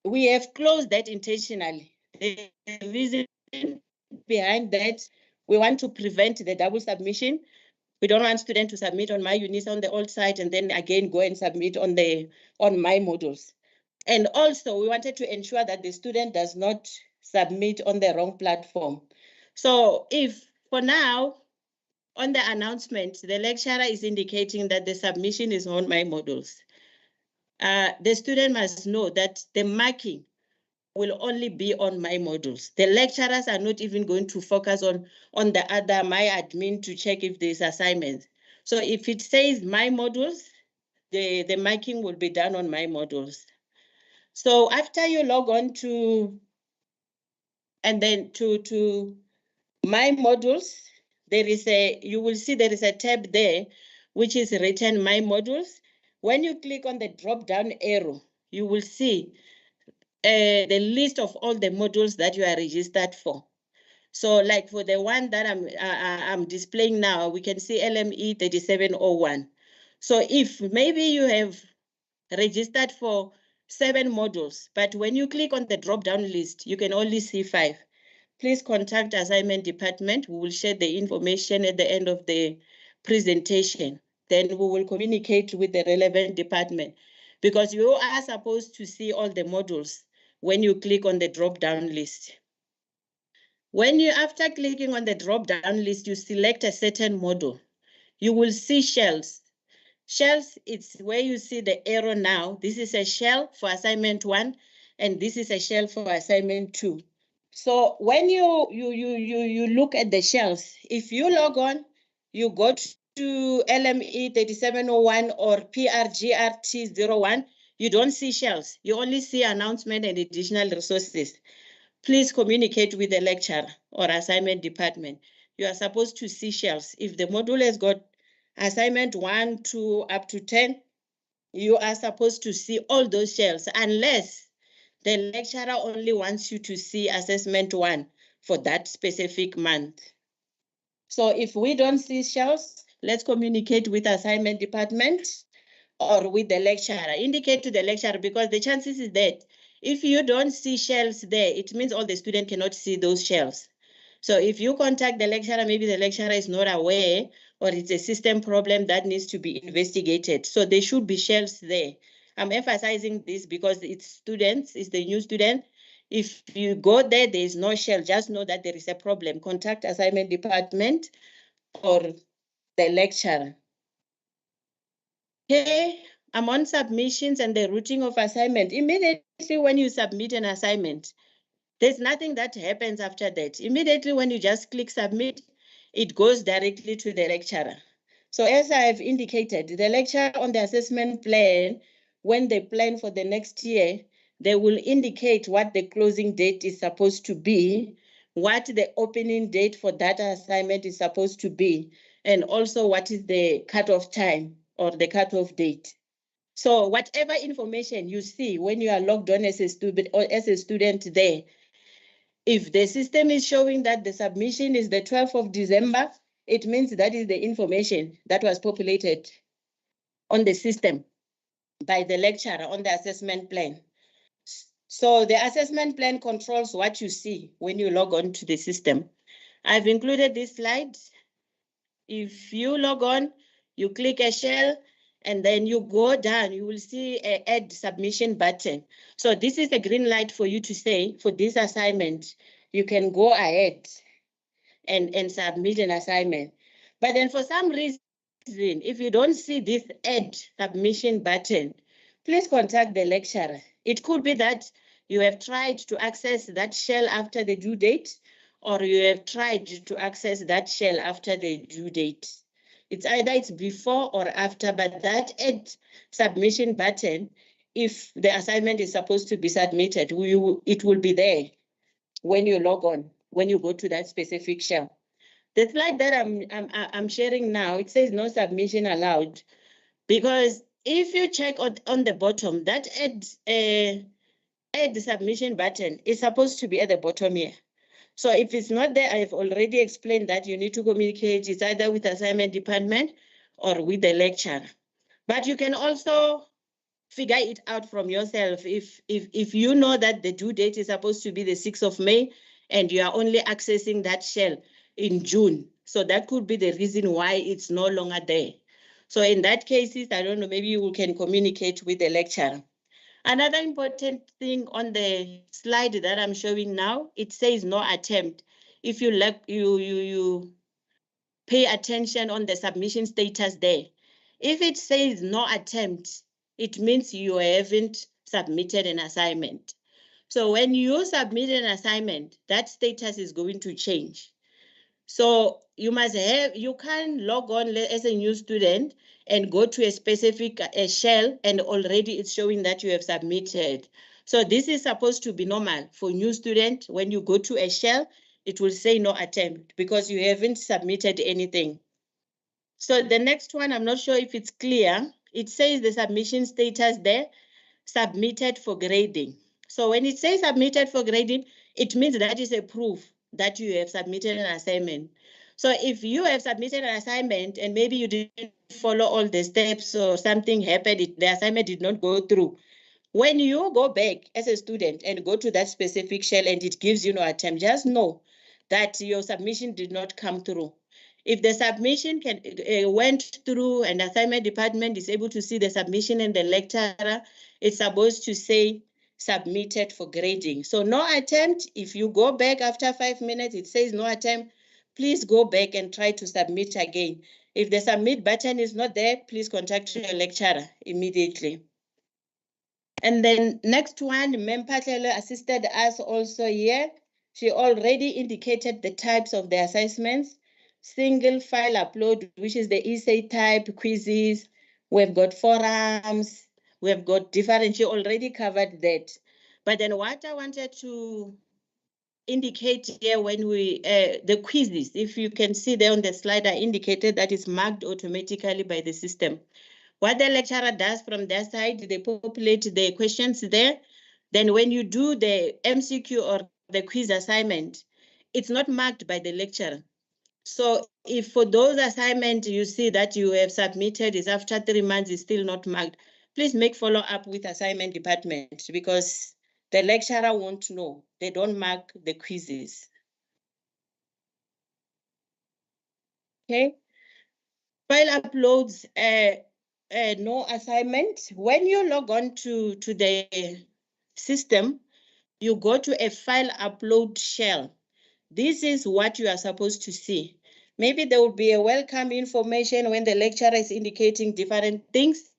We have closed that intentionally. The reason behind that, we want to prevent the double submission. We don't want students to submit on MyUnisa on the old site and then again go and submit on my modules. And also we wanted to ensure that the student does not submit on the wrong platform. So if for now, on the announcement, the lecturer is indicating that the submission is on my modules, the student must know that the marking will only be on my modules. The lecturers are not even going to focus on the other my admin to check if there's assignments. So if it says my modules, the marking will be done on my modules. So after you log on to, and then to my modules, you will see there is a tab there, which is written my modules. When you click on the drop-down arrow, you will see the list of all the modules that you are registered for. So like for the one that I'm displaying now, we can see LME 3701. So if maybe you have registered for 7 modules, but when you click on the drop-down list, you can only see 5. Please contact assignment department. We will share the information at the end of the presentation. Then we will communicate with the relevant department, because you are supposed to see all the modules when you click on the drop-down list. When you, after clicking on the drop-down list, you select a certain module, you will see shells. Shells, it's where you see the arrow now. This is a shell for assignment 1, and this is a shell for assignment 2. So when you look at the shells, if you log on, you go to LME 3701 or PRGRT 01, you don't see shells. You only see announcement and additional resources. Please communicate with the lecturer or assignment department. You are supposed to see shells. If the module has got assignment 1, 2, up to 10, you are supposed to see all those shells, unless the lecturer only wants you to see assessment 1 for that specific month. So if we don't see shells, let's communicate with assignment department or with the lecturer. Indicate to the lecturer, because the chances is that if you don't see shells there, it means all the students cannot see those shells. So if you contact the lecturer, maybe the lecturer is not aware, or it's a system problem that needs to be investigated. So there should be shells there. I'm emphasizing this because it's students, it's the new student. If you go there, there is no shell, just know that there is a problem. Contact assignment department or the lecturer. Okay, I'm on submissions and the routing of assignment. Immediately when you submit an assignment, there's nothing that happens after that. Immediately when you just click submit, it goes directly to the lecturer. So as I've indicated, the lecturer on the assessment plan, when they plan for the next year, they will indicate what the closing date is supposed to be, what the opening date for that assignment is supposed to be, and also what is the cutoff time or the cutoff date. So whatever information you see when you are logged on as a student there, if the system is showing that the submission is the 12th of December, it means that is the information that was populated on the system by the lecturer on the assessment plan. So the assessment plan controls what you see when you log on to the system. I've included this slide. If you log on, you click a shell, and then you go down, you will see an add submission button. So this is a green light for you to say, for this assignment, you can go ahead and submit an assignment. But then for some reason, if you don't see this add submission button, please contact the lecturer. It could be that you have tried to access that shell after the due date, or you have tried to access that shell after the due date. It's either it's before or after, but that add submission button, if the assignment is supposed to be submitted, it will be there when you log on, when you go to that specific shell. The slide that I'm sharing now, it says no submission allowed, because if you check on the bottom, that add submission button is supposed to be at the bottom here. So if it's not there, I've already explained that you need to communicate. It's either with assignment department or with the lecturer. But you can also figure it out from yourself. If you know that the due date is supposed to be the 6th of May and you are only accessing that shell in June. So that could be the reason why it's no longer there. So in that case, I don't know, maybe you can communicate with the lecturer. Another important thing on the slide that I'm showing now, it says no attempt. If you pay attention on the submission status there. If it says no attempt, it means you haven't submitted an assignment. So when you submit an assignment, that status is going to change. So you can log on as a new student and go to a specific shell, and already it's showing that you have submitted. So this is supposed to be normal for new student. When you go to a shell, it will say no attempt because you haven't submitted anything. So the next one, I'm not sure if it's clear. It says the submission status there, submitted for grading. So when it says submitted for grading, it means that is a proof that you have submitted an assignment. So if you have submitted an assignment and maybe you didn't follow all the steps or something happened, the assignment did not go through. When you go back as a student and go to that specific shell and it gives you no attempt, just know that your submission did not come through. If the submission went through and the assignment department is able to see the submission and the lecturer, it's supposed to say submitted for grading. So no attempt. If you go back after 5 minutes, it says no attempt, please go back and try to submit again. If the submit button is not there, please contact your lecturer immediately. And then next one, Mempatele assisted us also here. She already indicated the types of the assessments. Single file upload, which is the essay type, quizzes. We've got forums. We've got different, she already covered that. But then what I wanted to indicate here when the quizzes, if you can see there on the slide, I indicated that it's marked automatically by the system. What the lecturer does from their side, they populate the questions there. Then when you do the MCQ or the quiz assignment, it's not marked by the lecturer. So if for those assignments you see that you have submitted is after 3 months is still not marked, please make follow up with assignment department because the lecturer won't know. They don't mark the quizzes. Okay. File uploads, no assignment. When you log on to the system, you go to a file upload shell. This is what you are supposed to see. Maybe there will be a welcome information when the lecturer is indicating different things.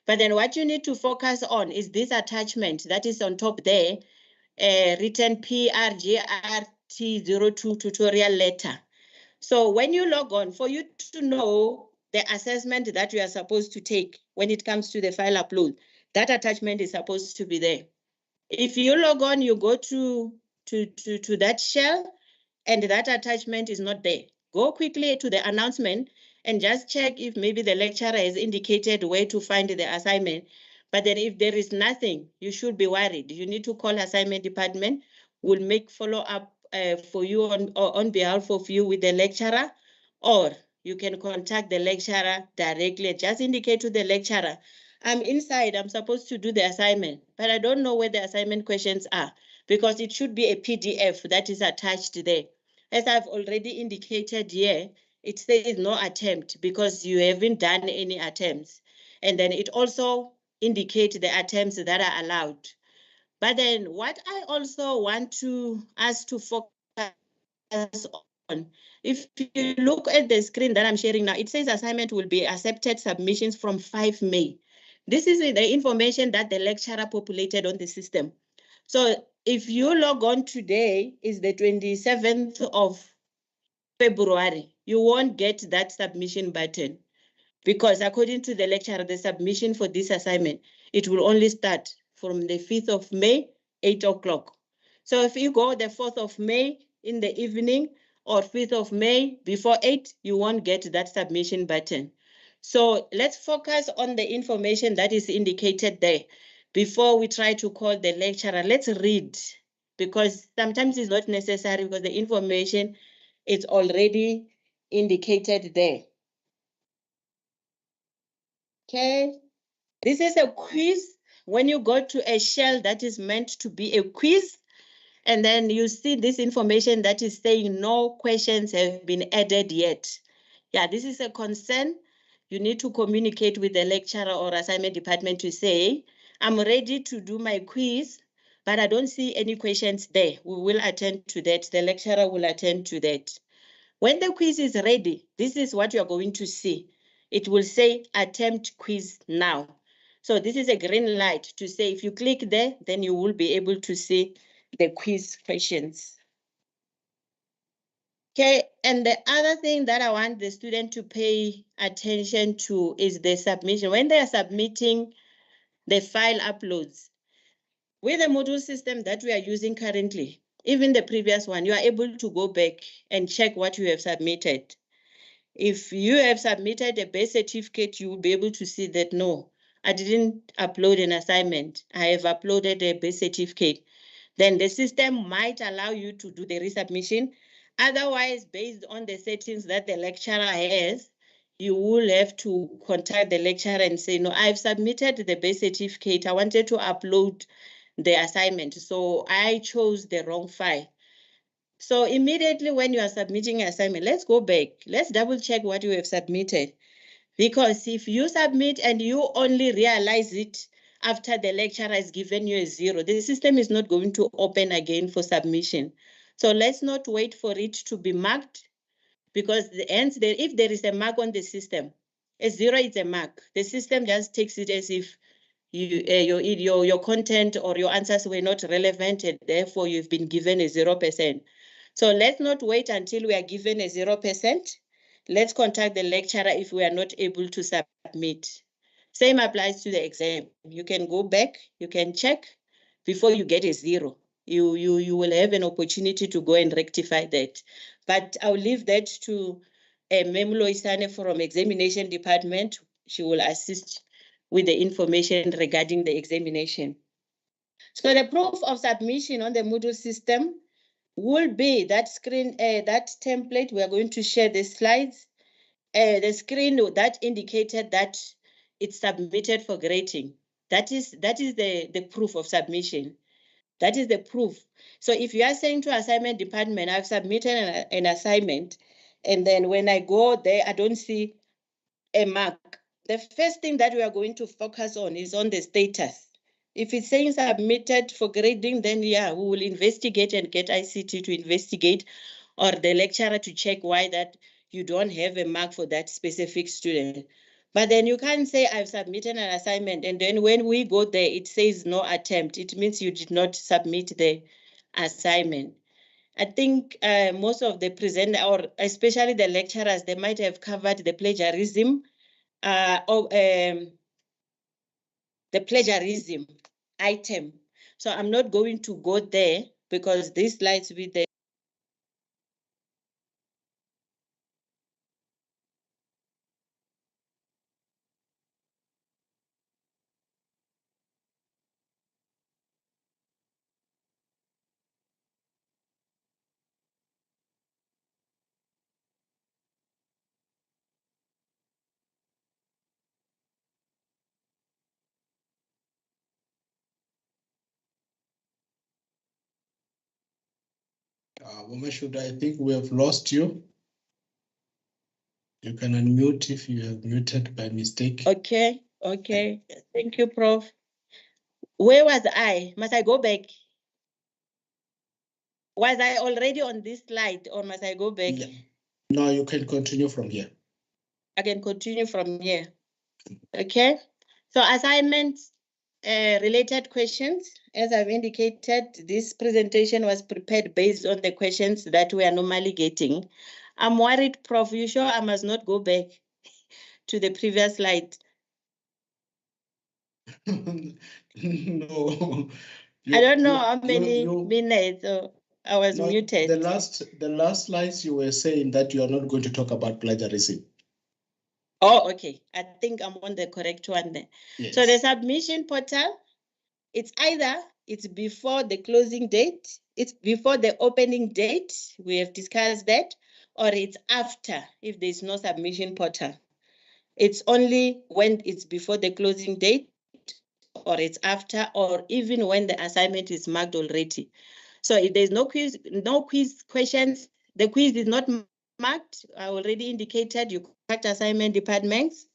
But then what you need to focus on is this attachment that is on top there, written PRGRT02 tutorial letter. So when you log on, for you to know the assessment that you are supposed to take when it comes to the file upload, that attachment is supposed to be there. If you log on, you go to that shell and that attachment is not there. Go quickly to the announcement and just check if maybe the lecturer has indicated where to find the assignment. But then if there is nothing, you should be worried. You need to call assignment department. We'll make follow up for you on behalf of you with the lecturer, or you can contact the lecturer directly. Just indicate to the lecturer, I'm inside, I'm supposed to do the assignment, but I don't know where the assignment questions are because it should be a PDF that is attached there. As I've already indicated here, it says no attempt because you haven't done any attempts. And then it also indicates the attempts that are allowed. But then what I also want us to focus on, if you look at the screen that I'm sharing now, it says assignment will be accepted submissions from 5 May. This is the information that the lecturer populated on the system. So if you log on today, is the 27th of February, you won't get that submission button because according to the lecturer, the submission for this assignment, it will only start from the 5th of May, 8 o'clock. So if you go the 4th of May in the evening or 5th of May before 8, you won't get that submission button. So let's focus on the information that is indicated there before we try to call the lecturer. Let's read because sometimes it's not necessary because the information is already indicated there. Okay, this is a quiz. When you go to a shell that is meant to be a quiz, And then you see this information that is saying no questions have been added yet. Yeah, this is a concern. You need to communicate with the lecturer or assignment department to say, I'm ready to do my quiz, but I don't see any questions there. We will attend to that. The lecturer will attend to that. When the quiz is ready, this is what you're going to see. It will say attempt quiz now. So this is a green light to say if you click there, then you will be able to see the quiz questions. Okay, and the other thing that I want the student to pay attention to is the submission. When they are submitting the file uploads, with the module system that we are using currently, even the previous one, you are able to go back and check what you have submitted. If you have submitted a birth certificate, you will be able to see that, no, I didn't upload an assignment. I have uploaded a birth certificate. Then the system might allow you to do the resubmission. Otherwise, based on the settings that the lecturer has, you will have to contact the lecturer and say, no, I've submitted the birth certificate. I wanted to upload the assignment, so I chose the wrong file. So immediately when you are submitting an assignment, let's go back. Let's double check what you have submitted. Because if you submit and you only realize it after the lecturer has given you a 0, the system is not going to open again for submission. So let's not wait for it to be marked, because if there is a mark on the system, a 0 is a mark. The system just takes it as if your content or your answers were not relevant, and therefore you've been given a 0%. So let's not wait until we are given a 0%. Let's contact the lecturer if we are not able to submit. Same applies to the exam. You can go back, you can check before you get a 0. You will have an opportunity to go and rectify that. But I'll leave that to Memlo Isane from examination department. She will assist with the information regarding the examination. So the proof of submission on the Moodle system will be that screen, that template. We are going to share the slides. The screen that indicated that it's submitted for grading. That is the proof of submission. That is the proof. So if you are saying to assignment department, I've submitted an assignment, and then when I go there, I don't see a mark. The first thing that we are going to focus on is on the status. If it's saying submitted for grading, then yeah, we will investigate and get ICT to investigate, or the lecturer to check why that you don't have a mark for that specific student. But then you can't say I've submitted an assignment, and then when we go there, it says no attempt. It means you did not submit the assignment. I think most of the presenter, or especially the lecturers, they might have covered the plagiarism the plagiarism item. So I'm not going to go there because these slides will be there. Should I think we have lost you? You can unmute if you have muted by mistake. Okay. Thank you, Prof. Where was I? Must I go back? Was I already on this slide or must I go back? Yeah. No, you can continue from here. I can continue from here. Okay. So assignments related questions. As I've indicated, this presentation was prepared based on the questions that we are normally getting. I'm worried, Prof. You sure I must not go back to the previous slide? No. I don't know how many minutes I was muted. The last slides you were saying that you are not going to talk about plagiarism. Oh, okay. I think I'm on the correct one then. Yes. So the submission portal, it's either it's before the closing date, it's before the opening date, we have discussed that, or it's after if there's no submission portal. It's only when it's before the closing date, or it's after, or even when the assignment is marked already. So if there's no quiz questions, the quiz is not marked. I already indicated you contact assignment departments.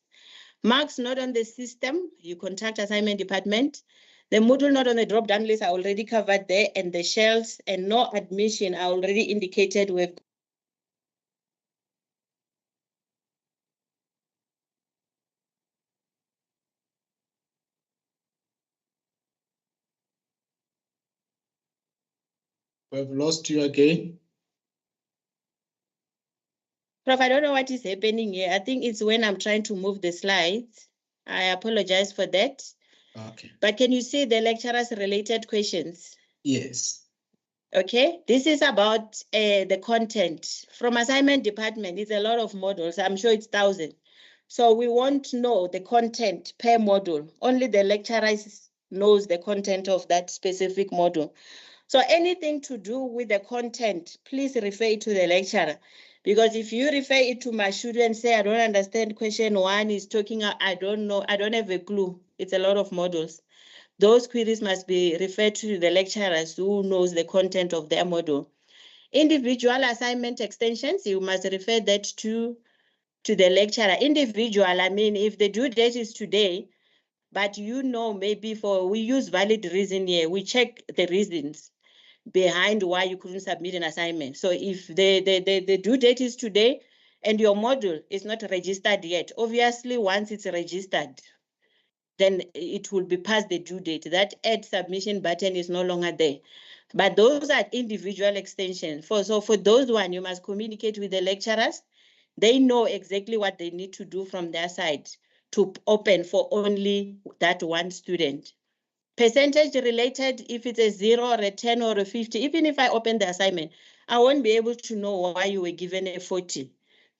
Marks not on the system, you contact assignment department. The module not on the drop-down list, I already covered there, and the shells and no admission, I already indicated with. We've lost you again. Prof, I don't know what is happening here. I think it's when I'm trying to move the slides. I apologize for that. Okay. But can you see the lecturers related questions? Yes. Okay, this is about the content. From assignment department, it's a lot of modules. I'm sure it's 1,000. So we want to know the content per module. Only the lecturers knows the content of that specific module. So anything to do with the content, please refer it to the lecturer. Because if you refer it to my student, say, I don't understand question 1 is talking, I don't know, I don't have a clue. It's a lot of modules. Those queries must be referred to the lecturers who knows the content of their module. Individual assignment extensions, you must refer that to the lecturer. Individual, I mean, if the due date is today, but you know, maybe we use valid reason here, we check the reasons behind why you couldn't submit an assignment. So if the due date is today and your module is not registered yet, obviously once it's registered, then it will be past the due date. That add submission button is no longer there. But those are individual extensions. So for those one, you must communicate with the lecturers. They know exactly what they need to do from their side to open for only that one student. Percentage related, if it's a 0 or a 10 or a 50, even if I open the assignment, I won't be able to know why you were given a 40.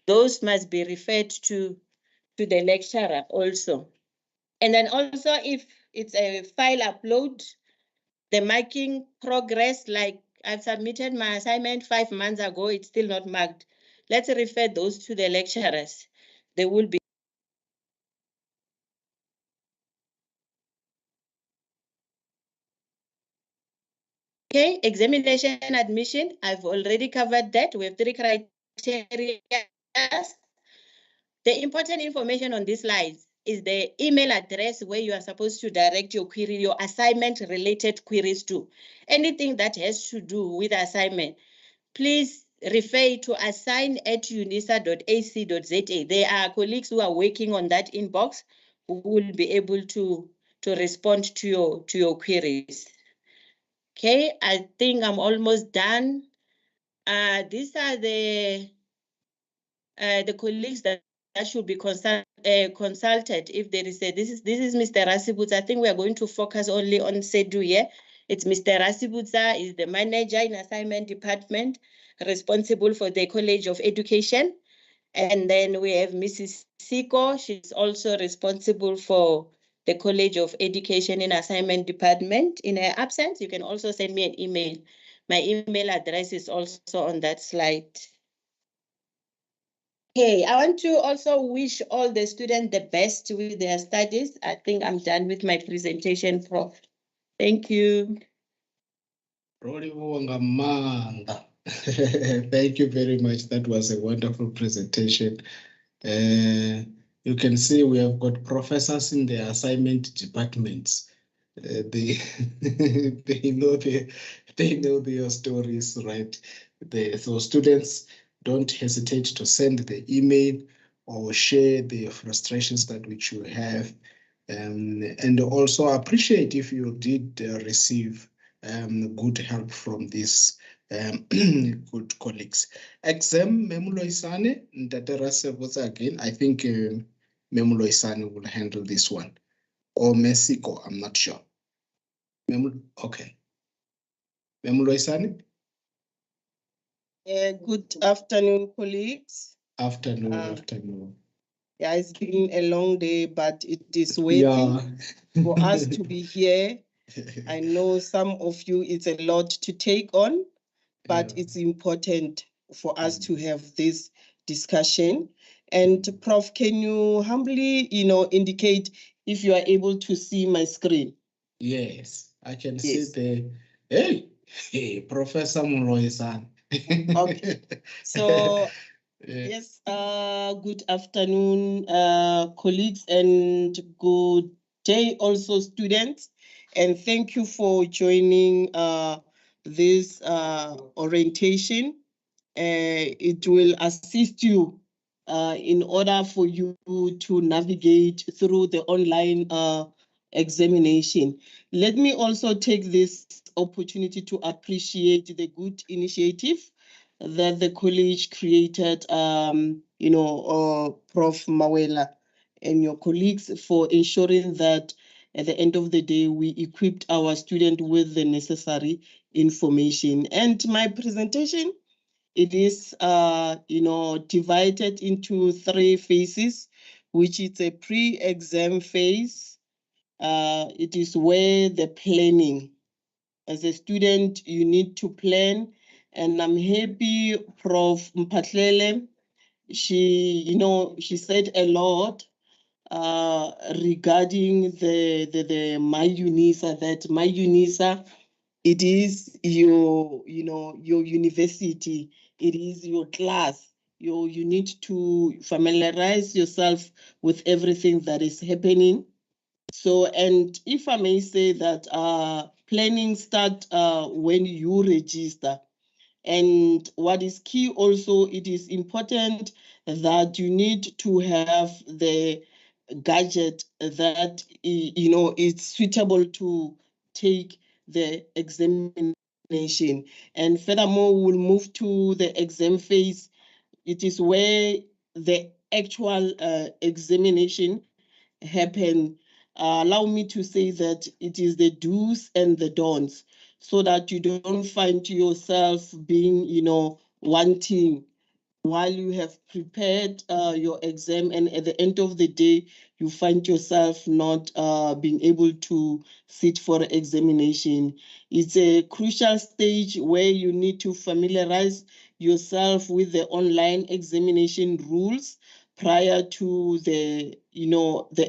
Those must be referred to the lecturer also. And then also if it's a file upload, the marking progress, like I've submitted my assignment 5 months ago, it's still not marked. Let's refer those to the lecturers. They will be. Okay, examination admission, I've already covered that. We have 3 criteria. The important information on this slide is the email address where you are supposed to direct your query, your assignment related queries to. Anything that has to do with assignment, please refer to assign@unisa.ac.za. There are colleagues who are working on that inbox who will be able to respond to your queries. Okay, I think I'm almost done. These are the colleagues that should be consulted if there is a, this is Mr. Rasibutsa. I think we are going to focus only on SEDU here. It's Mr. Rasibutsa is the manager in assignment department responsible for the College of Education. And then we have Mrs. Siko. She's also responsible for the College of Education in assignment department. In her absence, you can also send me an email. My email address is also on that slide. Okay, I want to also wish all the students the best with their studies. I think I'm done with my presentation, Prof. Thank you. Thank you very much. That was a wonderful presentation. You can see we have got professors in the assignment departments. They know their stories, right? So students, don't hesitate to send the email or share the frustrations that which you have, and also appreciate if you did receive good help from these good colleagues. Exam Memulo Isane, again. I think Memulo Isane will handle this one, or Mexico. I'm not sure. Okay. Memulo Isane. Good afternoon, colleagues. Afternoon. Yeah, it's been a long day, but it is worthy for us to be here. I know some of you, it's a lot to take on, but it's important for us to have this discussion. And Prof, can you humbly, indicate if you are able to see my screen? Yes, I can see the. Hey, Hey, Professor Muroy-san. Okay. So yes, good afternoon, colleagues, and good day also, students. And thank you for joining this orientation. It will assist you in order for you to navigate through the online examination. Let me also take this opportunity to appreciate the good initiative that the college created, Prof. Mawela and your colleagues for ensuring that at the end of the day, we equipped our student with the necessary information. And my presentation, it is, divided into 3 phases, which is a pre-exam phase. It is where the planning, as a student, you need to plan. And I'm happy Prof. Mpatlele, she said a lot regarding the MyUNISA, that MyUNISA, it is your university, it is your class. You need to familiarize yourself with everything that is happening. So, and if I may say that planning start when you register. And what is key also, it is important that you need to have the gadget that is suitable to take the examination. And furthermore, we'll move to the exam phase. It is where the actual examination happen. Allow me to say that it is the do's and the don'ts, so that you don't find yourself being, wanting while you have prepared your exam, and at the end of the day, you find yourself not being able to sit for examination. It's a crucial stage where you need to familiarize yourself with the online examination rules prior to the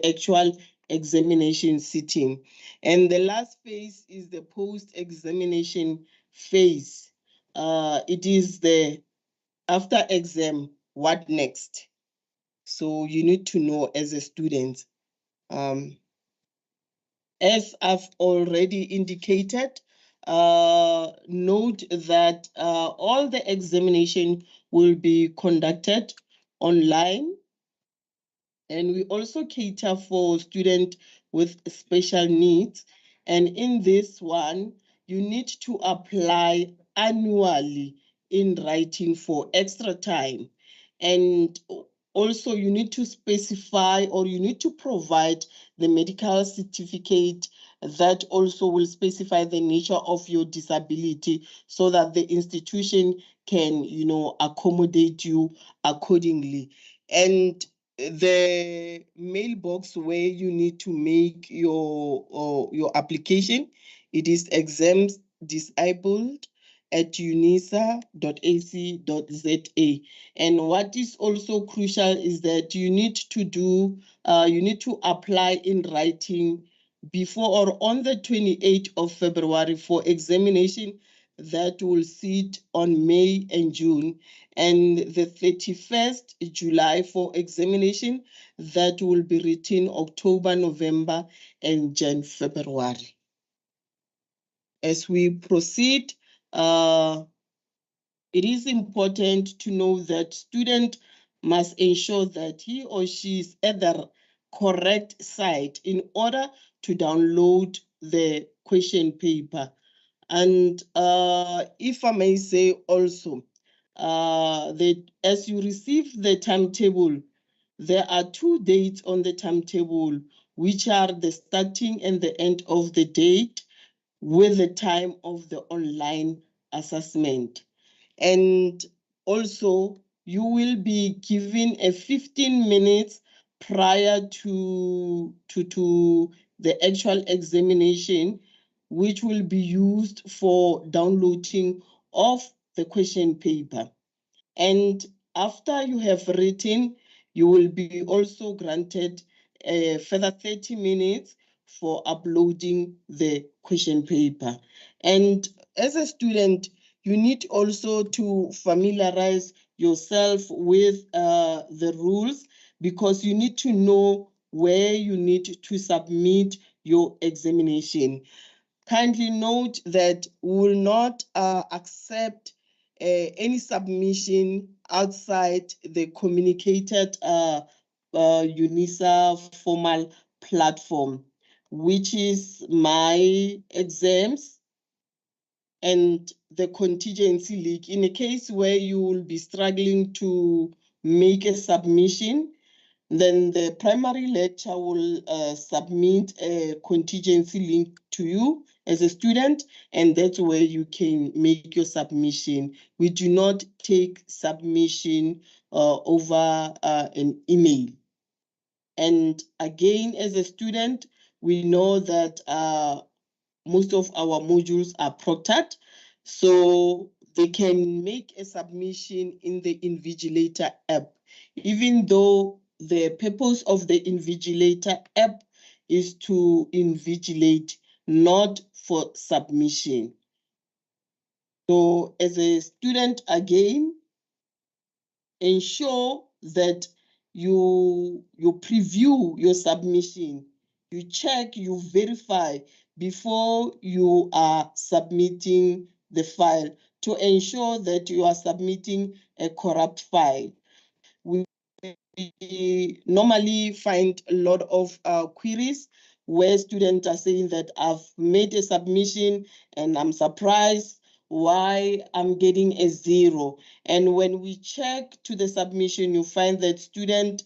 actual examination sitting. And the last phase is the post-examination phase. It is the after exam, what next? So you need to know as a student. As I've already indicated, note that all the examination will be conducted online. And we also cater for students with special needs. And in this one, you need to apply annually in writing for extra time. And also you need to specify, or you need to provide the medical certificate that also will specify the nature of your disability, so that the institution can, accommodate you accordingly. And the mailbox where you need to make your application, it is exams.disabled@unisa.ac.za. And what is also crucial is that you need to apply in writing before or on the 28th of February for examination that will sit on May and June, and the 31st July for examination that will be written October, November, and Jan, February. As we proceed, it is important to know that student must ensure that he or she is at the correct site in order to download the question paper. And if I may say also, as you receive the timetable, there are 2 dates on the timetable, which are the starting and the end of the date with the time of the online assessment. And also, you will be given a 15 minutes prior to the actual examination, which will be used for downloading of the question paper. And after you have written, you will be also granted a further 30 minutes for uploading the question paper. And as a student, you need also to familiarize yourself with the rules, because you need to know where you need to submit your examination. Kindly note that we will not accept any submission outside the communicated UNISA formal platform, which is my exams and the contingency link. In a case where you will be struggling to make a submission, then the primary lecturer will submit a contingency link to you as a student, and that's where you can make your submission. We do not take submission over an email. And again, as a student, we know that most of our modules are proctored, so they can make a submission in the Invigilator app, even though the purpose of the Invigilator app is to invigilate, not for submission. So as a student, again, ensure that you preview your submission, you check, you verify before you are submitting the file to ensure that you are submitting a corrupt file. We normally find a lot of queries where students are saying that I've made a submission and I'm surprised why I'm getting a 0. And when we check to the submission, you find that student,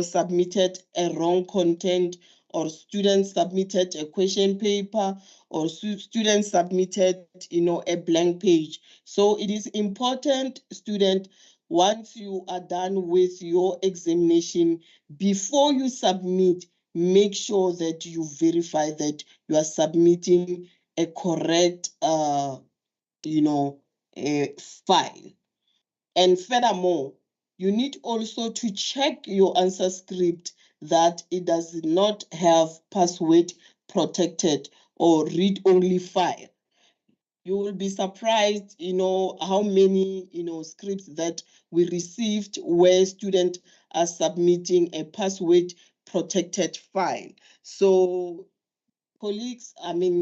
submitted a wrong content, or students submitted a question paper, or students submitted, a blank page. So it is important, student, once you are done with your examination, before you submit, make sure that you verify that you are submitting a correct, file. And furthermore, you need also to check your answer script that it does not have password protected or read-only file. You will be surprised, how many, scripts that we received where students are submitting a password protected file. So colleagues,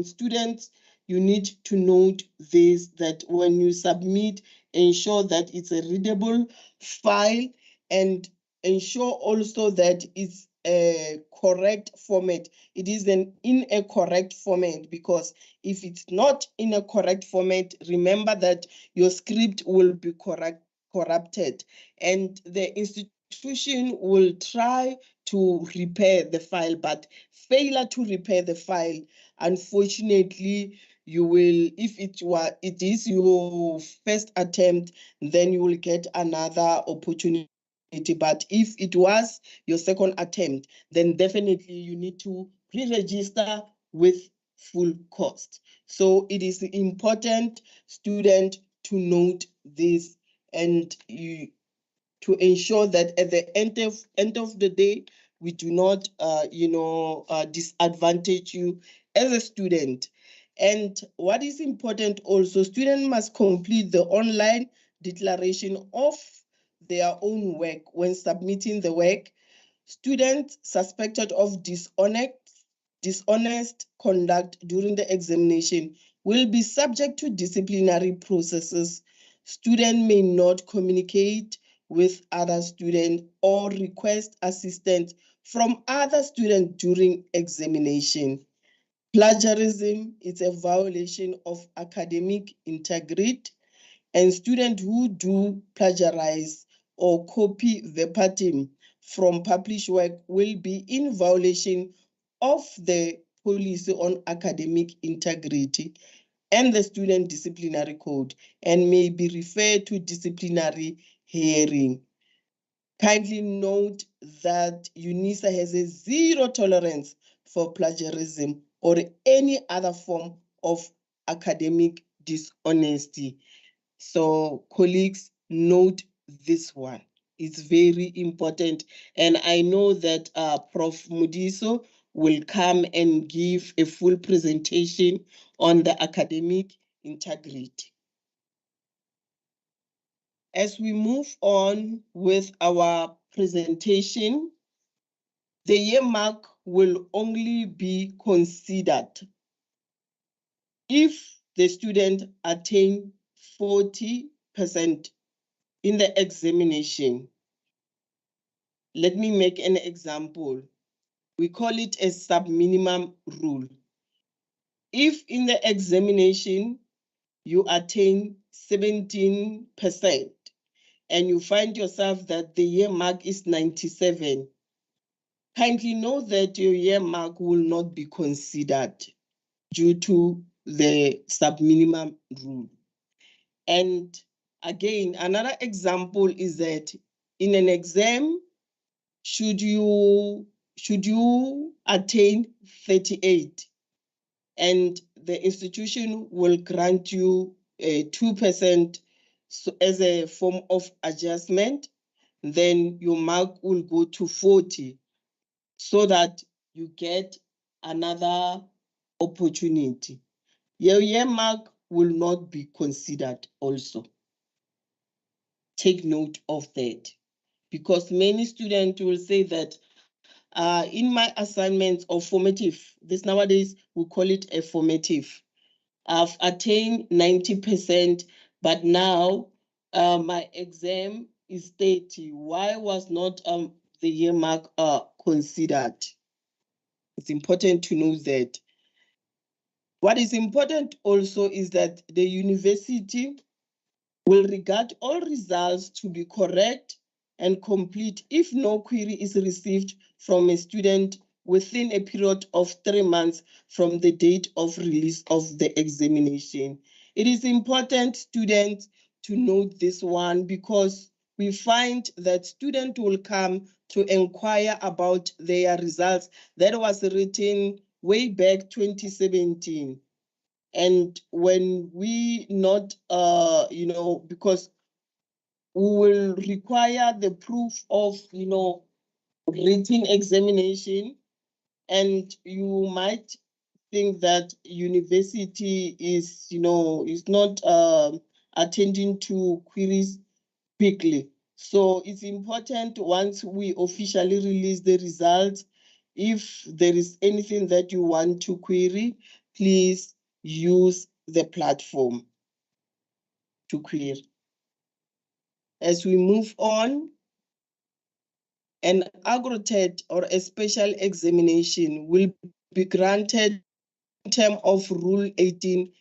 students, you need to note this, that when you submit, ensure that it's a readable file, and ensure also that it's a correct format. It is in a correct format, because if it's not in a correct format, remember that your script will be corrupted, and the institution will try to repair the file, but failure to repair the file, unfortunately, you will, if it is your first attempt, then you will get another opportunity. But if it was your second attempt, then definitely you need to pre-register with full cost. So it is important, student, to note this, and to ensure that at the end of the day, we do not, disadvantage you as a student. And what is important also, students must complete the online declaration of their own work when submitting the work. Students suspected of dishonest conduct during the examination will be subject to disciplinary processes. Students may not communicate with other students or request assistance from other students during examination. Plagiarism is a violation of academic integrity, and students who do plagiarize or copy verbatim from published work will be in violation of the policy on academic integrity and the student disciplinary code, and may be referred to disciplinary hearing. Kindly note that UNISA has a zero tolerance for plagiarism or any other form of academic dishonesty. So colleagues, note this one. It's very important. And I know that Prof. Mudiso will come and give a full presentation on the academic integrity. As we move on with our presentation, the year mark will only be considered if the student attain 40% in the examination. Let me make an example. We call it a sub-minimum rule. If in the examination you attain 17% and you find yourself that the year mark is 97, kindly know that your year mark will not be considered due to the sub-minimum rule. And again, another example is that in an exam, should you attain 38 and the institution will grant you a 2% as a form of adjustment, then your mark will go to 40 so that you get another opportunity. Your year mark will not be considered also. Take note of that, because many students will say that in my assignments or formative, this nowadays we call it a formative, I've attained 90%, but now my exam is 30. Why was not the year mark considered? It's important to know that. What is important also is that the university will regard all results to be correct and complete if no query is received from a student within a period of 3 months from the date of release of the examination. It is important, students, to note this one, because we find that students will come to inquire about their results that was written way back 2017. And when we not, because we will require the proof of, written examination, and you might think that university is, is not attending to queries quickly. So it's important once we officially release the results, if there is anything that you want to query, please use the platform to query. As we move on, an AgroTET or a special examination will be granted in terms of Rule 18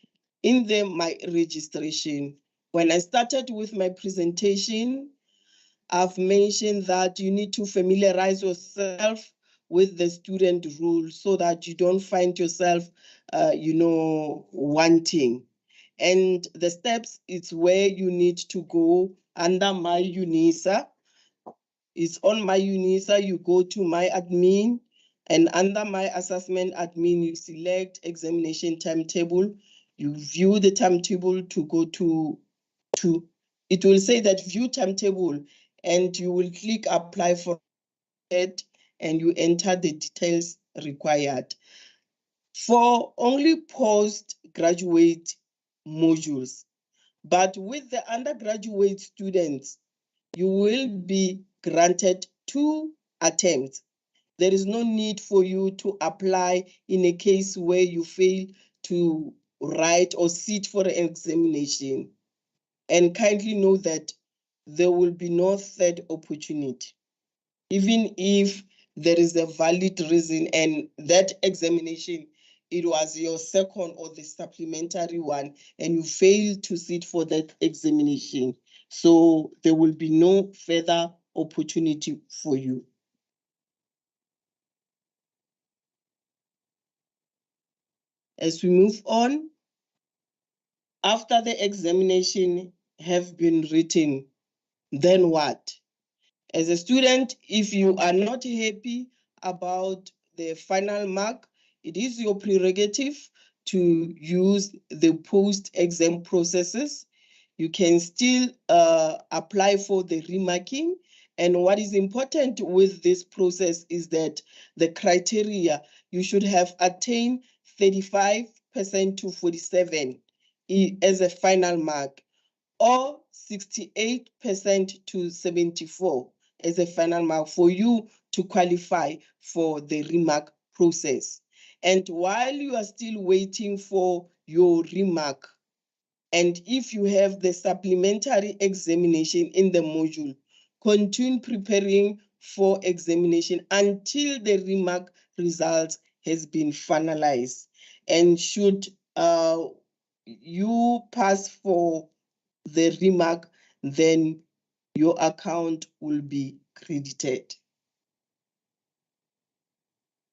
in the My Registration. When I started with my presentation, I've mentioned that you need to familiarize yourself with the student rule so that you don't find yourself, wanting. And the steps, it's where you need to go under My UNISA. It's on My UNISA, you go to My Admin, and under My Assessment Admin, you select Examination Timetable. You view the timetable to go to it will say that View Timetable, and you will click Apply for it, and you enter the details required. For only postgraduate modules, but with the undergraduate students, you will be granted 2 attempts. There is no need for you to apply in a case where you fail to write or sit for an examination. And kindly know that there will be no third opportunity. Even if there is a valid reason and that examination, it was your second or the supplementary one, and you failed to sit for that examination. So there will be no further opportunity for you. As we move on, after the examination have been written, then what? As a student, if you are not happy about the final mark, it is your prerogative to use the post-exam processes. You can still apply for the remarking, And what is important with this process is that the criteria, you should have attained 35% to 47 as a final mark, or 68% to 74 as a final mark for you to qualify for the remark process. And while you are still waiting for your remark, and if you have the supplementary examination in the module, continue preparing for examination until the remark results has been finalized. And should you pass for the remark, then your account will be credited.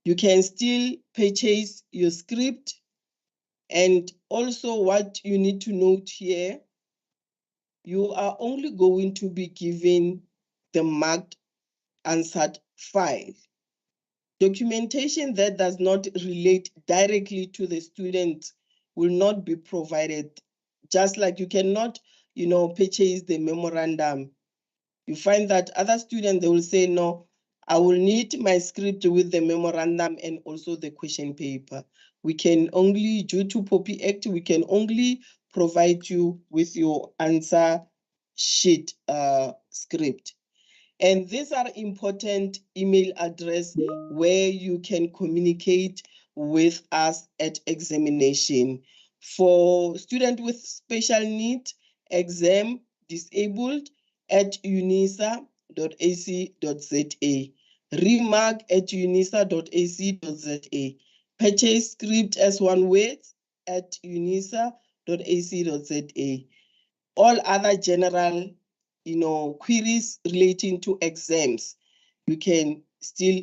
You can still purchase your script, and also what you need to note here, you are only going to be given the marked answered file. Documentation that does not relate directly to the student will not be provided. Just like you cannot, purchase the memorandum. You find that other students, they will say, no, I will need my script with the memorandum and also the question paper. We can only, due to POPI Act, we can only provide you with your answer sheet script. And these are important email address where you can communicate with us at examination. For student with special need, exam disabled at unisa.ac.za, remark at unisa.ac.za, purchase script as one word at unisa.ac.za. All other general queries relating to exams, you can still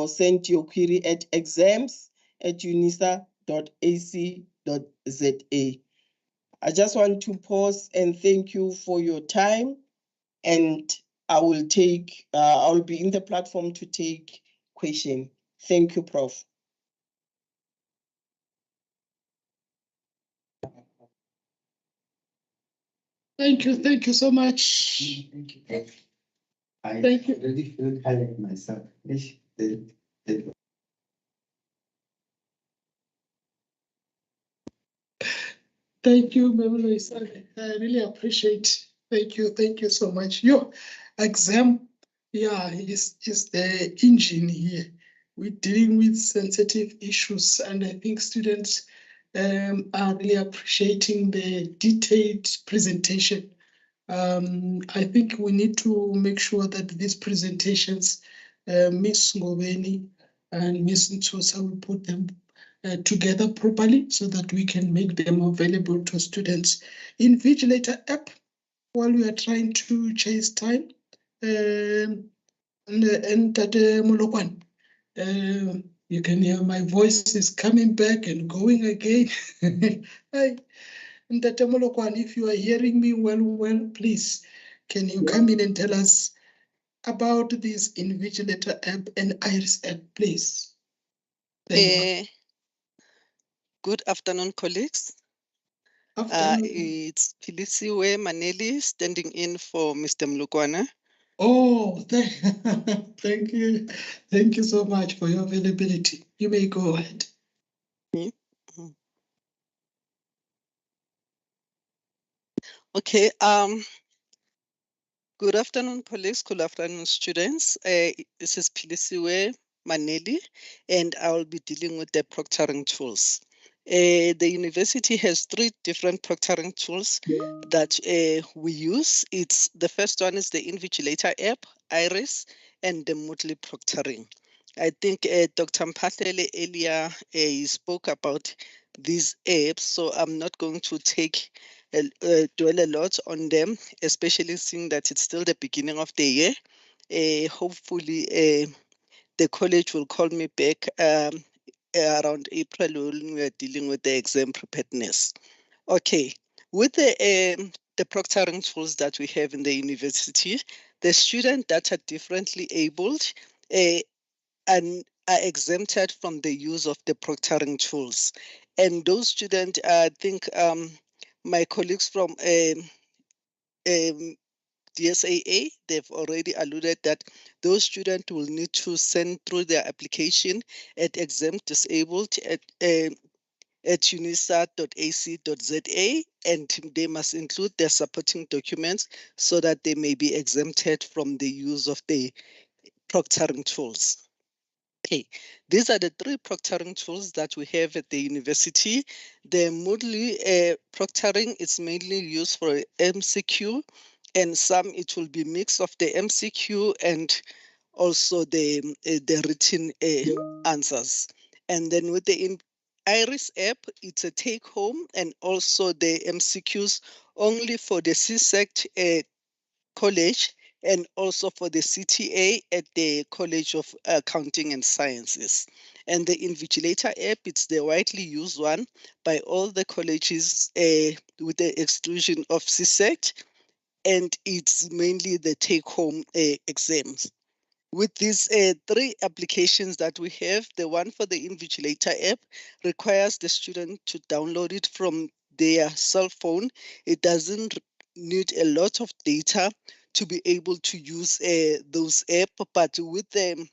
send your query at exams@unisa.ac.za. I just want to pause and thank you for your time, and I will be in the platform to take question. Thank you, Prof. Thank you so much. Thank you, Prof. I Thank you. really feel tired myself. Thank you, Memories. I really appreciate. Thank you so much. Your exam, is the engine here. We're dealing with sensitive issues, and I think students are really appreciating the detailed presentation. I think we need to make sure that these presentations, Ms. Ngobeni and Ms. Ntosa, will put them together properly so that we can make them available to students. Invigilator app, while we are trying to chase time, and Tate Molokwan, you can hear my voice is coming back and going again. Hi. Tate Molokwan, if you are hearing me well, please, can you come in and tell us about this Invigilator app and Iris app, please? Thank you. Good afternoon, colleagues. It's Pilisiwe Maneli standing in for Mr. Mlukwana. Oh, thank you. Thank you so much for your availability. You may go ahead. Okay. Good afternoon, colleagues. Good afternoon, students. This is Pilisiwe Maneli, and I will be dealing with the proctoring tools. The university has 3 different proctoring tools that we use. The first one is the Invigilator app, Iris, and the Moodle proctoring. I think Dr. Mphahlele earlier spoke about these apps, so I'm not going to dwell a lot on them, especially seeing that it's still the beginning of the year. Hopefully, the college will call me back around April when we are dealing with the exam preparedness. Okay, with the proctoring tools that we have in the university, the students that are differently abled and are exempted from the use of the proctoring tools. And those students, I think my colleagues from DSAA, they've already alluded that those students will need to send through their application at unisa.ac.za, and they must include their supporting documents so that they may be exempted from the use of the proctoring tools. Okay, these are the 3 proctoring tools that we have at the university. The Moodle proctoring is mainly used for MCQ, and some it will be mix of the MCQ and also the written answers. And then with the Iris app, it's a take home and also the MCQs only for the CSECT college and also for the CTA at the College of Accounting and Sciences. And the Invigilator app, it's the widely used one by all the colleges with the exclusion of CSECT, and it's mainly the take-home exams. With these 3 applications that we have, the one for the Invigilator app requires the student to download it from their cell phone. It doesn't need a lot of data to be able to use those apps, but with the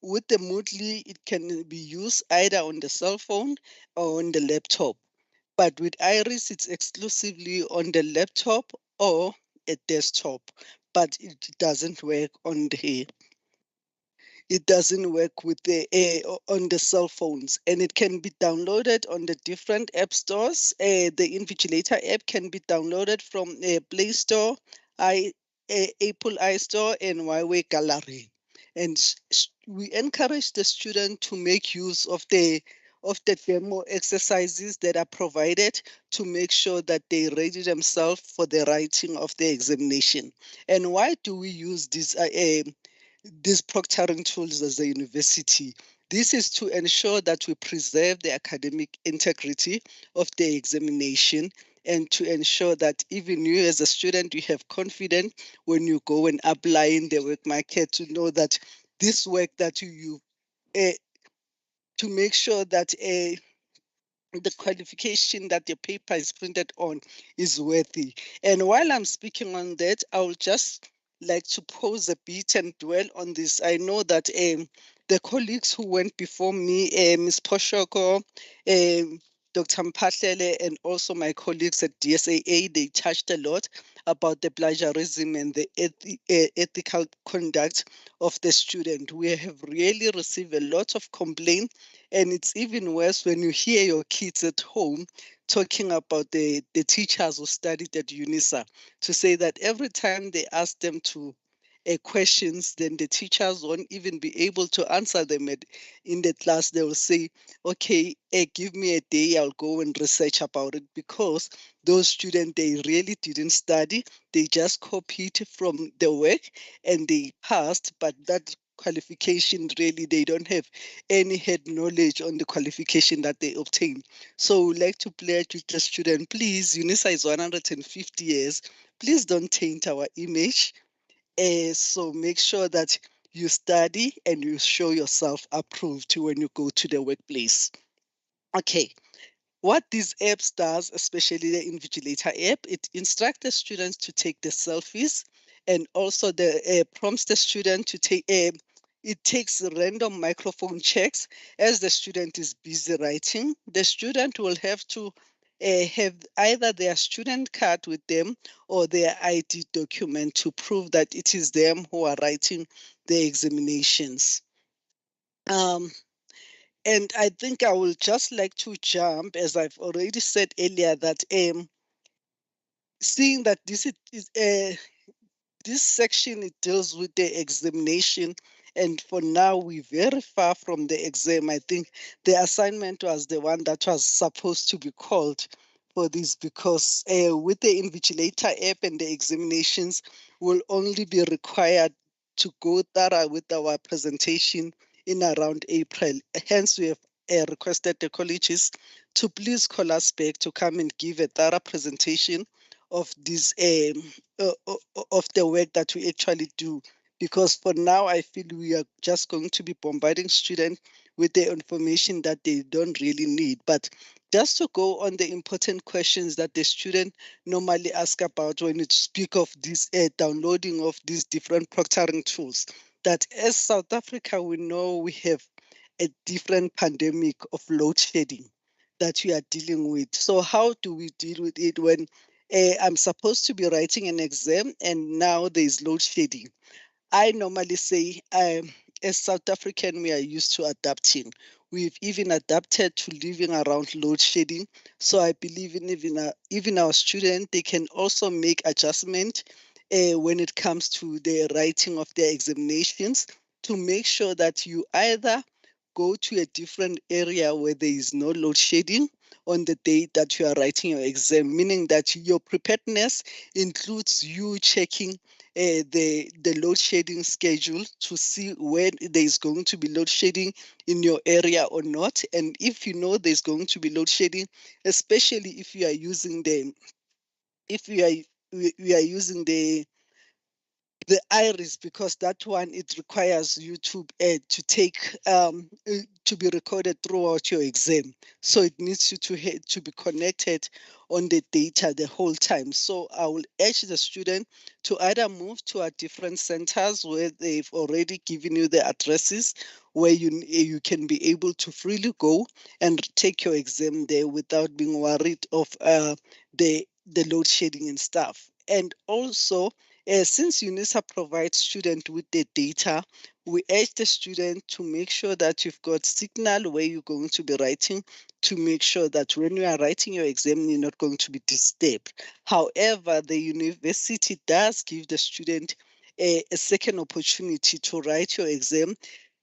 Moodle, it can be used either on the cell phone or on the laptop. But with Iris, it's exclusively on the laptop or a desktop, but it doesn't work on the with the on the cell phones, and it can be downloaded on the different app stores. The Invigilator app can be downloaded from Play Store, Apple iStore, and Huawei Gallery. And we encourage the student to make use of the demo exercises that are provided to make sure that they ready themselves for the writing of the examination. And why do we use these proctoring tools as a university? This is to ensure that we preserve the academic integrity of the examination and to ensure that even you as a student, you have confidence when you go and apply in the work market to know that this work that you to make sure that the qualification that your paper is printed on is worthy. And while I'm speaking on that, I would just like to pause a bit and dwell on this. I know that the colleagues who went before me, Ms. Poshoko, Dr. Mpatlele, and also my colleagues at DSAA, they touched a lot about the plagiarism and the ethical conduct of the student. We have really received a lot of complaints, and it's even worse when you hear your kids at home talking about the teachers who studied at UNISA, to say that every time they ask them to questions, then the teachers won't even be able to answer them in the class. They will say, okay, give me a day, I'll go and research about it, because those students, they really didn't study. They just copied from the work and they passed, but that qualification, really, they don't have any head knowledge on the qualification that they obtained. So we'd like to pledge with the student, please, UNISA is 150 years. Please don't taint our image. So make sure that you study and you show yourself approved when you go to the workplace. Okay. What these apps does, especially the Invigilator app, it instructs the students to take the selfies, and also the prompts the student to take it takes random microphone checks as the student is busy writing. The student will have to have either their student card with them or their ID document to prove that it is them who are writing the examinations. And I think I will just like to jump, as I've already said earlier, that seeing that this section, it deals with the examination, and for now we're very far from the exam. I think the assignment was the one that was supposed to be called for this, because with the Invigilator app and the examinations will only be required to go thorough with our presentation in around April. Hence, we have requested the colleges to please call us back to come and give a thorough presentation of this of the work that we actually do, because for now I feel we are just going to be bombarding students with the information that they don't really need. But just to go on the important questions that the student normally ask about when you speak of this downloading of these different proctoring tools, that as South Africa, we know we have a different pandemic of load shedding that we are dealing with. So how do we deal with it when I'm supposed to be writing an exam and now there's load shedding? I normally say, as South African, we are used to adapting. We've even adapted to living around load shedding. So I believe in even our students, they can also make adjustment when it comes to the writing of their examinations to make sure that you either go to a different area where there is no load shedding on the day that you are writing your exam, meaning that your preparedness includes you checking the load shedding schedule to see when there is going to be load shedding in your area or not. And if you know there's going to be load shedding, especially if you are using we are using the iris, because that one, it requires you to take to be recorded throughout your exam, so it needs you to be connected on the data the whole time. So I will urge the student to either move to a different centers where they've already given you the addresses where you can be able to freely go and take your exam there without being worried of the load shedding and stuff. And also, since UNISA provides students with the data, we urge the student to make sure that you've got signal where you're going to be writing, to make sure that when you are writing your exam, you're not going to be disturbed. However, the university does give the student a second opportunity to write your exam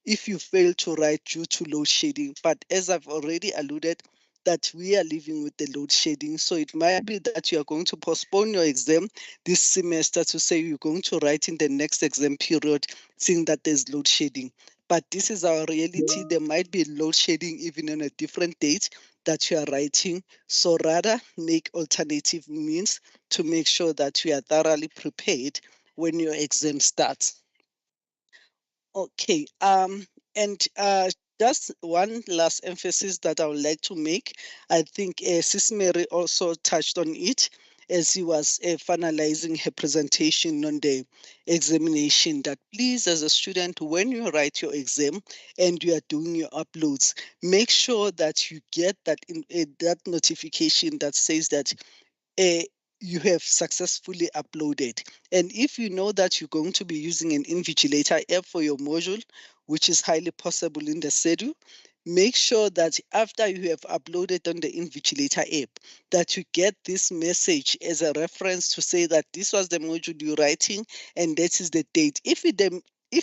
if you fail to write due to load shedding. But as I've already alluded, that we are living with the load shedding. So it might be that you are going to postpone your exam this semester to say you're going to write in the next exam period, seeing that there's load shedding. But this is our reality. There might be load shedding even on a different date that you are writing. So rather make alternative means to make sure that you are thoroughly prepared when your exam starts. Okay, and just one last emphasis that I would like to make. I think Sis Mary also touched on it as he was finalizing her presentation on the examination, that please, as a student, when you write your exam and you are doing your uploads, make sure that you get that that notification that says that you have successfully uploaded. And if you know that you're going to be using an invigilator app for your module, which is highly possible in the schedule, make sure that after you have uploaded on the invigilator app, that you get this message as a reference to say that this was the module you're writing and that is the date. If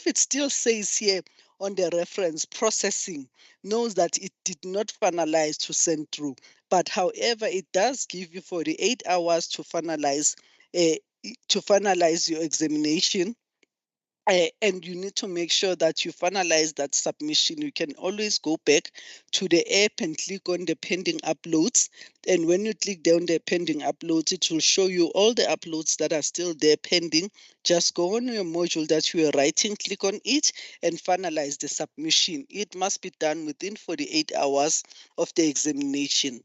it still says here on the reference processing, knows that it did not finalize to send through. But however, it does give you 48 hours to finalize your examination. And you need to make sure that you finalize that submission. You can always go back to the app and click on the pending uploads. And when you click down the pending uploads, it will show you all the uploads that are still there pending. Just go on your module that you are writing, click on it, and finalize the submission. It must be done within 48 hours of the examination.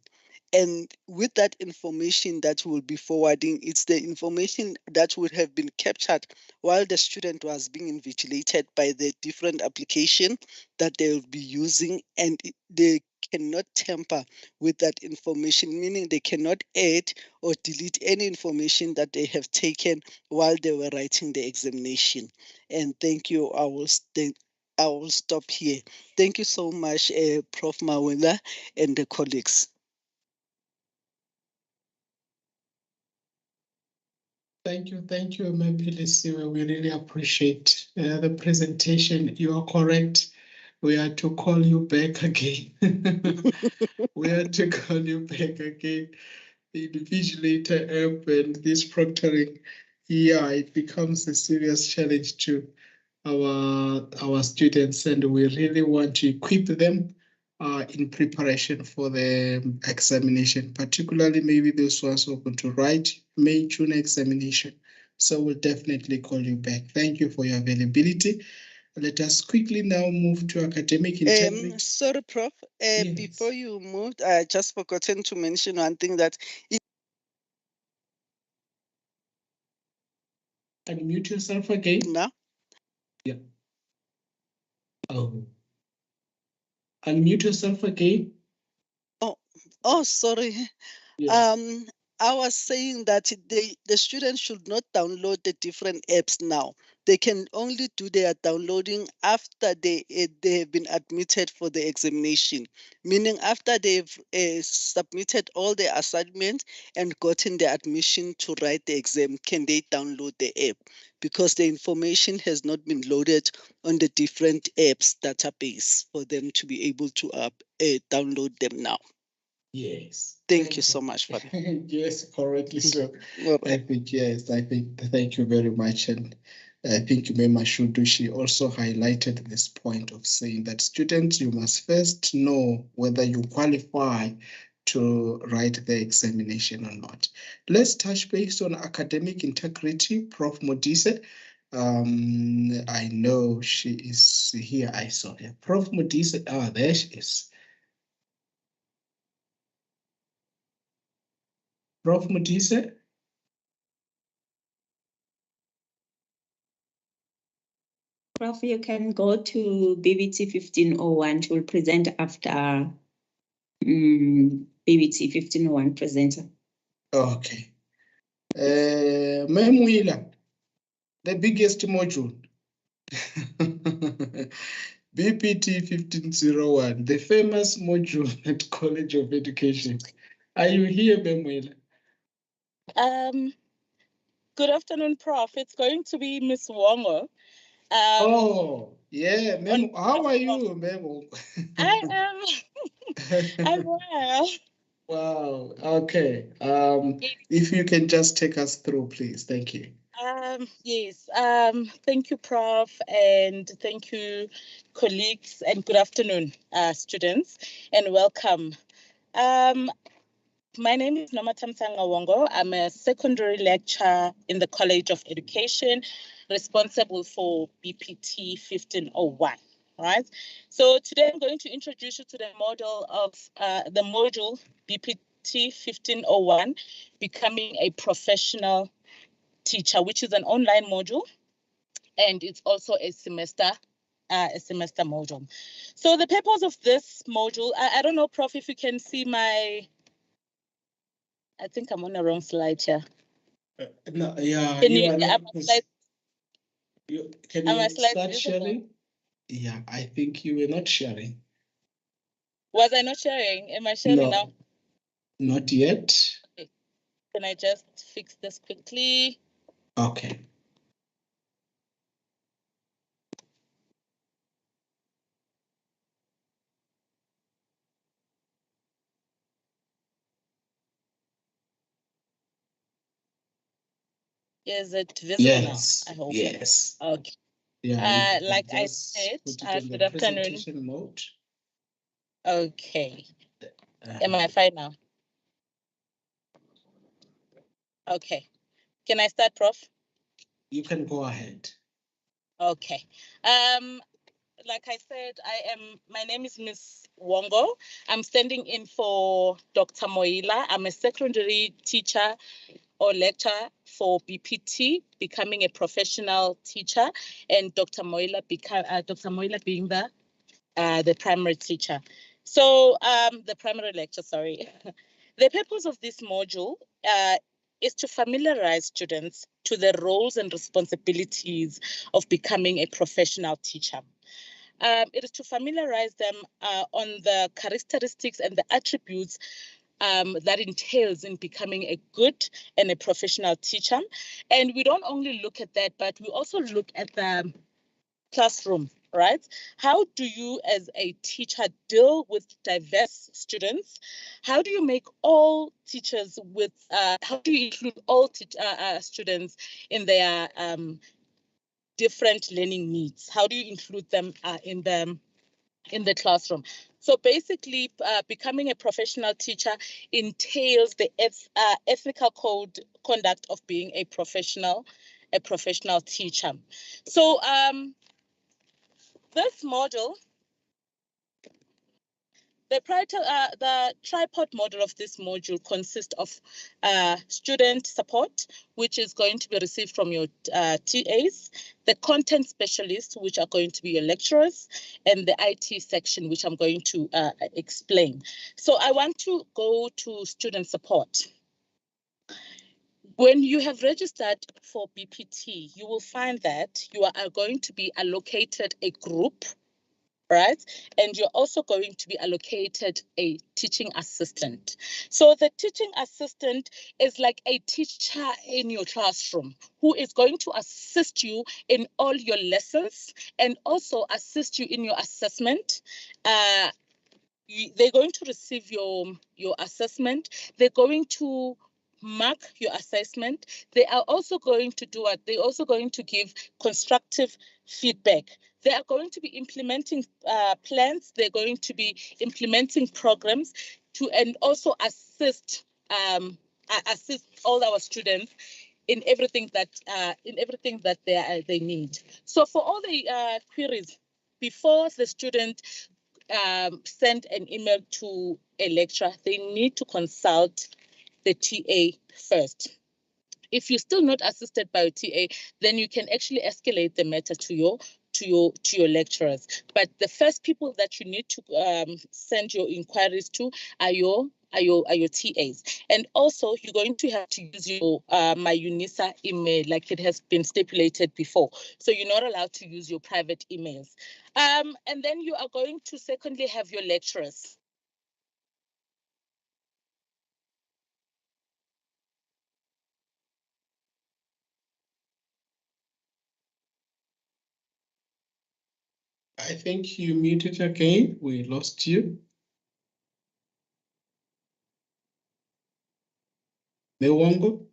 And with that information that we'll be forwarding, it's the information that would have been captured while the student was being invigilated by the different application that they will be using, and they cannot tamper with that information, meaning they cannot add or delete any information that they have taken while they were writing the examination. And thank you. I will stop here. Thank you so much, Prof. Mawela and the colleagues. Thank you, Mapilisiwe. We really appreciate the presentation. You are correct. We are to call you back again. We are to call you back again. The invigilator app and this proctoring, it becomes a serious challenge to our students, and we really want to equip them in preparation for the examination, particularly maybe those ones who are going to write May, June examination. So we'll definitely call you back. Thank you for your availability. Let us quickly now move to academic integrity. Sorry, Prof. Before you moved, I just forgotten to mention one thing that Unmute yourself again. now. Yeah. Oh. Unmute yourself again. Oh, sorry. Yeah. I was saying that the students should not download the different apps now. They can only do their downloading after they have been admitted for the examination, meaning after they've submitted all their assignments and gotten the admission to write the exam, can they download the app, because the information has not been loaded on the different apps database for them to be able to download them now. Yes. Thank you so much for that. Yes, correctly so. I think, yes, thank you very much. And I think Mema Shudu, she also highlighted this point of saying that students, you must first know whether you qualify to write the examination or not. Let's touch base on academic integrity. Prof. Modise, I know she is here. I saw her. Prof. Modise, there she is. Prof. Modise? Prof, you can go to BBT 1501. She will present after BBT 1501 presenter. Okay. Ma'am Wheeler, the biggest module. BPT 1501, the famous module at College of Education. Are you here, Ma'am Wheeler? Good afternoon, Prof. It's going to be Miss Wongo. Oh, yeah, ma'am. How are you, ma'am? I am. I'm well. Wow. Okay. If you can just take us through, please. Thank you. Yes. Thank you, Prof, and thank you, colleagues, and good afternoon, students, and welcome. My name is Nomatamsanga Wongo. I'm a secondary lecturer in the College of Education, responsible for BPT 1501. Right. So today I'm going to introduce you to the module BPT 1501, becoming a professional teacher, which is an online module, and it's also a semester module. So the purpose of this module, I don't know, Prof, if you can see my. I think I'm on the wrong slide here. No, yeah, can you you, are not. Can you start sharing? Yeah, I think you were not sharing. Was I not sharing? Am I sharing now? Not yet. Okay. Can I just fix this quickly? Okay. Is it visible now? I hope. Yes. Okay. Yeah. Like I said, good afternoon. Mode. Okay. Am I fine now? Okay. Can I start, Prof? You can go ahead. Okay. Like I said, my name is Miss Wongo. I'm standing in for Dr. Moila. I'm a secondary teacher or lecturer for BPT, becoming a professional teacher, and Dr. Moila being the primary teacher. So the primary lecturer, sorry. The purpose of this module is to familiarize students to the roles and responsibilities of becoming a professional teacher. It is to familiarize them on the characteristics and the attributes that entails in becoming a good and a professional teacher. And we don't only look at that, but we also look at the classroom, right? How do you as a teacher deal with diverse students? How do you make all teachers how do you include all students in their different learning needs? How do you include them in the classroom? So basically, becoming a professional teacher entails the ethical conduct of being a professional teacher. So This model, the tripod model of this module consists of student support, which is going to be received from your TAs, the content specialists, which are going to be your lecturers, and the IT section, which I'm going to explain. So I want to go to student support. When you have registered for BPT, you will find that you are going to be allocated a group, right? And you're also going to be allocated a teaching assistant. So the teaching assistant is like a teacher in your classroom who is going to assist you in all your lessons and also assist you in your assessment. They're going to receive your assessment. They're going to mark your assessment. They are also going to do what? They're also going to give constructive feedback. They are going to be implementing plans. They're going to be implementing programs to and also assist all our students in everything that they need. So for all the queries, before the student send an email to a lecturer, they need to consult the TA first. If you're still not assisted by a TA, then you can actually escalate the matter to your lecturers. But the first people that you need to send your inquiries to are your TAs. And also, you're going to have to use your My UNISA email like it has been stipulated before. So you're not allowed to use your private emails. And then you are going to secondly have your lecturers. I think you muted again. We lost you. Newongo?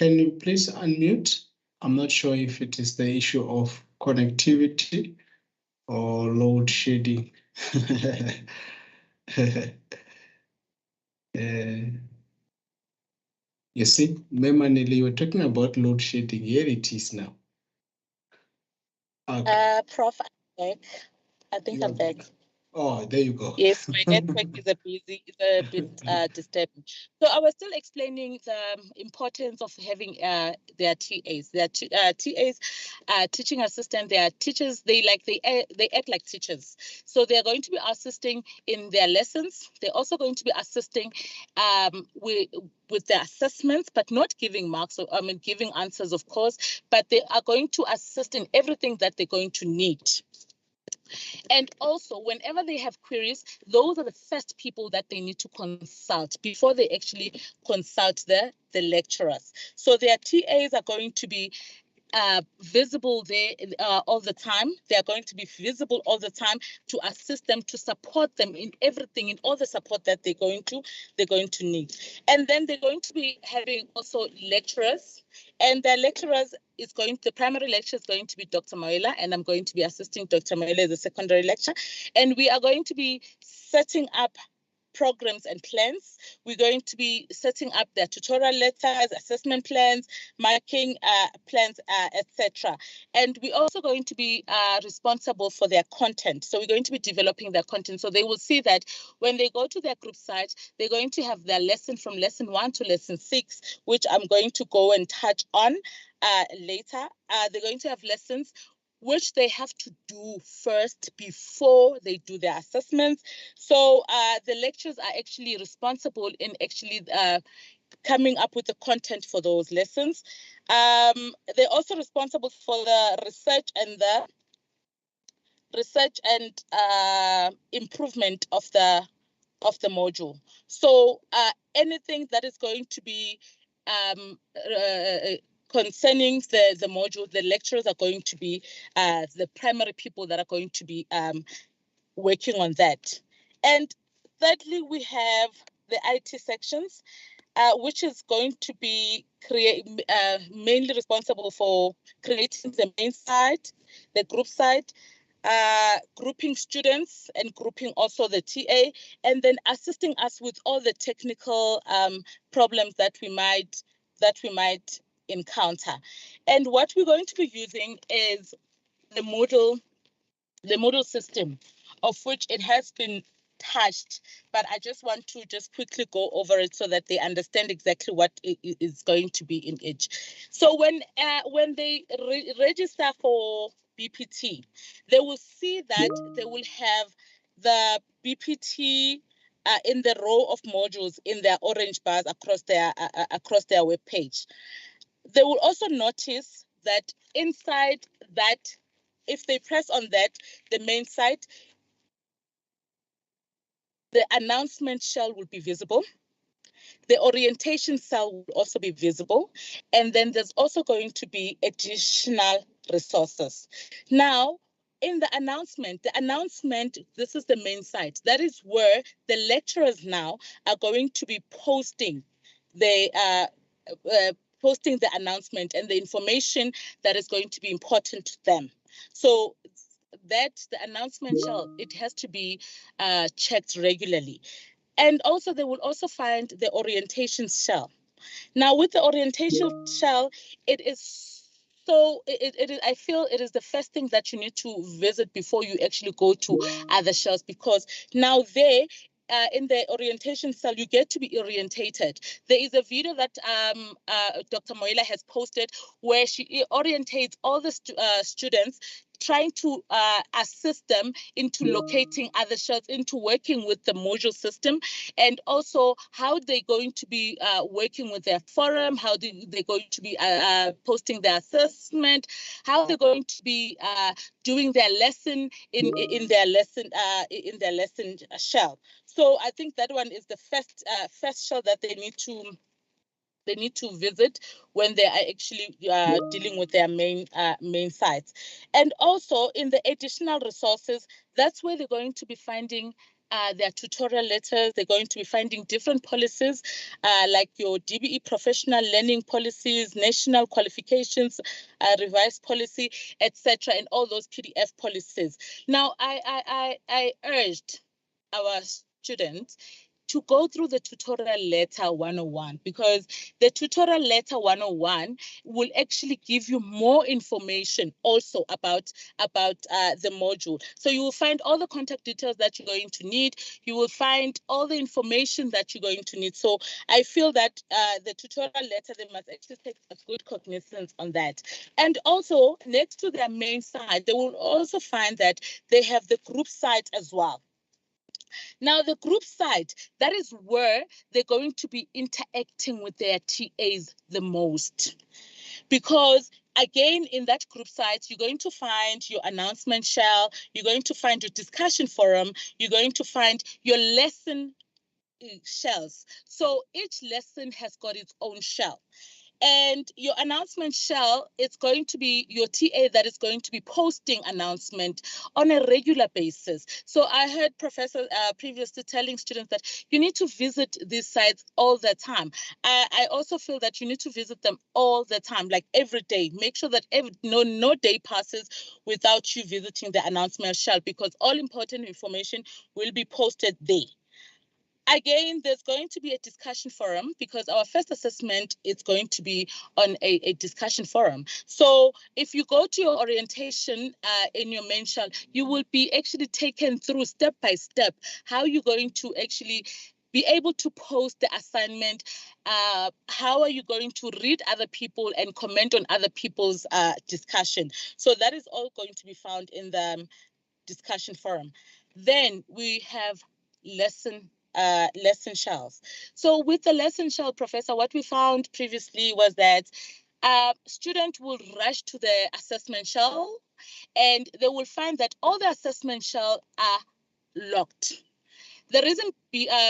Can you please unmute? I'm not sure if it is the issue of connectivity or load shedding. You see, Memanili, you were talking about load shedding. Here it is now. Okay. Prof, I'm back. I think I'm back. Oh, there you go. Yes, my network is a bit disturbing. So I was still explaining the importance of having their TAs. Their TAs are teaching assistant. They are teachers. They act like teachers. So they are going to be assisting in their lessons. They're also going to be assisting with their assessments, but not giving marks. I mean, giving answers, of course. But they are going to assist in everything that they're going to need. And also, whenever they have queries, those are the first people that they need to consult before they actually consult the lecturers. So their TAs are going to be visible there all the time. They are going to be visible all the time to assist them, to support them in everything, in all the support that they're going to need. And then they're going to be having also lecturers, and the lecturers the primary lecturer is going to be Dr. Moela, and I'm going to be assisting Dr. Moela as a secondary lecturer. And we are going to be setting up programs and plans. We're going to be setting up their tutorial letters, assessment plans, marking plans, etc. And we're also going to be responsible for their content. So we're going to be developing their content. So they will see that when they go to their group site, they're going to have their lesson from lesson 1 to lesson 6, which I'm going to go and touch on later. They're going to have lessons which they have to do first before they do their assessments. So the lecturers are actually responsible in actually coming up with the content for those lessons. They're also responsible for the research and improvement of the module. So anything that is going to be concerning the module, the lecturers are going to be the primary people that are going to be working on that. And thirdly, we have the IT sections, which is going to be mainly responsible for creating the main site, the group site, grouping students and grouping also the TA, and then assisting us with all the technical problems that we might that we might encounter. And what we're going to be using is the Moodle system, of which it has been touched, but I just want to just quickly go over it so that they understand exactly what is going to be in each. So when they register for BPT, they will see that they will have the BPT in the row of modules in their orange bars across their web page. They will also notice that inside that, if they press on that, the main site, the announcement shell will be visible. The orientation cell will also be visible. And then there's also going to be additional resources. Now, in the announcement, this is the main site. That is where the lecturers now are going to be posting the announcement and the information that is going to be important to them. So that the announcement shell, it has to be checked regularly. And also they will also find the orientation shell. Now with the orientation shell, it is so I feel it is the first thing that you need to visit before you actually go to other shells, because now there in the orientation cell, you get to be orientated. There is a video that Dr. Moila has posted where she orientates all the students, trying to assist them into locating other shells, into working with the module system, and also how they're going to be working with their forum, how they're going to be posting their assessment, how they're going to be doing their lesson in their lesson shell. So I think that one is the first shell that they need to visit when they are actually dealing with their main sites. And also in the additional resources, that's where they're going to be finding their tutorial letters. They're going to be finding different policies like your DBE professional learning policies, national qualifications, revised policy, etc., and all those PDF policies. Now, I urged our students to go through the tutorial letter 101, because the tutorial letter 101 will actually give you more information also about the module. So you will find all the contact details that you're going to need. You will find all the information that you're going to need. So I feel that the tutorial letter, they must actually take a good cognizance on that. And also next to their main site, they will also find that they have the group site as well. Now, the group site, that is where they're going to be interacting with their TAs the most. Because again, in that group site, you're going to find your announcement shell, you're going to find your discussion forum, you're going to find your lesson shells. So each lesson has got its own shell. And your announcement shell, it's going to be your TA that is going to be posting announcement on a regular basis. So I heard Professor previously telling students that you need to visit these sites all the time. I also feel that you need to visit them all the time, like every day. Make sure that no day passes without you visiting the announcement shell, because all important information will be posted there. Again, there's going to be a discussion forum, because our first assessment is going to be on a discussion forum. So if you go to your orientation in your main shell, you will be actually taken through step by step how you're going to actually be able to post the assignment. How are you going to read other people and comment on other people's discussion? So that is all going to be found in the discussion forum. Then we have lesson shells. So with the lesson shell, Professor, what we found previously was that students will rush to the assessment shell, and they will find that all the assessment shell are locked. The reason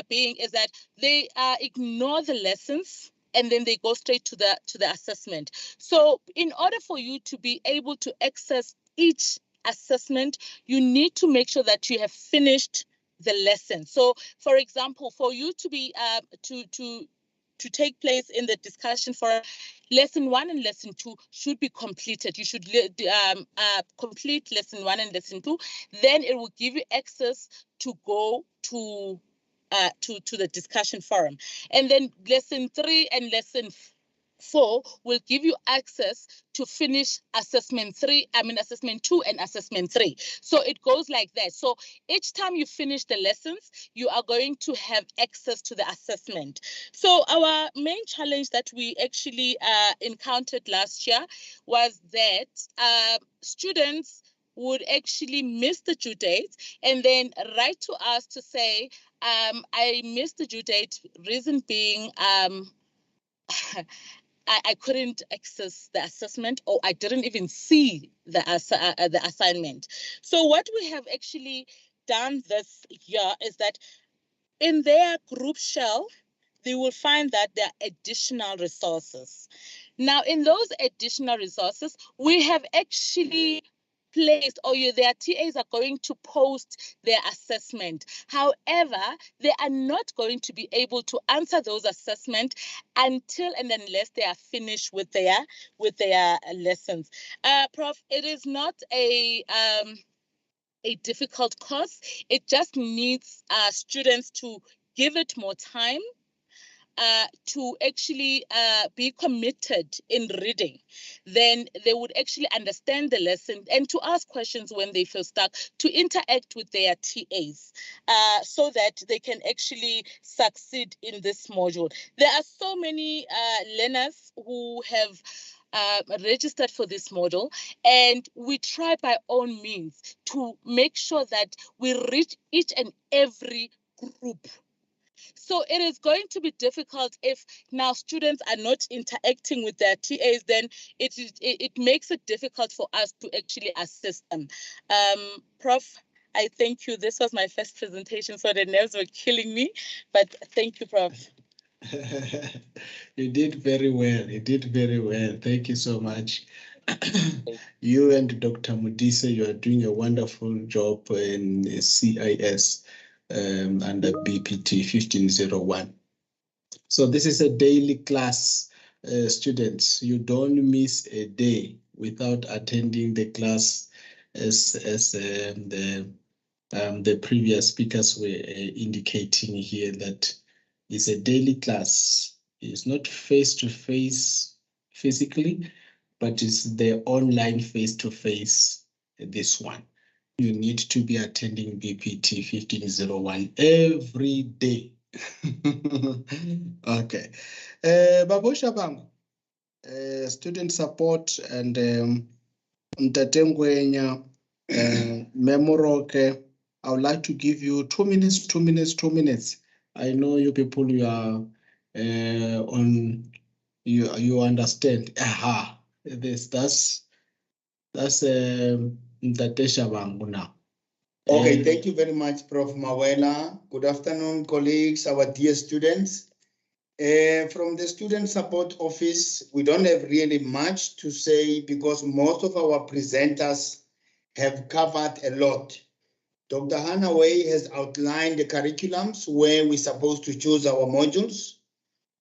being is that they ignore the lessons, and then they go straight to the assessment. So in order for you to be able to access each assessment, you need to make sure that you have finished the lesson. So for example, for you to be to take place in the discussion for lesson 1 and lesson 2 should be completed. You should complete lesson 1 and lesson 2. Then it will give you access to go to the discussion forum. And then lesson 3 and lesson 4 will give you access to finish assessment 2 and assessment 3. So it goes like that. So each time you finish the lessons, you are going to have access to the assessment. So our main challenge that we actually encountered last year was that students would actually miss the due date and then write to us to say, I missed the due date, reason being, I couldn't access the assessment, or I didn't even see the assignment. So what we have actually done this year is that in their group shell, they will find that there are additional resources. Now, in those additional resources, we have actually placed, or their TAs are going to post their assessment. However, they are not going to be able to answer those assessments until and unless they are finished with their lessons. Prof, it is not a difficult course. It just needs students to give it more time, to actually be committed in reading. Then they would actually understand the lesson and to ask questions when they feel stuck, to interact with their TAs so that they can actually succeed in this module. There are so many learners who have registered for this model, and we try by all means to make sure that we reach each and every group. So it is going to be difficult if now students are not interacting with their TAs, then it makes it difficult for us to actually assist them. Prof, I thank you. This was my first presentation, so the nerves were killing me, but thank you, Prof. You did very well. You did very well. Thank you so much. You and Dr. Mudise, you are doing a wonderful job in CIS under BPT 1501. So this is a daily class, students. You don't miss a day without attending the class, as the previous speakers were indicating here, that it's a daily class. It's not face-to-face physically, but it's the online face-to-face, this one. You need to be attending BPT 1501 every day. Okay. Babosha Bango, student support and Mtatengwenya, Memoroke, I would like to give you 2 minutes, 2 minutes, 2 minutes. I know you people, you are you understand. Aha, that's Mtatesha Bango now. Okay, thank you very much, Prof. Mawela. Good afternoon, colleagues, our dear students. From the Student Support Office, we don't have really much to say because most of our presenters have covered a lot. Dr. Hanaway has outlined the curriculums where we're supposed to choose our modules.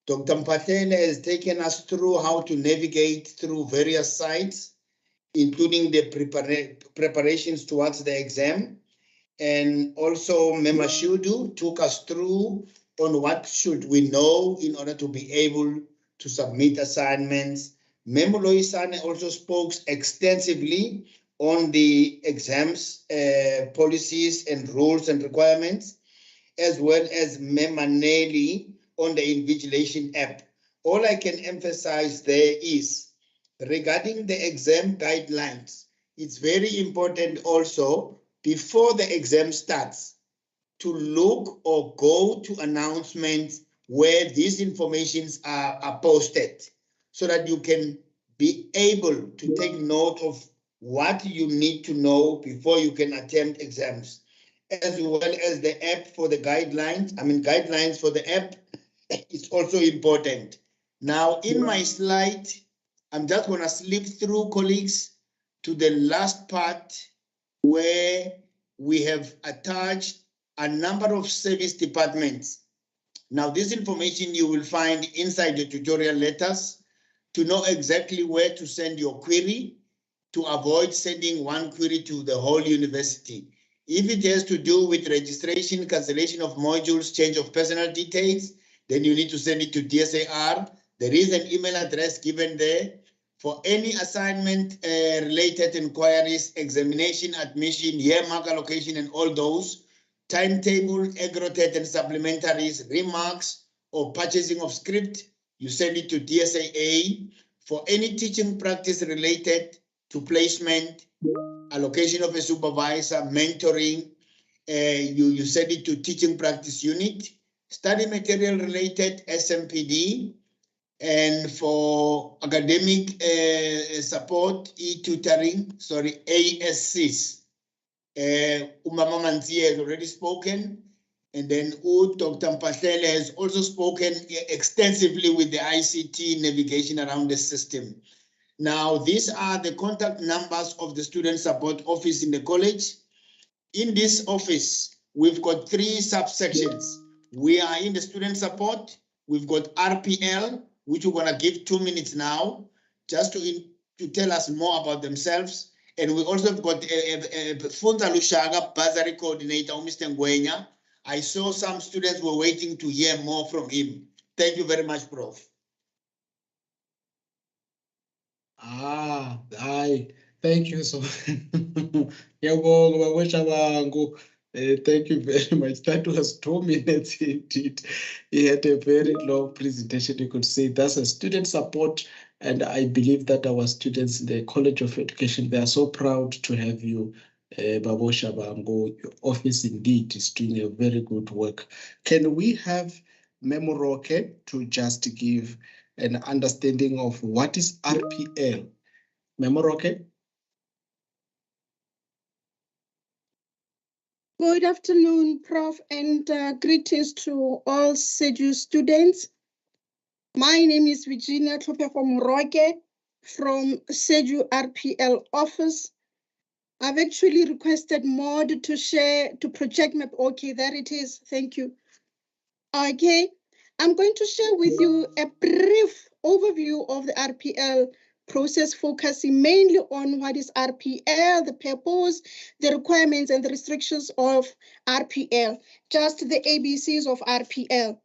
Dr. Mpatele has taken us through how to navigate through various sites, including the preparations towards the exam. And also Mema Shudu took us through on what should we know in order to be able to submit assignments. Memo Loisane also spoke extensively on the exams, policies and rules and requirements, as well as Mema Nelly on the invigilation app. All I can emphasize there is regarding the exam guidelines, it's very important also before the exam starts to look or go to announcements where these informations are posted so that you can be able to take note of what you need to know before you can attempt exams, as well as the app for the guidelines. Guidelines for the app is also important. Now, in my slide, I'm just going to slip through, colleagues, to the last part where we have attached a number of service departments. Now, this information you will find inside the tutorial letters to know exactly where to send your query, to avoid sending one query to the whole university. If it has to do with registration, cancellation of modules, change of personal details, then you need to send it to DSAR. There is an email address given there for any assignment related inquiries, examination, admission, year mark allocation, and all those, timetable, aggregate and supplementaries, remarks, or purchasing of script, you send it to DSAA. For any teaching practice related to placement, allocation of a supervisor, mentoring, you send it to teaching practice unit. Study material related, SMPD. And for academic support, e-tutoring, ASCs. Umama Manzi has already spoken. And then Dr. Mpahlele has also spoken extensively with the ICT navigation around the system. Now, these are the contact numbers of the Student Support Office in the college. In this office, we've got 3 subsections. We are in the student support. We've got RPL, which we're going to give 2 minutes now, just to tell us more about themselves. And we also have got Funza Lushaga, Bursary Coordinator, Mr. Ngwenya. I saw some students were waiting to hear more from him. Thank you very much, Prof. Thank you so thank you very much. That was 2 minutes indeed. He had a very long presentation. You could say that's a student support, and I believe that our students in the College of Education, they are so proud to have you, Babosha Bango. Your office indeed is doing a very good work. Can we have Memoroke to just give an understanding of what is RPL? Memoroke? Good afternoon, Prof, and greetings to all SEDU students. My name is Virginia Tlhopefo-Moroke from SEDU RPL office. I've actually requested Maud to share, to project map. Okay, there it is. Thank you. Okay, I'm going to share with you a brief overview of the RPL process, focusing mainly on what is RPL, the purpose, the requirements and the restrictions of RPL, just the ABCs of RPL.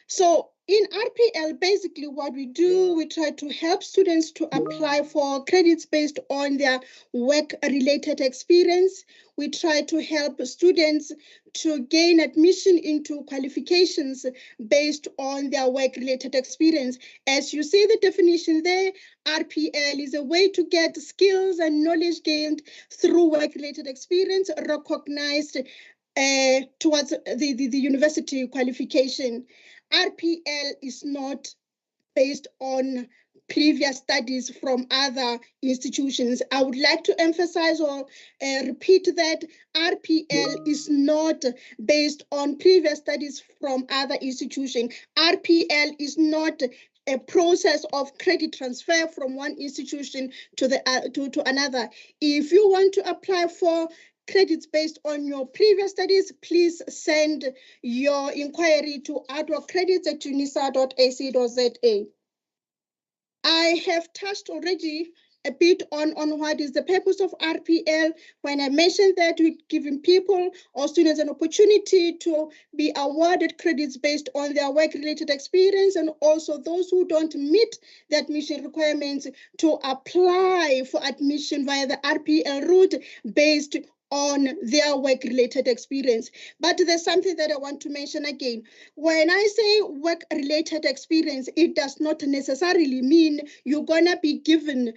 So in RPL, basically what we do, we try to help students to apply for credits based on their work-related experience. We try to help students to gain admission into qualifications based on their work-related experience. As you see the definition there, RPL is a way to get skills and knowledge gained through work-related experience recognized towards the university qualification. RPL is not based on previous studies from other institutions. I would like to emphasize or repeat that RPL is not based on previous studies from other institutions. RPL is not a process of credit transfer from one institution to to another. If you want to apply for credits based on your previous studies, please send your inquiry to adwacredits@unisa.ac.za. I have touched already a bit on what is the purpose of RPL when I mentioned that we're giving people or students an opportunity to be awarded credits based on their work-related experience, and also those who don't meet the admission requirements to apply for admission via the RPL route based on their work-related experience. But there's something that I want to mention again. When I say work-related experience, it does not necessarily mean you're gonna be given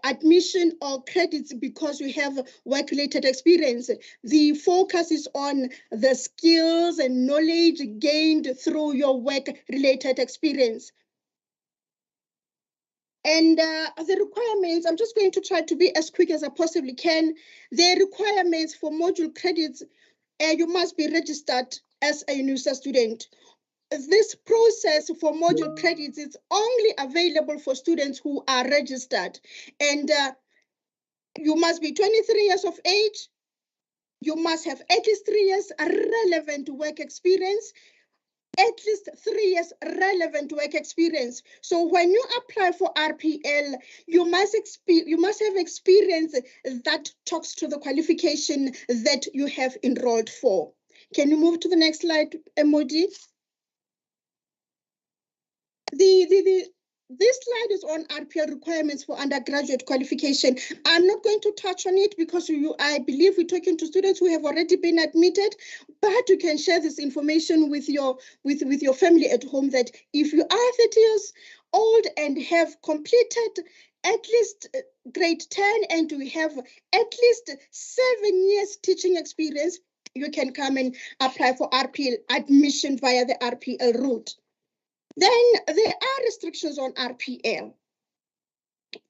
admission or credits because you have work-related experience. The focus is on the skills and knowledge gained through your work-related experience. And the requirements, I'm just going to try to be as quick as I possibly can. The requirements for module credits, you must be registered as a UNISA student. This process for module credits is only available for students who are registered. And you must be 23 years of age. You must have at least 3 years relevant work experience. At least 3 years relevant work experience. So when you apply for RPL, you must have experience that talks to the qualification that you have enrolled for. Can you move to the next slide, Emodi? This slide is on RPL requirements for undergraduate qualification. I'm not going to touch on it because I believe we're talking to students who have already been admitted, but you can share this information with your family at home that if you are 30 years old and have completed at least grade 10 and we have at least 7 years teaching experience, you can come and apply for RPL admission via the RPL route. Then there are restrictions on RPL.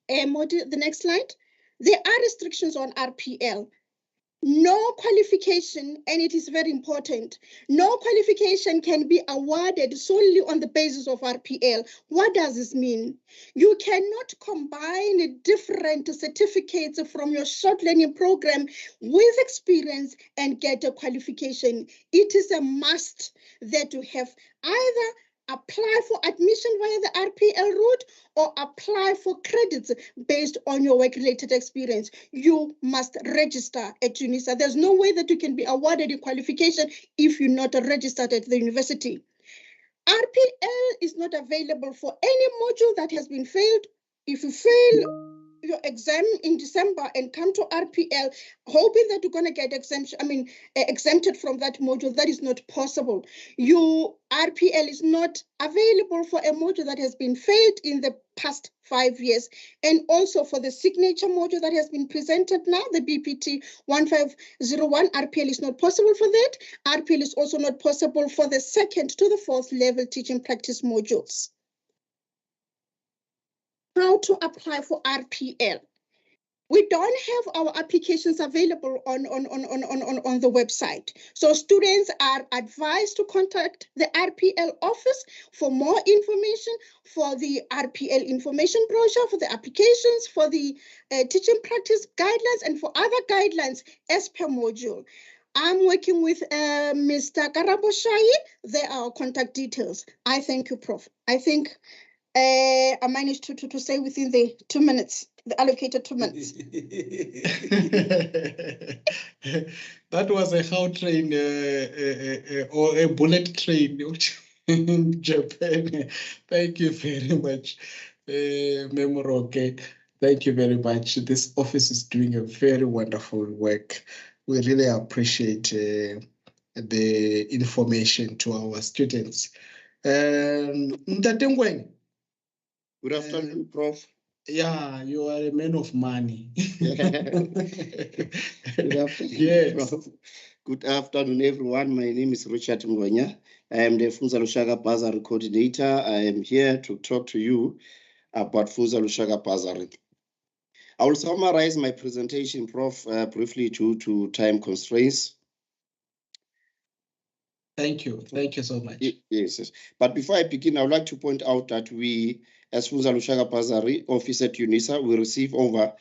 The next slide. There are restrictions on RPL. No qualification, and it is very important, no qualification can be awarded solely on the basis of RPL. What does this mean? You cannot combine different certificates from your short learning program with experience and get a qualification. It is a must that you have either apply for admission via the RPL route or apply for credits based on your work-related experience. You must register at UNISA. There's no way that you can be awarded a qualification if you're not registered at the university. RPL is not available for any module that has been failed. If you fail your exam in December and come to RPL, hoping that you're going to get exempted from that module, that is not possible. RPL is not available for a module that has been failed in the past 5 years. And also for the signature module that has been presented now, the BPT 1501, RPL is not possible for that. RPL is also not possible for the 2nd to the 4th level teaching practice modules. How to apply for RPL. We don't have our applications available on the website. So students are advised to contact the RPL office for more information, for the RPL information brochure, for the applications, for the teaching practice guidelines, and for other guidelines as per module. I'm working with Mr. Karaboshai. There are our contact details. I thank you, Prof. I think I managed to say within the 2 minutes, the allocated 2 minutes. That was a how train or a bullet train in Japan. Thank you very much, Memoroke. Thank you very much. This office is doing a very wonderful work. We really appreciate the information to our students. Mtatengweng. Good afternoon, Prof. Yeah, you are a man of money. Good afternoon, yes. Prof. Good afternoon, everyone. My name is Richard Mgonya. I am the Funza Lushaka Bazari coordinator. I am here to talk to you about Funza Lushaka Bazari. I will summarize my presentation, Prof, briefly due to time constraints. Thank you. Thank you so much. Yes. But before I begin, I would like to point out that we, as Funza Lushaka Bazari office at UNISA, we receive over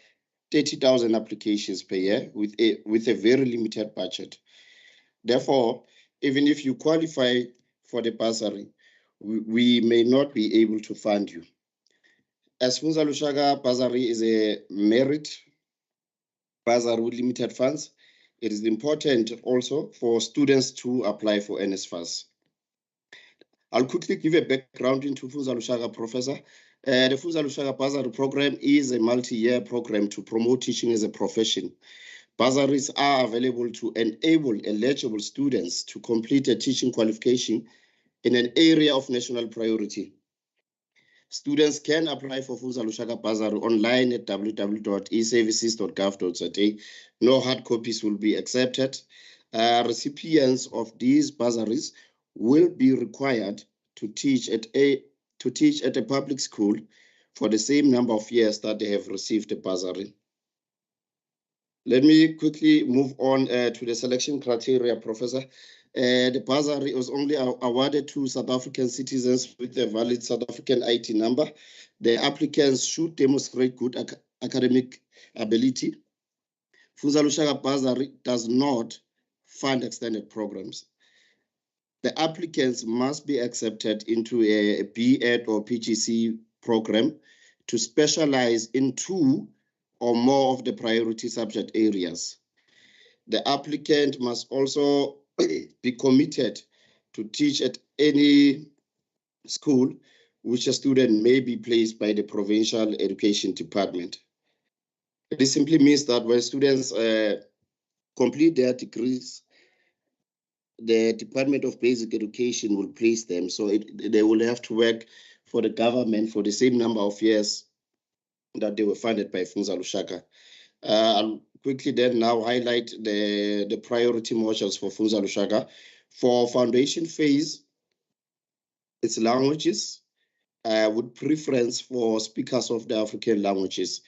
30,000 applications per year with a very limited budget. Therefore, even if you qualify for the bursary, we may not be able to fund you. As Funza Lushaka Bazari is a merit bursary with limited funds, it is important also for students to apply for NSFAS. I'll quickly give a background into Funza Lushaka, Professor. The Funza Lushaka Bursary Program is a multi-year program to promote teaching as a profession. Bursaries are available to enable eligible students to complete a teaching qualification in an area of national priority. Students can apply for Funza Lushaka Bursary online at www.eservices.gov.za. No hard copies will be accepted. Recipients of these bursaries will be required to teach at a public school for the same number of years that they have received the bursary. Let me quickly move on to the selection criteria, Professor. The bursary was only awarded to South African citizens with a valid South African IT number. The applicants should demonstrate good academic ability. Funza Lushaka Bursary does not fund extended programs. The applicants must be accepted into a B.Ed or PGCE program to specialize in 2 or more of the priority subject areas. The applicant must also be committed to teach at any school which a student may be placed by the Provincial Education Department. This simply means that when students complete their degrees, the Department of Basic Education will place them. So they will have to work for the government for the same number of years that they were funded by Funza Lushaka. I'll quickly then now highlight the priority modules for Funza Lushaka. For foundation phase, it's languages with preference for speakers of the African languages.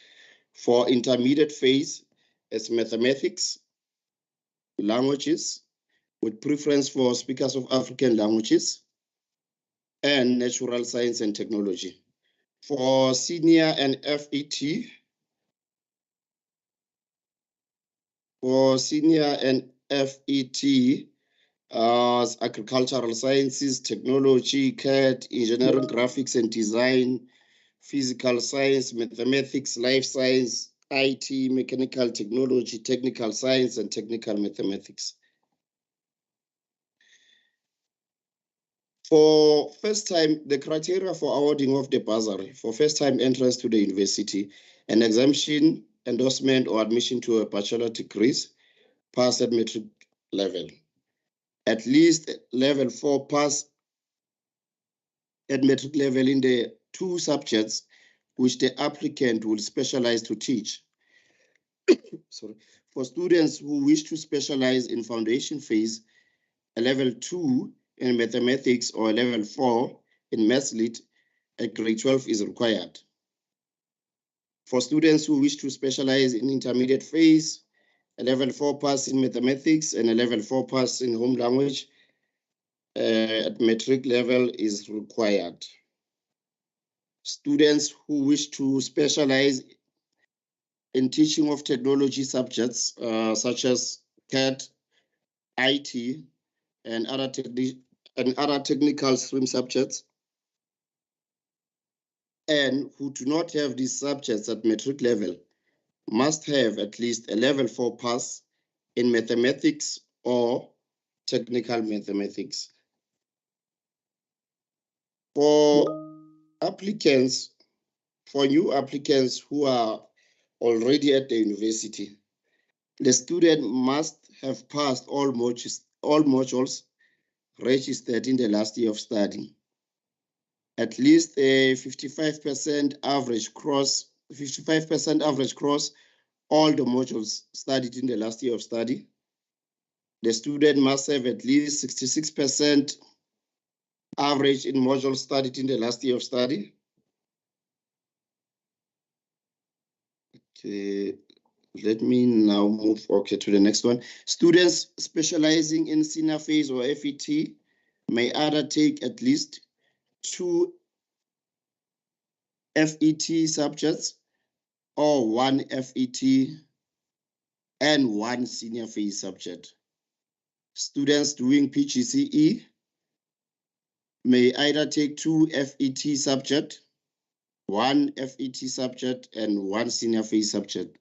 For intermediate phase, it's mathematics, languages, with preference for speakers of African languages, and natural science and technology. For senior and FET, agricultural sciences, technology, CAD, engineering, graphics and design, physical science, mathematics, life science, IT, mechanical technology, technical science, and technical mathematics. For first time, the criteria for awarding of the bursary for first time entrance to the university, an exemption, endorsement, or admission to a bachelor degrees, pass at matric level. At least level 4 pass at matric level in the 2 subjects which the applicant will specialize to teach. Sorry. For students who wish to specialize in foundation phase, a level 2 in mathematics or a level 4 in maths lit at grade 12 is required. For students who wish to specialize in intermediate phase, a level 4 pass in mathematics and a level 4 pass in home language at matric level is required. Students who wish to specialize in teaching of technology subjects such as CAD, IT, and other technical stream subjects, and who do not have these subjects at matric level must have at least a level 4 pass in mathematics or technical mathematics. For new applicants who are already at the university, the student must have passed all modules registered in the last year of study. At least a 55% average cross all the modules studied in the last year of study. The student must have at least 66% average in modules studied in the last year of study. Okay, let me now move to the next one. Students specializing in senior phase or FET may either take at least 2 FET subjects or 1 FET and 1 senior phase subject. Students doing PGCE may either take 2 FET subjects, 1 FET subject, and 1 senior phase subject.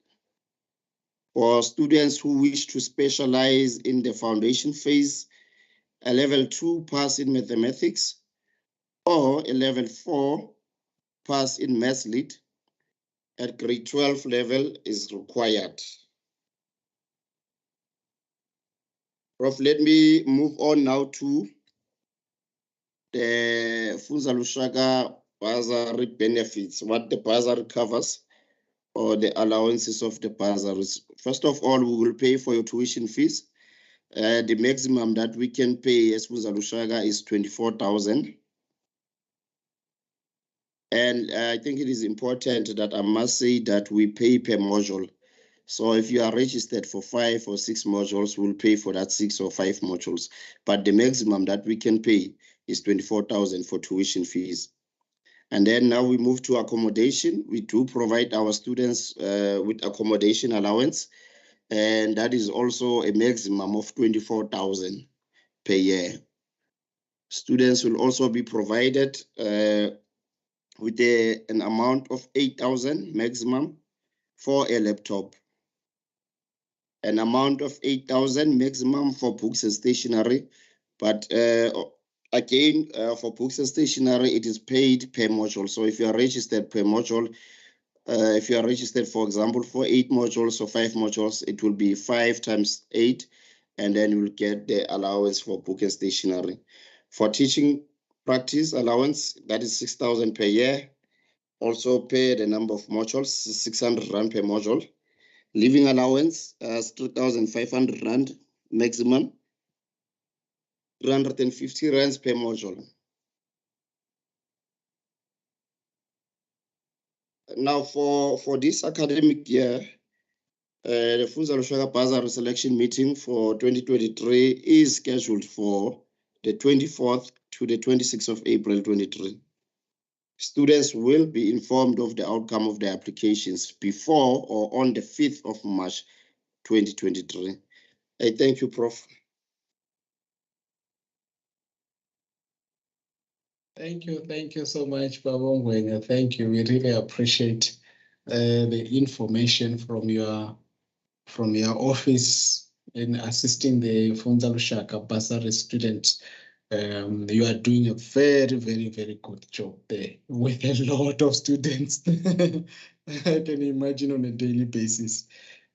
For students who wish to specialize in the foundation phase, a level 2 pass in mathematics or a level 4 pass in maths lit at grade 12 level is required. Prof, let me move on now to the Funza Lushaka bursary benefits, what the bursary covers or the allowances of the bursaries. First of all, we will pay for your tuition fees. The maximum that we can pay as Funza Lushaka is 24,000. And I think it is important that I must say that we pay per module. So if you are registered for 5 or 6 modules, we'll pay for that 6 or 5 modules. But the maximum that we can pay is 24,000 for tuition fees. And then now we move to accommodation. We do provide our students with accommodation allowance. And that is also a maximum of 24,000 per year. Students will also be provided with an amount of 8,000 maximum for a laptop. An amount of 8,000 maximum for books and stationery, but Again, for books and stationery, it is paid per module. So if you are registered per module, if you are registered, for example, for 8 modules or 5 modules, it will be 5 times 8, and then you will get the allowance for book and stationery. For teaching practice allowance, that is 6,000 per year. Also pay the number of modules, 600 Rand per module. Living allowance, 3,500 Rand maximum, 350 Rands per module. Now for this academic year, the Funza Lushaka Bursary selection meeting for 2023 is scheduled for the 24th to the 26th of April 2023. Students will be informed of the outcome of their applications before or on the 5th of March 2023. I thank you, Prof. Thank you so much, Babongwenya. Thank you. We really appreciate the information from your office in assisting the Funza Lushaka Bursary student. You are doing a very, very, very good job there with a lot of students. I can imagine on a daily basis.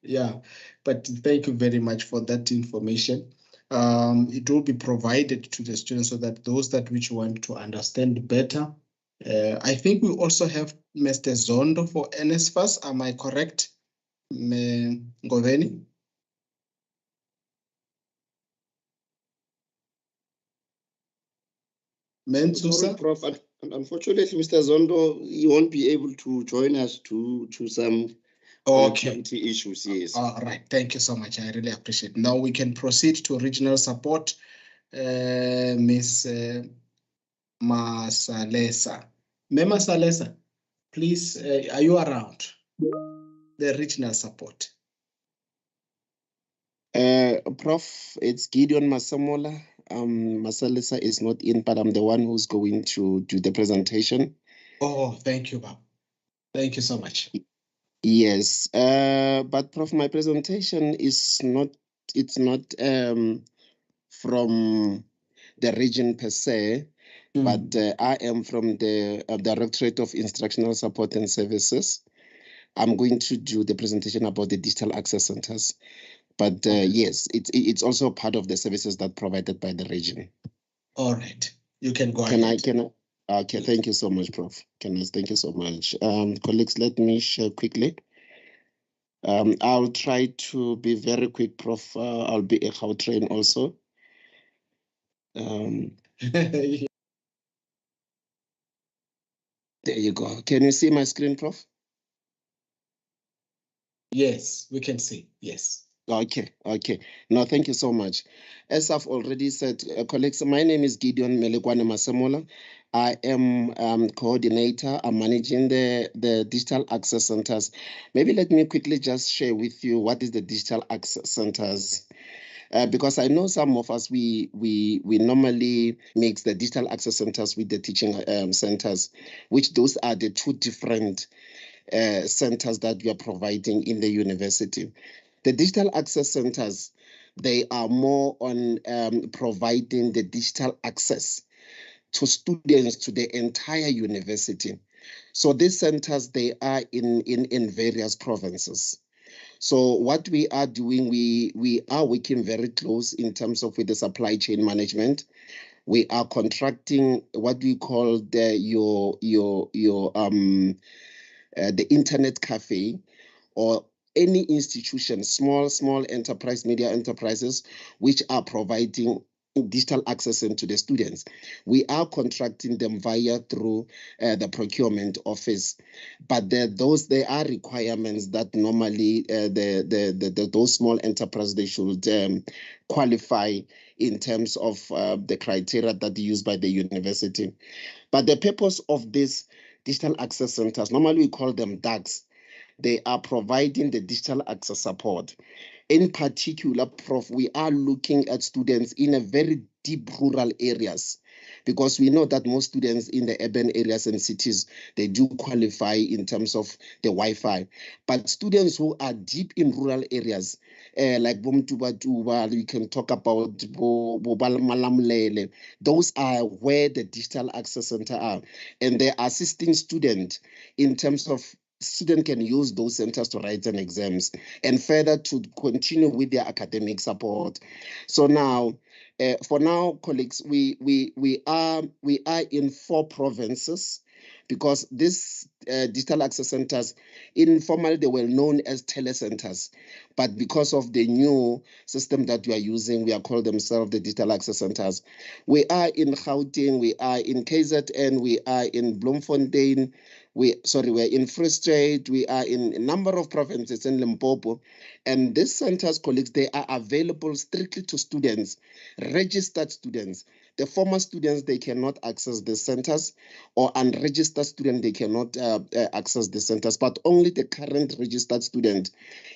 Yeah, but thank you very much for that information. It will be provided to the students so that those that which want to understand better. I think we also have Mr. Zondo for NSFAS. Am I correct, Ngoveni? Sorry, Prof. Unfortunately, Mr. Zondo, you won't be able to join us to some connectivity issues. Yes. All right. Thank you so much. I really appreciate it. Now we can proceed to regional support. Ms. Masalesa. Mema Salesa, please, are you around? The regional support. Prof, it's Gideon Masamola. Masalesa is not in, but I'm the one who's going to do the presentation. Oh, thank you, Bob. Thank you so much. Yes, but Prof, my presentation is not, it's not from the region per se, but I am from the Directorate of Instructional Support and Services. I'm going to do the presentation about the digital access centers. But yes, it's also part of the services that provided by the region. All right, you can go ahead. Okay, thank you so much, Prof. Thank you so much. Colleagues, let me share quickly. I'll try to be very quick, Prof. I'll be a how train also. There you go. Can you see my screen, Prof? Yes, we can see. Yes. Okay. No, thank you so much. As I've already said, colleagues, my name is Gideon Melekwane Masemola. I am coordinator. I'm managing the digital access centers. Maybe let me quickly just share with you what is the digital access centers. Because I know some of us, we normally mix the digital access centers with the teaching centers, which those are the two different centers that we are providing in the university. The digital access centers, they are more on providing the digital access to students to the entire university. So these centers, they are in various provinces. So what we are doing, we are working very close in terms of with the supply chain management. We are contracting what we call the internet cafe, or any institution, small enterprise, media enterprises, which are providing digital access into the students. We are contracting them through the procurement office, but there are requirements that normally those small enterprises, they should qualify in terms of the criteria that are used by the university. But the purpose of these digital access centers, normally we call them DACs, they are providing the digital access support. In particular, Prof, we are looking at students in a very deep rural areas, because we know that most students in the urban areas and cities, they do qualify in terms of the Wi-Fi. But students who are deep in rural areas, like Bomtuba, you can talk about Malamlele. Those are where the digital access center are, and they're assisting students in terms of student can use those centers to write an exams and further to continue with their academic support. So now, for now, colleagues, we are in 4 provinces, because these digital access centers, informally they were known as telecenters, but because of the new system that we are using, we are called themselves the digital access centers. We are in Gauteng, we are in KZN, we are in Bloemfontein, we're in Free State, we are in a number of provinces in Limpopo. And these centers, colleagues, they are available strictly to students, registered students. The former students, they cannot access the centers, or unregistered students, they cannot access the centers, but only the current registered student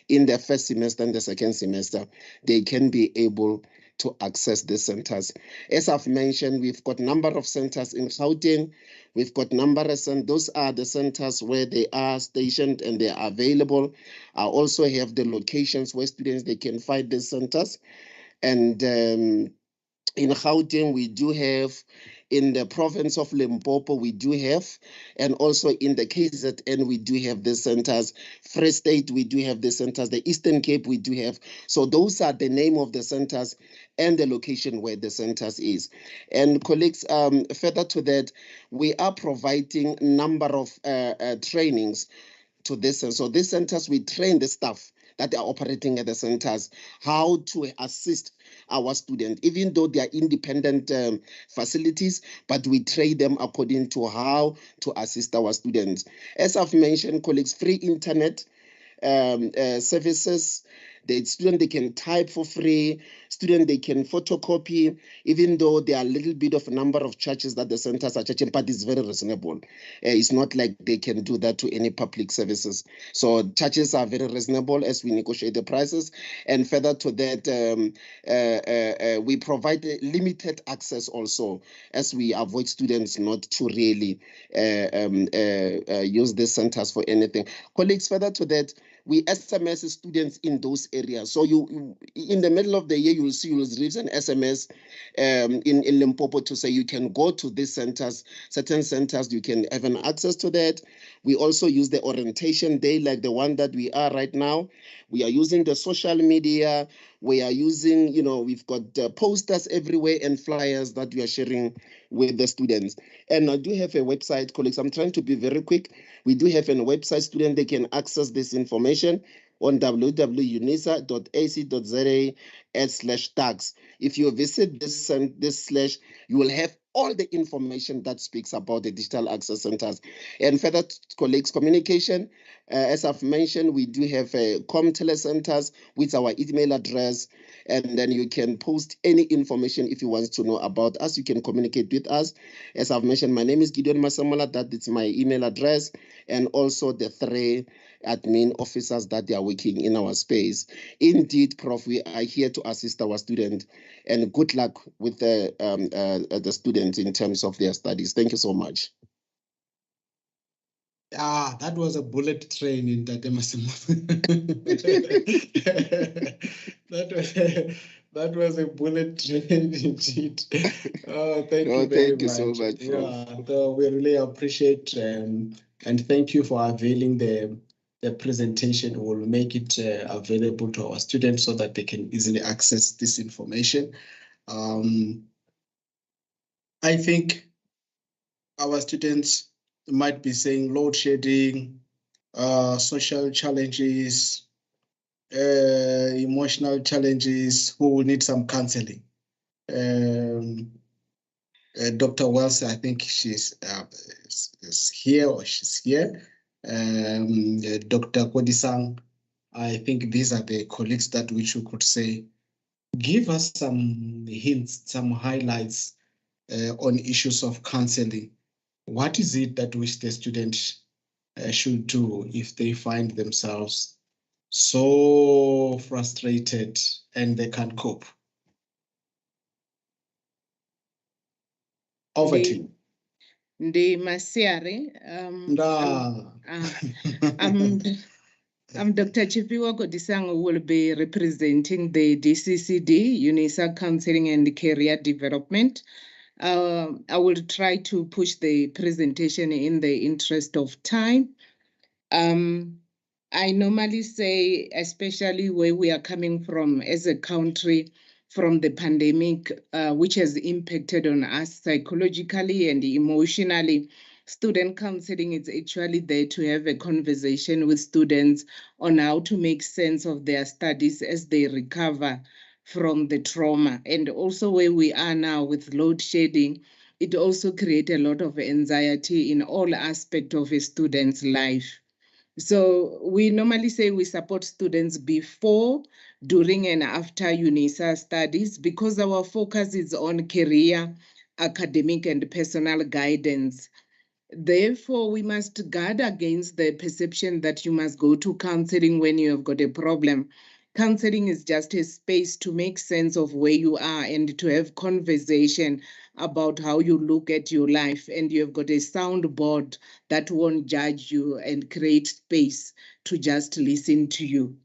in the first semester and the second semester, they can be able to access the centers. As I've mentioned, we've got a number of centers in Gauteng. We've got numbers, and those are the centers where they are stationed and they are available. I also have the locations where students, they can find the centers. And in Gauteng, we do have, in the province of Limpopo, we do have, and also in the KZN, we do have the centers. Free State, we do have the centers. The Eastern Cape, we do have. So those are the name of the centers and the location where the centers is. And colleagues, further to that, we are providing a number of trainings to this. And so these centers, we train the staff that are operating at the centers how to assist our students, even though they are independent facilities, but we train them according to how to assist our students. As I've mentioned, colleagues, free internet services. The student, they can type for free. Student, they can photocopy, even though there are a little bit of a number of charges that the centers are charging, but it's very reasonable. It's not like they can do that to any public services. So charges are very reasonable as we negotiate the prices. And further to that, we provide limited access also, as we avoid students not to really use the centers for anything. Colleagues, further to that, we SMS students in those areas. So you in the middle of the year, you'll receive an SMS in Limpopo to say you can go to these centers, certain centers, you can have an access to that. We also use the orientation day like the one that we are right now. We are using the social media. We are using, we've got posters everywhere and flyers that we are sharing with the students. And I do have a website, colleagues. I'm trying to be very quick. We do have a website. Students, they can access this information on www.unisa.ac.za/tags. If you visit this slash, you will have all the information that speaks about the digital access centers. And further, colleagues, communication, as I've mentioned, we do have ComTele centers with our email address, and then you can post any information if you want to know about us. You can communicate with us. As I've mentioned, my name is Gideon Masamala. That is my email address, and also the 3 admin officers that they are working in our space. Indeed, Prof, we are here to assist our students, and good luck with the students in terms of their studies. Thank you so much. That was a bullet train in that that was a bullet train indeed. Thank you very thank you much. so much, Prof. So we really appreciate and thank you for availing the presentation. We'll make it available to our students so that they can easily access this information. I think our students might be saying load shedding, social challenges, emotional challenges, who will need some counseling. Dr. Wells, I think she's is here, or she's here. Dr. Kodisang, I think these are the colleagues that which we could say, give us some hints, some highlights on issues of counseling. What is it that which the students should do if they find themselves so frustrated and they can't cope? Over to you. Ndi Masiari. I'm Dr. Chipiwa Godisang, who will be representing the DCCD, UNISA Counseling and Career Development. I will try to push the presentation in the interest of time. I normally say, especially where we are coming from as a country, from the pandemic, which has impacted on us psychologically and emotionally, student counseling is actually there to have a conversation with students on how to make sense of their studies as they recover from the trauma. And also where we are now with load shedding, it also creates a lot of anxiety in all aspects of a student's life. So we normally say we support students before, during, and after UNISA studies because our focus is on career, academic, and personal guidance. Therefore, we must guard against the perception that you must go to counseling when you have got a problem. Counseling is just a space to make sense of where you are and to have conversation about how you look at your life. And you have got a soundboard that won't judge you and create space to just listen to you.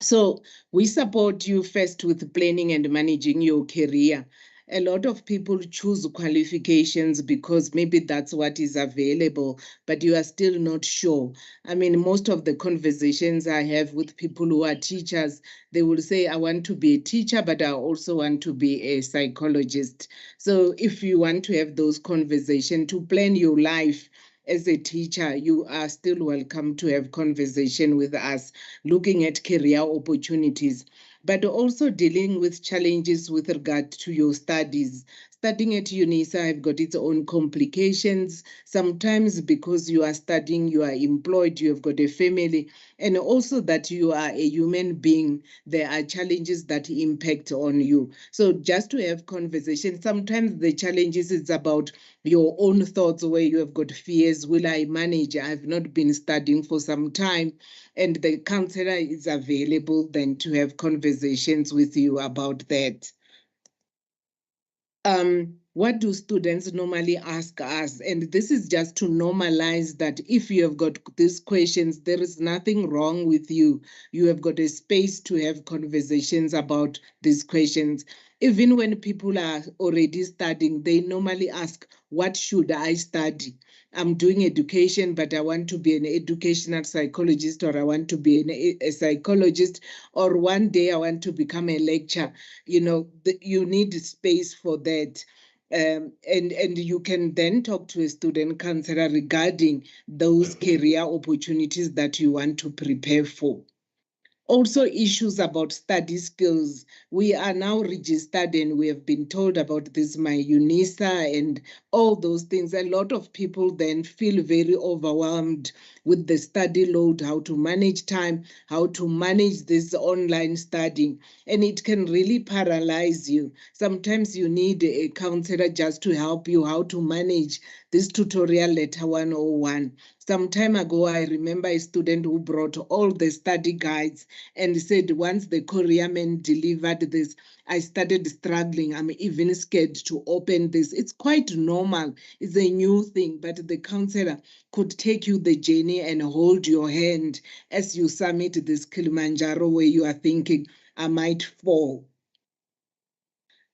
So we support you first with planning and managing your career. A lot of people choose qualifications because maybe that's what is available, but you are still not sure. I mean, most of the conversations I have with people who are teachers, they will say, I want to be a teacher, but I also want to be a psychologist. So if you want to have those conversations to plan your life, as a teacher, you are still welcome to have conversation with us, looking at career opportunities, but also dealing with challenges with regard to your studies. Studying at UNISA have got its own complications. Sometimes because you are studying, you are employed, you have got a family, and also that you are a human being, there are challenges that impact on you. So just to have conversation, sometimes the challenges is about your own thoughts where you have got fears. Will I manage? I've not been studying for some time. And the counselor is available then to have conversations with you about that. What do students normally ask us? And this is just to normalize that if you have got these questions, there is nothing wrong with you. You have got a space to have conversations about these questions. Even when people are already studying, they normally ask, what should I study? I'm doing education, but I want to be an educational psychologist, or I want to be a psychologist, or one day I want to become a lecturer. You know, you need space for that. And you can then talk to a student counselor regarding those career opportunities that you want to prepare for. Also, issues about study skills. We are now registered and we have been told about this, my UNISA and all those things. A lot of people then feel very overwhelmed with the study load, how to manage time, how to manage this online studying, and it can really paralyze you. Sometimes you need a counselor just to help you how to manage this tutorial letter 101. Some time ago, I remember a student who brought all the study guides and said, once the courier man delivered this, I started struggling. I'm even scared to open this. It's quite normal. It's a new thing, but the counselor could take you the journey and hold your hand as you summit this Kilimanjaro where you are thinking, I might fall.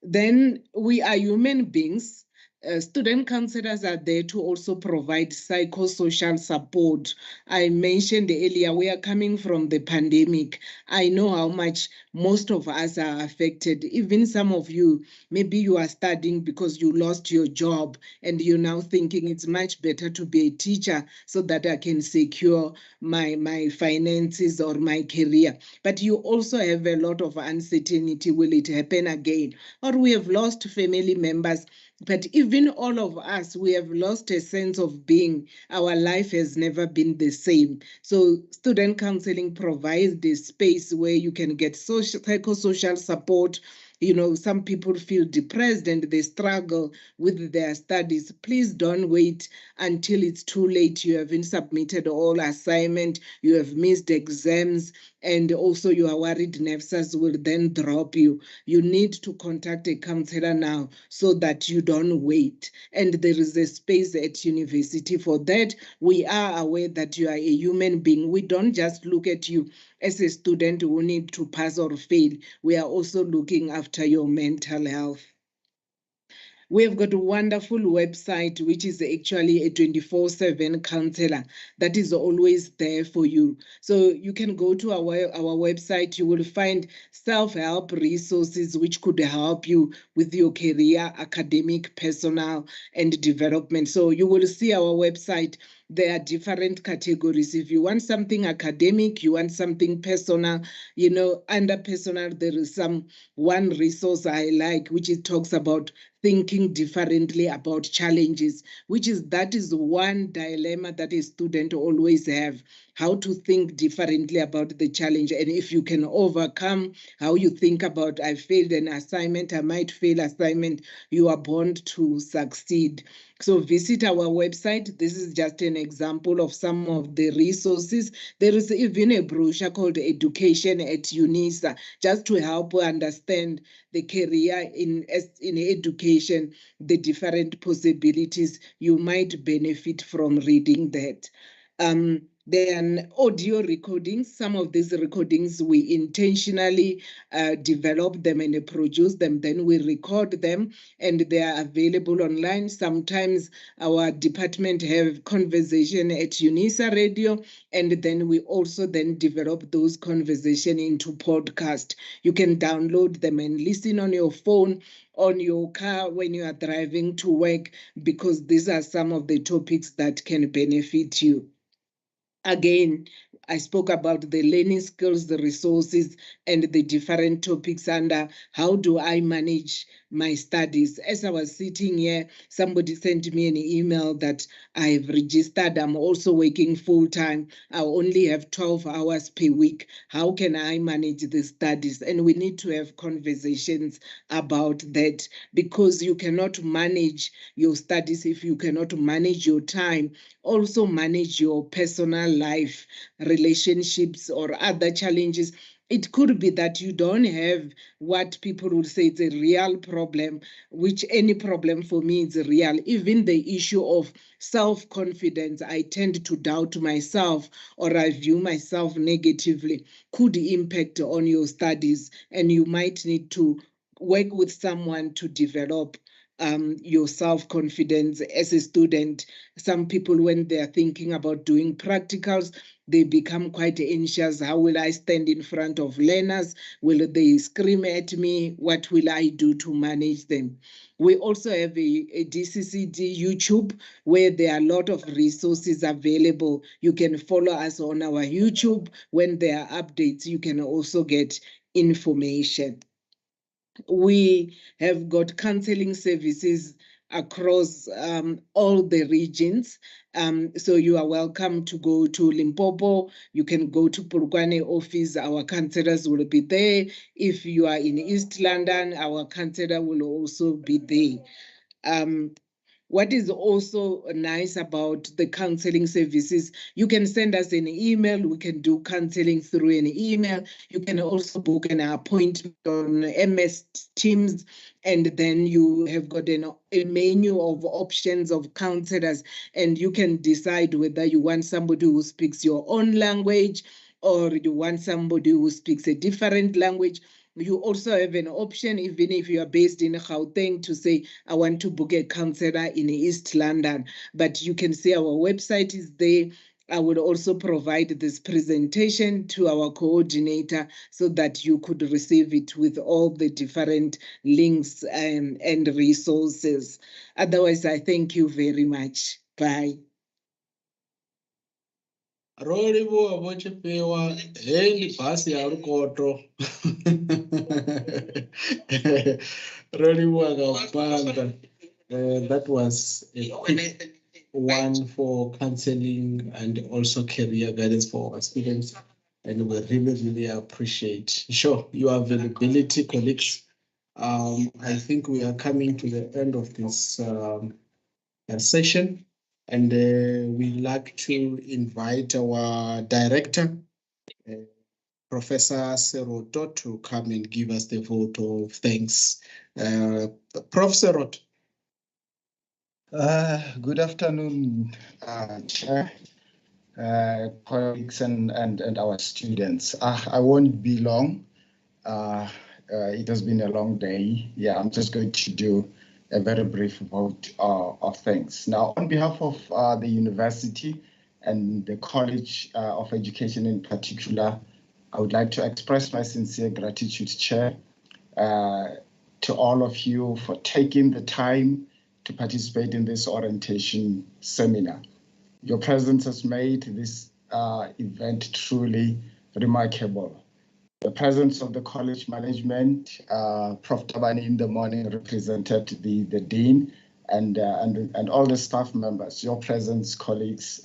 Then we are human beings. Student counselors are there to also provide psychosocial support. I mentioned earlier, we are coming from the pandemic. I know how much most of us are affected. Even some of you, maybe you are studying because you lost your job and you're now thinking it's much better to be a teacher so that I can secure my finances or my career. But you also have a lot of uncertainty. Will it happen again? Or we have lost family members. But even all of us, we have lost a sense of being. Our life has never been the same. So student counseling provides this space where you can get psychosocial support some people feel depressed and they struggle with their studies. Please don't wait until it's too late. You haven't submitted all assignment, you have missed exams, and also you are worried NEFSAs will then drop you. You need to contact a counselor now so that you don't wait. And there is a space at university for that. We are aware that you are a human being. We don't just look at you as a student who need to pass or fail. We are also looking after your mental health. We have got a wonderful website, which is actually a 24/7 counselor that is always there for you. So you can go to our website, you will find self-help resources which could help you with your career, academic, personal, and development. So you will see our website. There are different categories. If you want something academic, you want something personal, under personal, there is one resource I like, which it talks about thinking differently about challenges, that is one dilemma that a student always have, how to think differently about the challenge. And if you can overcome how you think about, I failed an assignment, I might fail assignment, you are bound to succeed. So visit our website. This is just an example of some of the resources. There is even a brochure called Education at UNISA, just to help understand the career in education, the different possibilities. You might benefit from reading that. Then audio recordings. Some of these recordings we intentionally develop them and produce them. Then we record them and they are available online. Sometimes our department have conversation at UNISA Radio, and then we also then develop those conversation into podcast. You can download them and listen on your phone, on your car when you are driving to work, because these are some of the topics that can benefit you. Again, I spoke about the learning skills, the resources, and the different topics under how do I manage my studies. As I was sitting here, somebody sent me an email that I've registered. I'm also working full time. I only have 12 hours per week. How can I manage the studies? And we need to have conversations about that, because you cannot manage your studies if you cannot manage your time. Also manage your personal life, relationships, or other challenges. It could be that you don't have what people would say is a real problem, which any problem for me is real. Even the issue of self-confidence, I tend to doubt myself or I view myself negatively, could impact on your studies, and you might need to work with someone to develop your self-confidence as a student. Some people, when they're thinking about doing practicals, they become quite anxious. How will I stand in front of learners? Will they scream at me? What will I do to manage them? We also have a DCCD YouTube where there are a lot of resources available. You can follow us on our YouTube. When there are updates, you can also get information. We have got counseling services across all the regions. So you are welcome to go to Limpopo. You can go to Polokwane office. Our counselors will be there. If you are in East London, our counselor will also be there. What is also nice about the counseling services, you can send us an email. We can do counseling through an email. You can also book an appointment on MS Teams, and then you have got a menu of options of counselors, and you can decide whether you want somebody who speaks your own language or you want somebody who speaks a different language. You also have an option, even if you are based in Gauteng, to say, I want to book a counselor in East London. But you can see our website is there. I will also provide this presentation to our coordinator so that you could receive it with all the different links and resources. Otherwise, I thank you very much. Bye. Rolivo vochipewa hendi bhasi ya rukoto. Rolivo akapanda. That was a quick one for counseling and also career guidance for our students. And we really, really appreciate your availability, colleagues. I think we are coming to the end of this session, and we'd like to invite our director, Professor Seroto, to come and give us the vote of thanks. Prof. Seroto. Good afternoon, Chair, colleagues, and our students. I won't be long. It has been a long day. Yeah, I'm just going to do a very brief vote of thanks. Now, on behalf of the university and the College of Education in particular, I would like to express my sincere gratitude, Chair, to all of you for taking the time to participate in this orientation seminar. Your presence has made this event truly remarkable. The presence of the college management, Prof. Tabani in the morning represented the Dean and all the staff members. Your presence, colleagues,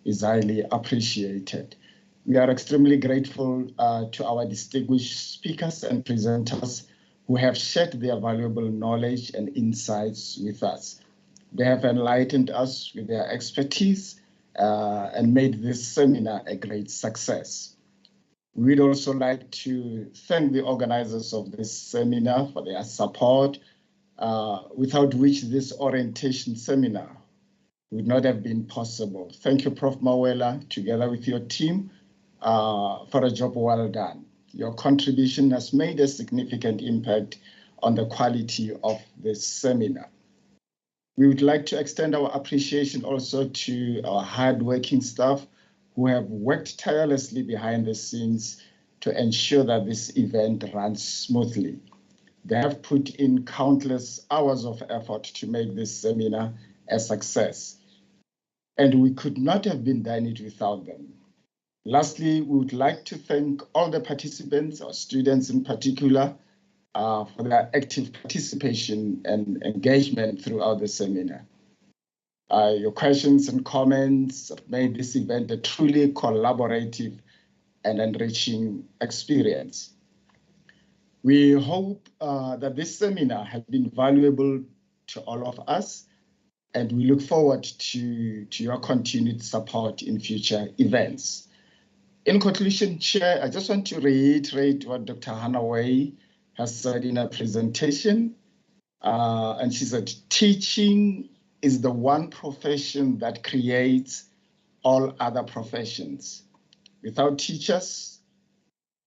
is highly appreciated. We are extremely grateful to our distinguished speakers and presenters who have shared their valuable knowledge and insights with us. They have enlightened us with their expertise and made this seminar a great success. We'd also like to thank the organizers of this seminar for their support, without which this orientation seminar would not have been possible. Thank you, Prof. Mawela, together with your team, for a job well done. Your contribution has made a significant impact on the quality of this seminar. We would like to extend our appreciation also to our hardworking staff who have worked tirelessly behind the scenes to ensure that this event runs smoothly. They have put in countless hours of effort to make this seminar a success, and we could not have done it without them. Lastly, we would like to thank all the participants, our students in particular, for their active participation and engagement throughout the seminar. Your questions and comments have made this event a truly collaborative and enriching experience. We hope that this seminar has been valuable to all of us, and we look forward to your continued support in future events. In conclusion, Chair, I just want to reiterate what Dr. Hanaway has said in her presentation. And she said, teaching is the one profession that creates all other professions. Without teachers,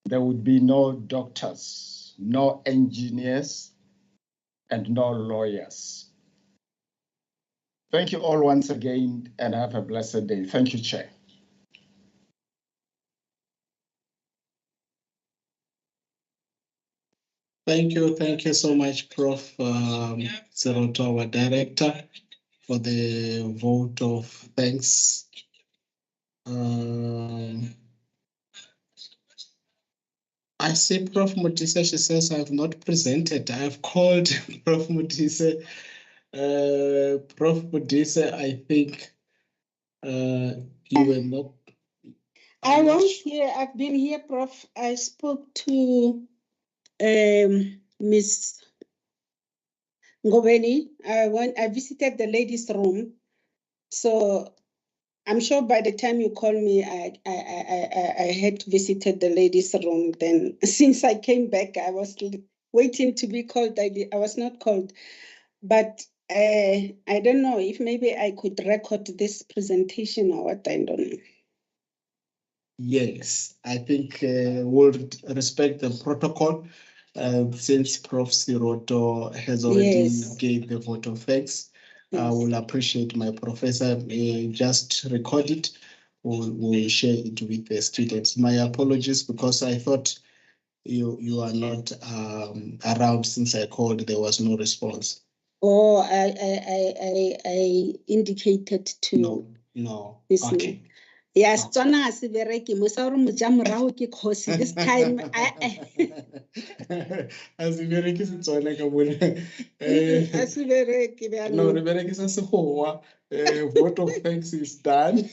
there would be no doctors, no engineers, and no lawyers. Thank you all once again, and have a blessed day. Thank you, Chair. Thank you so much, Prof. Seroto, our director, for the vote of thanks. I see Prof. Mutise, she says I have not presented. I have called Prof. Mutise. Prof. Mutise, I think you were not. I was here, I've been here, Prof. I spoke to Miss Ngobeni. I visited the ladies' room. So I'm sure by the time you called me, I had visited the ladies' room. Then since I came back, I was waiting to be called. I was not called. But I don't know if maybe I could record this presentation or what, I don't know. Yes, I think we'll respect the protocol since Prof. Seroto has already gave the vote of thanks. I will appreciate my professor. Just record it. We'll share it with the students. My apologies because I thought you are not around since I called. There was no response. Oh, I indicated to. No. Okay. Yes, Tswana se bereke mosawro moja morago ke kgosi this time. As the bereke se Tswana ka mona. As the bereke ba no, re berekisa Sekgowa. Vote of thanks is done.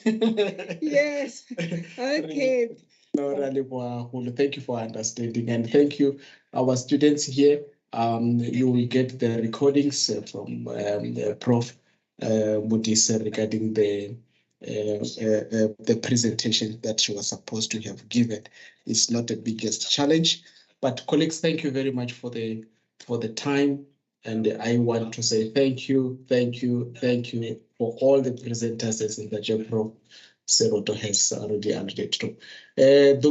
Yes. Okay. No, really, thank you for understanding, and thank you, our students here. You will get the recordings from Prof. Mudisa regarding the presentation that she was supposed to have given. It's not the biggest challenge, but colleagues, thank you very much for the time. And I want to say thank you for all the presenters as in the Prof. Seroto has already alluded to. Have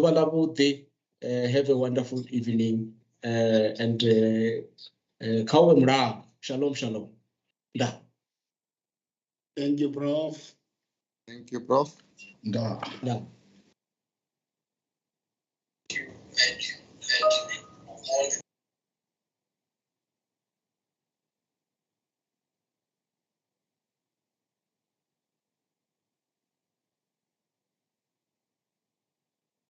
a wonderful evening. And Shalom, shalom. Da. Thank you, Prof. Thank you, Prof. Da. Da. Thank you.